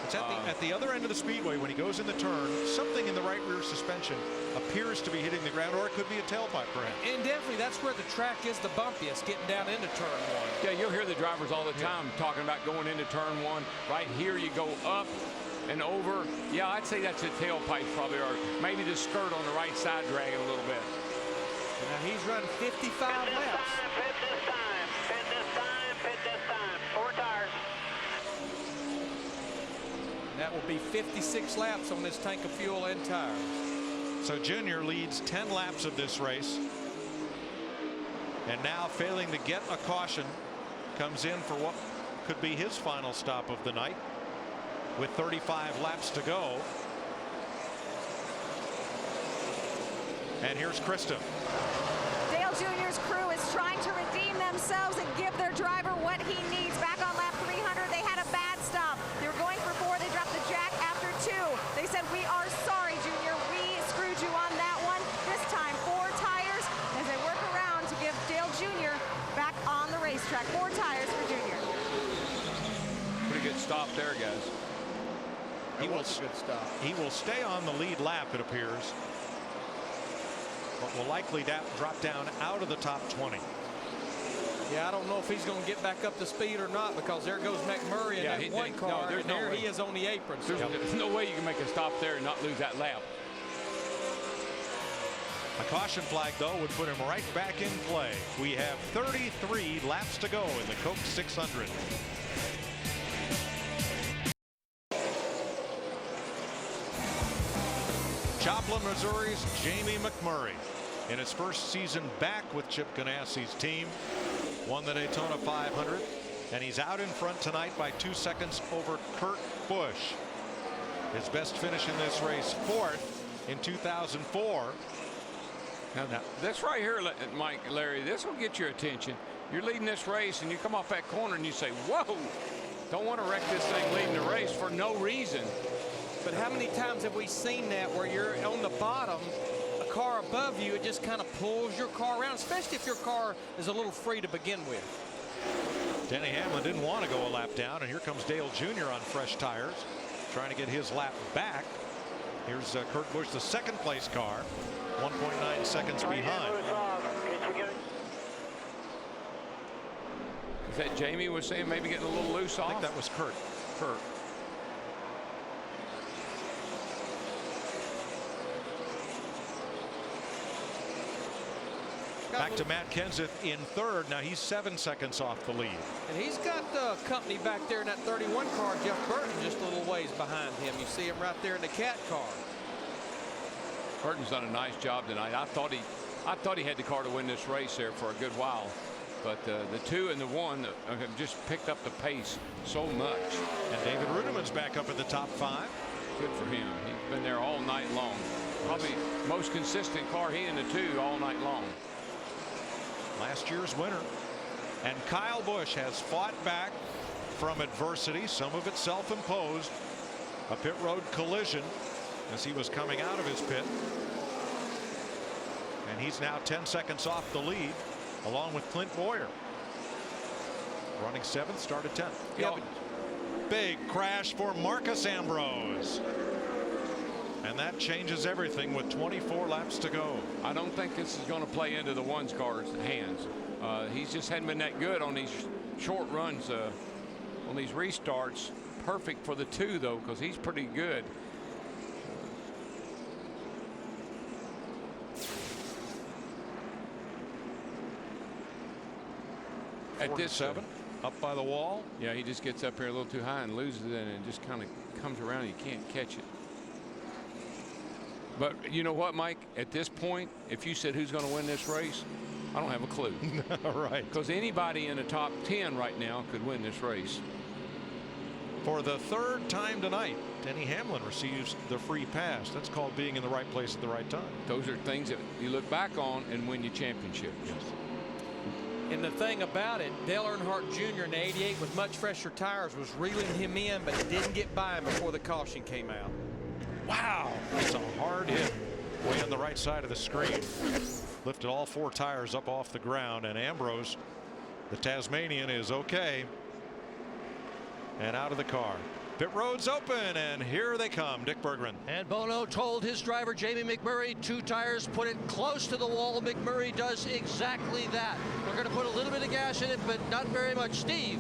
It's at the other end of the speedway when he goes in the turn. Something in the right rear suspension appears to be hitting the ground, or it could be a tailpipe perhaps. And definitely that's where the track is the bumpiest, getting down into turn 1. Yeah, you'll hear the drivers all the time talking about going into turn 1. Right here you go up and over. Yeah, I'd say that's a tailpipe probably, or maybe the skirt on the right side dragging a little bit. Now he's running 55 laps. Pit this time, pit this time, pit this time. 4 tires. That will be 56 laps on this tank of fuel and tires. So Junior leads 10 laps of this race. And now, failing to get a caution, comes in for what could be his final stop of the night with 35 laps to go. And here's Krista. Dale Jr.'s crew is trying to redeem themselves and give their driver what he needs. Back on lap 300, they had a bad stop. They were going for 4. They dropped the jack after 2. They said, "We are sorry, Junior. We screwed you on that one." This time, 4 tires as they work around to give Dale Jr. back on the racetrack. 4 tires for Junior. Pretty good stop there, guys. He will stay on the lead lap, it appears, but will likely drop down out of the top 20. Yeah, I don't know if he's going to get back up to speed or not, because there goes McMurray in that one car, and there he is on the apron. So there's no way you can make a stop there and not lose that lap. A caution flag, though, would put him right back in play. We have 33 laps to go in the Coke 600. Joplin, Missouri's Jamie McMurray, in his first season back with Chip Ganassi's team, won the Daytona 500, and he's out in front tonight by 2 seconds over Kurt Busch. His best finish in this race, 4th in 2004. Now this right here, Mike, Larry, this will get your attention. You're leading this race and you come off that corner and you say, whoa, don't want to wreck this thing leading the race for no reason. But how many times have we seen that where you're on the bottom, a car above you, it just kind of pulls your car around, especially if your car is a little free to begin with. Denny Hamlin didn't want to go a lap down, and here comes Dale Jr. on fresh tires, trying to get his lap back. Here's Kurt Busch, the second place car, 1.9 seconds behind. Is that Jamie was saying maybe getting a little loose off? I think that was Kurt. Back to Matt Kenseth in 3rd. Now he's 7 seconds off the lead. And he's got the company back there in that 31 car, Jeff Burton, just a little ways behind him. You see him right there in the cat car. Burton's done a nice job tonight. I thought he had the car to win this race there for a good while. But the 2 and the 1 have just picked up the pace so much. And David Rudiman's back up at the top 5. Good for him. He's been there all night long. Probably most consistent car, he and the 2 all night long. Last year's winner. And Kyle Busch has fought back from adversity, some of it self-imposed. A pit road collision as he was coming out of his pit. And he's now 10 seconds off the lead, along with Clint Boyer. Running 7th, started 10th. Yep. Big crash for Marcus Ambrose. And that changes everything with 24 laps to go. I don't think this is going to play into the 1's car's hands. He's just hadn't been that good on these short runs, on these restarts. Perfect for the 2, though, because he's pretty good. At this 7, up by the wall. Yeah, he just gets up here a little too high and loses it, and it just kind of comes around and you can't catch it. But you know what, Mike? At this point, if you said who's going to win this race, I don't have a clue. Right. Because anybody in the top 10 right now could win this race. For the third time tonight, Denny Hamlin receives the free pass. That's called being in the right place at the right time. Those are things that you look back on and win your championship. Yes. And the thing about it, Dale Earnhardt Jr. in the 88 with much fresher tires was reeling him in, but didn't get by him before the caution came out. Wow, that's a hard hit way on the right side of the screen. Lifted all 4 tires up off the ground, and Ambrose, the Tasmanian, is okay. And out of the car. Pit road's open, and here they come. Dick Bergman. And Bono told his driver, Jamie McMurray, 2 tires, put it close to the wall. McMurray does exactly that. We're going to put a little bit of gas in it, but not very much. Steve.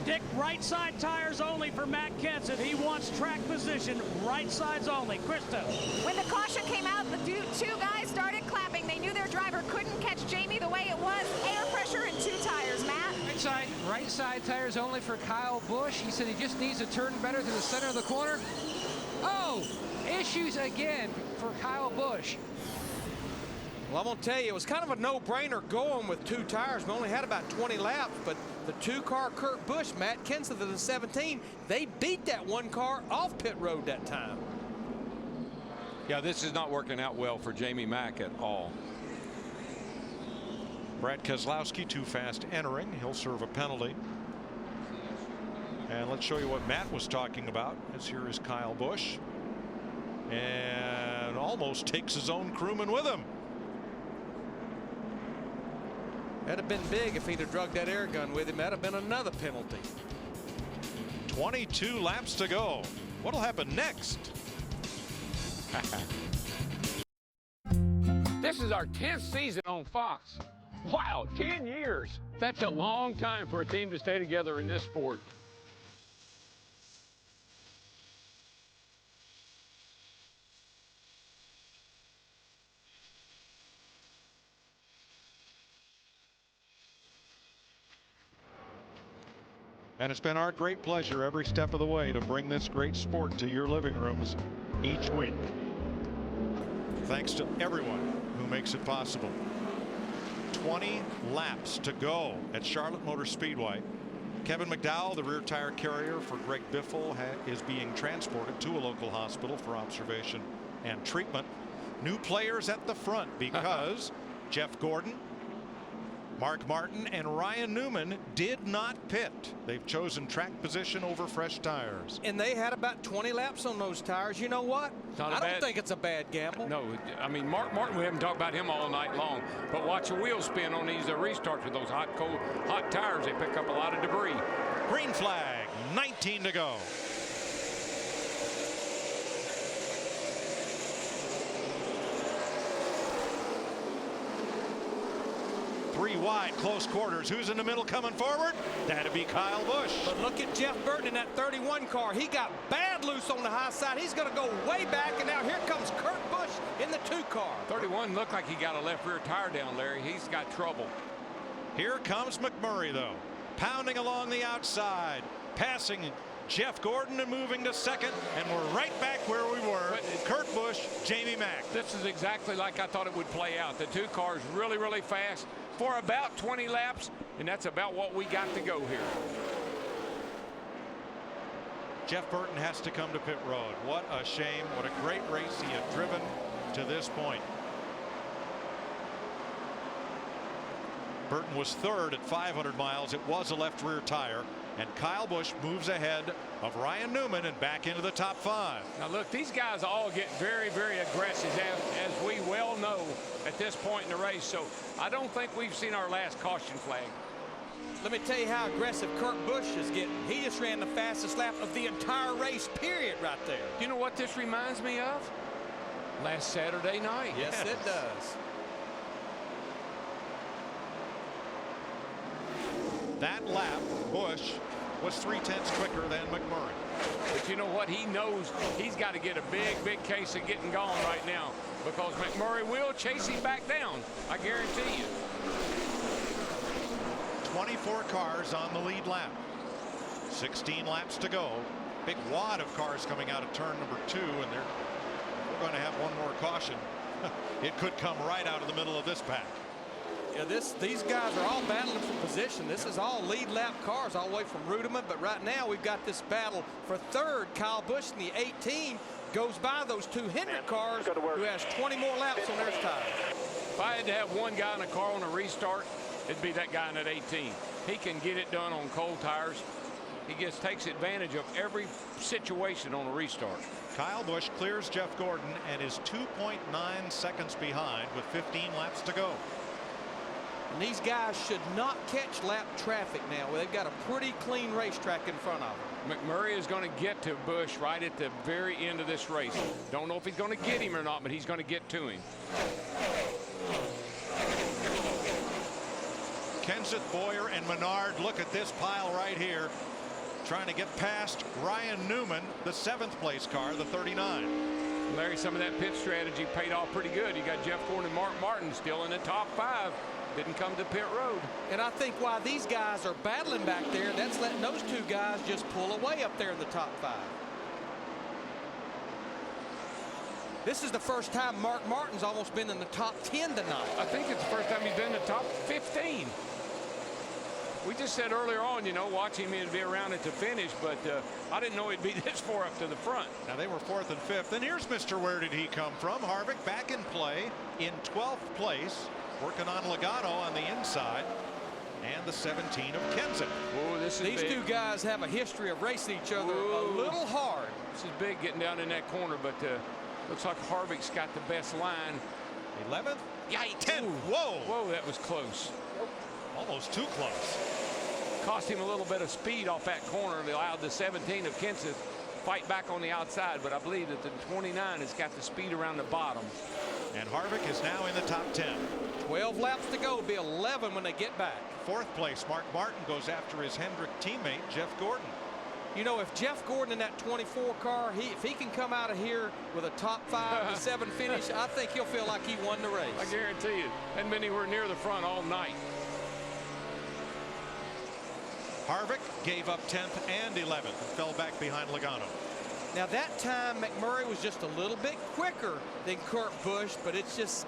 Dick, right side tires only for Matt Kenseth. He wants track position, right sides only. Krista. When the caution came out, the 2 guys started clapping. They knew their driver couldn't catch Jamie the way it was. Air pressure in 2 tires. Matt? Right side tires only for Kyle Busch. He said he just needs to turn better to the center of the corner. Oh, issues again for Kyle Busch. Well, I'm going to tell you, it was kind of a no-brainer going with 2 tires. We only had about 20 laps, but the 2-car Kurt Busch, Matt Kenseth of the 17, they beat that 1 car off pit road that time. Yeah, this is not working out well for Jamie Mack at all. Brad Keselowski too fast entering. He'll serve a penalty. And let's show you what Matt was talking about. As here is Kyle Busch, and almost takes his own crewman with him. That'd have been big if he'd have drugged that air gun with him. That'd have been another penalty. 22 laps to go. What'll happen next? This is our 10th season on Fox. Wow, 10 years. That's a long time for a team to stay together in this sport. And it's been our great pleasure every step of the way to bring this great sport to your living rooms each week. Thanks to everyone who makes it possible. 20 laps to go at Charlotte Motor Speedway. Kevin McDowell, the rear tire carrier for Greg Biffle, is being transported to a local hospital for observation and treatment. New players at the front because Jeff Gordon, Mark Martin, and Ryan Newman did not pit. They've chosen track position over fresh tires. And they had about 20 laps on those tires. You know what? I don't think it's a bad gamble. No, I mean, Mark Martin, we haven't talked about him all night long, but watch the wheels spin on these restarts with those hot tires. They pick up a lot of debris. Green flag, 19 to go. Three wide, close quarters. Who's in the middle coming forward? That'd be Kyle Busch. But look at Jeff Burton in that 31 car. He got bad loose on the high side. He's going to go way back, and now here comes Kurt Busch in the 2 car. 31 looked like he got a left rear tire down, Larry. He's got trouble. Here comes McMurray, though, pounding along the outside, passing Jeff Gordon and moving to second, and we're right back where we were. Kurt Busch, Jamie Mack. This is exactly like I thought it would play out. The 2 cars really, really fast for about 20 laps, and that's about what we got to go here. Jeff Burton has to come to pit road. What a shame. What a great race he had driven to this point. Burton was third at 500 miles. It was a left rear tire, and Kyle Busch moves ahead of Ryan Newman and back into the top 5. Now look, these guys all get very, very aggressive, as we well know at this point in the race. So I don't think we've seen our last caution flag. Let me tell you how aggressive Kurt Busch is getting. He just ran the fastest lap of the entire race, period, right there. You know what this reminds me of? Last Saturday night. Yes, it does. That lap, Busch was 0.3 quicker than McMurray. But you know what? He knows he's got to get a big, big case of getting gone right now, because McMurray will chase him back down. I guarantee you. 24 cars on the lead lap. 16 laps to go. Big wad of cars coming out of turn number 2, and we're going to have one more caution. It could come right out of the middle of this pack. Yeah, these guys are all battling for position. This is all lead lap cars all the way from Ruderman, but right now we've got this battle for third. Kyle Busch in the 18 goes by those two Hendrick cars, who has 20 more laps on their tires. If I had to have one guy in a car on a restart, it'd be that guy in that 18. He can get it done on cold tires. He just takes advantage of every situation on a restart. Kyle Busch clears Jeff Gordon and is 2.9 seconds behind with 15 laps to go. And these guys should not catch lap traffic now. They've got a pretty clean racetrack in front of them. McMurray is going to get to Busch right at the very end of this race. Don't know if he's going to get him or not, but he's going to get to him. Kenseth, Boyer, and Menard. Look at this pile right here. Trying to get past Ryan Newman, the 7th place car, the 39. Larry, some of that pit strategy paid off pretty good. You got Jeff Gordon and Mark Martin still in the top 5. Didn't come to pit road. And I think why these guys are battling back there, that's letting those two guys just pull away up there in the top 5. This is the first time Mark Martin's almost been in the top 10 tonight. I think it's the first time he's been in the top 15. We just said earlier on, you know, watching him to be around at the finish, but I didn't know he'd be this far up to the front. Now they were 4th and 5th. And here's Mr. Where did he come from? Harvick back in play in 12th place, working on Logano on the inside, and the 17 of Kenseth. Oh, this is These two guys have a history of racing each other a little hard. This is big getting down in that corner, but looks like Harvick's got the best line. 11th? Yeah, 10th. Whoa. Whoa, that was close. Almost too close. Cost him a little bit of speed off that corner and allowed the 17 of Kenseth fight back on the outside, but I believe that the 29 has got the speed around the bottom. And Harvick is now in the top 10. 12 laps to go. It'll be 11 when they get back. 4th place, Mark Martin goes after his Hendrick teammate, Jeff Gordon. You know, if Jeff Gordon in that 24 car, if he can come out of here with a top 5 to 7 finish, I think he'll feel like he won the race. I guarantee you. Hadn't been anywhere near the front all night. Harvick gave up 10th and 11th and fell back behind Logano. Now that time McMurray was just a little bit quicker than Kurt Busch, but it's just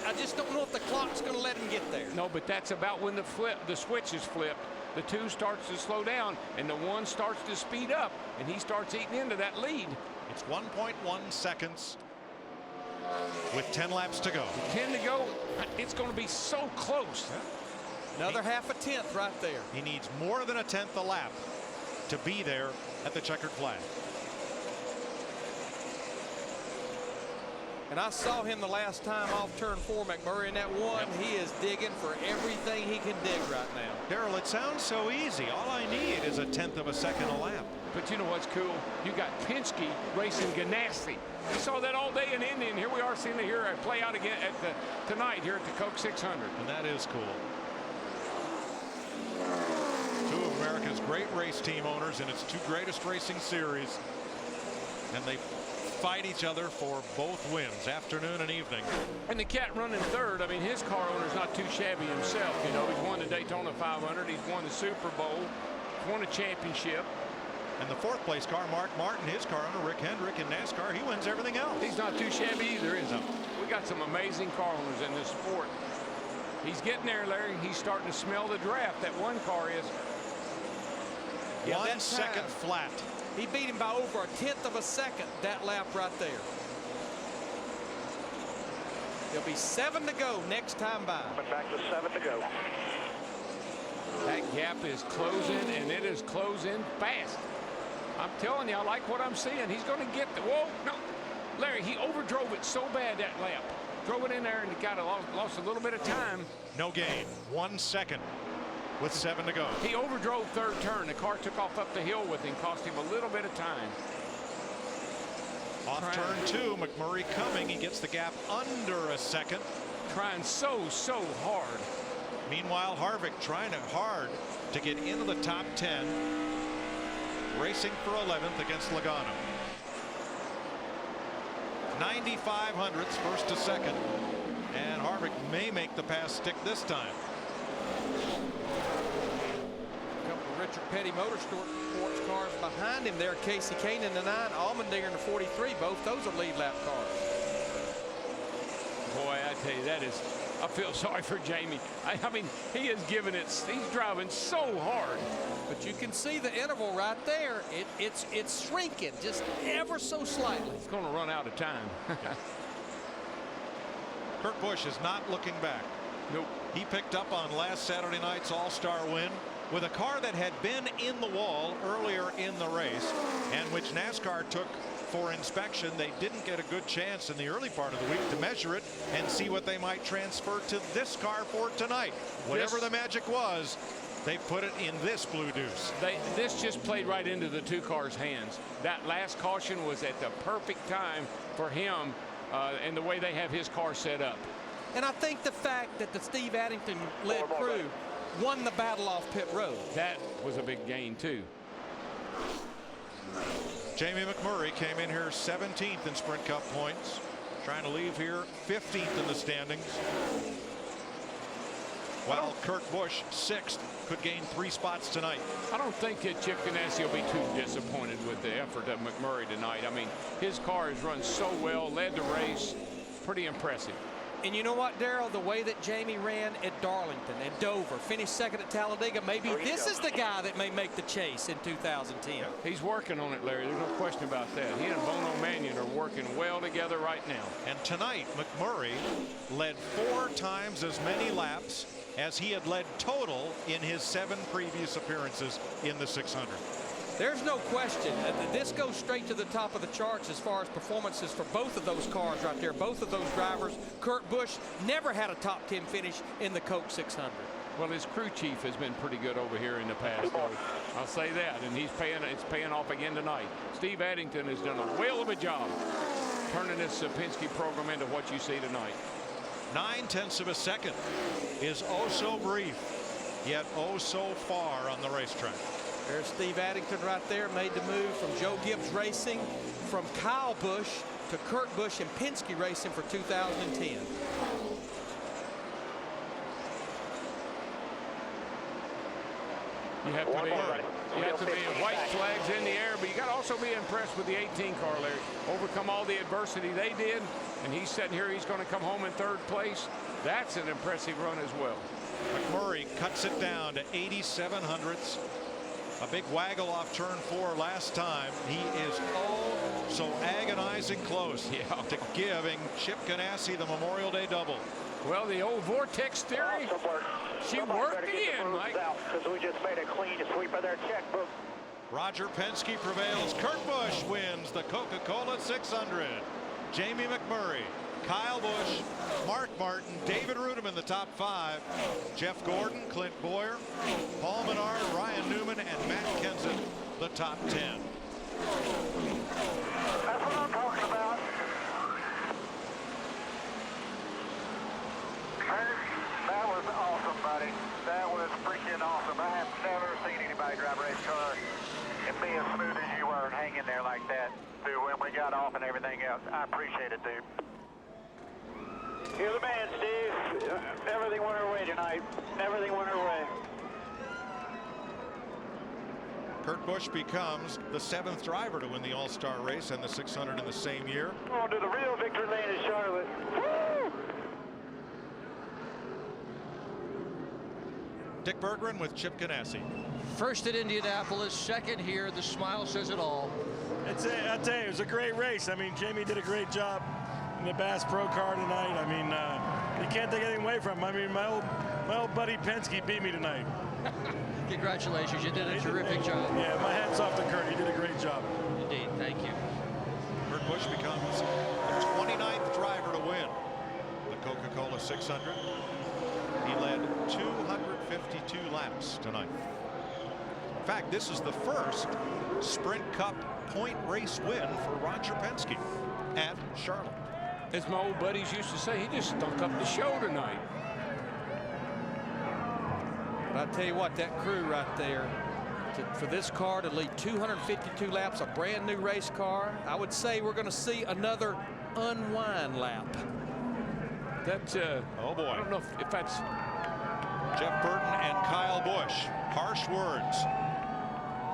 I just don't know if the clock's going to let him get there. No, but that's about when the switch is flipped. The 2 starts to slow down and the 1 starts to speed up, and he starts eating into that lead. It's 1.1 seconds with 10 laps to go. 10 to go. It's going to be so close. Yeah. Another half a tenth right there. He needs more than a 10th a lap to be there at the checkered flag. And I saw him the last time off turn 4, McMurray, in that one. Yep. He is digging for everything he can dig right now. Darrell, it sounds so easy. All I need is a 10th of a second a lap. But you know what's cool? You got Penske racing Ganassi. We saw that all day in Indy, and here we are seeing it here play out again tonight here at the Coke 600. And that is cool. 2 of America's great race team owners in its 2 greatest racing series, and they fight each other for both wins, afternoon and evening. And the cat running 3rd, I mean, his car owner's not too shabby himself. You know, he's won the Daytona 500, he's won the Super Bowl, won a championship. And the 4th place car, Mark Martin, his car owner, Rick Hendrick in NASCAR, he wins everything else. He's not too shabby either, is he? We got some amazing car owners in this sport. He's getting there, Larry. He's starting to smell the draft. That one car is. Yeah, 1 second flat. He beat him by over a 10th of a second that lap right there. There'll be 7 to go next time by. But back to 7 to go. That gap is closing, and it is closing fast. I'm telling you, I like what I'm seeing. He's going to get the. Whoa, no. Larry, he overdrove it so bad that lap. Drove it in there and got lost a little bit of time. No gain. 1 second with 7 to go. He overdrove 3rd turn. The car took off up the hill with him, cost him a little bit of time. Off turn 2, McMurray coming. He gets the gap under a second. Trying so hard. Meanwhile, Harvick trying hard to get into the top 10. Racing for 11th against Logano. 95 hundredths, 1st to 2nd. And Harvick may make the pass stick this time. A couple of Richard Petty Motorsports cars behind him there. Casey Kane in the 9, Allmendinger in the 43. Both those are lead lap cars. Boy, I tell you, I feel sorry for Jamie. I mean, he is giving it, he's driving so hard. But you can see the interval right there. It's shrinking just ever so slightly. It's going to run out of time. Kurt Busch is not looking back. Nope. He picked up on last Saturday night's All-Star win with a car that had been in the wall earlier in the race and which NASCAR took for inspection. They didn't get a good chance in the early part of the week to measure it and see what they might transfer to this car for tonight. Whatever the magic was, they put it in this Blue Deuce. This just played right into the two cars' hands. That last caution was at the perfect time for him and the way they have his car set up. And I think the fact that the Steve Addington-led crew won the battle off pit road. That was a big gain, too. Jamie McMurray came in here 17th in Sprint Cup points, trying to leave here 15th in the standings. While Kurt Busch, 6th, could gain 3 spots tonight. I don't think that Chip Ganassi will be too disappointed with the effort of McMurray tonight. I mean, his car has run so well, led the race, pretty impressive. And you know what, Darrell, the way that Jamie ran at Darlington and Dover, finished second at Talladega, maybe this is the guy that may make the chase in 2010. He's working on it, Larry. There's no question about that. He and Bono Mannion are working well together right now. And tonight, McMurray led 4 times as many laps as he had led total in his 7 previous appearances in the 600. There's no question that this goes straight to the top of the charts as far as performances for both of those cars right there, both of those drivers. Kurt Busch never had a top 10 finish in the Coke 600. Well, his crew chief has been pretty good over here in the past. I'll say that, and it's paying off again tonight. Steve Addington has done a whale of a job turning this Penske program into what you see tonight. 9/10 of a second is oh so brief, yet oh so far on the racetrack. There's Steve Addington right there, made the move from Joe Gibbs Racing, from Kyle Busch to Kurt Busch and Penske Racing for 2010. You have to be white flags in the air, but you got to also be impressed with the 18 car, Larry. Overcome all the adversity they did, and he's sitting here, he's going to come home in 3rd place. That's an impressive run as well. McMurray cuts it down to 87 hundredths. A big waggle off turn 4 last time. He is oh so agonizing close to giving Chip Ganassi the Memorial Day double. Well, the old vortex theory, she worked in, Mike. Because we just made a clean sweep of their checkbook. Roger Penske prevails. Kurt Busch wins the Coca-Cola 600. Jamie McMurray, Kyle Busch, Mark Martin, David Rudem in the top 5. Jeff Gordon, Clint Boyer, Paul Menard, Ryan Newman, and Matt Kenseth, the top 10. That's what I'm talking about. That was awesome, buddy. That was freaking awesome. I have never seen anybody drive a race car and be as smooth as you were and hang in there like that, dude, when we got off and everything else. I appreciate it, dude. You're the man, Steve. Everything went our way tonight. Everything went our way. Kurt Busch becomes the 7th driver to win the All-Star race and the 600 in the same year. On to the real victory lane in Charlotte. Woo! Dick Berggren with Chip Ganassi. First at Indianapolis, second here. The smile says it all. I tell you, it was a great race. I mean, Jamie did a great job in the Bass Pro car tonight. I mean, you can't take anything away from him. I mean, my old buddy Penske beat me tonight. Congratulations, you did a terrific job. Yeah, my hat's off to Kurt. He did a great job. Indeed, thank you. Kurt Busch becomes the 29th driver to win the Coca-Cola 600. He led 252 laps tonight. In fact, this is the first Sprint Cup point race win for Roger Penske at Charlotte. As my old buddies used to say, he just stunk up the show tonight. But I tell you what, that crew right there, for this car to lead 252 laps, a brand new race car, I would say we're going to see another unwind lap. That's oh boy. I don't know if that's Jeff Burton and Kyle Busch. Harsh words,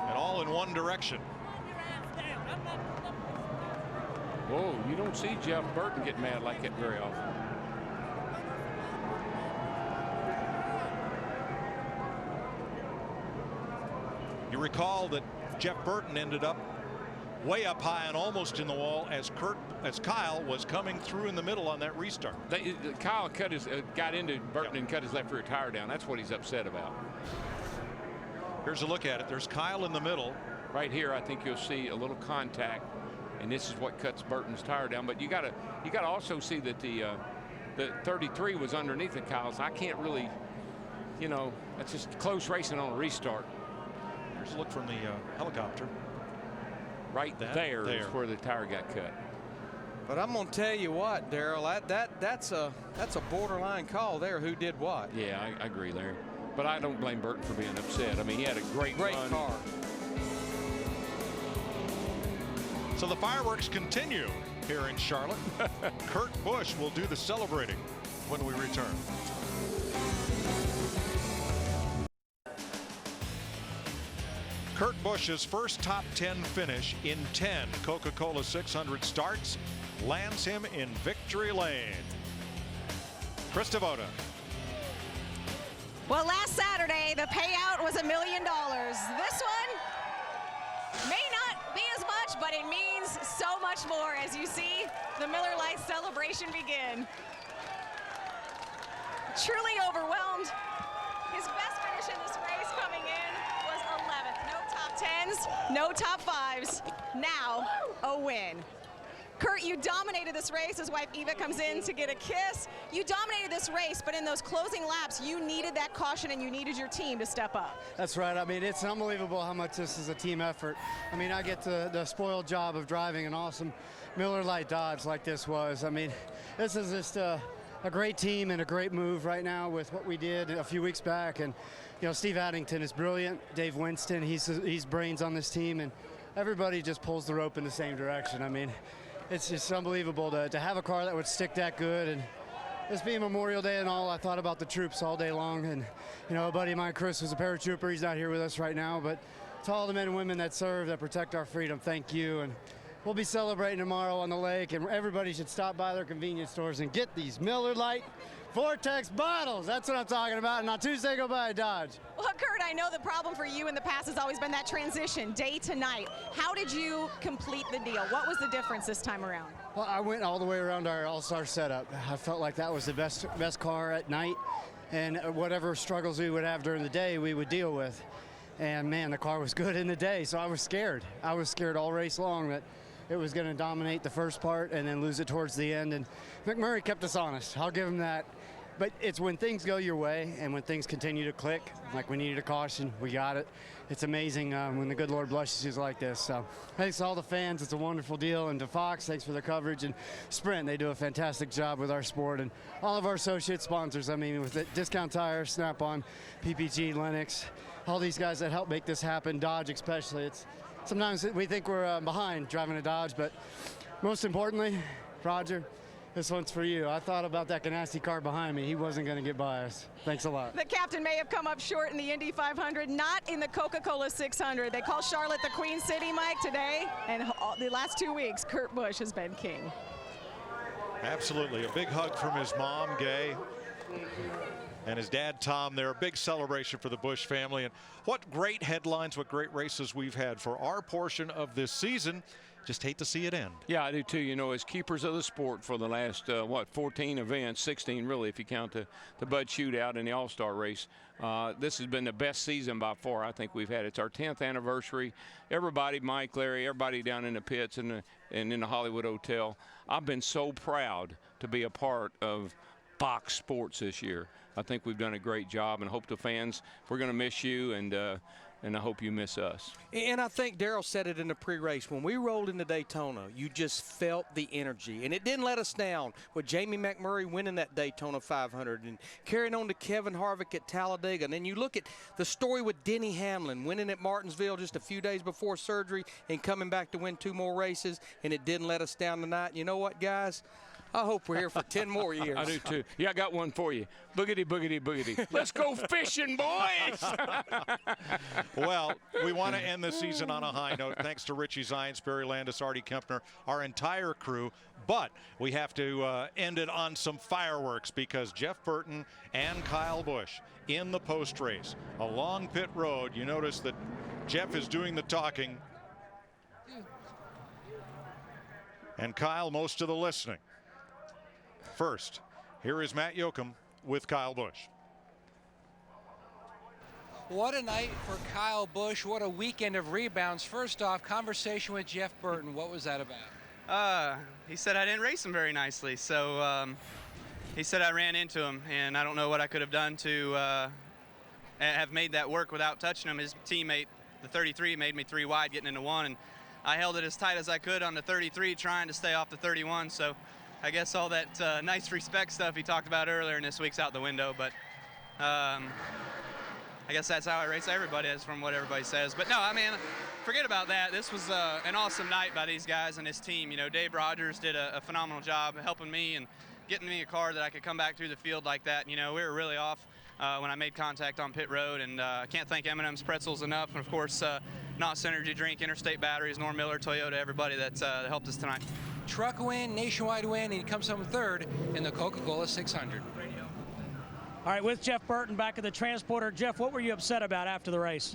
and all in one direction. Whoa, you don't see Jeff Burton get mad like that very often. You recall that Jeff Burton ended up way up high and almost in the wall as Kyle was coming through in the middle on that restart. Kyle got into Burton and cut his left rear tire down. That's what he's upset about. Here's a look at it. There's Kyle in the middle. Right here, I think you'll see a little contact, and this is what cuts Burton's tire down. But you gotta also see that the 33 was underneath of Kyle's. I can't really, you know, that's just close racing on a restart. Here's a look from the helicopter. Right there is where the tire got cut. But I'm going to tell you what, Darrell, that's a borderline call there. Who did what? Yeah, I agree, Larry. But I don't blame Burton for being upset. I mean, he had a great run. car. So the fireworks continue here in Charlotte. Kurt Busch will do the celebrating when we return. Kurt Busch's first top 10 finish in 10 Coca-Cola 600 starts lands him in victory lane. Chris Devoto. Well, last Saturday, the payout was $1 million. This one may not be as much, but it means so much more as you see the Miller Lite celebration begin. Truly overwhelmed. His best finish in this race coming in was 11th. No top 10s, no top 5s. Now, a win. Kurt, you dominated this race. His wife Eva comes in to get a kiss. You dominated this race, but in those closing laps, you needed that caution and you needed your team to step up. That's right. I mean, it's unbelievable how much this is a team effort. I mean, I get the spoiled job of driving an awesome Miller Lite Dodge like this was. I mean, this is just a great team and a great move right now with what we did a few weeks back. And, you know, Steve Addington is brilliant. Dave Winston, he's brains on this team. And everybody just pulls the rope in the same direction. I mean, it's just unbelievable to have a car that would stick that good. And this being Memorial Day and all, I thought about the troops all day long. And, you know, a buddy of mine, Chris, was a paratrooper. He's not here with us right now. But to all the men and women that serve, that protect our freedom, thank you. And we'll be celebrating tomorrow on the lake. And everybody should stop by their convenience stores and get these Miller Lite Vortex bottles. That's what I'm talking about. And on Tuesday, go buy a Dodge. Well, Kurt, I know the problem for you in the past has always been that transition, day to night. How did you complete the deal? What was the difference this time around? Well, I went all the way around our all-star setup. I felt like that was the best car at night, and whatever struggles we would have during the day, we would deal with. And man, the car was good in the day, so I was scared. I was scared all race long that it was going to dominate the first part and then lose it towards the end. And McMurray kept us honest. I'll give him that. But it's when things go your way and when things continue to click, like we needed a caution, we got it. It's amazing when the good Lord blesses you like this. So thanks to all the fans. It's a wonderful deal. And to Fox, thanks for their coverage. And Sprint, they do a fantastic job with our sport. And all of our associate sponsors, I mean, with it, Discount Tire, Snap-on, PPG, Lennox, all these guys that help make this happen, Dodge especially. Sometimes we think we're behind driving a Dodge, but most importantly, Roger, this one's for you. I thought about that Ganassi car behind me. He wasn't going to get by us. Thanks a lot. The captain may have come up short in the Indy 500, not in the Coca-Cola 600. They call Charlotte the Queen City, Mike, today. And the last 2 weeks, Kurt Busch has been king. Absolutely. A big hug from his mom, Gay, and his dad, Tom. There, a big celebration for the Busch family. And what great headlines, what great races we've had for our portion of this season. Just hate to see it end. Yeah, I do too. You know, as keepers of the sport for the last, 14 events, 16 really, if you count the Bud Shootout and the All-Star race. This has been the best season by far I think we've had. It's our 10th anniversary. Everybody, Mike, Larry, everybody down in the pits and in the Hollywood Hotel. I've been so proud to be a part of Fox Sports this year. I think we've done a great job, and hope the fans, we're going to miss you, and I hope you miss us. And I think Darrell said it in the pre-race. When we rolled into Daytona, you just felt the energy. And it didn't let us down with Jamie McMurray winning that Daytona 500 and carrying on to Kevin Harvick at Talladega. And then you look at the story with Denny Hamlin winning at Martinsville just a few days before surgery and coming back to win 2 more races, and it didn't let us down tonight. You know what, guys? I hope we're here for 10 more years. I do too. Yeah, I got one for you. Boogity, boogity, boogity. Let's go fishing, boys! Well, we want to end the season on a high note. Thanks to Richie Zients, Barry Landis, Artie Kempner, our entire crew. But we have to end it on some fireworks because Jeff Burton and Kyle Busch in the post race along pit road. You notice that Jeff is doing the talking. And Kyle most of the listening. First, here is Matt Yoakum with Kyle Busch. What a night for Kyle Busch. What a weekend of rebounds. First off, conversation with Jeff Burton. What was that about? He said I didn't race him very nicely. So he said I ran into him, and I don't know what I could have done to have made that work without touching him. His teammate, the 33, made me 3 wide getting into 1, and I held it as tight as I could on the 33, trying to stay off the 31. So I guess all that nice respect stuff he talked about earlier in this week's out the window. But I guess that's how I race everybody, is from what everybody says. But no, I mean, forget about that. This was an awesome night by these guys and his team. You know, Dave Rogers did a phenomenal job helping me and getting me a car that I could come back through the field like that. You know, we were really off when I made contact on pit road, and I can't thank M&M's Pretzels enough, and of course NOS Energy Drink, Interstate Batteries, Norm Miller, Toyota, everybody that helped us tonight. Truck win, nationwide win, and he comes home third in the Coca-Cola 600. All right, with Jeff Burton back at the transporter. Jeff, what were you upset about after the race?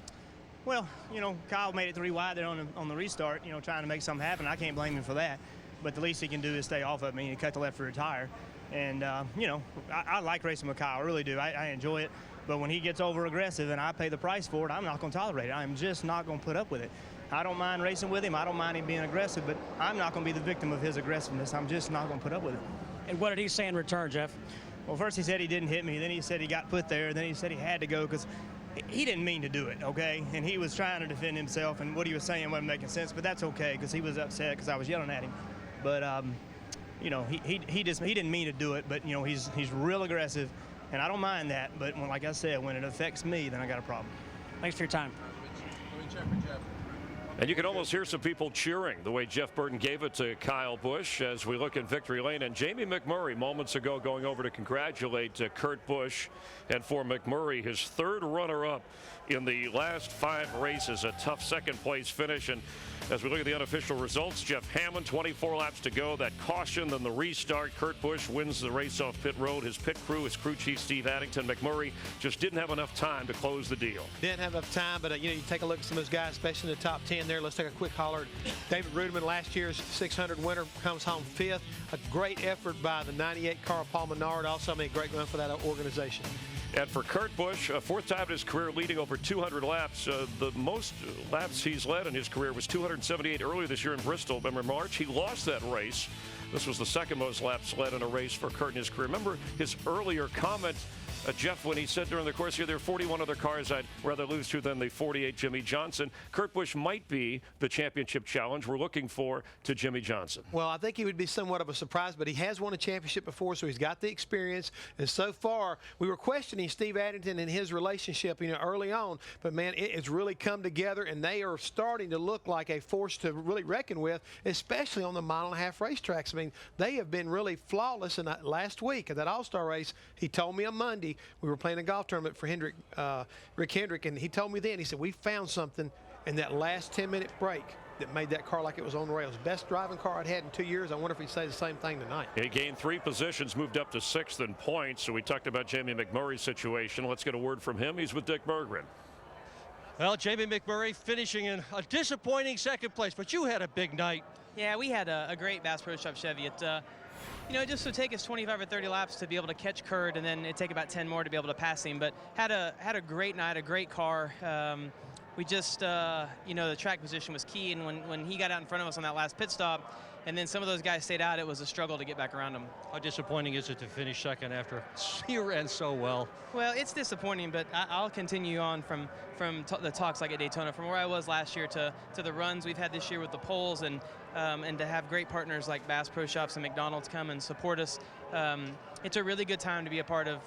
Well, you know, Kyle made it 3 wide there on the restart, you know, trying to make something happen. I can't blame him for that. But the least he can do is stay off of me and cut the left rear tire. And, you know, I like racing with Kyle. I really do. I enjoy it. But when he gets over aggressive and I pay the price for it, I'm not going to tolerate it. I'm just not going to put up with it. I don't mind racing with him. I don't mind him being aggressive, but I'm not going to be the victim of his aggressiveness. I'm just not going to put up with it. And what did he say in return, Jeff? Well, first he said he didn't hit me. Then he said he got put there. Then he said he had to go because he didn't mean to do it, okay? And he was trying to defend himself, and what he was saying wasn't making sense, but that's okay because he was upset because I was yelling at him. But, you know, he didn't mean to do it, but, you know, he's real aggressive, and I don't mind that. But, when, like I said, when it affects me, then I got a problem. Thanks for your time. And you can almost hear some people cheering the way Jeff Burton gave it to Kyle Busch as we look in victory lane. And Jamie McMurray moments ago going over to congratulate Kurt Busch, and for McMurray, his 3rd runner-up in the last 5 races, a tough 2nd place finish. And as we look at the unofficial results, Jeff Hamlin, 24 laps to go, that caution, then the restart. Kurt Busch wins the race off pit road. His pit crew, his crew chief Steve Addington. McMurray just didn't have enough time to close the deal. Didn't have enough time, but you know, you take a look at some of those guys, especially in the top 10 there. Let's take a quick holler. David Rudiman, last year's 600 winner, comes home 5th. A great effort by the 98 car, Paul Menard. Also made a great run for that organization. And for Kurt Busch, a 4th time in his career, leading over 200 laps. The most laps he's led in his career was 278 earlier this year in Bristol. Remember March, he lost that race. This was the 2nd most laps led in a race for Kurt in his career. Remember his earlier comment, Jeff, when he said during the course here, there are 41 other cars I'd rather lose to than the 48 Jimmie Johnson. Kurt Busch might be the championship challenge we're looking for to Jimmie Johnson. Well, I think he would be somewhat of a surprise, but he has won a championship before, so he's got the experience. And so far, we were questioning Steve Addington and his relationship, you know, early on. But, man, it's really come together, and they are starting to look like a force to really reckon with, especially on the mile-and-a-half racetracks. I mean, they have been really flawless. And last week at that All-Star race, he told me on Monday, we were playing a golf tournament for Rick Hendrick, and he told me then, he said, we found something in that last 10-minute break that made that car like it was on the rails. Best driving car I'd had in 2 years. I wonder if he'd say the same thing tonight. He gained 3 positions, moved up to 6th in points. So we talked about Jamie McMurray's situation. Let's get a word from him. He's with Dick Berggren. Well, Jamie McMurray finishing in a disappointing 2nd place, but you had a big night. Yeah, we had a great Bass Pro Shop Chevy. It, you know, it just would take us 25 or 30 laps to be able to catch Kurt, and then it'd take about 10 more to be able to pass him. But had a great night, a great car. We just, you know, the track position was key, and when he got out in front of us on that last pit stop, and then some of those guys stayed out, it was a struggle to get back around him. How disappointing is it to finish 2nd after you ran so well? Well, it's disappointing, but I'll continue on from the talks like at Daytona, from where I was last year to the runs we've had this year with the polls, and to have great partners like Bass Pro Shops and McDonald's come and support us. It's a really good time to be a part of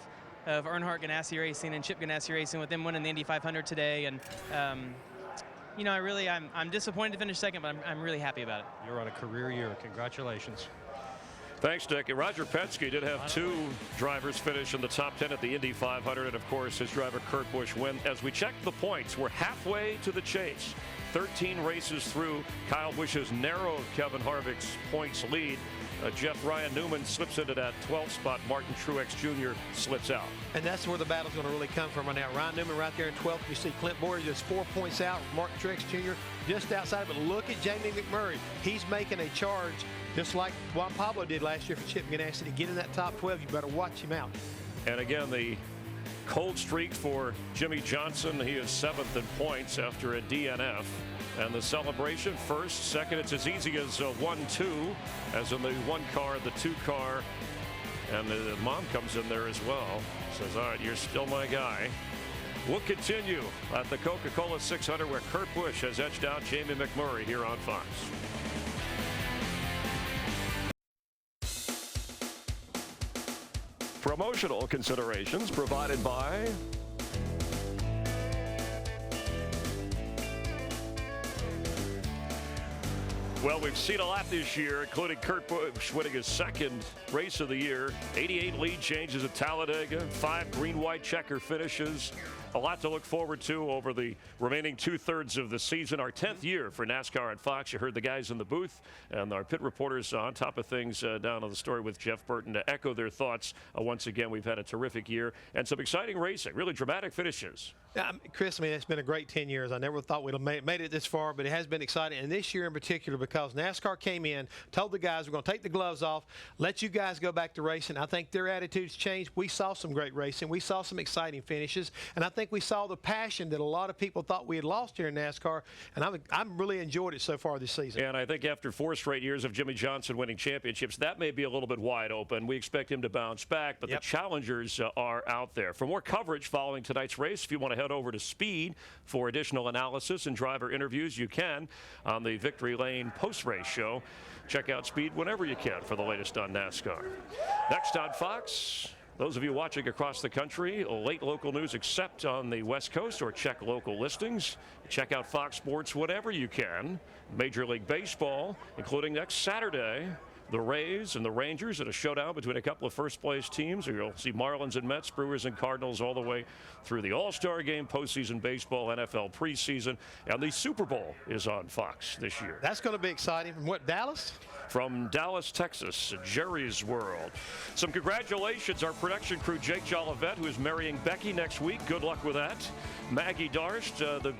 Earnhardt Ganassi Racing and Chip Ganassi Racing, with them winning the Indy 500 today. And you know, I'm disappointed to finish 2nd, but I'm really happy about it. You're on a career year. Congratulations. Thanks, Dick. And Roger Penske did have 2 drivers finish in the top 10 at the Indy 500, and of course his driver Kurt Busch win. As we check the points, we're halfway to the chase. 13 races through, Kyle Busch has narrowed Kevin Harvick's points lead. Ryan Newman slips into that 12th spot. Martin Truex Jr. slips out. And that's where the battle's going to really come from right now. Ryan Newman right there in 12th. You see Clint Boyer just 4 points out. Martin Truex Jr. just outside. But look at Jamie McMurray. He's making a charge just like Juan Pablo did last year for Chip Ganassi to get in that top 12. You better watch him out. And again, the cold streak for Jimmie Johnson. He is 7th in points after a DNF. And the celebration, first, second, it's as easy as 1-2, as in the 1 car, the 2 car. And the mom comes in there as well. Says, all right, you're still my guy. We'll continue at the Coca-Cola 600 where Kurt Busch has edged out Jamie McMurray here on Fox. Promotional considerations provided by well, we've seen a lot this year, including Kurt Busch winning his 2nd race of the year, 88 lead changes at Talladega, 5 green-white checker finishes. A lot to look forward to over the remaining 2/3 of the season. Our 10th year for NASCAR on Fox. You heard the guys in the booth and our pit reporters on top of things down on the story with Jeff Burton to echo their thoughts. Once again, we've had a terrific year and some exciting racing, really dramatic finishes. Chris, I mean, it's been a great 10 years. I never thought we'd have made it this far, but it has been exciting. And this year in particular, because NASCAR came in, told the guys, we're going to take the gloves off, let you guys go back to racing. I think their attitudes changed. We saw some great racing. We saw some exciting finishes. And I think we saw the passion that a lot of people thought we had lost here in NASCAR. And I'm really enjoyed it so far this season. And I think after 4 straight years of Jimmie Johnson winning championships, that may be a little bit wide open. We expect him to bounce back, but the challengers are out there. For more coverage following tonight's race, if you want to head over to Speed for additional analysis and driver interviews, you can on the Victory Lane post-race show. Check out Speed whenever you can for the latest on NASCAR. Next on Fox, those of you watching across the country, late local news except on the West Coast, or check local listings. Check out Fox Sports whenever you can. Major League Baseball, including next Saturday, the Rays and the Rangers in a showdown between a couple of first-place teams. You'll see Marlins and Mets, Brewers and Cardinals all the way through the All-Star game, postseason baseball, NFL preseason, and the Super Bowl is on Fox this year. That's going to be exciting. From what, Dallas? From Dallas, Texas, Jerry's World. Some congratulations, our production crew, Jake Jolivet, who is marrying Becky next week. Good luck with that. Maggie Darst, the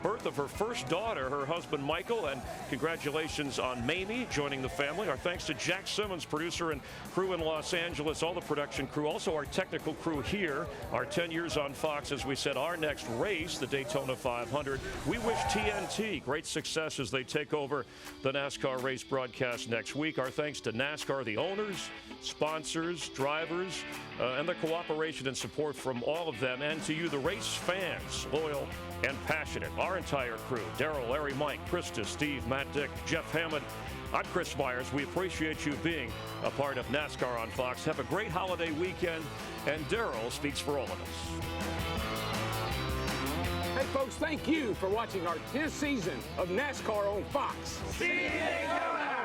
birth of her first daughter, her husband Michael, and congratulations on Mamie joining the family. Our thanks to Jack Simmons, producer and crew in Los Angeles, all the production crew, also our technical crew here. Our 10 years on Fox, as we said, our next race, the Daytona 500. We wish TNT great success as they take over the NASCAR race broadcast next week. Our thanks to NASCAR, the owners, sponsors, drivers, and the cooperation and support from all of them, and to you, the race fans, loyal and passionate. Our entire crew, Daryl, Larry, Mike, Krista, Steve, Matt, Dick, Jeff Hammond. I'm Chris Myers. We appreciate you being a part of NASCAR on Fox. Have a great holiday weekend, and Daryl speaks for all of us. Hey, folks, thank you for watching our 10th season of NASCAR on Fox. See you, Daytona!